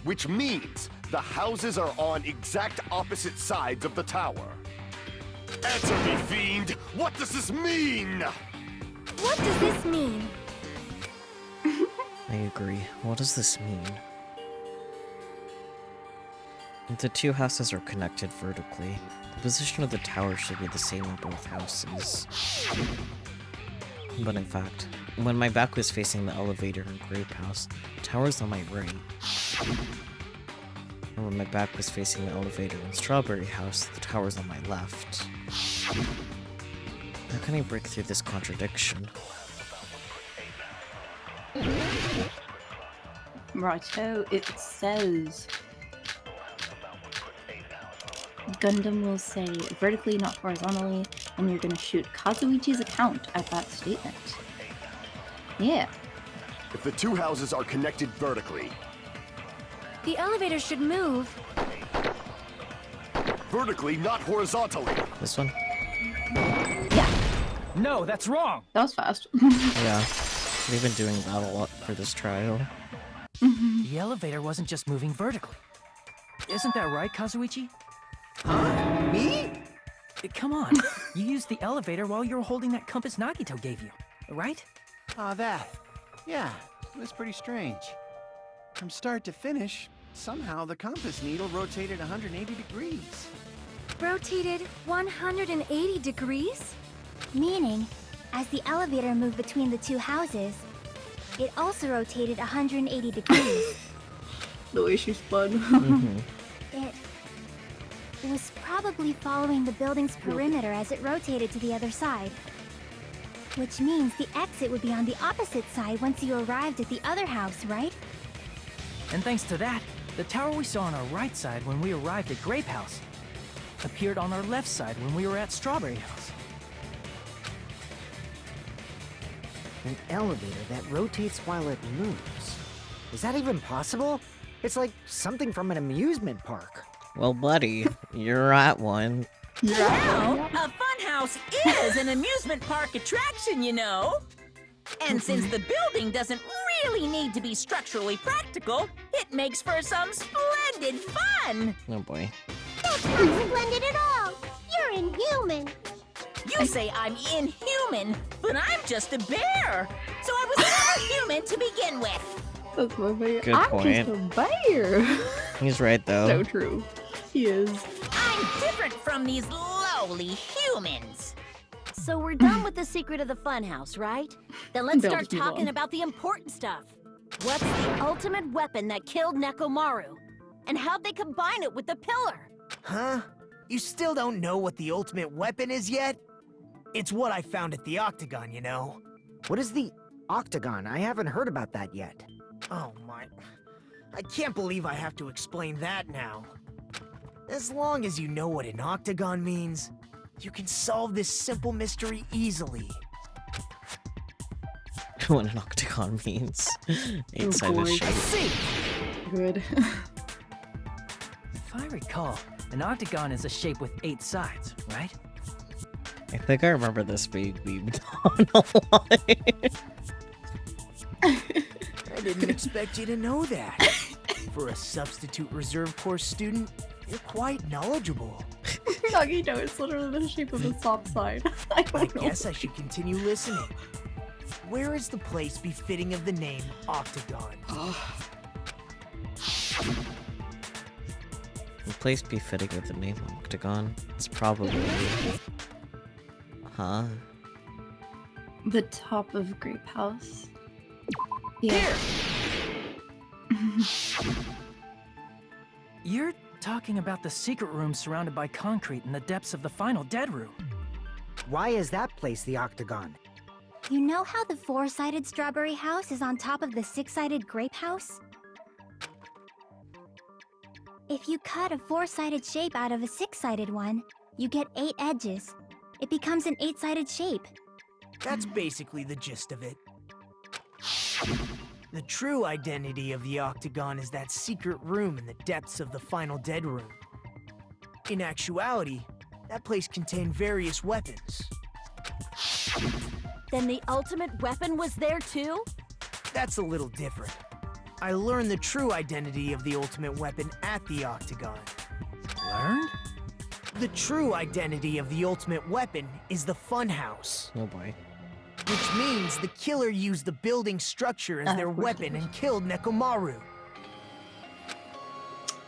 Speaker 6: Which means the houses are on exact opposite sides of the tower. Answer me, fiend! What does this mean?
Speaker 10: What does this mean?
Speaker 2: I agree. What does this mean? If the two houses are connected vertically, the position of the tower should be the same in both houses. But in fact, when my back was facing the elevator in Grape House, the tower's on my right. And when my back was facing the elevator in Strawberry House, the tower's on my left. How can I break through this contradiction?
Speaker 4: Righto, it says Gundam will say vertically, not horizontally, and you're gonna shoot Kazuichi's account at that statement. Yeah.
Speaker 6: If the two houses are connected vertically,
Speaker 10: The elevator should move.
Speaker 6: vertically, not horizontally.
Speaker 2: This one?
Speaker 12: No, that's wrong!
Speaker 4: That was fast.
Speaker 2: Yeah. They've been doing that a lot for this trial.
Speaker 12: The elevator wasn't just moving vertically. Isn't that right, Kazuichi?
Speaker 11: Huh? Me?
Speaker 12: Come on. You used the elevator while you were holding that compass Nagito gave you, right?
Speaker 11: Ah, that. Yeah, it was pretty strange. From start to finish, somehow the compass needle rotated 180 degrees.
Speaker 10: Rotated 180 degrees?
Speaker 8: Meaning, as the elevator moved between the two houses, it also rotated 180 degrees.
Speaker 4: The way she spun.
Speaker 8: It was probably following the building's perimeter as it rotated to the other side. Which means the exit would be on the opposite side once you arrived at the other house, right?
Speaker 12: And thanks to that, the tower we saw on our right side when we arrived at Grape House appeared on our left side when we were at Strawberry House.
Speaker 14: An elevator that rotates while it moves. Is that even possible? It's like something from an amusement park.
Speaker 2: Well, buddy, you're at one.
Speaker 9: Well, a funhouse is an amusement park attraction, you know. And since the building doesn't really need to be structurally practical, it makes for some splendid fun.
Speaker 2: Oh boy.
Speaker 15: That's not splendid at all. You're inhuman.
Speaker 9: You say I'm inhuman, but I'm just a bear. So I was never human to begin with.
Speaker 4: That's my bear.
Speaker 2: Good
Speaker 4: I'm
Speaker 2: point.
Speaker 4: just a bear.
Speaker 2: He's right though.
Speaker 4: So true. He is.
Speaker 9: different from these lowly humans.
Speaker 3: So we're done with the secret of the funhouse, right? Then let's
Speaker 4: They'll
Speaker 3: start
Speaker 4: just move
Speaker 3: talking
Speaker 4: on.
Speaker 3: about the important stuff. What's the ultimate weapon that killed Nekomaru? And how'd they combine it with the pillar?
Speaker 13: Huh? You still don't know what the ultimate weapon is yet? It's what I found at the Octagon, you know.
Speaker 14: What is the Octagon? I haven't heard about that yet.
Speaker 13: Oh my... I can't believe I have to explain that now. As long as you know what an Octagon means, you can solve this simple mystery easily.
Speaker 2: What an octagon means. Eight-sided
Speaker 4: boy.
Speaker 2: shape.
Speaker 13: See!
Speaker 4: Good.
Speaker 12: If I recall, an octagon is a shape with 8 sides, right?
Speaker 2: I think I remember this being memed on a lot.
Speaker 13: I didn't expect you to know that. For a substitute reserve course student, you're quite knowledgeable.
Speaker 4: Nagi, no, it's literally the shape of a stop sign. I don't know.
Speaker 13: guess I should continue listening. Where is the place befitting of the name Octagon?
Speaker 2: The place befitting of the name Octagon. It's probably... Huh?
Speaker 4: The top of Grape House. Yeah.
Speaker 12: You're talking about the secret room surrounded by concrete in the depths of the final dead room.
Speaker 14: Why is that place the Octagon?
Speaker 8: You know how the 4-sided strawberry house is on top of the 6-sided grape house? If you cut a 4-sided shape out of a 6-sided one, you get 8 edges. It becomes an 8-sided shape.
Speaker 13: That's basically the gist of it. The true identity of the Octagon is that secret room in the depths of the final dead room. In actuality, that place contained various weapons.
Speaker 3: Then the ultimate weapon was there too?
Speaker 13: That's a little different. I learned the true identity of the ultimate weapon at the Octagon.
Speaker 12: Learned?
Speaker 13: The true identity of the ultimate weapon is the funhouse.
Speaker 2: Oh boy.
Speaker 13: Which means the killer used the building structure as their weapon and killed Nekomaru.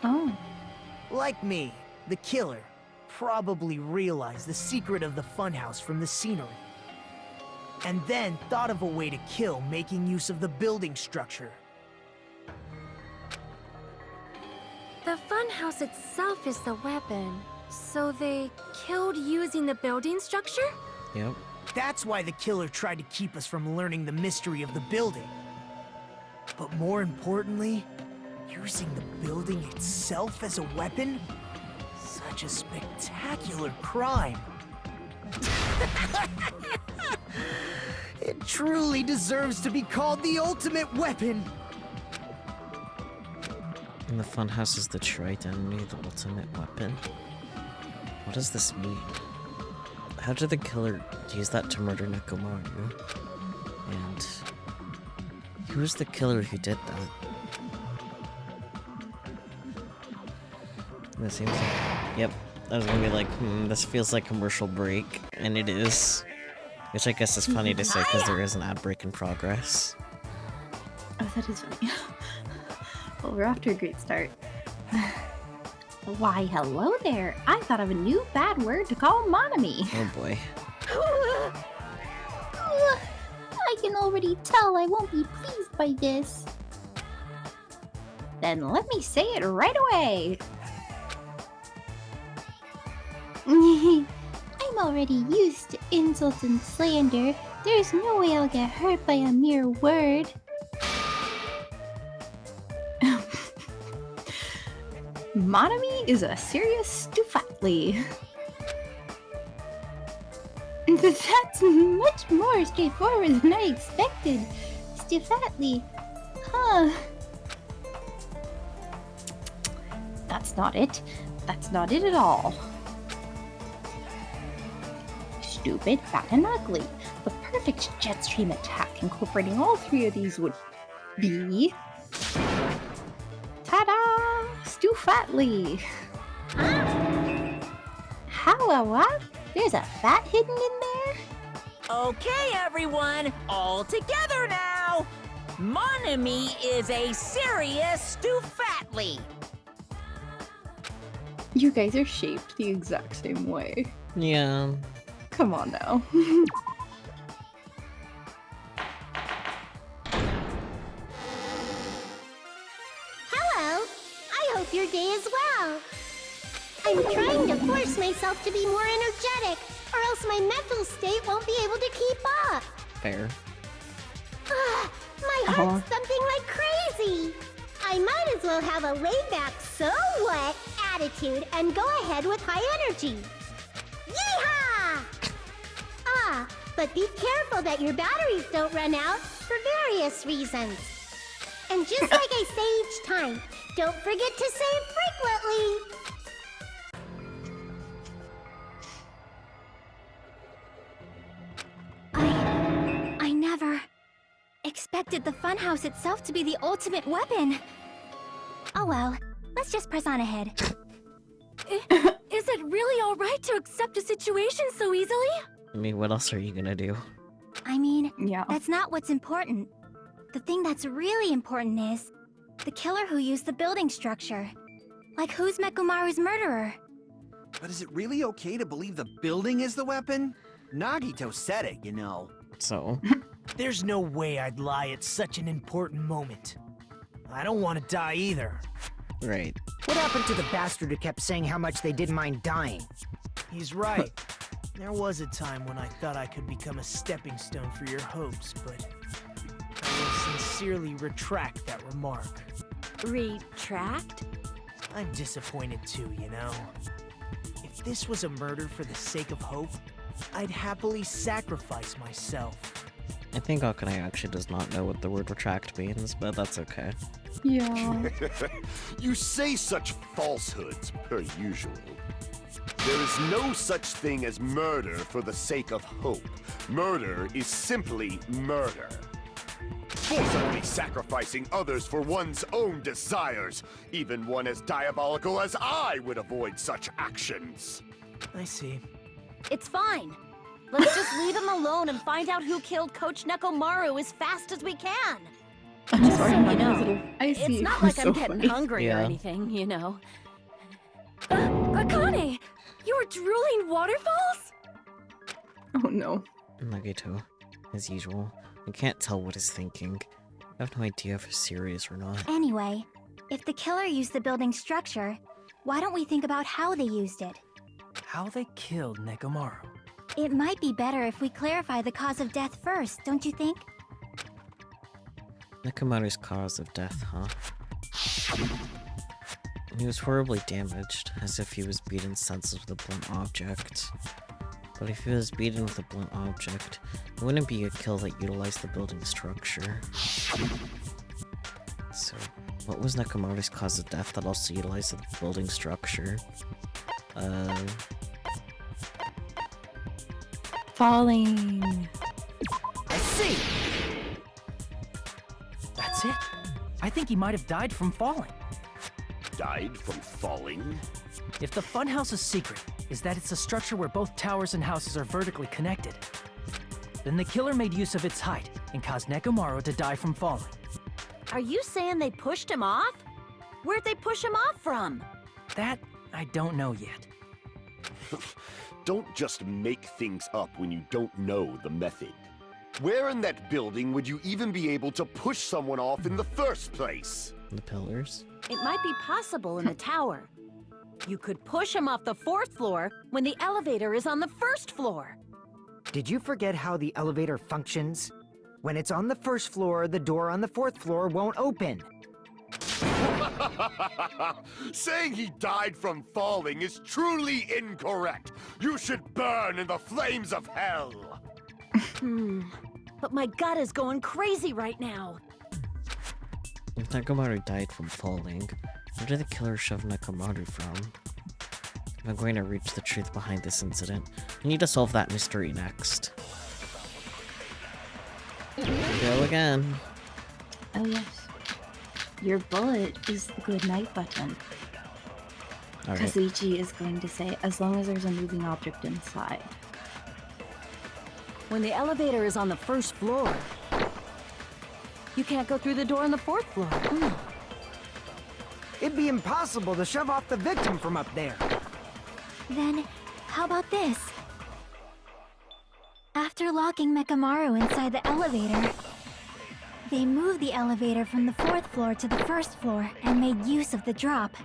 Speaker 4: Oh.
Speaker 13: Like me, the killer probably realized the secret of the funhouse from the scenery. And then thought of a way to kill making use of the building structure.
Speaker 10: The funhouse itself is the weapon. So they killed using the building structure?
Speaker 2: Yep.
Speaker 13: That's why the killer tried to keep us from learning the mystery of the building. But more importantly, using the building itself as a weapon? Such a spectacular crime. It truly deserves to be called the ultimate weapon.
Speaker 2: And the funhouse is the true identity, the ultimate weapon. What does this mean? How did the killer use that to murder Nekomaru? And who was the killer who did that? This seems like... Yep. I was gonna be like, this feels like commercial break. And it is. Which I guess is funny to say because there is an ad break in progress.
Speaker 4: Oh, that is funny. Well, we're off to a great start. Why, hello there. I thought of a new bad word to call Monami.
Speaker 2: Oh boy.
Speaker 1: I can already tell I won't be pleased by this.
Speaker 4: Then let me say it right away.
Speaker 1: I'm already used to insult and slander. There's no way I'll get hurt by a mere word.
Speaker 4: Monami is a serious stufatly.
Speaker 1: That's much more straightforward than I expected. Stifatly. Huh.
Speaker 4: That's not it. That's not it at all. Stupid, fat, and ugly. The perfect jet stream attack incorporating all three of these would be... Ta-da! Stufatly!
Speaker 1: How? There's a fat hidden in there?
Speaker 9: Okay, everyone, all together now. Monami is a serious stufatly.
Speaker 4: You guys are shaped the exact same way.
Speaker 2: Yeah.
Speaker 4: Come on now.
Speaker 15: Hello. I hope your day is well. I'm trying to force myself to be more energetic, or else my mental state won't be able to keep up.
Speaker 2: Fair.
Speaker 15: My heart's thumping like crazy. I might as well have a laid-back so what attitude and go ahead with high energy. Yeehaw! But be careful that your batteries don't run out for various reasons. And just like I say each time, don't forget to save frequently.
Speaker 8: I never expected the funhouse itself to be the ultimate weapon. Oh well, let's just press on ahead.
Speaker 10: Is it really alright to accept a situation so easily?
Speaker 2: I mean, what else are you gonna do?
Speaker 8: I mean,
Speaker 4: Yeah.
Speaker 8: that's not what's important. The thing that's really important is the killer who used the building structure. Like, who's Mekumaru's murderer?
Speaker 11: But is it really okay to believe the building is the weapon? Nagito said it, you know.
Speaker 2: So?
Speaker 13: There's no way I'd lie at such an important moment. I don't want to die either.
Speaker 2: Right.
Speaker 14: What happened to the bastard who kept saying how much they didn't mind dying?
Speaker 13: He's right. There was a time when I thought I could become a stepping stone for your hopes, but I will sincerely retract that remark.
Speaker 3: Retract?
Speaker 13: I'm disappointed too, you know. If this was a murder for the sake of hope, I'd happily sacrifice myself.
Speaker 2: I think Akane actually does not know what the word retract means, but that's okay.
Speaker 4: Yeah.
Speaker 6: You say such falsehoods, per usual. There is no such thing as murder for the sake of hope. Murder is simply murder. Forcibly sacrificing others for one's own desires. Even one as diabolical as I would avoid such actions.
Speaker 13: I see.
Speaker 3: It's fine. Let's just leave him alone and find out who killed Coach Nekomaru as fast as we can.
Speaker 4: I'm
Speaker 3: Just
Speaker 4: sorry,
Speaker 3: so
Speaker 4: I'm
Speaker 3: you
Speaker 4: not
Speaker 3: know,
Speaker 4: little. I see.
Speaker 3: it's not
Speaker 4: It was
Speaker 3: like I'm
Speaker 4: so
Speaker 3: getting
Speaker 4: funny.
Speaker 3: hungry or
Speaker 2: Yeah.
Speaker 3: anything, you know.
Speaker 10: Akane! You were drooling waterfalls?
Speaker 4: Oh no.
Speaker 2: Nagito, as usual, I can't tell what he's thinking. I have no idea if he's serious or not.
Speaker 8: Anyway, if the killer used the building structure, why don't we think about how they used it?
Speaker 12: How they killed Nekomaru.
Speaker 8: It might be better if we clarify the cause of death first, don't you think?
Speaker 2: Nekomaru's cause of death, huh? He was horribly damaged, as if he was beaten senseless with a blunt object. But if he was beaten with a blunt object, it wouldn't be a kill that utilized the building structure. So, what was Nekomaru's cause of death that also utilized the building structure?
Speaker 1: Falling.
Speaker 12: I see! That's it. I think he might have died from falling.
Speaker 6: Died from falling?
Speaker 12: If the funhouse's secret is that it's a structure where both towers and houses are vertically connected, then the killer made use of its height and caused Nekomaru to die from falling.
Speaker 3: Are you saying they pushed him off? Where'd they push him off from?
Speaker 12: That I don't know yet.
Speaker 6: Don't just make things up when you don't know the method. Where in that building would you even be able to push someone off in the first place?
Speaker 2: The pillars?
Speaker 3: It might be possible in the tower. You could push him off the 4th floor when the elevator is on the 1st floor.
Speaker 14: Did you forget how the elevator functions? When it's on the 1st floor, the door on the 4th floor won't open.
Speaker 6: Saying he died from falling is truly incorrect. You should burn in the flames of hell.
Speaker 3: But my gut is going crazy right now.
Speaker 2: If Nekomaru died from falling, where did the killer shove Nekomaru from? If I'm going to reach the truth behind this incident, I need to solve that mystery next. Go again.
Speaker 1: Oh yes. Your bullet is the good night button.
Speaker 2: Alright.
Speaker 1: Kazuichi is going to say, as long as there's a moving object inside.
Speaker 3: When the elevator is on the 1st floor, you can't go through the door on the 4th floor.
Speaker 14: It'd be impossible to shove off the victim from up there.
Speaker 8: Then, how about this? After locking Mekamaru inside the elevator, they moved the elevator from the 4th floor to the 1st floor and made use of the drop.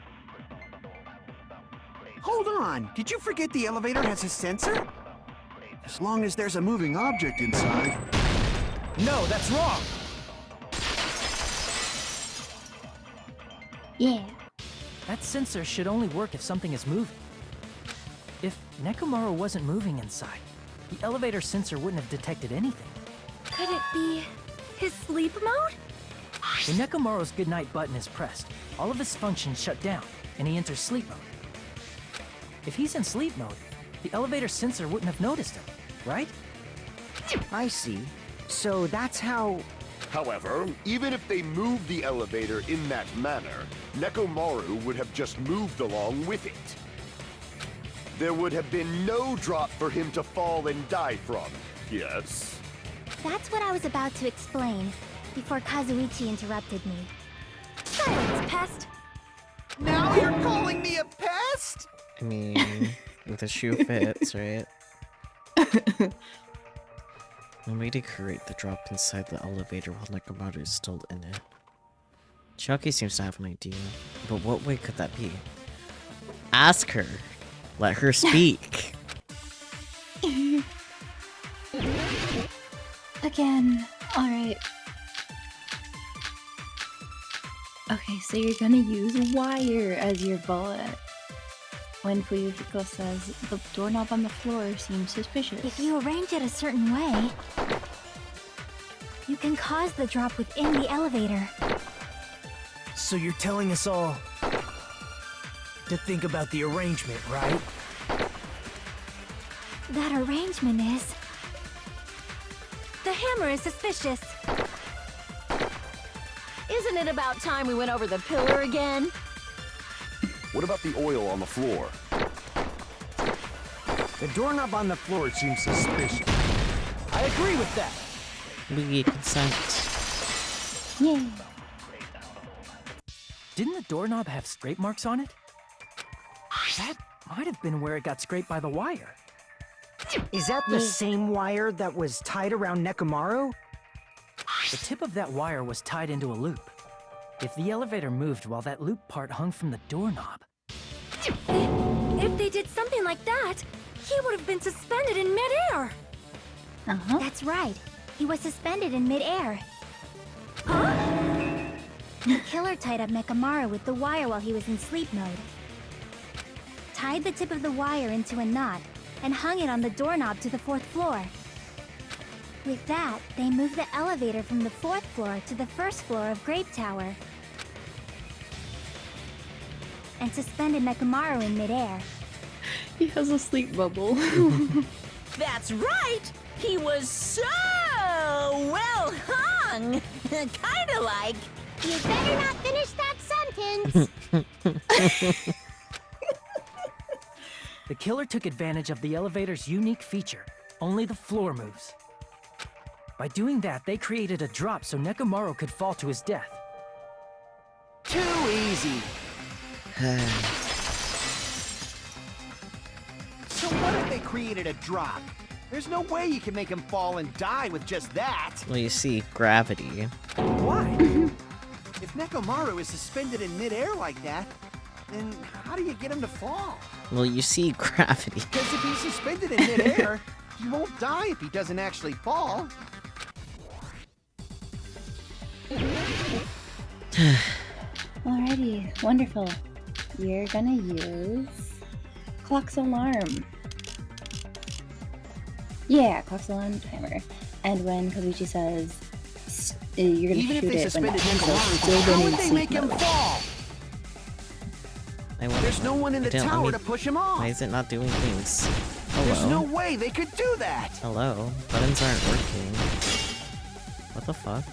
Speaker 11: Hold on, did you forget the elevator has a sensor? As long as there's a moving object inside.
Speaker 13: No, that's wrong!
Speaker 1: Yeah.
Speaker 12: That sensor should only work if something is moving. If Nekomaru wasn't moving inside, the elevator sensor wouldn't have detected anything.
Speaker 10: Could it be his sleep mode?
Speaker 12: When Nekomaru's goodnight button is pressed, all of his functions shut down, and he enters sleep mode. If he's in sleep mode, the elevator sensor wouldn't have noticed him, right?
Speaker 14: I see. So that's how...
Speaker 6: However, even if they moved the elevator in that manner, Nekomaru would have just moved along with it. There would have been no drop for him to fall and die from, yes?
Speaker 8: That's what I was about to explain, before Kazuichi interrupted me.
Speaker 10: Silence, pest!
Speaker 11: Now you're calling me a pest?
Speaker 2: I mean, if the shoe fits, right? When we decorate the drop inside the elevator while Nekomaru is still in it. Chucky seems to have an idea, but what way could that be? Ask her. Let her speak.
Speaker 1: Again. Alright. Okay, so you're gonna use wire as your bullet. When Fuyuhiko says, the doorknob on the floor seems suspicious.
Speaker 8: If you arrange it a certain way, you can cause the drop within the elevator.
Speaker 13: So you're telling us all to think about the arrangement, right?
Speaker 8: That arrangement is...
Speaker 10: The hammer is suspicious.
Speaker 3: Isn't it about time we went over the pillar again?
Speaker 6: What about the oil on the floor?
Speaker 14: The doorknob on the floor seems suspicious.
Speaker 13: I agree with that.
Speaker 2: We consent.
Speaker 1: Yay.
Speaker 12: Didn't the doorknob have scrape marks on it? That might have been where it got scraped by the wire.
Speaker 14: Is that the same wire that was tied around Nekomaru?
Speaker 12: The tip of that wire was tied into a loop. If the elevator moved while that loop part hung from the doorknob...
Speaker 10: If they did something like that, he would have been suspended in midair!
Speaker 1: Uh-huh.
Speaker 8: That's right. He was suspended in midair.
Speaker 10: Huh?
Speaker 8: The killer tied up Mekamaru with the wire while he was in sleep mode. Tied the tip of the wire into a knot, and hung it on the doorknob to the 4th floor. With that, they moved the elevator from the 4th floor to the 1st floor of Grape Tower. And suspended Mekamaru in midair.
Speaker 4: He has a sleep bubble.
Speaker 9: That's right! He was so well hung! Kinda like...
Speaker 15: You better not finish that sentence!
Speaker 12: The killer took advantage of the elevator's unique feature. Only the floor moves. By doing that, they created a drop so Nekomaru could fall to his death.
Speaker 11: Too easy. So what if they created a drop? There's no way you can make him fall and die with just that.
Speaker 2: Well, you see, gravity.
Speaker 11: Why? If Nekomaru is suspended in midair like that, then how do you get him to fall?
Speaker 2: Well, you see, gravity.
Speaker 11: Because if he's suspended in midair, he won't die if he doesn't actually fall.
Speaker 1: Alrighty, wonderful. You're gonna use Clock's Alarm. Yeah, Clock's Alarm timer. And when Kazuichi says you're gonna
Speaker 11: Even
Speaker 1: shoot
Speaker 11: if they
Speaker 1: it when
Speaker 11: suspended
Speaker 1: that
Speaker 11: Nekomaru, how would they make him fall? There's no one in the tower to push him off.
Speaker 2: Why is it not doing things?
Speaker 11: There's
Speaker 2: Hello?
Speaker 11: no way they could do that.
Speaker 2: Hello? Buttons aren't working. What the fuck?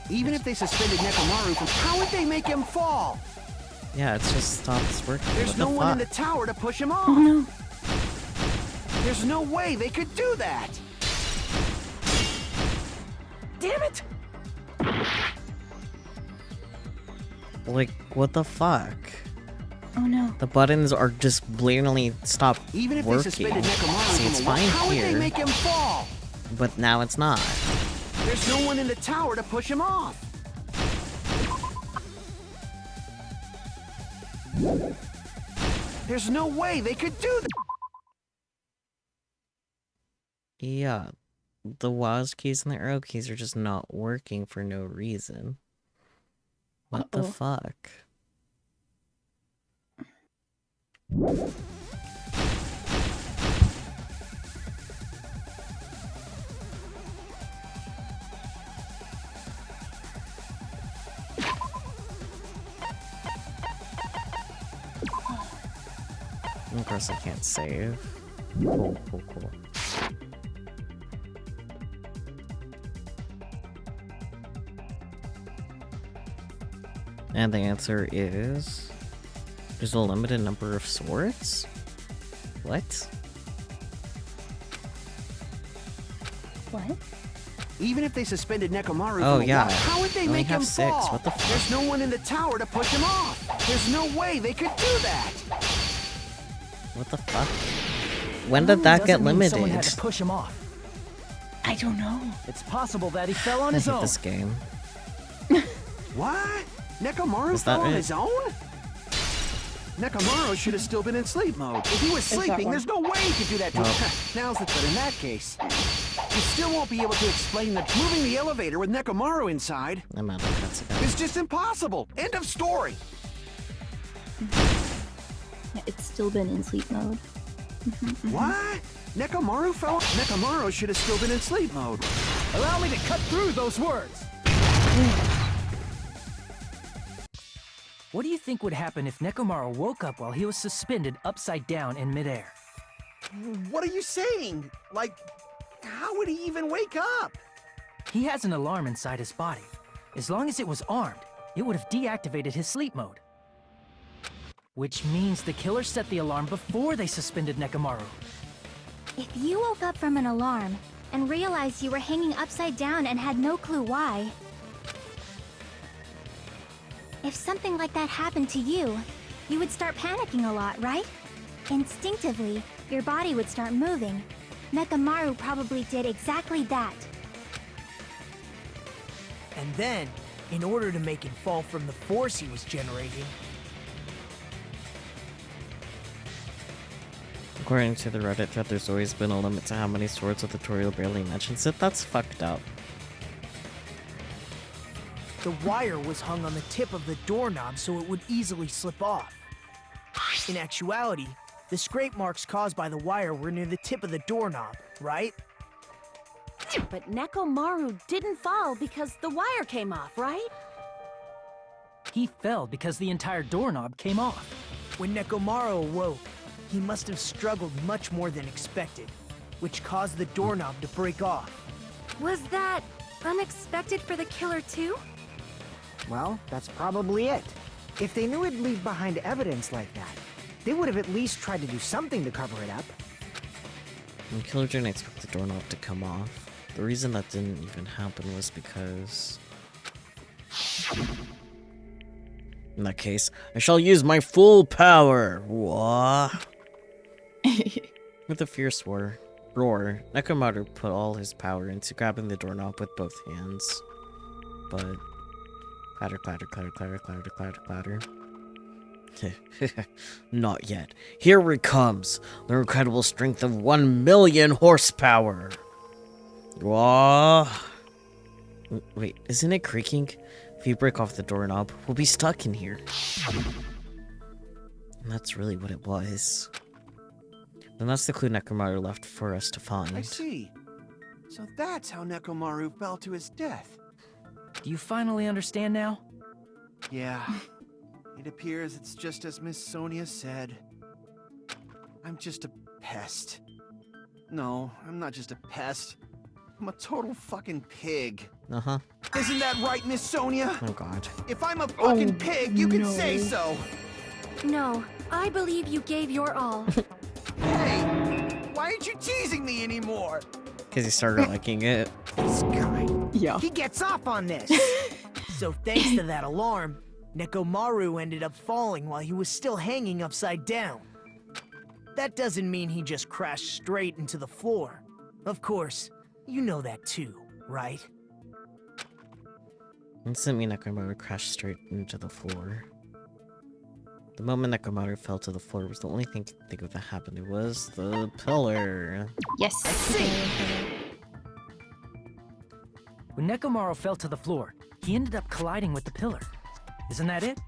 Speaker 11: Even if they suspended Nekomaru, how would they make him fall?
Speaker 2: Yeah, it just stops working.
Speaker 11: There's
Speaker 2: What
Speaker 11: no
Speaker 2: the
Speaker 11: one in
Speaker 2: fuck?
Speaker 11: the tower to push him off.
Speaker 1: Oh no.
Speaker 11: There's no way they could do that.
Speaker 9: Damn it!
Speaker 2: Like, what the fuck?
Speaker 1: Oh no.
Speaker 2: The buttons are just blatantly stopped
Speaker 11: Even if
Speaker 2: working.
Speaker 11: they suspended Nekomaru
Speaker 2: See, it's
Speaker 11: from a wall,
Speaker 2: fine
Speaker 11: how would they
Speaker 2: here,
Speaker 11: make him fall?
Speaker 2: but now it's not.
Speaker 11: There's no one in the tower to push him off. There's no way they could do that.
Speaker 2: Yeah, the WASD keys and the arrow keys are just not working for no reason. What the fuck? Of course I can't save. Cool. And the answer is... there's a limited number of swords? What?
Speaker 1: What?
Speaker 11: Even if they suspended Nekomaru
Speaker 2: Oh,
Speaker 11: from a
Speaker 2: yeah.
Speaker 11: wall, how would they
Speaker 2: I only
Speaker 11: make him
Speaker 2: have 6.
Speaker 11: fall?
Speaker 2: What the fuck?
Speaker 11: There's no one in the tower to push him off. There's no way they could do that.
Speaker 2: What the fuck? When did that get limited?
Speaker 12: Someone had to push him off.
Speaker 1: I don't know.
Speaker 12: It's possible that he fell on
Speaker 2: I
Speaker 12: his
Speaker 2: hate
Speaker 12: own.
Speaker 2: this game.
Speaker 11: What? Nekomaru
Speaker 2: Is that
Speaker 11: fell on
Speaker 2: it?
Speaker 11: his own? Nekomaru should have still been in sleep mode. If he was
Speaker 4: that
Speaker 11: sleeping,
Speaker 4: one?
Speaker 11: there's no way he could do that to
Speaker 2: Nope.
Speaker 11: him. Now's the... But in that case, you still won't be able to explain that moving the elevator with Nekomaru inside
Speaker 2: I'm out of cuts again.
Speaker 11: is just impossible. End of story.
Speaker 1: Yeah, it's still been in sleep mode.
Speaker 11: What? Nekomaru fell? Nekomaru should have still been in sleep mode.
Speaker 12: Allow me to cut through those words. What do you think would happen if Nekomaru woke up while he was suspended upside down in midair?
Speaker 11: What are you saying? Like, how would he even wake up?
Speaker 12: He has an alarm inside his body. As long as it was armed, it would have deactivated his sleep mode. Which means the killer set the alarm before they suspended Nekomaru.
Speaker 8: If you woke up from an alarm and realized you were hanging upside down and had no clue why, if something like that happened to you, you would start panicking a lot, right? Instinctively, your body would start moving. Nekomaru probably did exactly that.
Speaker 13: And then, in order to make him fall from the force he was generating,
Speaker 2: According to the Reddit thread, there's always been a limit to how many swords the tutorial barely mentions it. That's fucked up.
Speaker 13: the wire was hung on the tip of the doorknob so it would easily slip off. In actuality, the scrape marks caused by the wire were near the tip of the doorknob, right?
Speaker 3: But Nekomaru didn't fall because the wire came off, right?
Speaker 12: He fell because the entire doorknob came off.
Speaker 13: When Nekomaru awoke, he must have struggled much more than expected, which caused the doorknob to break off.
Speaker 10: Was that unexpected for the killer too?
Speaker 14: Well, that's probably it. If they knew it'd leave behind evidence like that, they would have at least tried to do something to cover it up.
Speaker 2: And Killer didn't expect the doorknob to come off. The reason that didn't even happen was because... in that case, I shall use my full power! Wah! With a fierce roar, Nekomaru put all his power into grabbing the doorknob with both hands. But... clatter, clatter, clatter, clatter, clatter, clatter, clatter. Not yet. Here it comes! The incredible strength of 1,000,000 horsepower! Whoa! Wait, isn't it creaking? If you break off the doorknob, we'll be stuck in here. And that's really what it was. And that's the clue Nekomaru left for us to find.
Speaker 11: I see. So that's how Nekomaru fell to his death.
Speaker 12: Do you finally understand now?
Speaker 11: Yeah. It appears it's just as Miss Sonia said. I'm just a pest. No, I'm not just a pest. I'm a total fucking pig.
Speaker 2: Uh-huh.
Speaker 11: Isn't that right, Miss Sonia?
Speaker 2: Oh god.
Speaker 11: If I'm a fucking pig, you can say so.
Speaker 10: No, I believe you gave your all.
Speaker 11: Hey, why aren't you teasing me anymore?
Speaker 2: Because he started liking it.
Speaker 13: This guy.
Speaker 4: Yeah.
Speaker 13: He gets off on this. So thanks to that alarm, Nekomaru ended up falling while he was still hanging upside down. That doesn't mean he just crashed straight into the floor. Of course, you know that too, right?
Speaker 2: It doesn't mean Nekomaru crashed straight into the floor. The moment Nekomaru fell to the floor was the only thing I could think of that happened. It was the pillar.
Speaker 1: Yes.
Speaker 12: When Nekomaru fell to the floor, he ended up colliding with the pillar. Isn't that it?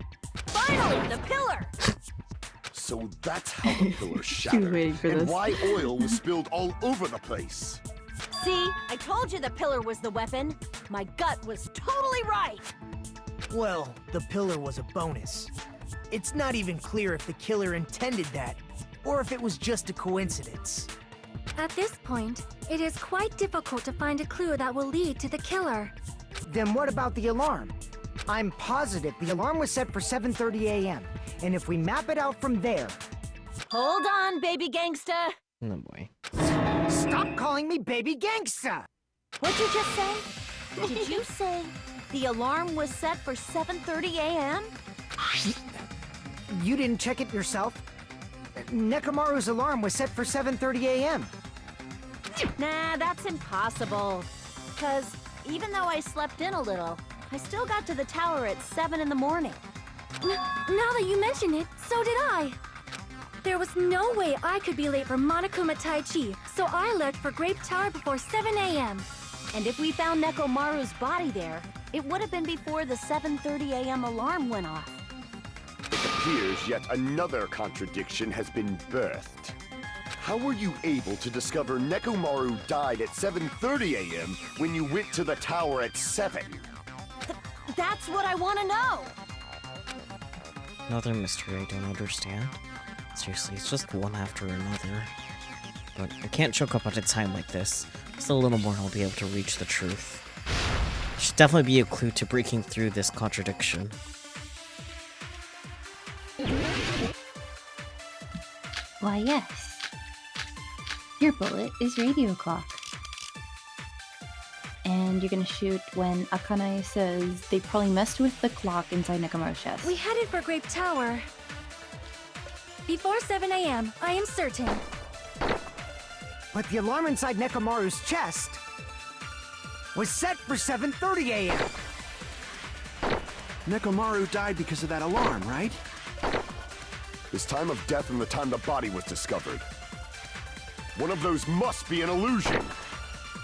Speaker 3: Finally, the pillar!
Speaker 6: So that's how the pillar shattered,
Speaker 4: waiting for
Speaker 6: and
Speaker 4: this.
Speaker 6: why oil was spilled all over the place.
Speaker 3: See, I told you the pillar was the weapon. My gut was totally right.
Speaker 13: Well, the pillar was a bonus. It's not even clear if the killer intended that, or if it was just a coincidence.
Speaker 10: At this point, it is quite difficult to find a clue that will lead to the killer.
Speaker 14: Then what about the alarm? I'm positive the alarm was set for 7:30 a.m. And if we map it out from there...
Speaker 3: Hold on, baby gangsta.
Speaker 2: Oh boy.
Speaker 14: Stop calling me baby gangsta!
Speaker 3: What'd you just say? Did you say the alarm was set for 7:30 a.m.?
Speaker 14: You didn't check it yourself? Nekomaru's alarm was set for 7:30 a.m.
Speaker 3: Nah, that's impossible. Because even though I slept in a little, I still got to the tower at 7 in the morning.
Speaker 10: Now that you mention it, so did I. There was no way I could be late for Monokuma Taichi, so I left for Grape Tower before 7 a.m.
Speaker 3: And if we found Nekomaru's body there, it would have been before the 7:30 a.m. alarm went off.
Speaker 6: It appears yet another contradiction has been birthed. How were you able to discover Nekomaru died at 7:30 a.m. when you went to the tower at 7?
Speaker 3: That's what I want to know!
Speaker 2: Another mystery I don't understand. Seriously, it's just one after another. But I can't choke up at a time like this. Just a little more and I'll be able to reach the truth. Should definitely be a clue to breaking through this contradiction.
Speaker 1: Why, yes. Your bullet is radio clock. And you're gonna shoot when Akane says they probably messed with the clock inside Nekomaru's chest.
Speaker 10: We headed for Grape Tower. Before 7 a.m., I am certain.
Speaker 14: But the alarm inside Nekomaru's chest was set for 7:30 a.m.
Speaker 11: Nekomaru died because of that alarm, right?
Speaker 6: His time of death and the time the body was discovered. One of those must be an illusion.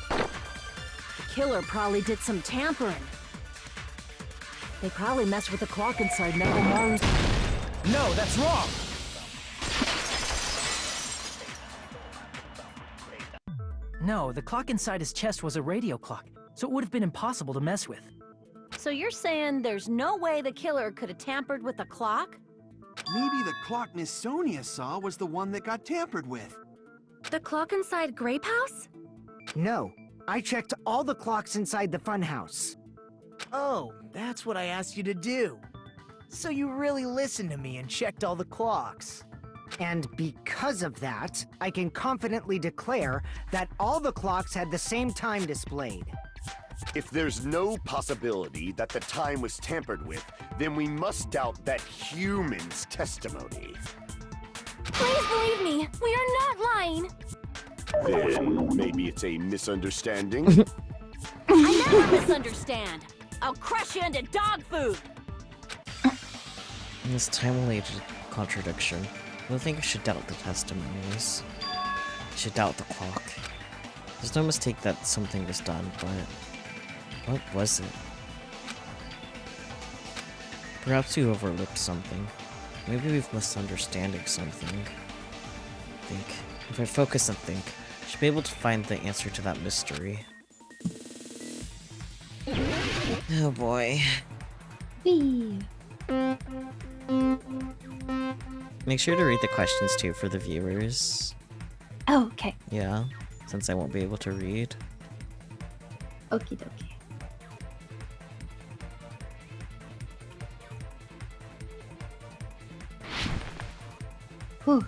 Speaker 3: The killer probably did some tampering. They probably messed with the clock inside Nekomaru's...
Speaker 12: No, that's wrong! No, the clock inside his chest was a radio clock, so it would have been impossible to mess with.
Speaker 3: So you're saying there's no way the killer could have tampered with the clock?
Speaker 11: Maybe the clock Miss Sonia saw was the one that got tampered with.
Speaker 10: The clock inside Grape House?
Speaker 14: No, I checked all the clocks inside the funhouse.
Speaker 13: Oh, that's what I asked you to do. So you really listened to me and checked all the clocks.
Speaker 14: And because of that, I can confidently declare that all the clocks had the same time displayed.
Speaker 6: If there's no possibility that the time was tampered with, then we must doubt that human's testimony.
Speaker 10: Please believe me, we are not lying.
Speaker 6: Then maybe it's a misunderstanding?
Speaker 3: I never misunderstand. I'll crush you into dog food.
Speaker 2: In this time-related contradiction, I don't think I should doubt the testimonies. I should doubt the clock. There's no mistake that something was done, but what was it? Perhaps we overlooked something. Maybe we've misunderstanding something. I think if I focus and think, I should be able to find the answer to that mystery. Oh boy.
Speaker 1: Whee!
Speaker 2: Make sure to read the questions too for the viewers.
Speaker 1: Oh, okay.
Speaker 2: Yeah, since I won't be able to read.
Speaker 1: Okie dokie. Whew.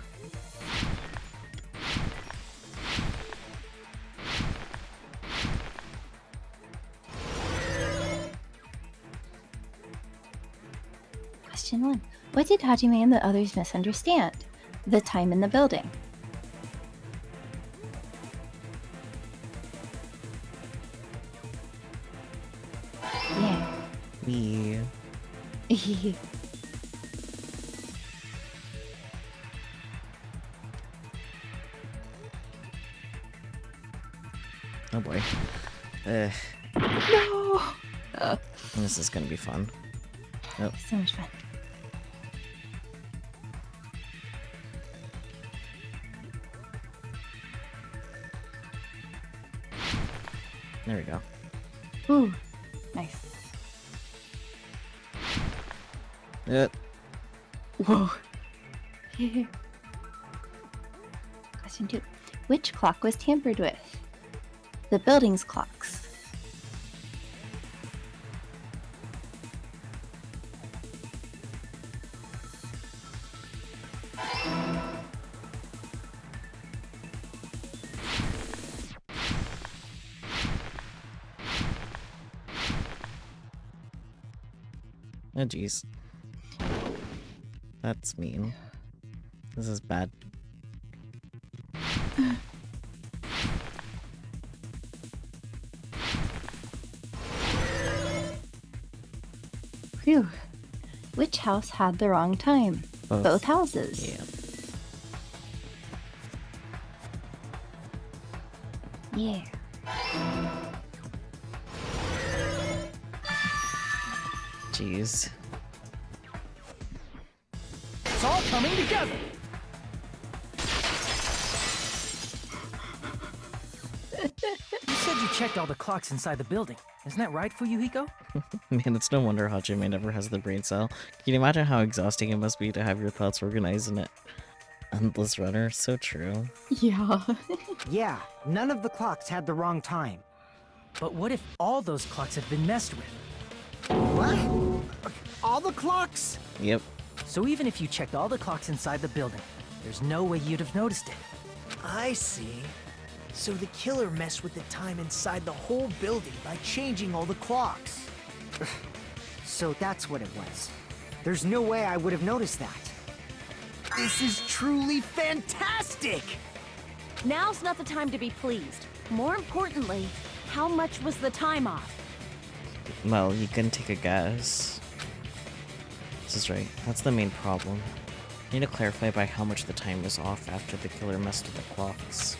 Speaker 1: Question 1. What did Hajime and the others misunderstand? The time in the building. Yeah.
Speaker 2: Me. Oh boy.
Speaker 1: No!
Speaker 2: This is gonna be fun. Oh.
Speaker 1: So much fun.
Speaker 2: There we go.
Speaker 1: Ooh, nice. Whoa. Question 2. Which clock was tampered with? The building's clocks.
Speaker 2: Oh jeez. That's mean. This is bad.
Speaker 1: Phew. Which house had the wrong time? Both houses.
Speaker 2: Yeah.
Speaker 1: Yeah.
Speaker 2: Jeez.
Speaker 12: It's all coming together! You said you checked all the clocks inside the building. Isn't that right, Fuyuhiko?
Speaker 2: Man, it's no wonder Hajime never has the brain cell. Can you imagine how exhausting it must be to have your thoughts organized in an endless runner? So true.
Speaker 1: Yeah.
Speaker 14: Yeah, none of the clocks had the wrong time.
Speaker 12: But what if all those clocks have been messed with?
Speaker 13: What? All the clocks?
Speaker 2: Yep.
Speaker 12: So even if you checked all the clocks inside the building, there's no way you'd have noticed it.
Speaker 13: I see. So the killer messed with the time inside the whole building by changing all the clocks.
Speaker 14: So that's what it was. There's no way I would have noticed that.
Speaker 13: This is truly fantastic!
Speaker 3: Now's not the time to be pleased. More importantly, how much was the time off?
Speaker 2: Well, you can take a guess. This is right. That's the main problem. You need to clarify by how much the time was off after the killer messed with the clocks.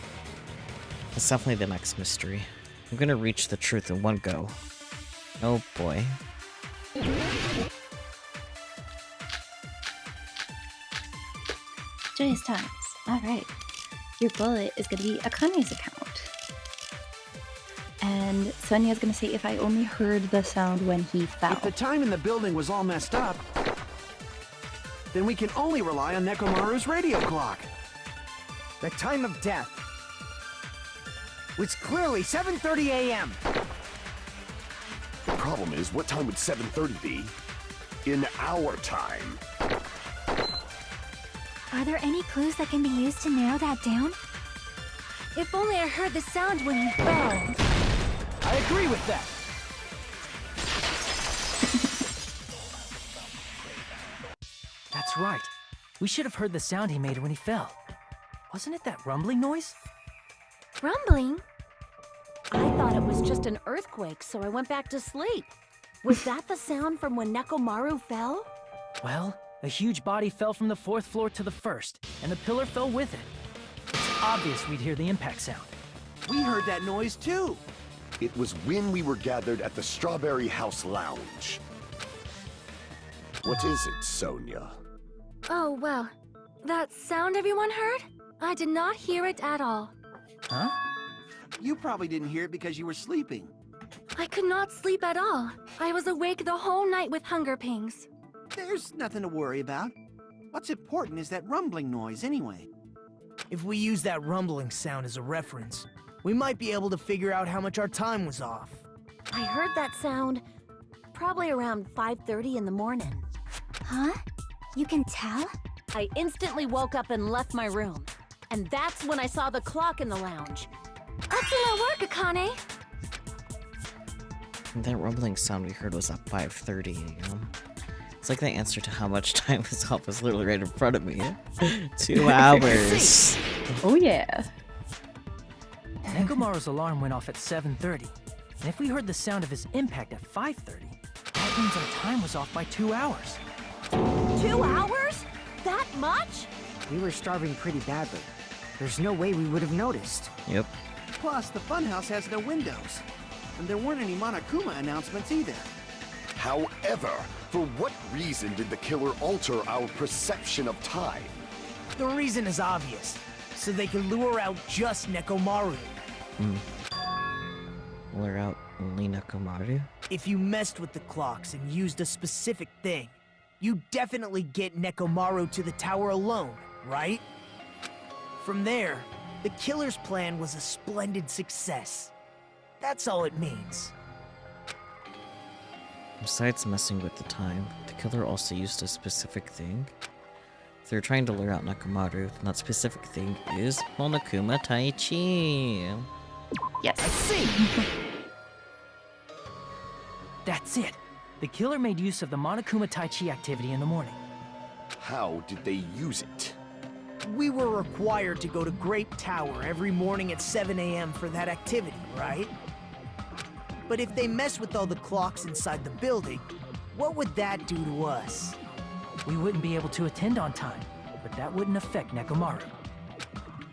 Speaker 2: That's definitely the next mystery. I'm gonna reach the truth in one go. Oh boy.
Speaker 1: Joyous times. Alright. Your bullet is gonna be Akane's account. And Sonia's gonna say if I only heard the sound when he fell.
Speaker 11: If the time in the building was all messed up, then we can only rely on Nekomaru's radio clock.
Speaker 14: The time of death was clearly 7:30 a.m.
Speaker 6: The problem is, what time would 7:30 be? In our time.
Speaker 8: Are there any clues that can be used to narrow that down?
Speaker 10: If only I heard the sound when he fell.
Speaker 12: I agree with that. That's right. We should have heard the sound he made when he fell. Wasn't it that rumbling noise?
Speaker 10: Rumbling?
Speaker 3: I thought it was just an earthquake, so I went back to sleep. Was that the sound from when Nekomaru fell?
Speaker 12: Well, a huge body fell from the 4th floor to the 1st, and the pillar fell with it. It's obvious we'd hear the impact sound.
Speaker 11: We heard that noise too.
Speaker 6: It was when we were gathered at the Strawberry House Lounge. What is it, Sonia?
Speaker 10: Oh, well. That sound everyone heard? I did not hear it at all.
Speaker 12: Huh?
Speaker 11: You probably didn't hear it because you were sleeping.
Speaker 10: I could not sleep at all. I was awake the whole night with hunger pangs.
Speaker 11: There's nothing to worry about. What's important is that rumbling noise anyway.
Speaker 13: If we use that rumbling sound as a reference, we might be able to figure out how much our time was off.
Speaker 3: I heard that sound probably around 5:30 in the morning.
Speaker 8: Huh? You can tell?
Speaker 3: I instantly woke up and left my room. And that's when I saw the clock in the lounge.
Speaker 10: Excellent work, Akane!
Speaker 2: That rumbling sound we heard was at 5:30 a.m. It's like the answer to how much time is off was literally right in front of me. 2 hours.
Speaker 4: Oh yeah.
Speaker 12: Nekomaru's alarm went off at 7:30, and if we heard the sound of his impact at 5:30, that means our time was off by 2 hours.
Speaker 3: 2 hours? That much?
Speaker 14: We were starving pretty badly. There's no way we would have noticed.
Speaker 2: Yep.
Speaker 11: Plus, the funhouse has no windows. And there weren't any Monokuma announcements either.
Speaker 6: However, for what reason did the killer alter our perception of time?
Speaker 13: The reason is obvious. So they can lure out just Nekomaru.
Speaker 2: Lure out only Nekomaru?
Speaker 13: If you messed with the clocks and used a specific thing, you definitely get Nekomaru to the tower alone, right? From there, the killer's plan was a splendid success. That's all it means.
Speaker 2: Besides messing with the time, the killer also used a specific thing. If they're trying to lure out Nekomaru, then that specific thing is Monokuma Taichi.
Speaker 4: Yes.
Speaker 12: I see! That's it. The killer made use of the Monokuma Taichi activity in the morning.
Speaker 6: How did they use it?
Speaker 13: We were required to go to Grape Tower every morning at 7 a.m. for that activity, right? But if they mess with all the clocks inside the building, what would that do to us?
Speaker 12: We wouldn't be able to attend on time, but that wouldn't affect Nekomaru.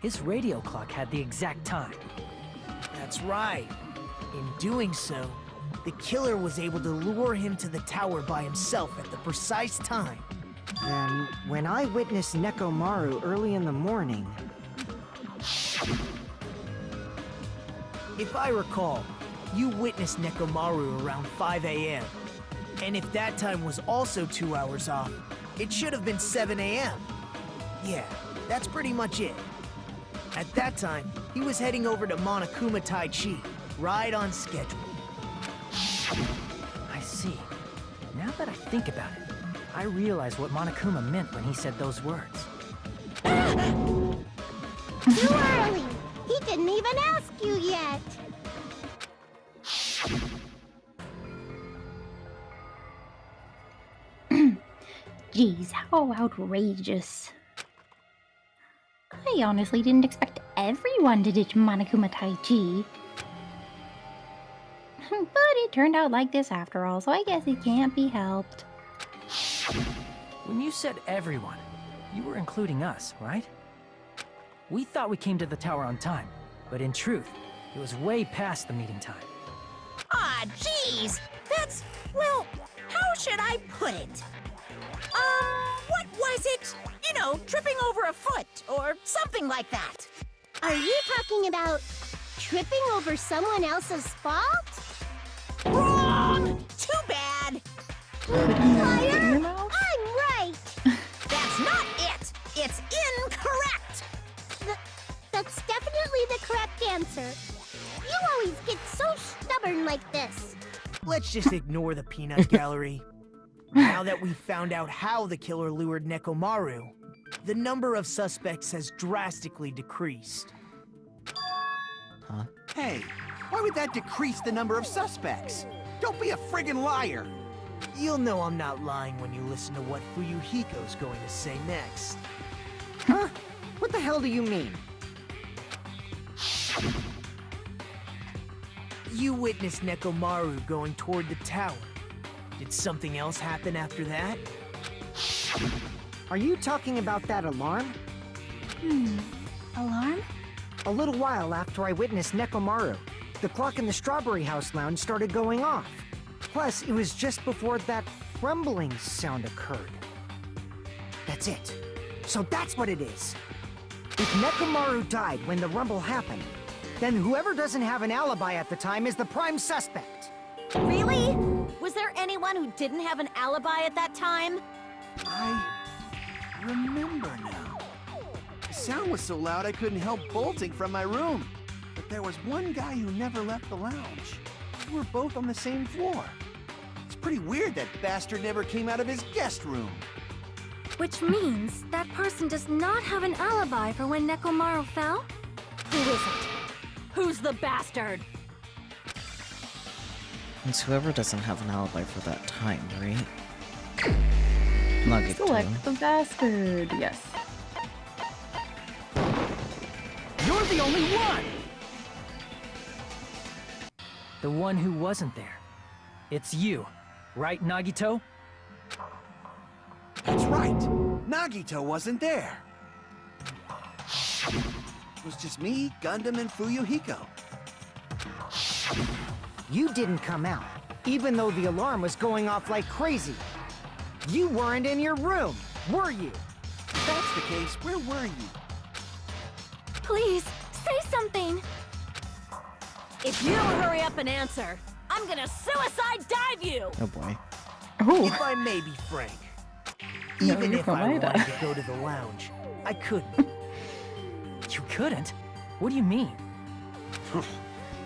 Speaker 12: His radio clock had the exact time.
Speaker 13: That's right. In doing so, the killer was able to lure him to the tower by himself at the precise time.
Speaker 14: Then, when I witnessed Nekomaru early in the morning...
Speaker 13: If I recall, you witnessed Nekomaru around 5 a.m. And if that time was also 2 hours off, it should have been 7 a.m. Yeah, that's pretty much it. At that time, he was heading over to Monokuma Taichi, right on schedule.
Speaker 12: I see. Now that I think about it, I realize what Monokuma meant when he said those words.
Speaker 15: Too early! He didn't even ask you yet!
Speaker 1: Geez, how outrageous. I honestly didn't expect everyone to ditch Monokuma Taichi. But it turned out like this after all, so I guess it can't be helped.
Speaker 12: When you said everyone, you were including us, right? We thought we came to the tower on time, but in truth, it was way past the meeting time.
Speaker 9: Ah, jeez! That's, well, how should I put it? What was it? You know, tripping over a foot, or something like that.
Speaker 15: Are you talking about tripping over someone else's fault?
Speaker 9: Wrong! Too bad!
Speaker 15: Liar! I'm right!
Speaker 9: That's not it! It's incorrect!
Speaker 15: That's definitely the correct answer. You always get so stubborn like this.
Speaker 13: Let's just ignore the peanut gallery. Now that we've found out how the killer lured Nekomaru, the number of suspects has drastically decreased.
Speaker 2: Huh?
Speaker 11: Hey, why would that decrease the number of suspects? Don't be a friggin' liar!
Speaker 13: You'll know I'm not lying when you listen to what Fuyuhiko's going to say next.
Speaker 14: Huh? What the hell do you mean?
Speaker 13: You witnessed Nekomaru going toward the tower. Did something else happen after that?
Speaker 14: Are you talking about that alarm?
Speaker 8: Alarm?
Speaker 14: A little while after I witnessed Nekomaru, the clock in the Strawberry House lounge started going off. Plus, it was just before that rumbling sound occurred. That's it. So that's what it is. If Nekomaru died when the rumble happened, then whoever doesn't have an alibi at the time is the prime suspect.
Speaker 3: Really? Was there anyone who didn't have an alibi at that time?
Speaker 11: I remember now. The sound was so loud I couldn't help bolting from my room. But there was one guy who never left the lounge. We were both on the same floor. It's pretty weird that bastard never came out of his guest room.
Speaker 10: Which means that person does not have an alibi for when Nekomaru fell?
Speaker 3: Who is it? Who's the bastard?
Speaker 2: It's whoever doesn't have an alibi for that time, right? Nugget.
Speaker 4: Select the bastard. Yes.
Speaker 13: You're the only one!
Speaker 12: The one who wasn't there. It's you, right, Nagito?
Speaker 11: That's right. Nagito wasn't there. It was just me, Gundam, and Fuyuhiko.
Speaker 14: You didn't come out, even though the alarm was going off like crazy. You weren't in your room, were you?
Speaker 11: If that's the case, where were you?
Speaker 10: Please, say something!
Speaker 3: If you don't hurry up and answer, I'm gonna suicide dive you!
Speaker 2: Oh boy.
Speaker 13: If I may be frank,
Speaker 4: No,
Speaker 13: even
Speaker 4: you're
Speaker 13: if I
Speaker 4: fine.
Speaker 13: wanted to go to the lounge, I couldn't.
Speaker 12: You couldn't? What do you mean?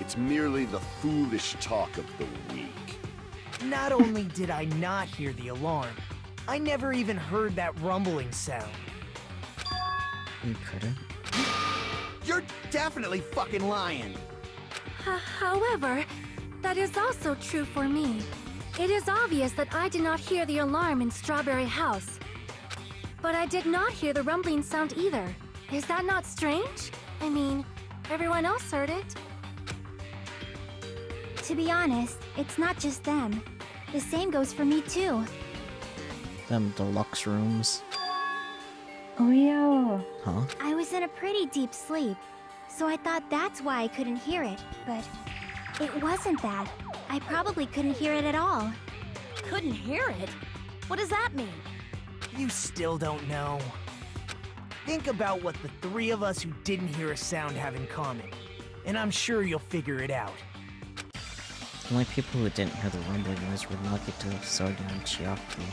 Speaker 6: It's merely the foolish talk of the week.
Speaker 13: Not only did I not hear the alarm, I never even heard that rumbling sound.
Speaker 2: You couldn't?
Speaker 11: You're definitely fucking lying.
Speaker 10: However, that is also true for me. It is obvious that I did not hear the alarm in Strawberry House. But I did not hear the rumbling sound either. Is that not strange? I mean, everyone else heard it.
Speaker 8: To be honest, it's not just them. The same goes for me too.
Speaker 2: Them deluxe rooms.
Speaker 4: Oh yeah.
Speaker 2: Huh?
Speaker 8: I was in a pretty deep sleep, so I thought that's why I couldn't hear it, but it wasn't that. I probably couldn't hear it at all.
Speaker 3: Couldn't hear it? What does that mean?
Speaker 13: You still don't know. Think about what the three of us who didn't hear a sound have in common, and I'm sure you'll figure it out.
Speaker 2: The only people who didn't hear the rumbling noise were Nagito, Sonia, and Chiaki.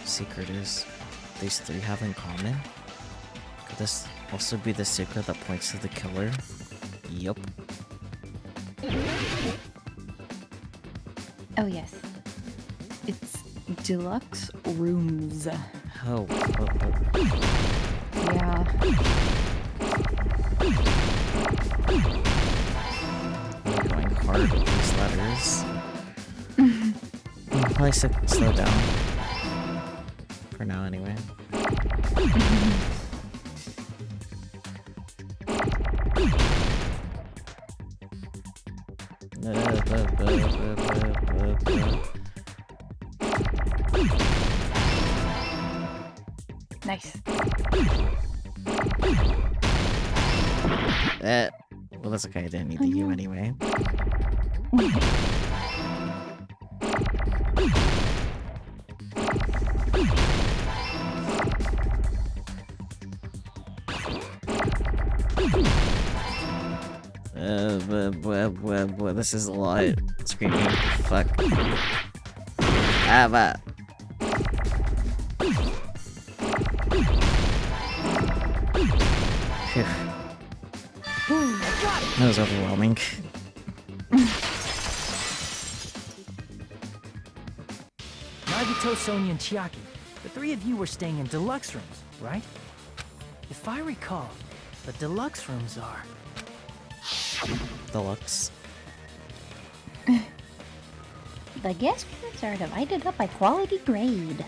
Speaker 2: Secret is, these three have in common? Could this also be the secret that points to the killer? Yup.
Speaker 4: Oh yes. It's deluxe rooms.
Speaker 2: Oh.
Speaker 4: Yeah.
Speaker 2: I'm going hard with these letters. I'll probably slow down. For now, anyway.
Speaker 4: Nice.
Speaker 2: Well, that's okay. I didn't need the U anyway. This is a lot. Screaming. Fuck. But. Phew. That was overwhelming.
Speaker 12: Nagito, Sonia, and Chiaki, the three of you were staying in deluxe rooms, right? If I recall, the deluxe rooms are...
Speaker 2: Deluxe.
Speaker 1: The guest rooms are divided up by quality grade.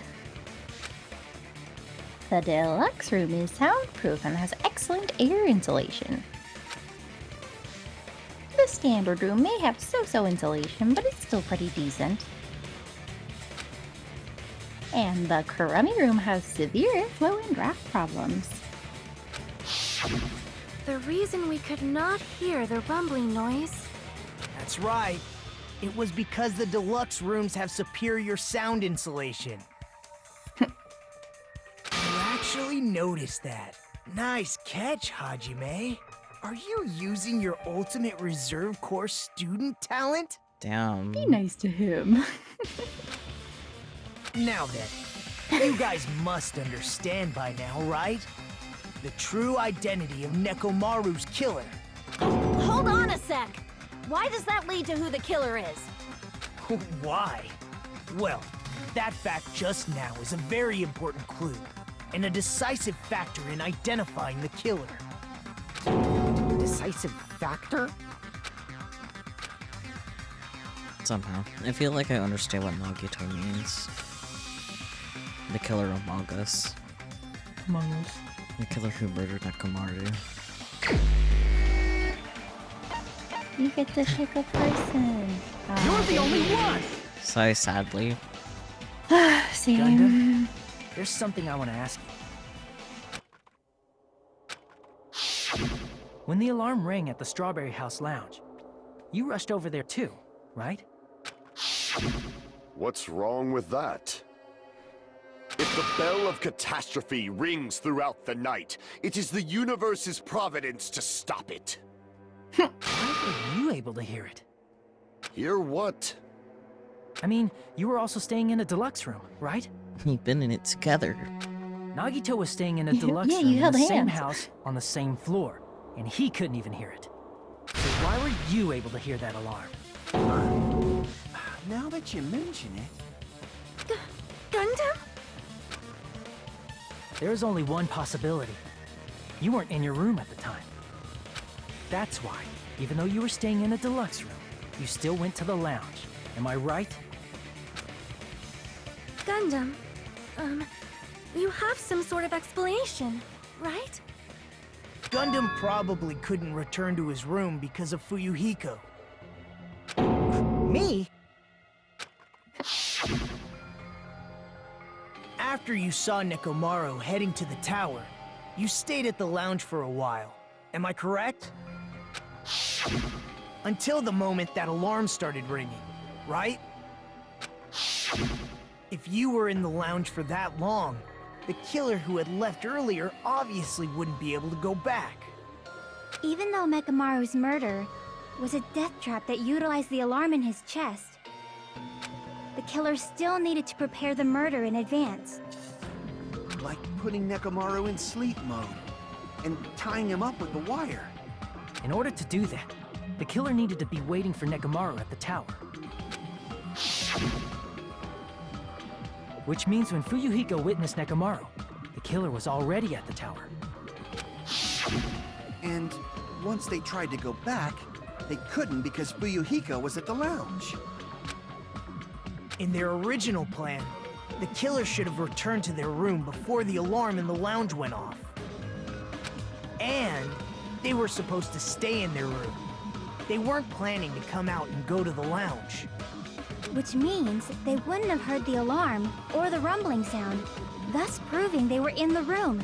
Speaker 1: The deluxe room is soundproof and has excellent air insulation. The standard room may have so-so insulation, but it's still pretty decent. And the crummy room has severe airflow and draft problems.
Speaker 10: The reason we could not hear the rumbling noise...
Speaker 13: That's right. It was because the deluxe rooms have superior sound insulation. You actually noticed that. Nice catch, Hajime. Are you using your ultimate reserve corps student talent?
Speaker 2: Damn.
Speaker 4: Be nice to him.
Speaker 13: Now then, you guys must understand by now, right? The true identity of Nekomaru's killer.
Speaker 3: Hold on a sec! Why does that lead to who the killer is?
Speaker 13: Why? Well, that fact just now is a very important clue, and a decisive factor in identifying the killer.
Speaker 14: Decisive factor?
Speaker 2: Somehow. I feel like I understand what Nagito means. The killer among us.
Speaker 12: Among us.
Speaker 2: The killer who murdered Nekomaru.
Speaker 1: You get to pick a person.
Speaker 13: You're the only one!
Speaker 2: Sigh sadly.
Speaker 1: Same.
Speaker 12: Gundam, there's something I want to ask you. When the alarm rang at the Strawberry House Lounge, you rushed over there too, right?
Speaker 6: What's wrong with that? If the bell of catastrophe rings throughout the night, it is the universe's providence to stop it.
Speaker 12: Why were you able to hear it?
Speaker 6: Hear what?
Speaker 12: I mean, you were also staying in a deluxe room, right?
Speaker 2: We've been in it together.
Speaker 12: Nagito was staying in a deluxe
Speaker 1: Yeah,
Speaker 12: room
Speaker 1: you
Speaker 12: in
Speaker 1: held
Speaker 12: the same
Speaker 1: hands.
Speaker 12: house on the same floor, and he couldn't even hear it. So why were you able to hear that alarm?
Speaker 11: Now that you mention it...
Speaker 10: Gundam?
Speaker 12: There is only one possibility. You weren't in your room at the time. That's why, even though you were staying in a deluxe room, you still went to the lounge. Am I right?
Speaker 10: Gundam, you have some sort of explanation, right?
Speaker 13: Gundam probably couldn't return to his room because of Fuyuhiko. Me? After you saw Nekomaru heading to the tower, you stayed at the lounge for a while. Am I correct? Until the moment that alarm started ringing, right? If you were in the lounge for that long, the killer who had left earlier obviously wouldn't be able to go back.
Speaker 8: Even though Mekamaru's murder was a death trap that utilized the alarm in his chest, the killer still needed to prepare the murder in advance.
Speaker 11: Like putting Nekomaru in sleep mode and tying him up with the wire.
Speaker 12: In order to do that, the killer needed to be waiting for Nekomaru at the tower. Which means when Fuyuhiko witnessed Nekomaru, the killer was already at the tower.
Speaker 11: And once they tried to go back, they couldn't because Fuyuhiko was at the lounge.
Speaker 13: In their original plan, the killer should have returned to their room before the alarm in the lounge went off. And they were supposed to stay in their room. They weren't planning to come out and go to the lounge.
Speaker 8: Which means they wouldn't have heard the alarm or the rumbling sound, thus proving they were in the room.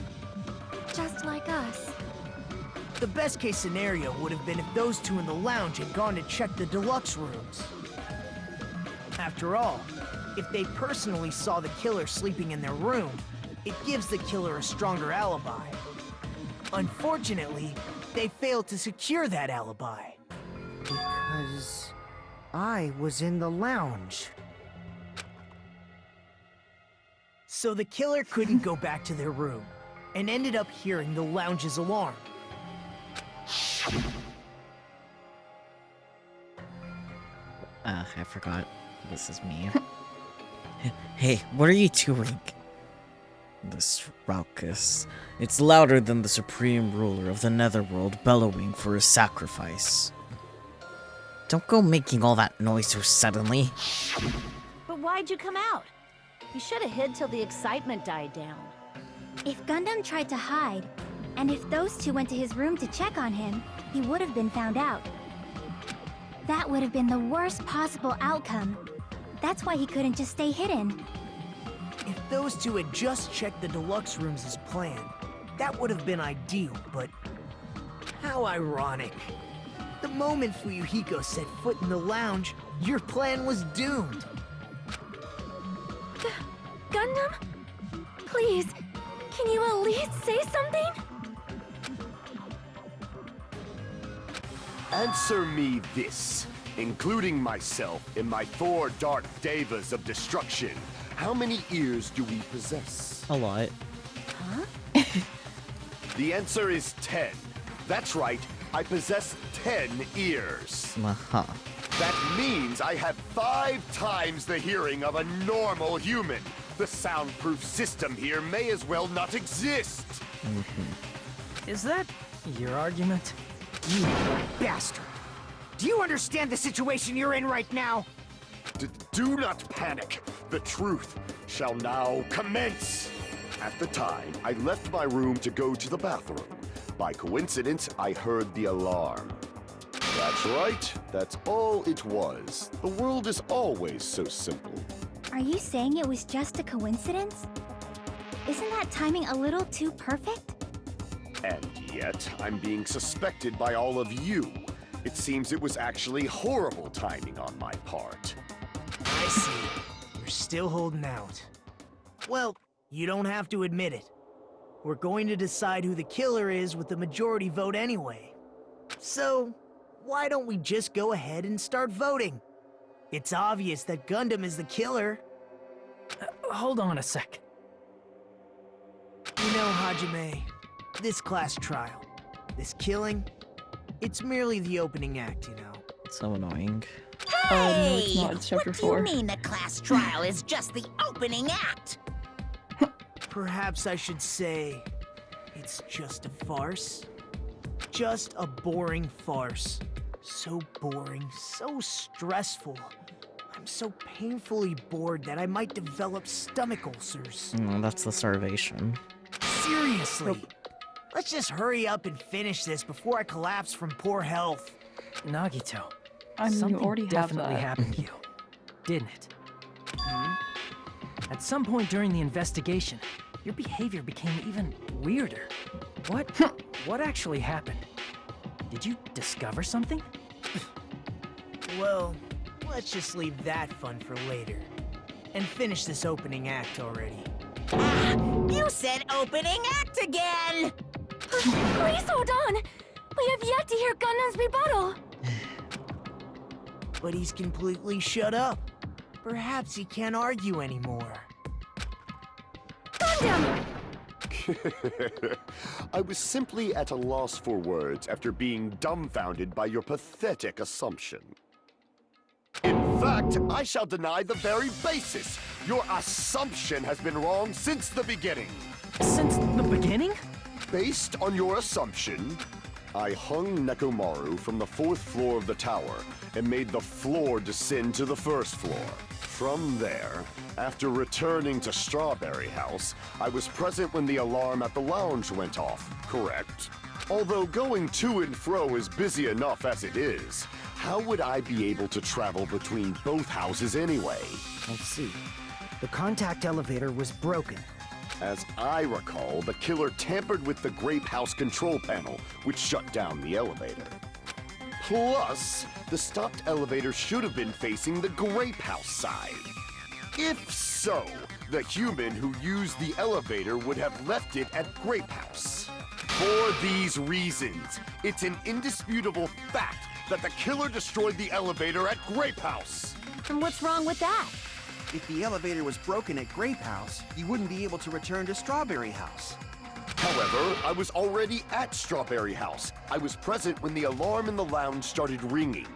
Speaker 10: Just like us.
Speaker 13: The best case scenario would have been if those two in the lounge had gone to check the deluxe rooms. After all, if they personally saw the killer sleeping in their room, it gives the killer a stronger alibi. Unfortunately, they failed to secure that alibi.
Speaker 14: Because I was in the lounge.
Speaker 13: So the killer couldn't go back to their room, and ended up hearing the lounge's alarm.
Speaker 2: I forgot. This is me. Hey, what are you doing? This raucous. It's louder than the supreme ruler of the netherworld bellowing for his sacrifice. Don't go making all that noise so suddenly.
Speaker 3: But why'd you come out? You should have hid till the excitement died down.
Speaker 8: If Gundam tried to hide, and if those two went to his room to check on him, he would have been found out. That would have been the worst possible outcome. That's why he couldn't just stay hidden.
Speaker 13: If those two had just checked the deluxe rooms as planned, that would have been ideal, but how ironic. The moment Fuyuhiko set foot in the lounge, your plan was doomed.
Speaker 10: Gundam? Please, can you at least say something?
Speaker 6: Answer me this. Including myself in my 4 dark devas of destruction, how many ears do we possess?
Speaker 2: A lot.
Speaker 3: Huh?
Speaker 6: The answer is 10. That's right, I possess 10 ears.
Speaker 2: Uh-huh.
Speaker 6: That means I have 5 times the hearing of a normal human. The soundproof system here may as well not exist.
Speaker 12: Is that your argument?
Speaker 14: You bastard! Do you understand the situation you're in right now?
Speaker 6: Do not panic. The truth shall now commence. At the time, I left my room to go to the bathroom. By coincidence, I heard the alarm. That's right. That's all it was. The world is always so simple.
Speaker 8: Are you saying it was just a coincidence? Isn't that timing a little too perfect?
Speaker 6: And yet, I'm being suspected by all of you. It seems it was actually horrible timing on my part.
Speaker 13: I see. You're still holding out. Well, you don't have to admit it. We're going to decide who the killer is with the majority vote anyway. So, why don't we just go ahead and start voting? It's obvious that Gundam is the killer.
Speaker 12: Hold on a sec.
Speaker 13: You know, Hajime, this class trial, this killing, it's merely the opening act, you know.
Speaker 2: So annoying.
Speaker 9: Hey!
Speaker 4: it's not. It's chapter
Speaker 9: what
Speaker 4: 4.
Speaker 9: do you mean the class trial is just the opening act?
Speaker 13: Perhaps I should say, it's just a farce. Just a boring farce. So boring, so stressful. I'm so painfully bored that I might develop stomach ulcers.
Speaker 2: That's the starvation.
Speaker 13: Seriously. Let's just hurry up and finish this before I collapse from poor health.
Speaker 12: Nagito,
Speaker 4: I mean, you
Speaker 12: something
Speaker 4: already have
Speaker 12: definitely
Speaker 4: that.
Speaker 12: happened to you, didn't it? At some point during the investigation, your behavior became even weirder. What actually happened? Did you discover something?
Speaker 13: Well, let's just leave that fun for later. And finish this opening act already.
Speaker 9: You said opening act again!
Speaker 10: Please hold on! We have yet to hear Gundam's rebuttal!
Speaker 13: But he's completely shut up. Perhaps he can't argue anymore.
Speaker 10: Gundam!
Speaker 6: I was simply at a loss for words after being dumbfounded by your pathetic assumption. In fact, I shall deny the very basis. Your assumption has been wrong since the beginning.
Speaker 12: Since the beginning?
Speaker 6: Based on your assumption, I hung Nekomaru from the 4th floor of the tower and made the floor descend to the 1st floor. From there, after returning to Strawberry House, I was present when the alarm at the lounge went off, correct? Although going to and fro is busy enough as it is, how would I be able to travel between both houses anyway?
Speaker 14: I see. The contact elevator was broken.
Speaker 6: As I recall, the killer tampered with the Grape House control panel, which shut down the elevator. Plus, the stopped elevator should have been facing the Grape House side. If so, the human who used the elevator would have left it at Grape House. For these reasons, it's an indisputable fact that the killer destroyed the elevator at Grape House.
Speaker 3: And what's wrong with that?
Speaker 11: If the elevator was broken at Grape House, you wouldn't be able to return to Strawberry House.
Speaker 6: However, I was already at Strawberry House. I was present when the alarm in the lounge started ringing.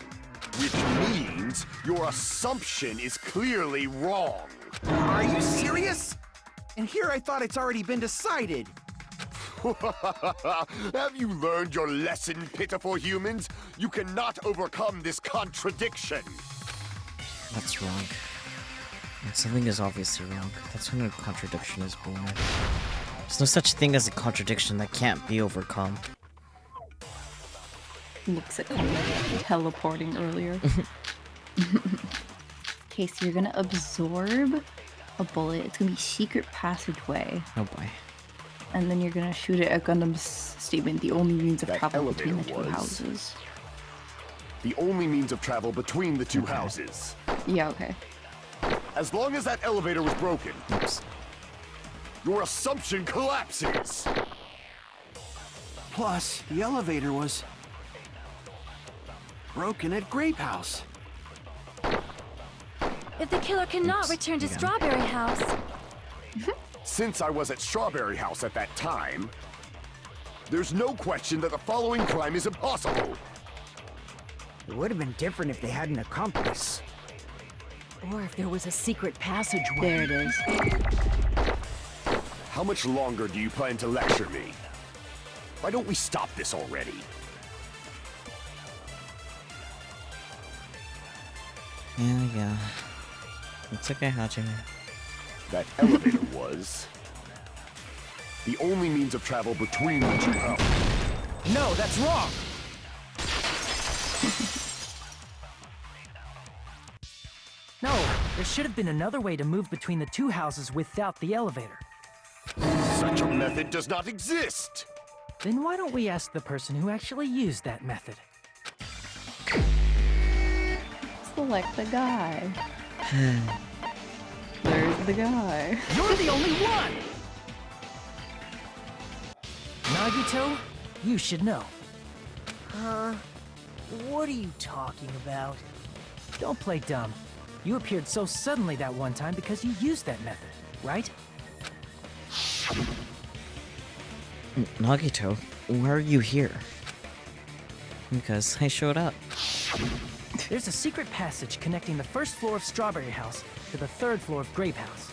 Speaker 6: Which means your assumption is clearly wrong.
Speaker 11: Are you serious? And here I thought it's already been decided.
Speaker 6: Have you learned your lesson, pitiful humans? You cannot overcome this contradiction.
Speaker 2: That's wrong. When something is obviously wrong, that's when a contradiction is born. There's no such thing as a contradiction that can't be overcome.
Speaker 4: Looks at teleporting earlier. Okay, so you're gonna absorb a bullet. It's gonna be secret passageway.
Speaker 2: Oh boy.
Speaker 4: And then you're gonna shoot it at Gundam's statement, the only means of
Speaker 6: That
Speaker 4: travel between the
Speaker 6: elevator
Speaker 4: two
Speaker 6: was-
Speaker 4: houses.
Speaker 6: The only means of travel between the two houses.
Speaker 4: Yeah, okay.
Speaker 6: As long as that elevator was broken,
Speaker 2: Oops.
Speaker 6: your assumption collapses.
Speaker 11: Plus, the elevator was broken at Grape House.
Speaker 10: If the killer cannot
Speaker 2: Oops,
Speaker 10: return to
Speaker 2: yeah.
Speaker 10: Strawberry House,
Speaker 6: Since I was at Strawberry House at that time, there's no question that the following crime is impossible.
Speaker 14: It would have been different if they had an accomplice.
Speaker 3: Or if there was a secret passageway.
Speaker 4: There it is.
Speaker 6: How much longer do you plan to lecture me? Why don't we stop this already?
Speaker 2: Yeah, yeah. It's okay, Hajime.
Speaker 6: That elevator was the only means of travel between the two houses.
Speaker 12: No, that's wrong! No, there should have been another way to move between the two houses without the elevator.
Speaker 6: Such a method does not exist!
Speaker 12: Then why don't we ask the person who actually used that method?
Speaker 4: Select the guy. There's the guy.
Speaker 12: You're the only one! Nagito, you should know.
Speaker 13: What are you talking about?
Speaker 12: Don't play dumb. You appeared so suddenly that one time because you used that method, right?
Speaker 2: Nagito, why are you here? Because I showed up.
Speaker 12: There's a secret passage connecting the first floor of Strawberry House to the third floor of Grape House.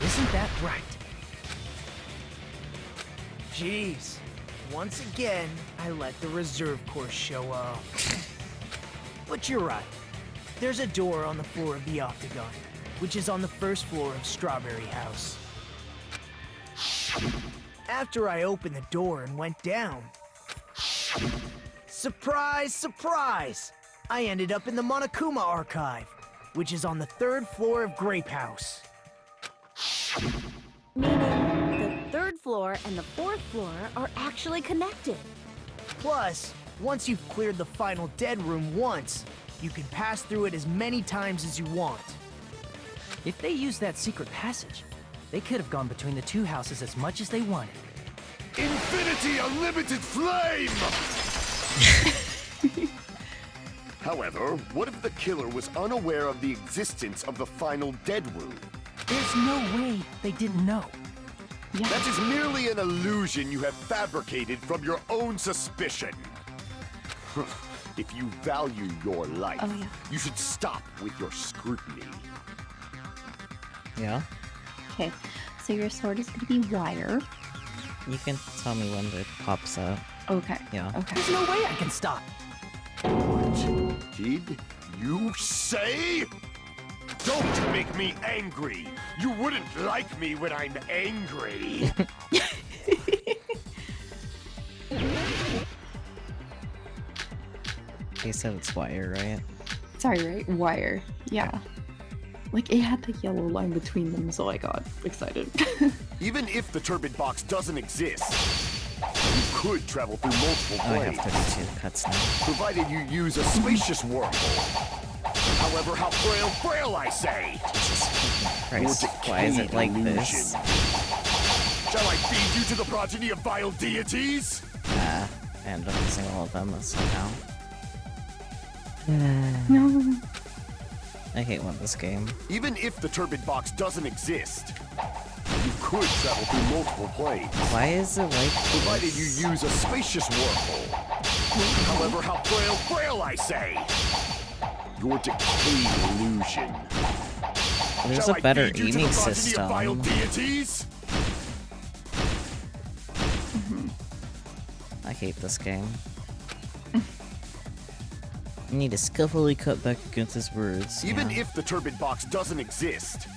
Speaker 12: Isn't that right?
Speaker 13: Jeez. Once again, I let the reserve course show up. But you're right. There's a door on the floor of the Octagon, which is on the first floor of Strawberry House. After I opened the door and went down, surprise, surprise! I ended up in the Monokuma Archive, which is on the third floor of Grape House.
Speaker 3: Meaning the third floor and the fourth floor are actually connected.
Speaker 13: Plus, once you've cleared the final dead room once, you can pass through it as many times as you want.
Speaker 12: If they used that secret passage, they could have gone between the two houses as much as they wanted.
Speaker 6: Infinity Unlimited Flame! However, what if the killer was unaware of the existence of the final dead room?
Speaker 12: There's no way they didn't know.
Speaker 4: Yeah.
Speaker 6: That is merely an illusion you have fabricated from your own suspicion. If you value your life, you should stop with your scrutiny.
Speaker 2: Yeah?
Speaker 4: Okay, so your sword is going to be wire.
Speaker 2: You can tell me when it pops up.
Speaker 4: Okay.
Speaker 2: Yeah.
Speaker 4: Okay.
Speaker 12: There's no way I can stop.
Speaker 6: What did you say? Don't make me angry. You wouldn't like me when I'm angry.
Speaker 2: He said it's wire, right?
Speaker 4: Sorry, right? Wire. Yeah. Like, it had the yellow line between them, so I got excited.
Speaker 6: Even if the turbid box doesn't exist, you could travel through multiple
Speaker 2: Oh, I
Speaker 6: planes.
Speaker 2: have 32 cuts now.
Speaker 6: Provided you use a spacious wormhole. However, how frail I say!
Speaker 2: Christ, why is it like this?
Speaker 6: Shall I feed you to the progeny of vile deities?
Speaker 2: I end up using all of them somehow.
Speaker 4: No.
Speaker 2: I hate when this game.
Speaker 6: Even if the turbid box doesn't exist, you could travel through multiple planes.
Speaker 2: Why is it like
Speaker 6: Provided
Speaker 2: this?
Speaker 6: you use a spacious wormhole. However, how frail I say! Your decayed illusion.
Speaker 2: There's
Speaker 6: Shall
Speaker 2: a better
Speaker 6: I feed you to
Speaker 2: aiming
Speaker 6: the progeny of vile
Speaker 2: system.
Speaker 6: deities?
Speaker 2: I hate this game. I need to skillfully cut back against his words.
Speaker 6: Even
Speaker 2: yeah.
Speaker 6: if the turbid box doesn't exist,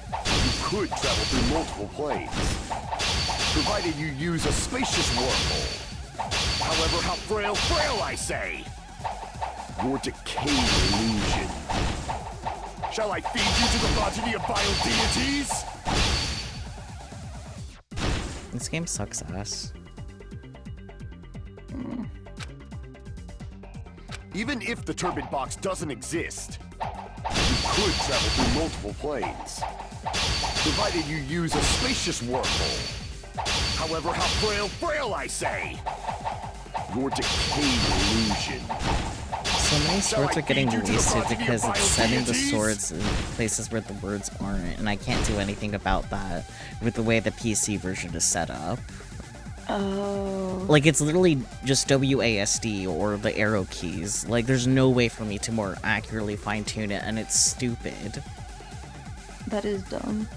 Speaker 6: you could travel through multiple planes. Provided you use a spacious wormhole. However, how frail I say! Your decayed illusion. Shall I feed you to the progeny of vile deities?
Speaker 2: This game sucks ass.
Speaker 6: Even if the turbid box doesn't exist, you could travel through multiple planes. Provided you use a spacious wormhole. However, how frail I say! Your decayed illusion.
Speaker 2: So many swords are getting
Speaker 6: feed you to the
Speaker 2: wasted
Speaker 6: progeny
Speaker 2: because
Speaker 6: of
Speaker 2: it's
Speaker 6: vile
Speaker 2: setting the
Speaker 6: deities?
Speaker 2: swords in places where the words aren't, and I can't do anything about that with the way the PC version is set up.
Speaker 4: Oh.
Speaker 2: Like, it's literally just WASD or the arrow keys. Like, there's no way for me to more accurately fine-tune it, and it's stupid.
Speaker 4: That is dumb.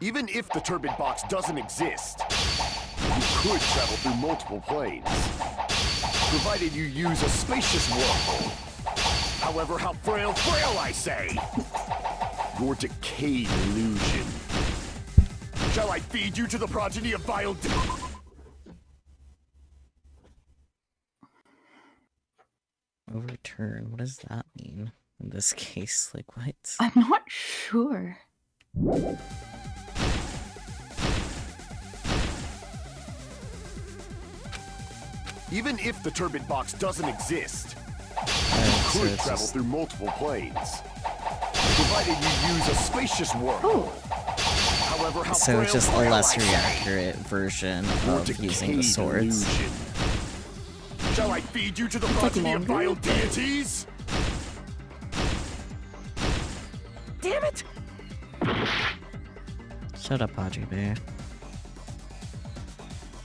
Speaker 6: Even if the turbid box doesn't exist, you could travel through multiple planes. Provided you use a spacious wormhole. However, how frail, I say! Your decayed illusion. Shall I feed you to the progeny of vile
Speaker 2: Overturn, what does that mean in this case? Like, what?
Speaker 4: I'm not sure.
Speaker 6: Even if the turbid box doesn't exist,
Speaker 2: So
Speaker 6: could
Speaker 2: it's
Speaker 6: travel
Speaker 2: just-
Speaker 6: through multiple planes. Provided you use a spacious wormhole. However, how
Speaker 2: So it's just a
Speaker 6: frail,
Speaker 2: less
Speaker 6: I say.
Speaker 2: accurate version of using the
Speaker 6: decayed
Speaker 2: swords.
Speaker 6: illusion. Shall I feed you to the
Speaker 4: like
Speaker 6: progeny of
Speaker 4: longer,
Speaker 6: vile
Speaker 4: but-
Speaker 6: deities?
Speaker 9: Damn it!
Speaker 2: Shut up, Audrey Bear.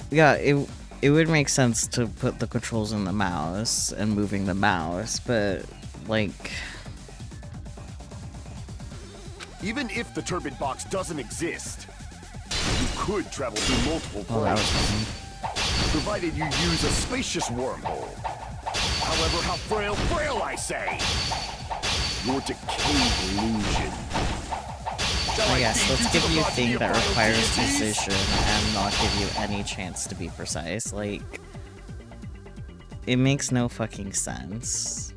Speaker 2: Yeah, it would make sense to put the controls in the mouse and moving the mouse, but like
Speaker 6: Even if the turbid box doesn't exist, you could travel through multiple
Speaker 2: oh, that
Speaker 6: planes.
Speaker 2: was funny.
Speaker 6: Provided you use a spacious wormhole. However, how frail, I say! Your decayed illusion. Shall
Speaker 2: I
Speaker 6: I
Speaker 2: guess
Speaker 6: feed
Speaker 2: let's
Speaker 6: you to
Speaker 2: give
Speaker 6: the
Speaker 2: you a
Speaker 6: progeny
Speaker 2: thing
Speaker 6: of
Speaker 2: that
Speaker 6: vile
Speaker 2: requires
Speaker 6: deities?
Speaker 2: precision and not give you any chance to be precise. Like, it makes no fucking sense.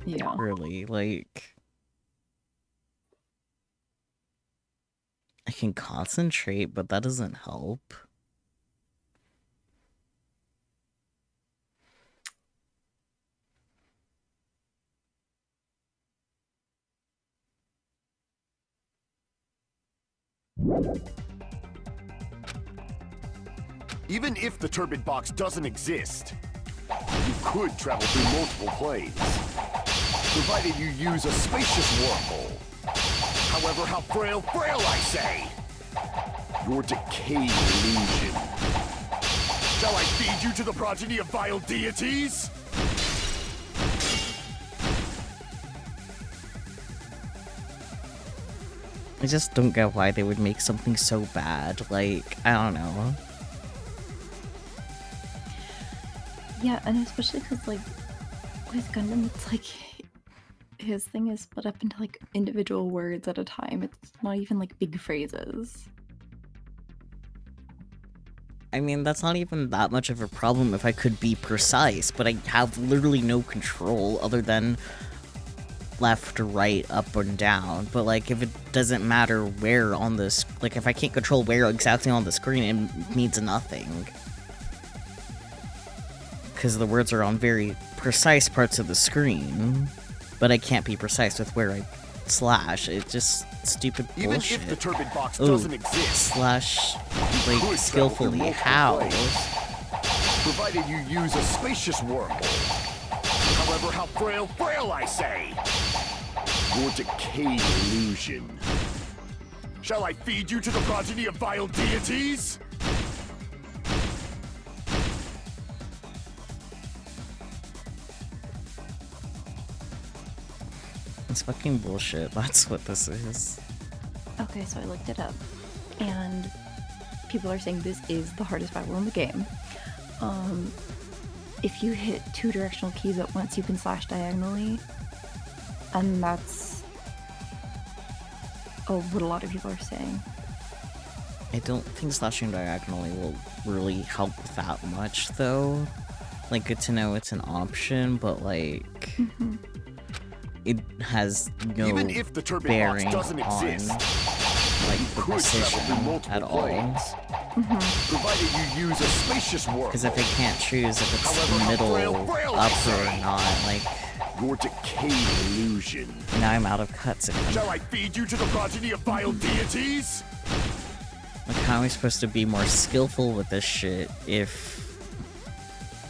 Speaker 4: Yeah.
Speaker 2: Really, like, I can concentrate, but that doesn't help.
Speaker 6: Even if the turbid box doesn't exist, you could travel through multiple planes. Provided you use a spacious wormhole. However, how frail, I say! Your decayed illusion. Shall I feed you to the progeny of vile deities?
Speaker 2: I just don't get why they would make something so bad. Like, I don't know.
Speaker 4: Yeah, and especially because, like, with Gundam, it's like his thing is split up into like individual words at a time. It's not even like big phrases.
Speaker 2: I mean, that's not even that much of a problem if I could be precise, but I have literally no control other than left, right, up, and down. But, like, if it doesn't matter where on this, like, if I can't control where exactly on the screen, it means nothing. Because the words are on very precise parts of the screen, but I can't be precise with where I slash. It's just stupid
Speaker 6: Even
Speaker 2: bullshit.
Speaker 6: if the turbid box
Speaker 2: Ooh,
Speaker 6: doesn't exist,
Speaker 2: slash,
Speaker 6: you
Speaker 2: like,
Speaker 6: could
Speaker 2: skillfully.
Speaker 6: travel through
Speaker 2: How?
Speaker 6: multiple planes. Provided you use a spacious wormhole. However, how frail, I say! Your decayed illusion. Shall I feed you to the progeny of vile deities?
Speaker 2: It's fucking bullshit. That's what this is.
Speaker 4: Okay, so I looked it up, and people are saying this is the hardest battle in the game. If you hit 2 directional keys at once, you can slash diagonally, and that's what a lot of people are saying.
Speaker 2: I don't think slashing diagonally will really help that much, though. Like, good to know it's an option, but, like, it has no
Speaker 6: Even if the turbid
Speaker 2: bearing
Speaker 6: box doesn't
Speaker 2: on,
Speaker 6: exist,
Speaker 2: like,
Speaker 6: you
Speaker 2: the
Speaker 6: could travel through
Speaker 2: precision
Speaker 6: multiple
Speaker 2: at all.
Speaker 6: planes. Provided you use a spacious wormhole.
Speaker 2: Because if I can't choose if it's
Speaker 6: However, how
Speaker 2: middle,
Speaker 6: frail, I
Speaker 2: upper, or
Speaker 6: say.
Speaker 2: not, like,
Speaker 6: Your decayed illusion.
Speaker 2: now I'm out of cuts again.
Speaker 6: Shall I feed you to the progeny of vile deities?
Speaker 2: Like, how am I supposed to be more skillful with this shit if,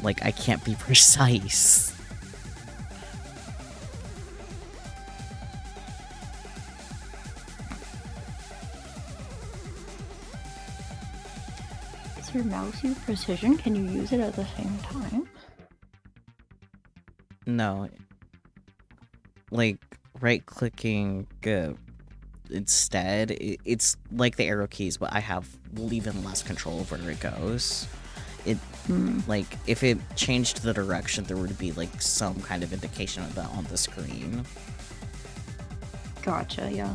Speaker 2: like, I can't be precise?
Speaker 4: Is your mouse use precision? Can you use it at the same time?
Speaker 2: No. Like, right-clicking instead, it's like the arrow keys, but I have even less control of where it goes. it, like, if it changed the direction, there would be, like, some kind of indication of that on the screen.
Speaker 4: Gotcha, yeah.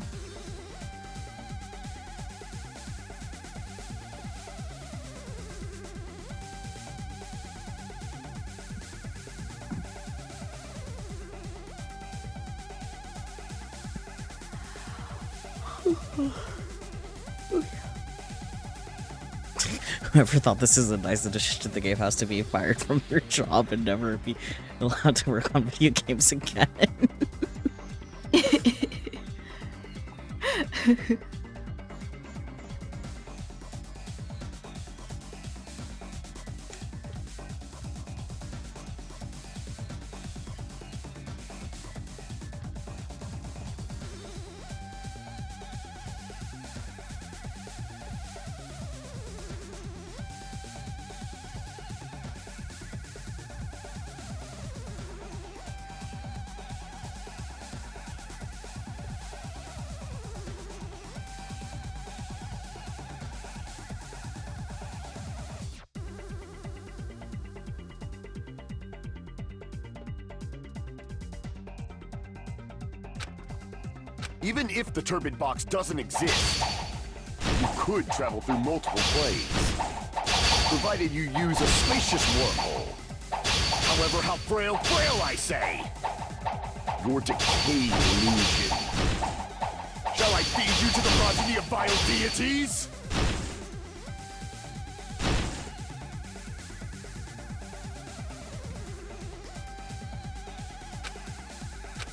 Speaker 2: Whoever thought this is a nice addition to the game has to be fired from their job and never be allowed to work on video games again.
Speaker 6: Even if the turbid box doesn't exist, you could travel through multiple planes, provided you use a spacious wormhole. However, how frail, I say! Your decayed illusion. Shall I feed you to the progeny of vile deities?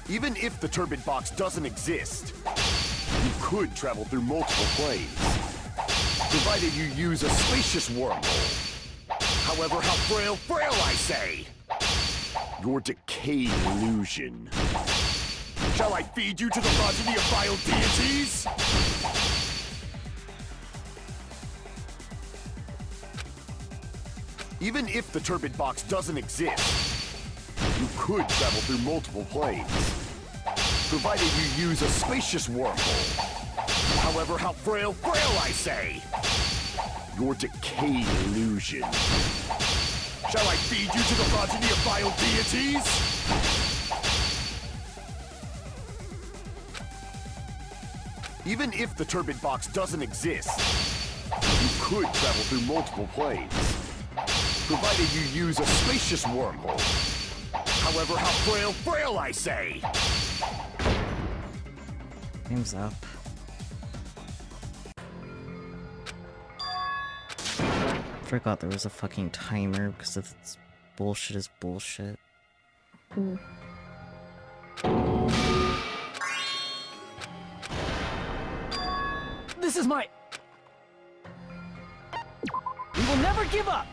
Speaker 6: Even if the turbid box doesn't exist, you could travel through multiple planes, provided you use a spacious wormhole. However, how frail, I say! Your decayed illusion. Shall I feed you to the progeny of vile deities? Even if the turbid box doesn't exist, you could travel through multiple planes, provided you use a spacious wormhole. However, how frail, I say! Your decayed illusion. Shall I feed you to the progeny of vile deities? Even if the turbid box doesn't exist, you could travel through multiple planes, provided you use a spacious wormhole. However, how frail, I say!
Speaker 2: Time's up. Forgot there was a fucking timer because it's bullshit is bullshit.
Speaker 12: This is my... We will never give up!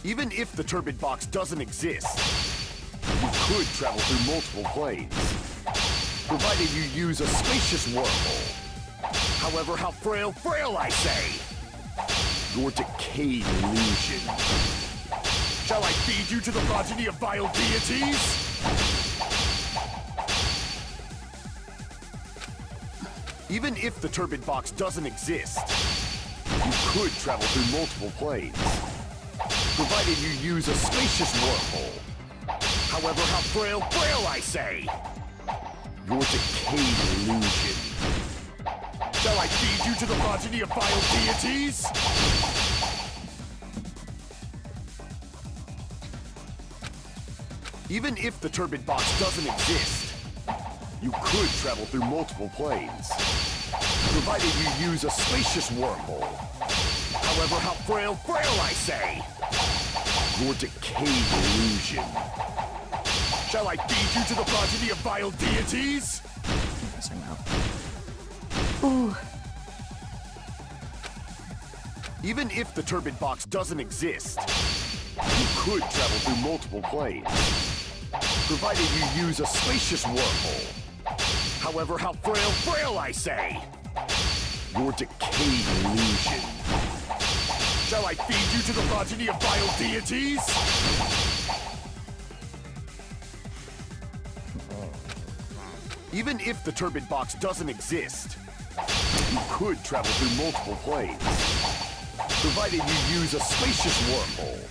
Speaker 6: Even if the turbid box doesn't exist, you could travel through multiple planes, provided you use a spacious wormhole. However, how frail, I say! Your decayed illusion. Shall I feed you to the progeny of vile deities? Even if the turbid box doesn't exist, you could travel through multiple planes, provided you use a spacious wormhole. However, how frail, I say! Your decayed illusion. Shall I feed you to the progeny of vile deities? Even if the turbid box doesn't exist, you could travel through multiple planes, provided you use a spacious wormhole. However, how frail, I say! Your decayed illusion. Shall I feed you to the progeny of vile deities?
Speaker 4: Ooh.
Speaker 6: Even if the turbid box doesn't exist, you could travel through multiple planes, provided you use a spacious wormhole. However, how frail, I say! Your decayed illusion. Shall I feed you to the progeny of vile deities? Even if the turbid box doesn't exist, you could travel through multiple planes, provided you use a spacious wormhole.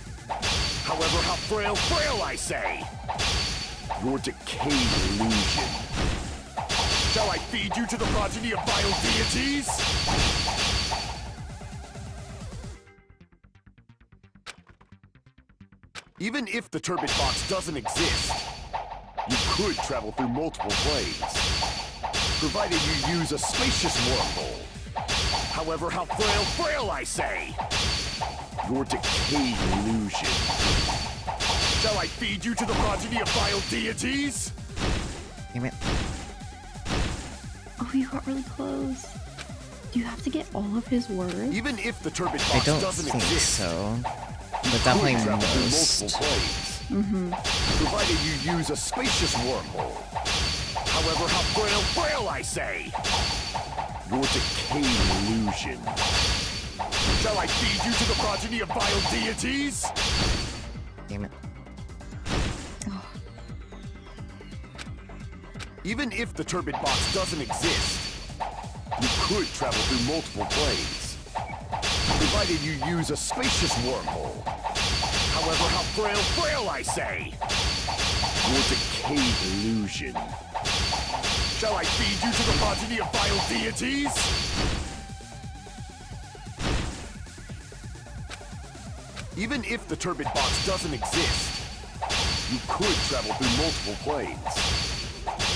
Speaker 6: However, how frail I say! Your decayed illusion. Shall I feed you to the progeny of vile deities? Even if the turbid box doesn't exist, you could travel through multiple planes, provided you use a spacious wormhole. However, how frail I say! Your decayed illusion. Shall I feed you to the progeny of vile deities?
Speaker 2: Damn it.
Speaker 4: Oh, you got really close. Do you have to get all of his words?
Speaker 6: Even if the turbid
Speaker 2: I
Speaker 6: box
Speaker 2: don't
Speaker 6: doesn't
Speaker 2: think
Speaker 6: exist,
Speaker 2: so.
Speaker 6: you
Speaker 2: But definitely
Speaker 6: could travel through
Speaker 2: most.
Speaker 6: multiple planes, provided you use a spacious wormhole. However, how frail I say! Your decayed illusion. Shall I feed you to the progeny of vile deities?
Speaker 2: Damn it.
Speaker 6: Even if the turbid box doesn't exist, you could travel through multiple planes, provided you use a spacious wormhole. However, how frail I say! Your decayed illusion. Shall I feed you to the progeny of vile deities? Even if the turbid box doesn't exist, you could travel through multiple planes,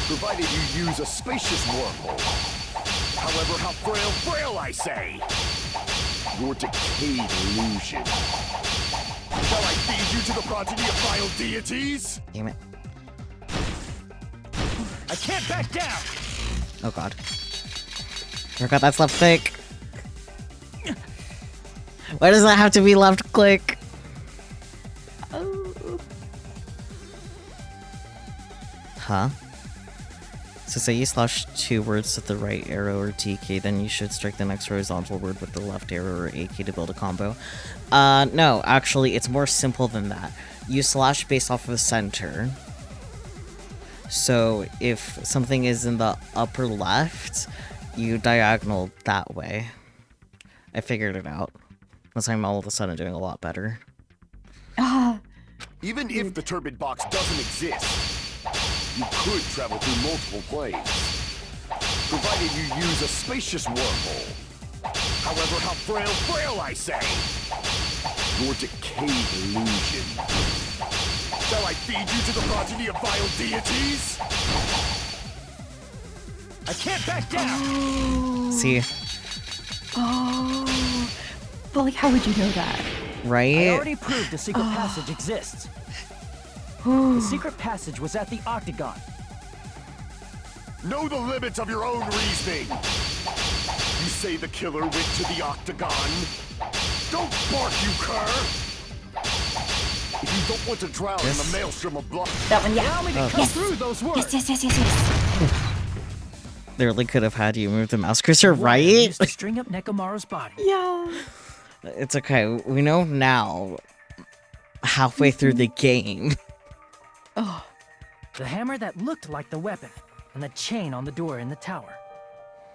Speaker 6: provided you use a spacious wormhole. However, how frail I say! Your decayed illusion. Shall I feed you to the progeny of vile deities?
Speaker 2: Damn it.
Speaker 13: I can't back down!
Speaker 2: Oh god. Forgot that's left click. Why does that have to be left click?
Speaker 4: Oh.
Speaker 2: Huh? So say you slash 2 words with the right arrow or T key, then you should strike the next horizontal word with the left arrow or A key to build a combo. No, actually, it's more simple than that. You slash based off of the center. So if something is in the upper left, you diagonal that way. I figured it out. Unless I'm all of a sudden doing a lot better.
Speaker 6: Even if the turbid box doesn't exist, you could travel through multiple planes, provided you use a spacious wormhole. However, how frail I say! Your decayed illusion. Shall I feed you to the progeny of vile deities?
Speaker 13: I can't back down!
Speaker 2: See?
Speaker 4: Oh. But like, how would you know that?
Speaker 2: Right?
Speaker 12: I already proved the secret passage exists. The secret passage was at the Octagon.
Speaker 6: Know the limits of your own reasoning. You say the killer went to the Octagon? Don't bark, you cur! If you don't want to drown in the maelstrom of blood...
Speaker 4: That one, yeah.
Speaker 13: Allow me to come through those words!
Speaker 4: Yes.
Speaker 2: They really could have had you move the mouse cursor,
Speaker 12: Wire
Speaker 2: right?
Speaker 12: used to string up Nekomaru's body.
Speaker 4: Yeah.
Speaker 2: It's okay. We know now, halfway through the game.
Speaker 4: Oh.
Speaker 12: The hammer that looked like the weapon, and the chain on the door in the tower.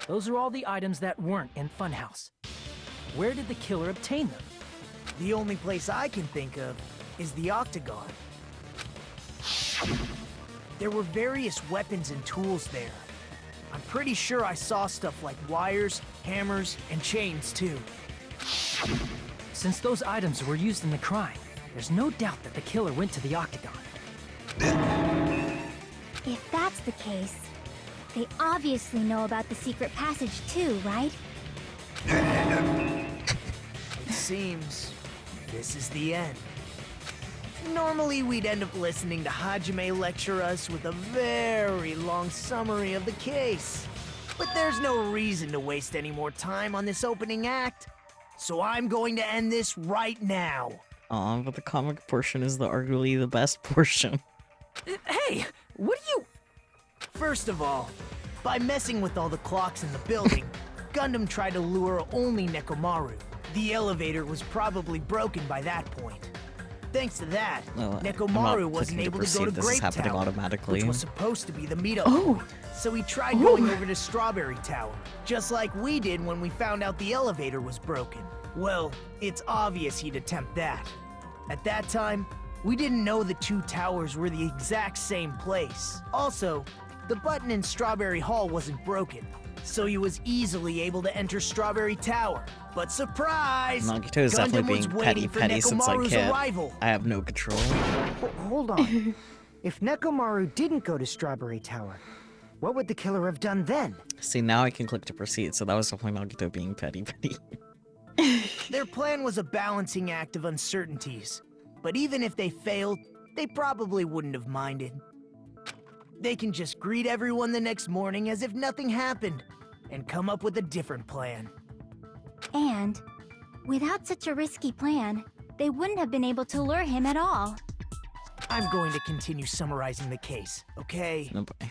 Speaker 12: Those are all the items that weren't in Funhouse. Where did the killer obtain them?
Speaker 13: The only place I can think of is the Octagon. There were various weapons and tools there. I'm pretty sure I saw stuff like wires, hammers, and chains too.
Speaker 12: Since those items were used in the crime, there's no doubt that the killer went to the Octagon.
Speaker 8: If that's the case, they obviously know about the secret passage too, right?
Speaker 13: It seems this is the end. Normally we'd end up listening to Hajime lecture us with a very long summary of the case. But there's no reason to waste any more time on this opening act. So I'm going to end this right now.
Speaker 2: Aw, but the comic portion is arguably the best portion.
Speaker 13: Hey, what do you... First of all, by messing with all the clocks in the building, Gundam tried to lure only Nekomaru. The elevator was probably broken by that point. Thanks to that,
Speaker 2: No,
Speaker 13: Nekomaru
Speaker 2: I'm not
Speaker 13: wasn't
Speaker 2: clicking
Speaker 13: able to go
Speaker 2: proceed.
Speaker 13: to
Speaker 2: This
Speaker 13: Grape
Speaker 2: is happening
Speaker 13: Tower,
Speaker 2: automatically.
Speaker 13: which was supposed to be the meetup
Speaker 4: Oh.
Speaker 13: point. So he tried going over to Strawberry Tower, just like we did when we found out the elevator was broken. Well, it's obvious he'd attempt that. At that time, we didn't know the two towers were the exact same place. Also, the button in Strawberry Hall wasn't broken, so he was easily able to enter Strawberry Tower. But surprise!
Speaker 2: Nagito is
Speaker 13: Gundam
Speaker 2: definitely
Speaker 13: was
Speaker 2: being
Speaker 13: waiting
Speaker 2: petty
Speaker 13: for
Speaker 2: since I
Speaker 13: Nekomaru's
Speaker 2: can't.
Speaker 13: arrival.
Speaker 2: I have no control.
Speaker 14: Hold on. If Nekomaru didn't go to Strawberry Tower, what would the killer have done then?
Speaker 2: See, now I can click to proceed, so that was definitely Nagito being petty.
Speaker 13: Their plan was a balancing act of uncertainties, but even if they failed, they probably wouldn't have minded. They can just greet everyone the next morning as if nothing happened, and come up with a different plan.
Speaker 8: And, without such a risky plan, they wouldn't have been able to lure him at all.
Speaker 13: I'm going to continue summarizing the case, okay?
Speaker 2: No boy.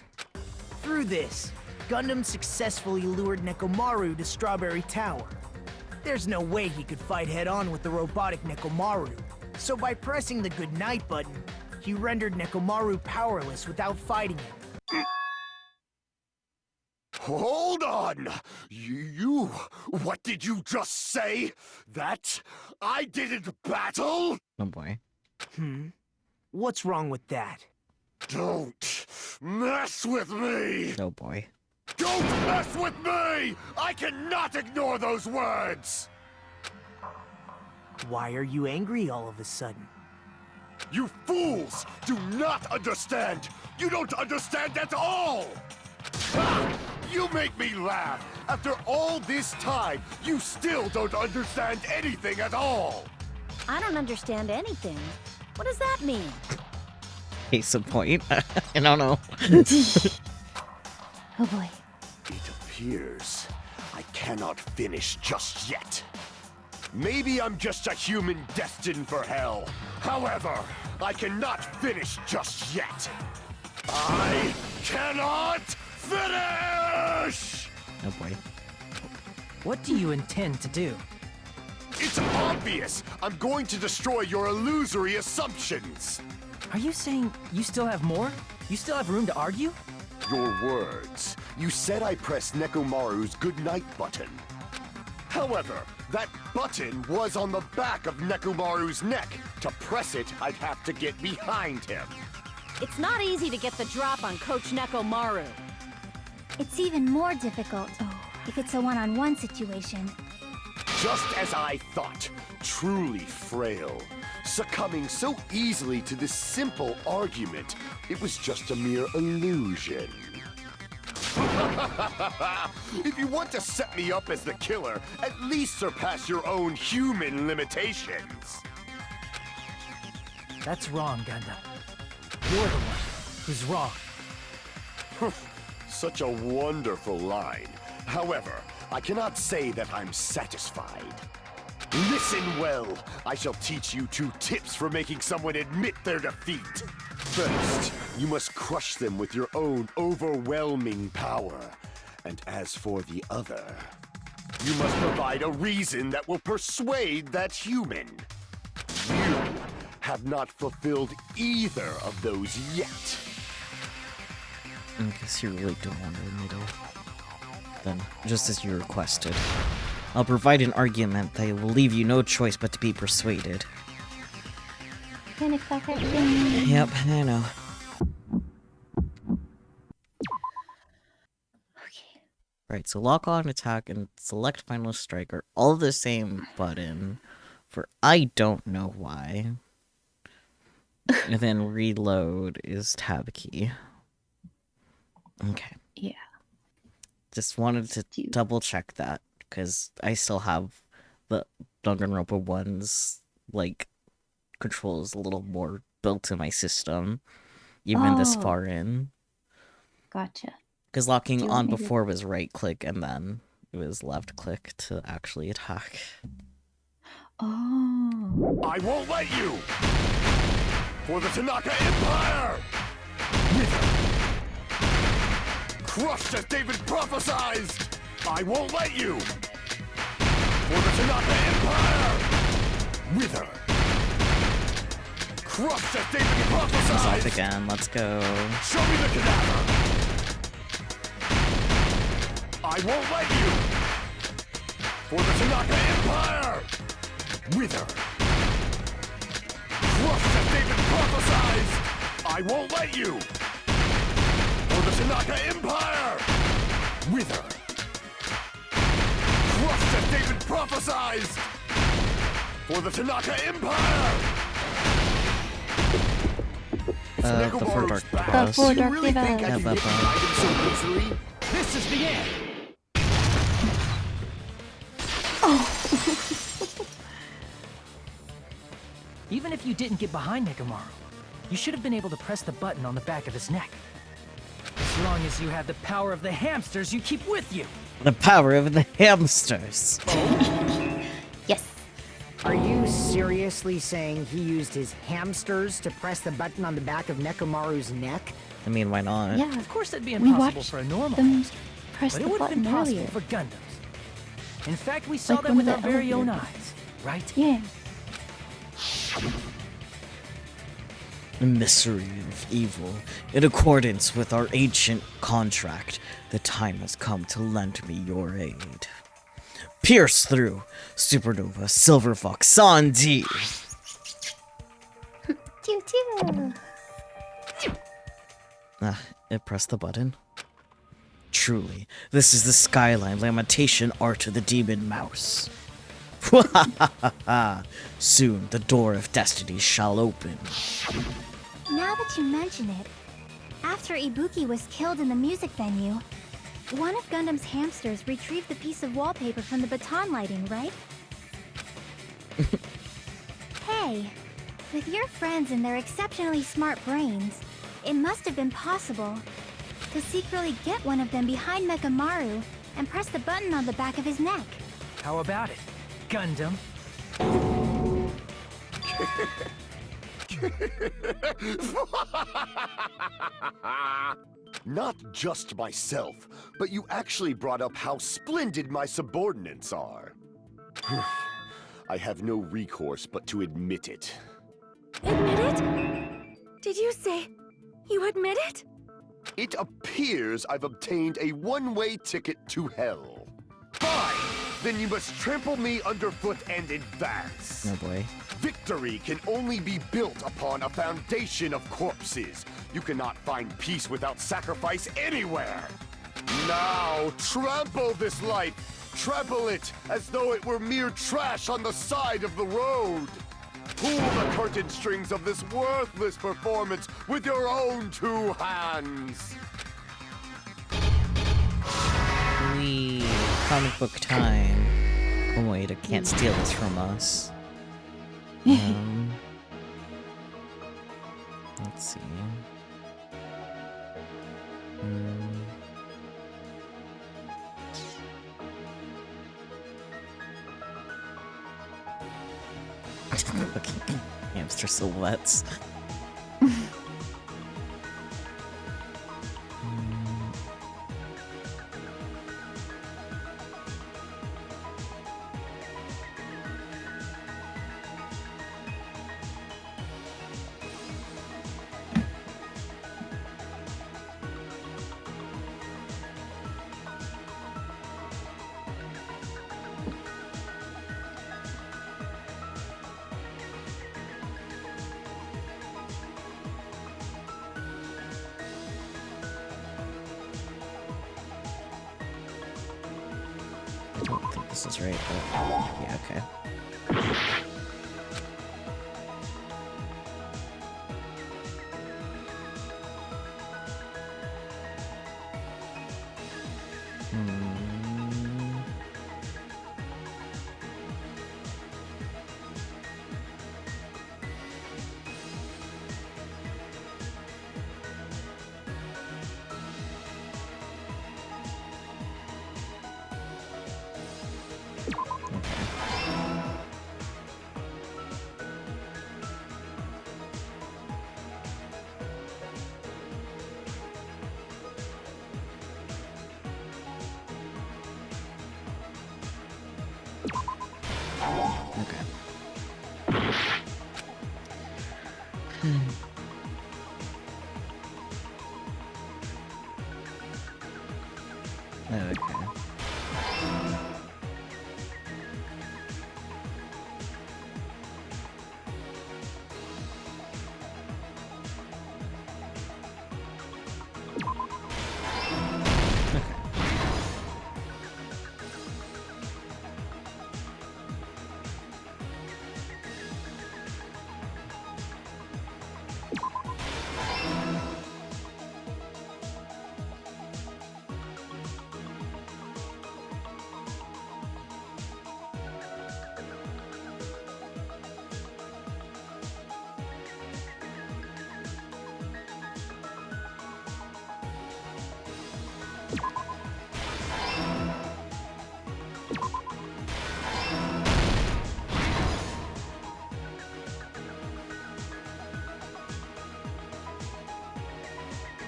Speaker 13: Through this, Gundam successfully lured Nekomaru to Strawberry Tower. There's no way he could fight head-on with the robotic Nekomaru, so by pressing the goodnight button, he rendered Nekomaru powerless without fighting him.
Speaker 6: Hold on! You... What did you just say? That I didn't battle?
Speaker 2: Oh boy.
Speaker 13: What's wrong with that?
Speaker 6: Don't mess with me!
Speaker 2: Oh boy.
Speaker 6: Don't mess with me! I cannot ignore those words!
Speaker 13: Why are you angry all of a sudden?
Speaker 6: You fools do not understand! You don't understand at all! Ha! You make me laugh! After all this time, you still don't understand anything at all!
Speaker 3: I don't understand anything. What does that mean?
Speaker 2: Case in point. I don't know.
Speaker 1: Oh boy.
Speaker 6: It appears I cannot finish just yet. Maybe I'm just a human destined for hell. However, I cannot finish just yet. I cannot finish!
Speaker 2: Oh boy.
Speaker 12: What do you intend to do?
Speaker 6: It's obvious! I'm going to destroy your illusory assumptions!
Speaker 12: Are you saying you still have more? You still have room to argue?
Speaker 6: Your words. You said I pressed Nekomaru's goodnight button. However, that button was on the back of Nekomaru's neck. To press it, I'd have to get behind him.
Speaker 3: It's not easy to get the drop on Coach Nekomaru.
Speaker 8: It's even more difficult if it's a one-on-one situation.
Speaker 6: Just as I thought, truly frail. Succumbing so easily to this simple argument, it was just a mere illusion. If you want to set me up as the killer, at least surpass your own human limitations.
Speaker 12: That's wrong, Gundam. You're the one who's wrong.
Speaker 6: Such a wonderful line. However, I cannot say that I'm satisfied. Listen well. I shall teach you 2 tips for making someone admit their defeat. First, you must crush them with your own overwhelming power. And as for the other, you must provide a reason that will persuade that human. You have not fulfilled either of those yet.
Speaker 2: I guess you really don't want to admit it. Then, just as you requested, I'll provide an argument that will leave you no choice but to be persuaded.
Speaker 1: Gonna clap everything.
Speaker 2: Yep, I know.
Speaker 1: Okay.
Speaker 2: Right, so lock on attack and select final strike are all the same button for I don't know why. And then reload is tab key. Okay.
Speaker 1: Yeah.
Speaker 2: Just wanted to double check that because I still have the Danganronpa 1's like controls a little more built in my system, even this far in.
Speaker 1: Gotcha.
Speaker 2: Because locking
Speaker 1: Do you
Speaker 2: on
Speaker 1: want me to-
Speaker 2: before was right click and then it was left click to actually attack.
Speaker 1: Oh.
Speaker 6: I won't let you! For the Tanaka Empire! Crushed as David prophesies! I won't let you! For the Tanaka Empire! Wither! Crushed as David
Speaker 2: He's off
Speaker 6: prophesied!
Speaker 2: again. Let's go.
Speaker 6: Show me the cadaver! I won't let you! For the Tanaka Empire! Wither! Crushed as David prophesies! I won't let you! For the Tanaka Empire! Wither! Crushed as David prophesies! For the Tanaka Empire!
Speaker 2: The Four Dark
Speaker 1: The
Speaker 2: Devils.
Speaker 1: Four
Speaker 11: You
Speaker 1: Dark
Speaker 11: really think I
Speaker 2: Yeah,
Speaker 11: can
Speaker 2: but,
Speaker 11: get behind him so easily? This is the end!
Speaker 12: Even if you didn't get behind Nekomaru, you should have been able to press the button on the back of his neck. As long as you have the power of the hamsters you keep with you.
Speaker 2: The power of the hamsters.
Speaker 1: Yes.
Speaker 14: Are you seriously saying he used his hamsters to press the button on the back of Nekomaru's neck?
Speaker 2: I mean, why not?
Speaker 1: Yeah.
Speaker 12: Of course that'd be
Speaker 1: We
Speaker 12: impossible
Speaker 1: watched
Speaker 12: for a normal
Speaker 1: them
Speaker 12: hamster,
Speaker 1: press
Speaker 12: but it
Speaker 1: the
Speaker 12: would have been
Speaker 1: button
Speaker 12: possible
Speaker 1: earlier.
Speaker 12: for Gundams. In fact, we saw
Speaker 1: Like
Speaker 12: that
Speaker 1: when
Speaker 12: with
Speaker 1: the
Speaker 12: our very own
Speaker 1: elevator-
Speaker 12: eyes, right?
Speaker 1: Yeah.
Speaker 2: Mystery of evil. In accordance with our ancient contract, the time has come to lend me your aid. Pierce through, Supernova, Silver Fox, Sandy.
Speaker 1: Choo choo.
Speaker 2: It pressed the button. Truly, this is the skyline lamentation art of the demon mouse. Soon the door of destiny shall open.
Speaker 8: Now that you mention it, after Ibuki was killed in the music venue, one of Gundam's hamsters retrieved the piece of wallpaper from the baton lighting, right? Hey, with your friends and their exceptionally smart brains, it must have been possible to secretly get one of them behind Mekamaru and press the button on the back of his neck.
Speaker 12: How about it, Gundam?
Speaker 6: Not just myself, but you actually brought up how splendid my subordinates are. I have no recourse but to admit it.
Speaker 10: Admit it? Did you say you admit it?
Speaker 6: It appears I've obtained a one-way ticket to hell. Fine! Then you must trample me underfoot and advance.
Speaker 2: Oh boy.
Speaker 6: Victory can only be built upon a foundation of corpses. You cannot find peace without sacrifice anywhere. Now, trample this life. Trample it as though it were mere trash on the side of the road. Pull the curtain strings of this worthless performance with your own two hands.
Speaker 2: Comic book time. Oh wait, it can't steal this from us. Let's see. Okay. Hamster silhouettes. I don't think this is right, but yeah, okay. Okay. Hmm. Okay.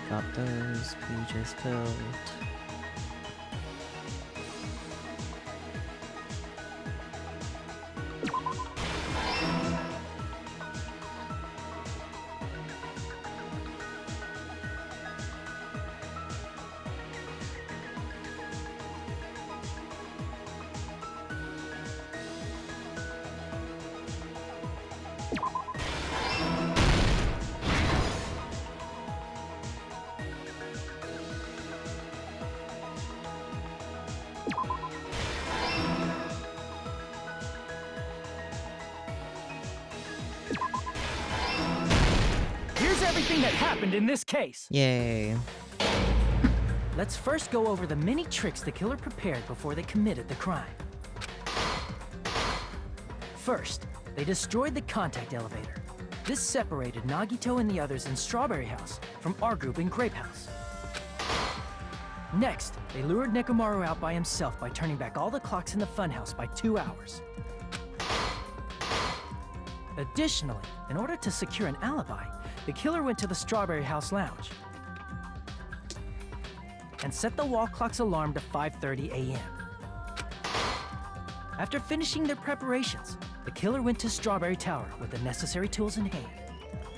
Speaker 2: Got those pages filled.
Speaker 12: Here's everything that happened in this case.
Speaker 2: Yay.
Speaker 12: Let's first go over the many tricks the killer prepared before they committed the crime. First, they destroyed the contact elevator. This separated Nagito and the others in Strawberry House from our group in Grape House. Next, they lured Nekomaru out by himself by turning back all the clocks in the funhouse by 2 hours. Additionally, in order to secure an alibi, the killer went to the Strawberry House lounge and set the wall clock's alarm to 5:30 a.m. After finishing their preparations, the killer went to Strawberry Tower with the necessary tools in hand.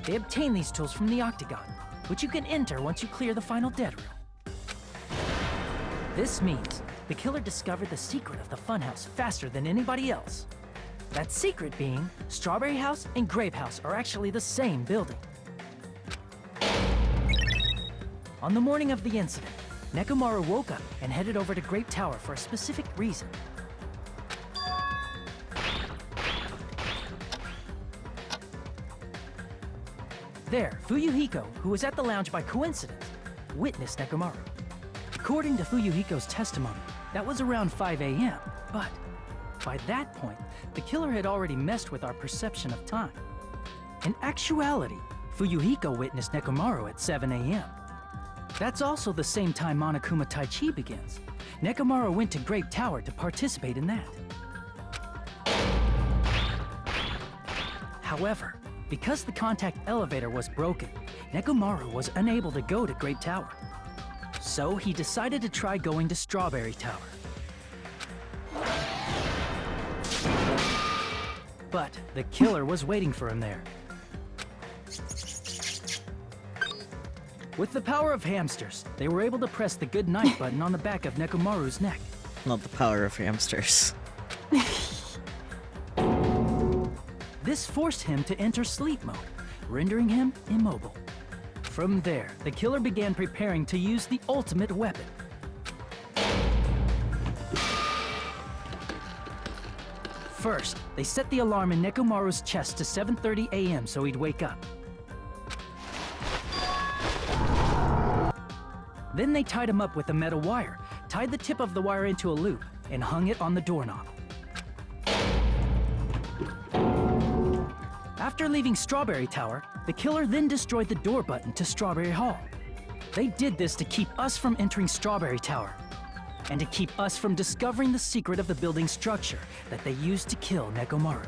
Speaker 12: They obtained these tools from the Octagon, which you can enter once you clear the final dead room. This means the killer discovered the secret of the funhouse faster than anybody else. That secret being, Strawberry House and Grape House are actually the same building. On the morning of the incident, Nekomaru woke up and headed over to Grape Tower for a specific reason. There, Fuyuhiko, who was at the lounge by coincidence, witnessed Nekomaru. According to Fuyuhiko's testimony, that was around 5 a.m., but by that point, the killer had already messed with our perception of time. In actuality, Fuyuhiko witnessed Nekomaru at 7 a.m. That's also the same time Monokuma Taichi begins. Nekomaru went to Grape Tower to participate in that. However, because the contact elevator was broken, Nekomaru was unable to go to Grape Tower. So he decided to try going to Strawberry Tower. But the killer was waiting for him there. With the power of hamsters, they were able to press the good night button on the back of Nekomaru's neck.
Speaker 2: Not the power of hamsters.
Speaker 12: This forced him to enter sleep mode, rendering him immobile. From there, the killer began preparing to use the ultimate weapon. First, they set the alarm in Nekomaru's chest to 7:30 a.m. so he'd wake up. Then they tied him up with a metal wire, tied the tip of the wire into a loop, and hung it on the doorknob. After leaving Strawberry Tower, the killer then destroyed the door button to Strawberry Hall. They did this to keep us from entering Strawberry Tower, and to keep us from discovering the secret of the building's structure that they used to kill Nekomaru.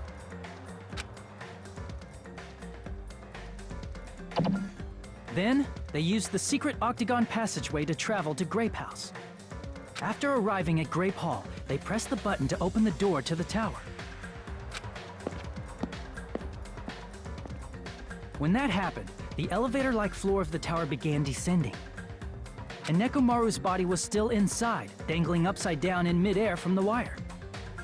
Speaker 12: Then, they used the secret octagon passageway to travel to Grape House. After arriving at Grape Hall, they pressed the button to open the door to the tower. When that happened, the elevator-like floor of the tower began descending. And Nekomaru's body was still inside, dangling upside down in midair from the wire.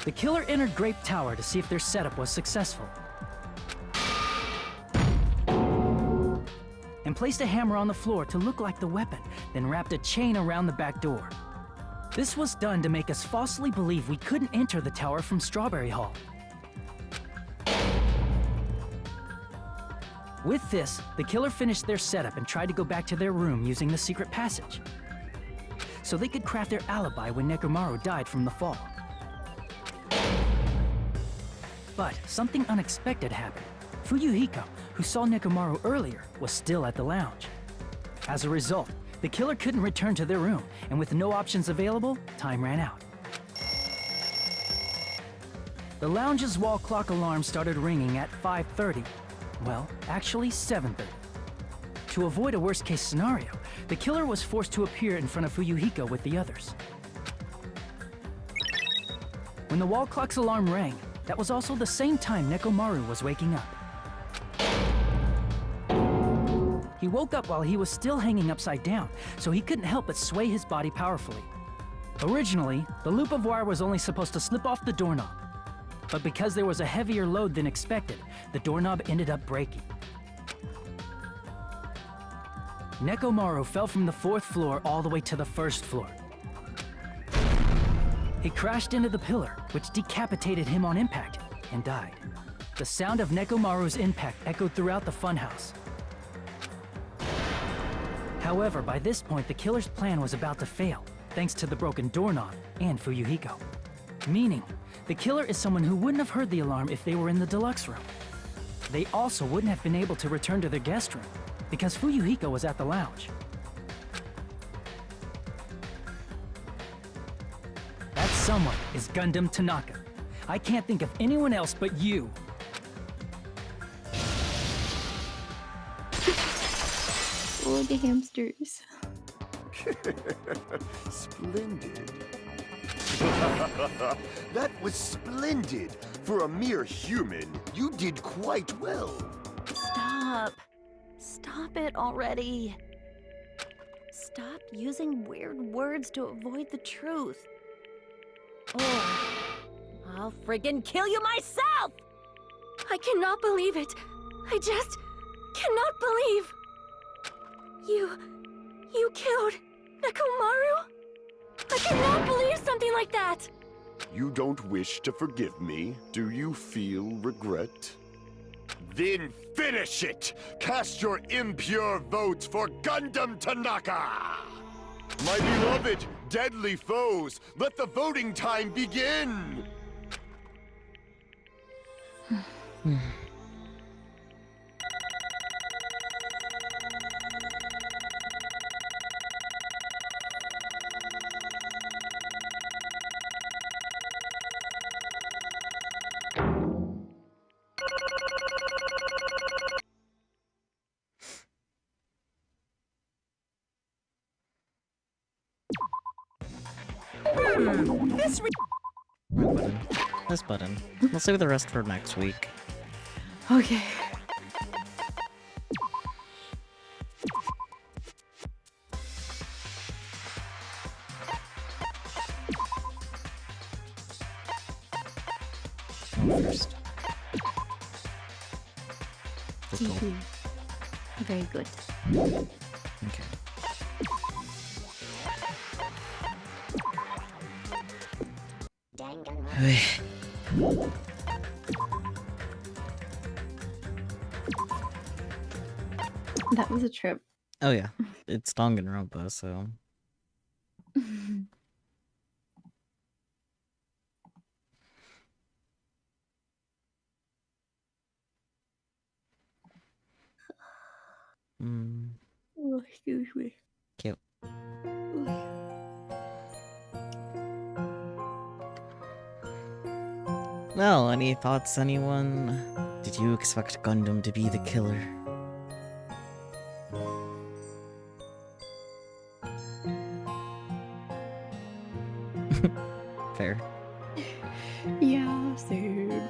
Speaker 12: The killer entered Grape Tower to see if their setup was successful, and placed a hammer on the floor to look like the weapon, then wrapped a chain around the back door. This was done to make us falsely believe we couldn't enter the tower from Strawberry Hall. With this, the killer finished their setup and tried to go back to their room using the secret passage, so they could craft their alibi when Nekomaru died from the fall. But something unexpected happened. Fuyuhiko, who saw Nekomaru earlier, was still at the lounge. As a result, the killer couldn't return to their room, and with no options available, time ran out. The lounge's wall clock alarm started ringing at 5:30. Well, actually 7:30. To avoid a worst-case scenario, the killer was forced to appear in front of Fuyuhiko with the others. When the wall clock's alarm rang, that was also the same time Nekomaru was waking up. He woke up while he was still hanging upside down, so he couldn't help but sway his body powerfully. Originally, the loop of wire was only supposed to slip off the doorknob, but because there was a heavier load than expected, the doorknob ended up breaking. Nekomaru fell from the 4th floor all the way to the 1st floor. He crashed into the pillar, which decapitated him on impact, and died. The sound of Nekomaru's impact echoed throughout the funhouse. However, by this point, the killer's plan was about to fail, thanks to the broken doorknob and Fuyuhiko. Meaning, the killer is someone who wouldn't have heard the alarm if they were in the deluxe room. They also wouldn't have been able to return to their guest room, because Fuyuhiko was at the lounge. That someone is Gundam Tanaka. I can't think of anyone else but you.
Speaker 1: Oh, the hamsters.
Speaker 6: Splendid. That was splendid. For a mere human, you did quite well.
Speaker 3: Stop. Stop it already. Stop using weird words to avoid the truth. Or I'll friggin' kill you myself!
Speaker 10: I cannot believe it. I just cannot believe. You killed Nekomaru? I cannot believe something like that!
Speaker 6: You don't wish to forgive me? Do you feel regret? Then finish it! Cast your impure votes for Gundam Tanaka! My beloved, deadly foes, let the voting time begin!
Speaker 2: This button. We'll save the rest for next week.
Speaker 4: Okay.
Speaker 2: First.
Speaker 1: Very good.
Speaker 2: Okay.
Speaker 4: That was a trip.
Speaker 2: Oh yeah, it's Danganronpa, so...
Speaker 4: Oh, excuse me.
Speaker 2: Cute. Well, any thoughts, anyone? Did you expect Gundam to be the killer? Fair.
Speaker 4: Yeah, same.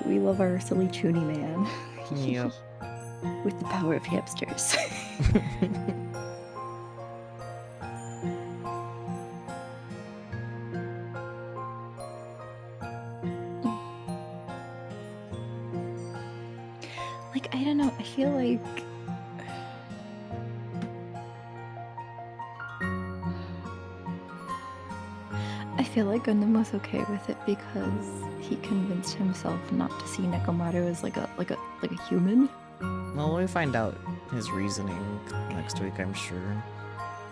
Speaker 4: We love our silly Chuny man.
Speaker 2: Yep.
Speaker 4: With the power of hamsters. Like, I don't know, I feel like... I feel like Gundam was okay with it because he convinced himself not to see Nekomaru as like a human.
Speaker 2: Well, we find out his reasoning next week, I'm sure.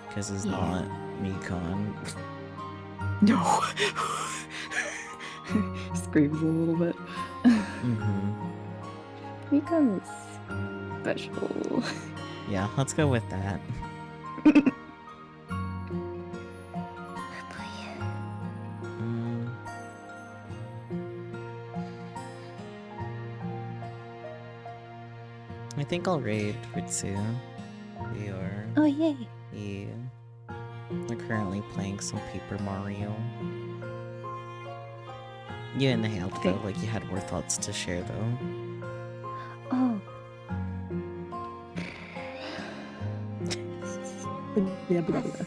Speaker 2: Because he's not Nikon.
Speaker 4: No. Screams a little bit. Nikon is special.
Speaker 2: Yeah, let's go with that. I think I'll raid Ritsu.
Speaker 1: Oh, yay.
Speaker 2: Yeah. We're currently playing some Paper Mario. You inhaled though, like you had more thoughts to share though.
Speaker 1: Oh.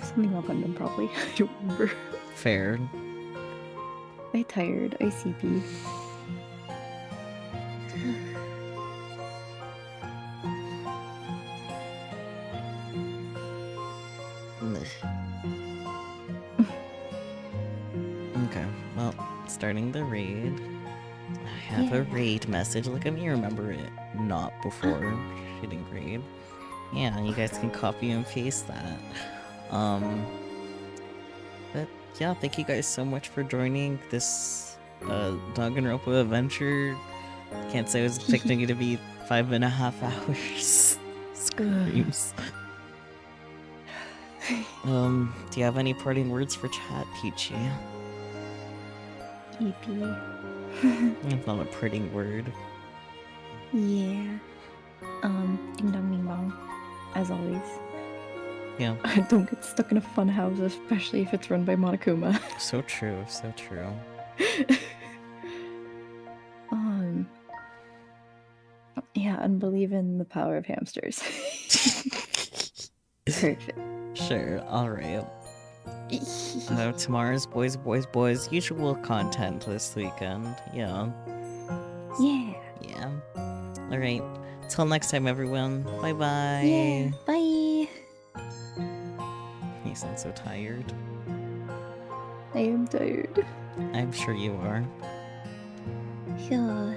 Speaker 4: Something up on them probably. I don't remember.
Speaker 2: Fair.
Speaker 4: I tired. ICP.
Speaker 2: Okay, well, starting the raid. I have a raid message. Look at me remember it. Not before hitting raid. Yeah, you guys can copy and paste that. But yeah, thank you guys so much for joining this Danganronpa adventure. Can't say I was expecting it to be 5.5 hours. Screams. Do you have any parting words for chat, Peachy?
Speaker 4: EP.
Speaker 2: It's not a parting word.
Speaker 4: Yeah. Ding dong, bing bong. As always.
Speaker 2: Yeah.
Speaker 4: Don't get stuck in a fun house, especially if it's run by Monokuma.
Speaker 2: So true, so true.
Speaker 4: Yeah, and believe in the power of hamsters. Perfect.
Speaker 2: Sure, alright. Tomorrow's boys, usual content this weekend. Yeah.
Speaker 4: Yeah.
Speaker 2: Yeah. Alright. Till next time, everyone. Bye-bye.
Speaker 1: Yeah, bye.
Speaker 2: You sound so tired.
Speaker 4: I am tired.
Speaker 2: I'm sure you are.
Speaker 1: Phew.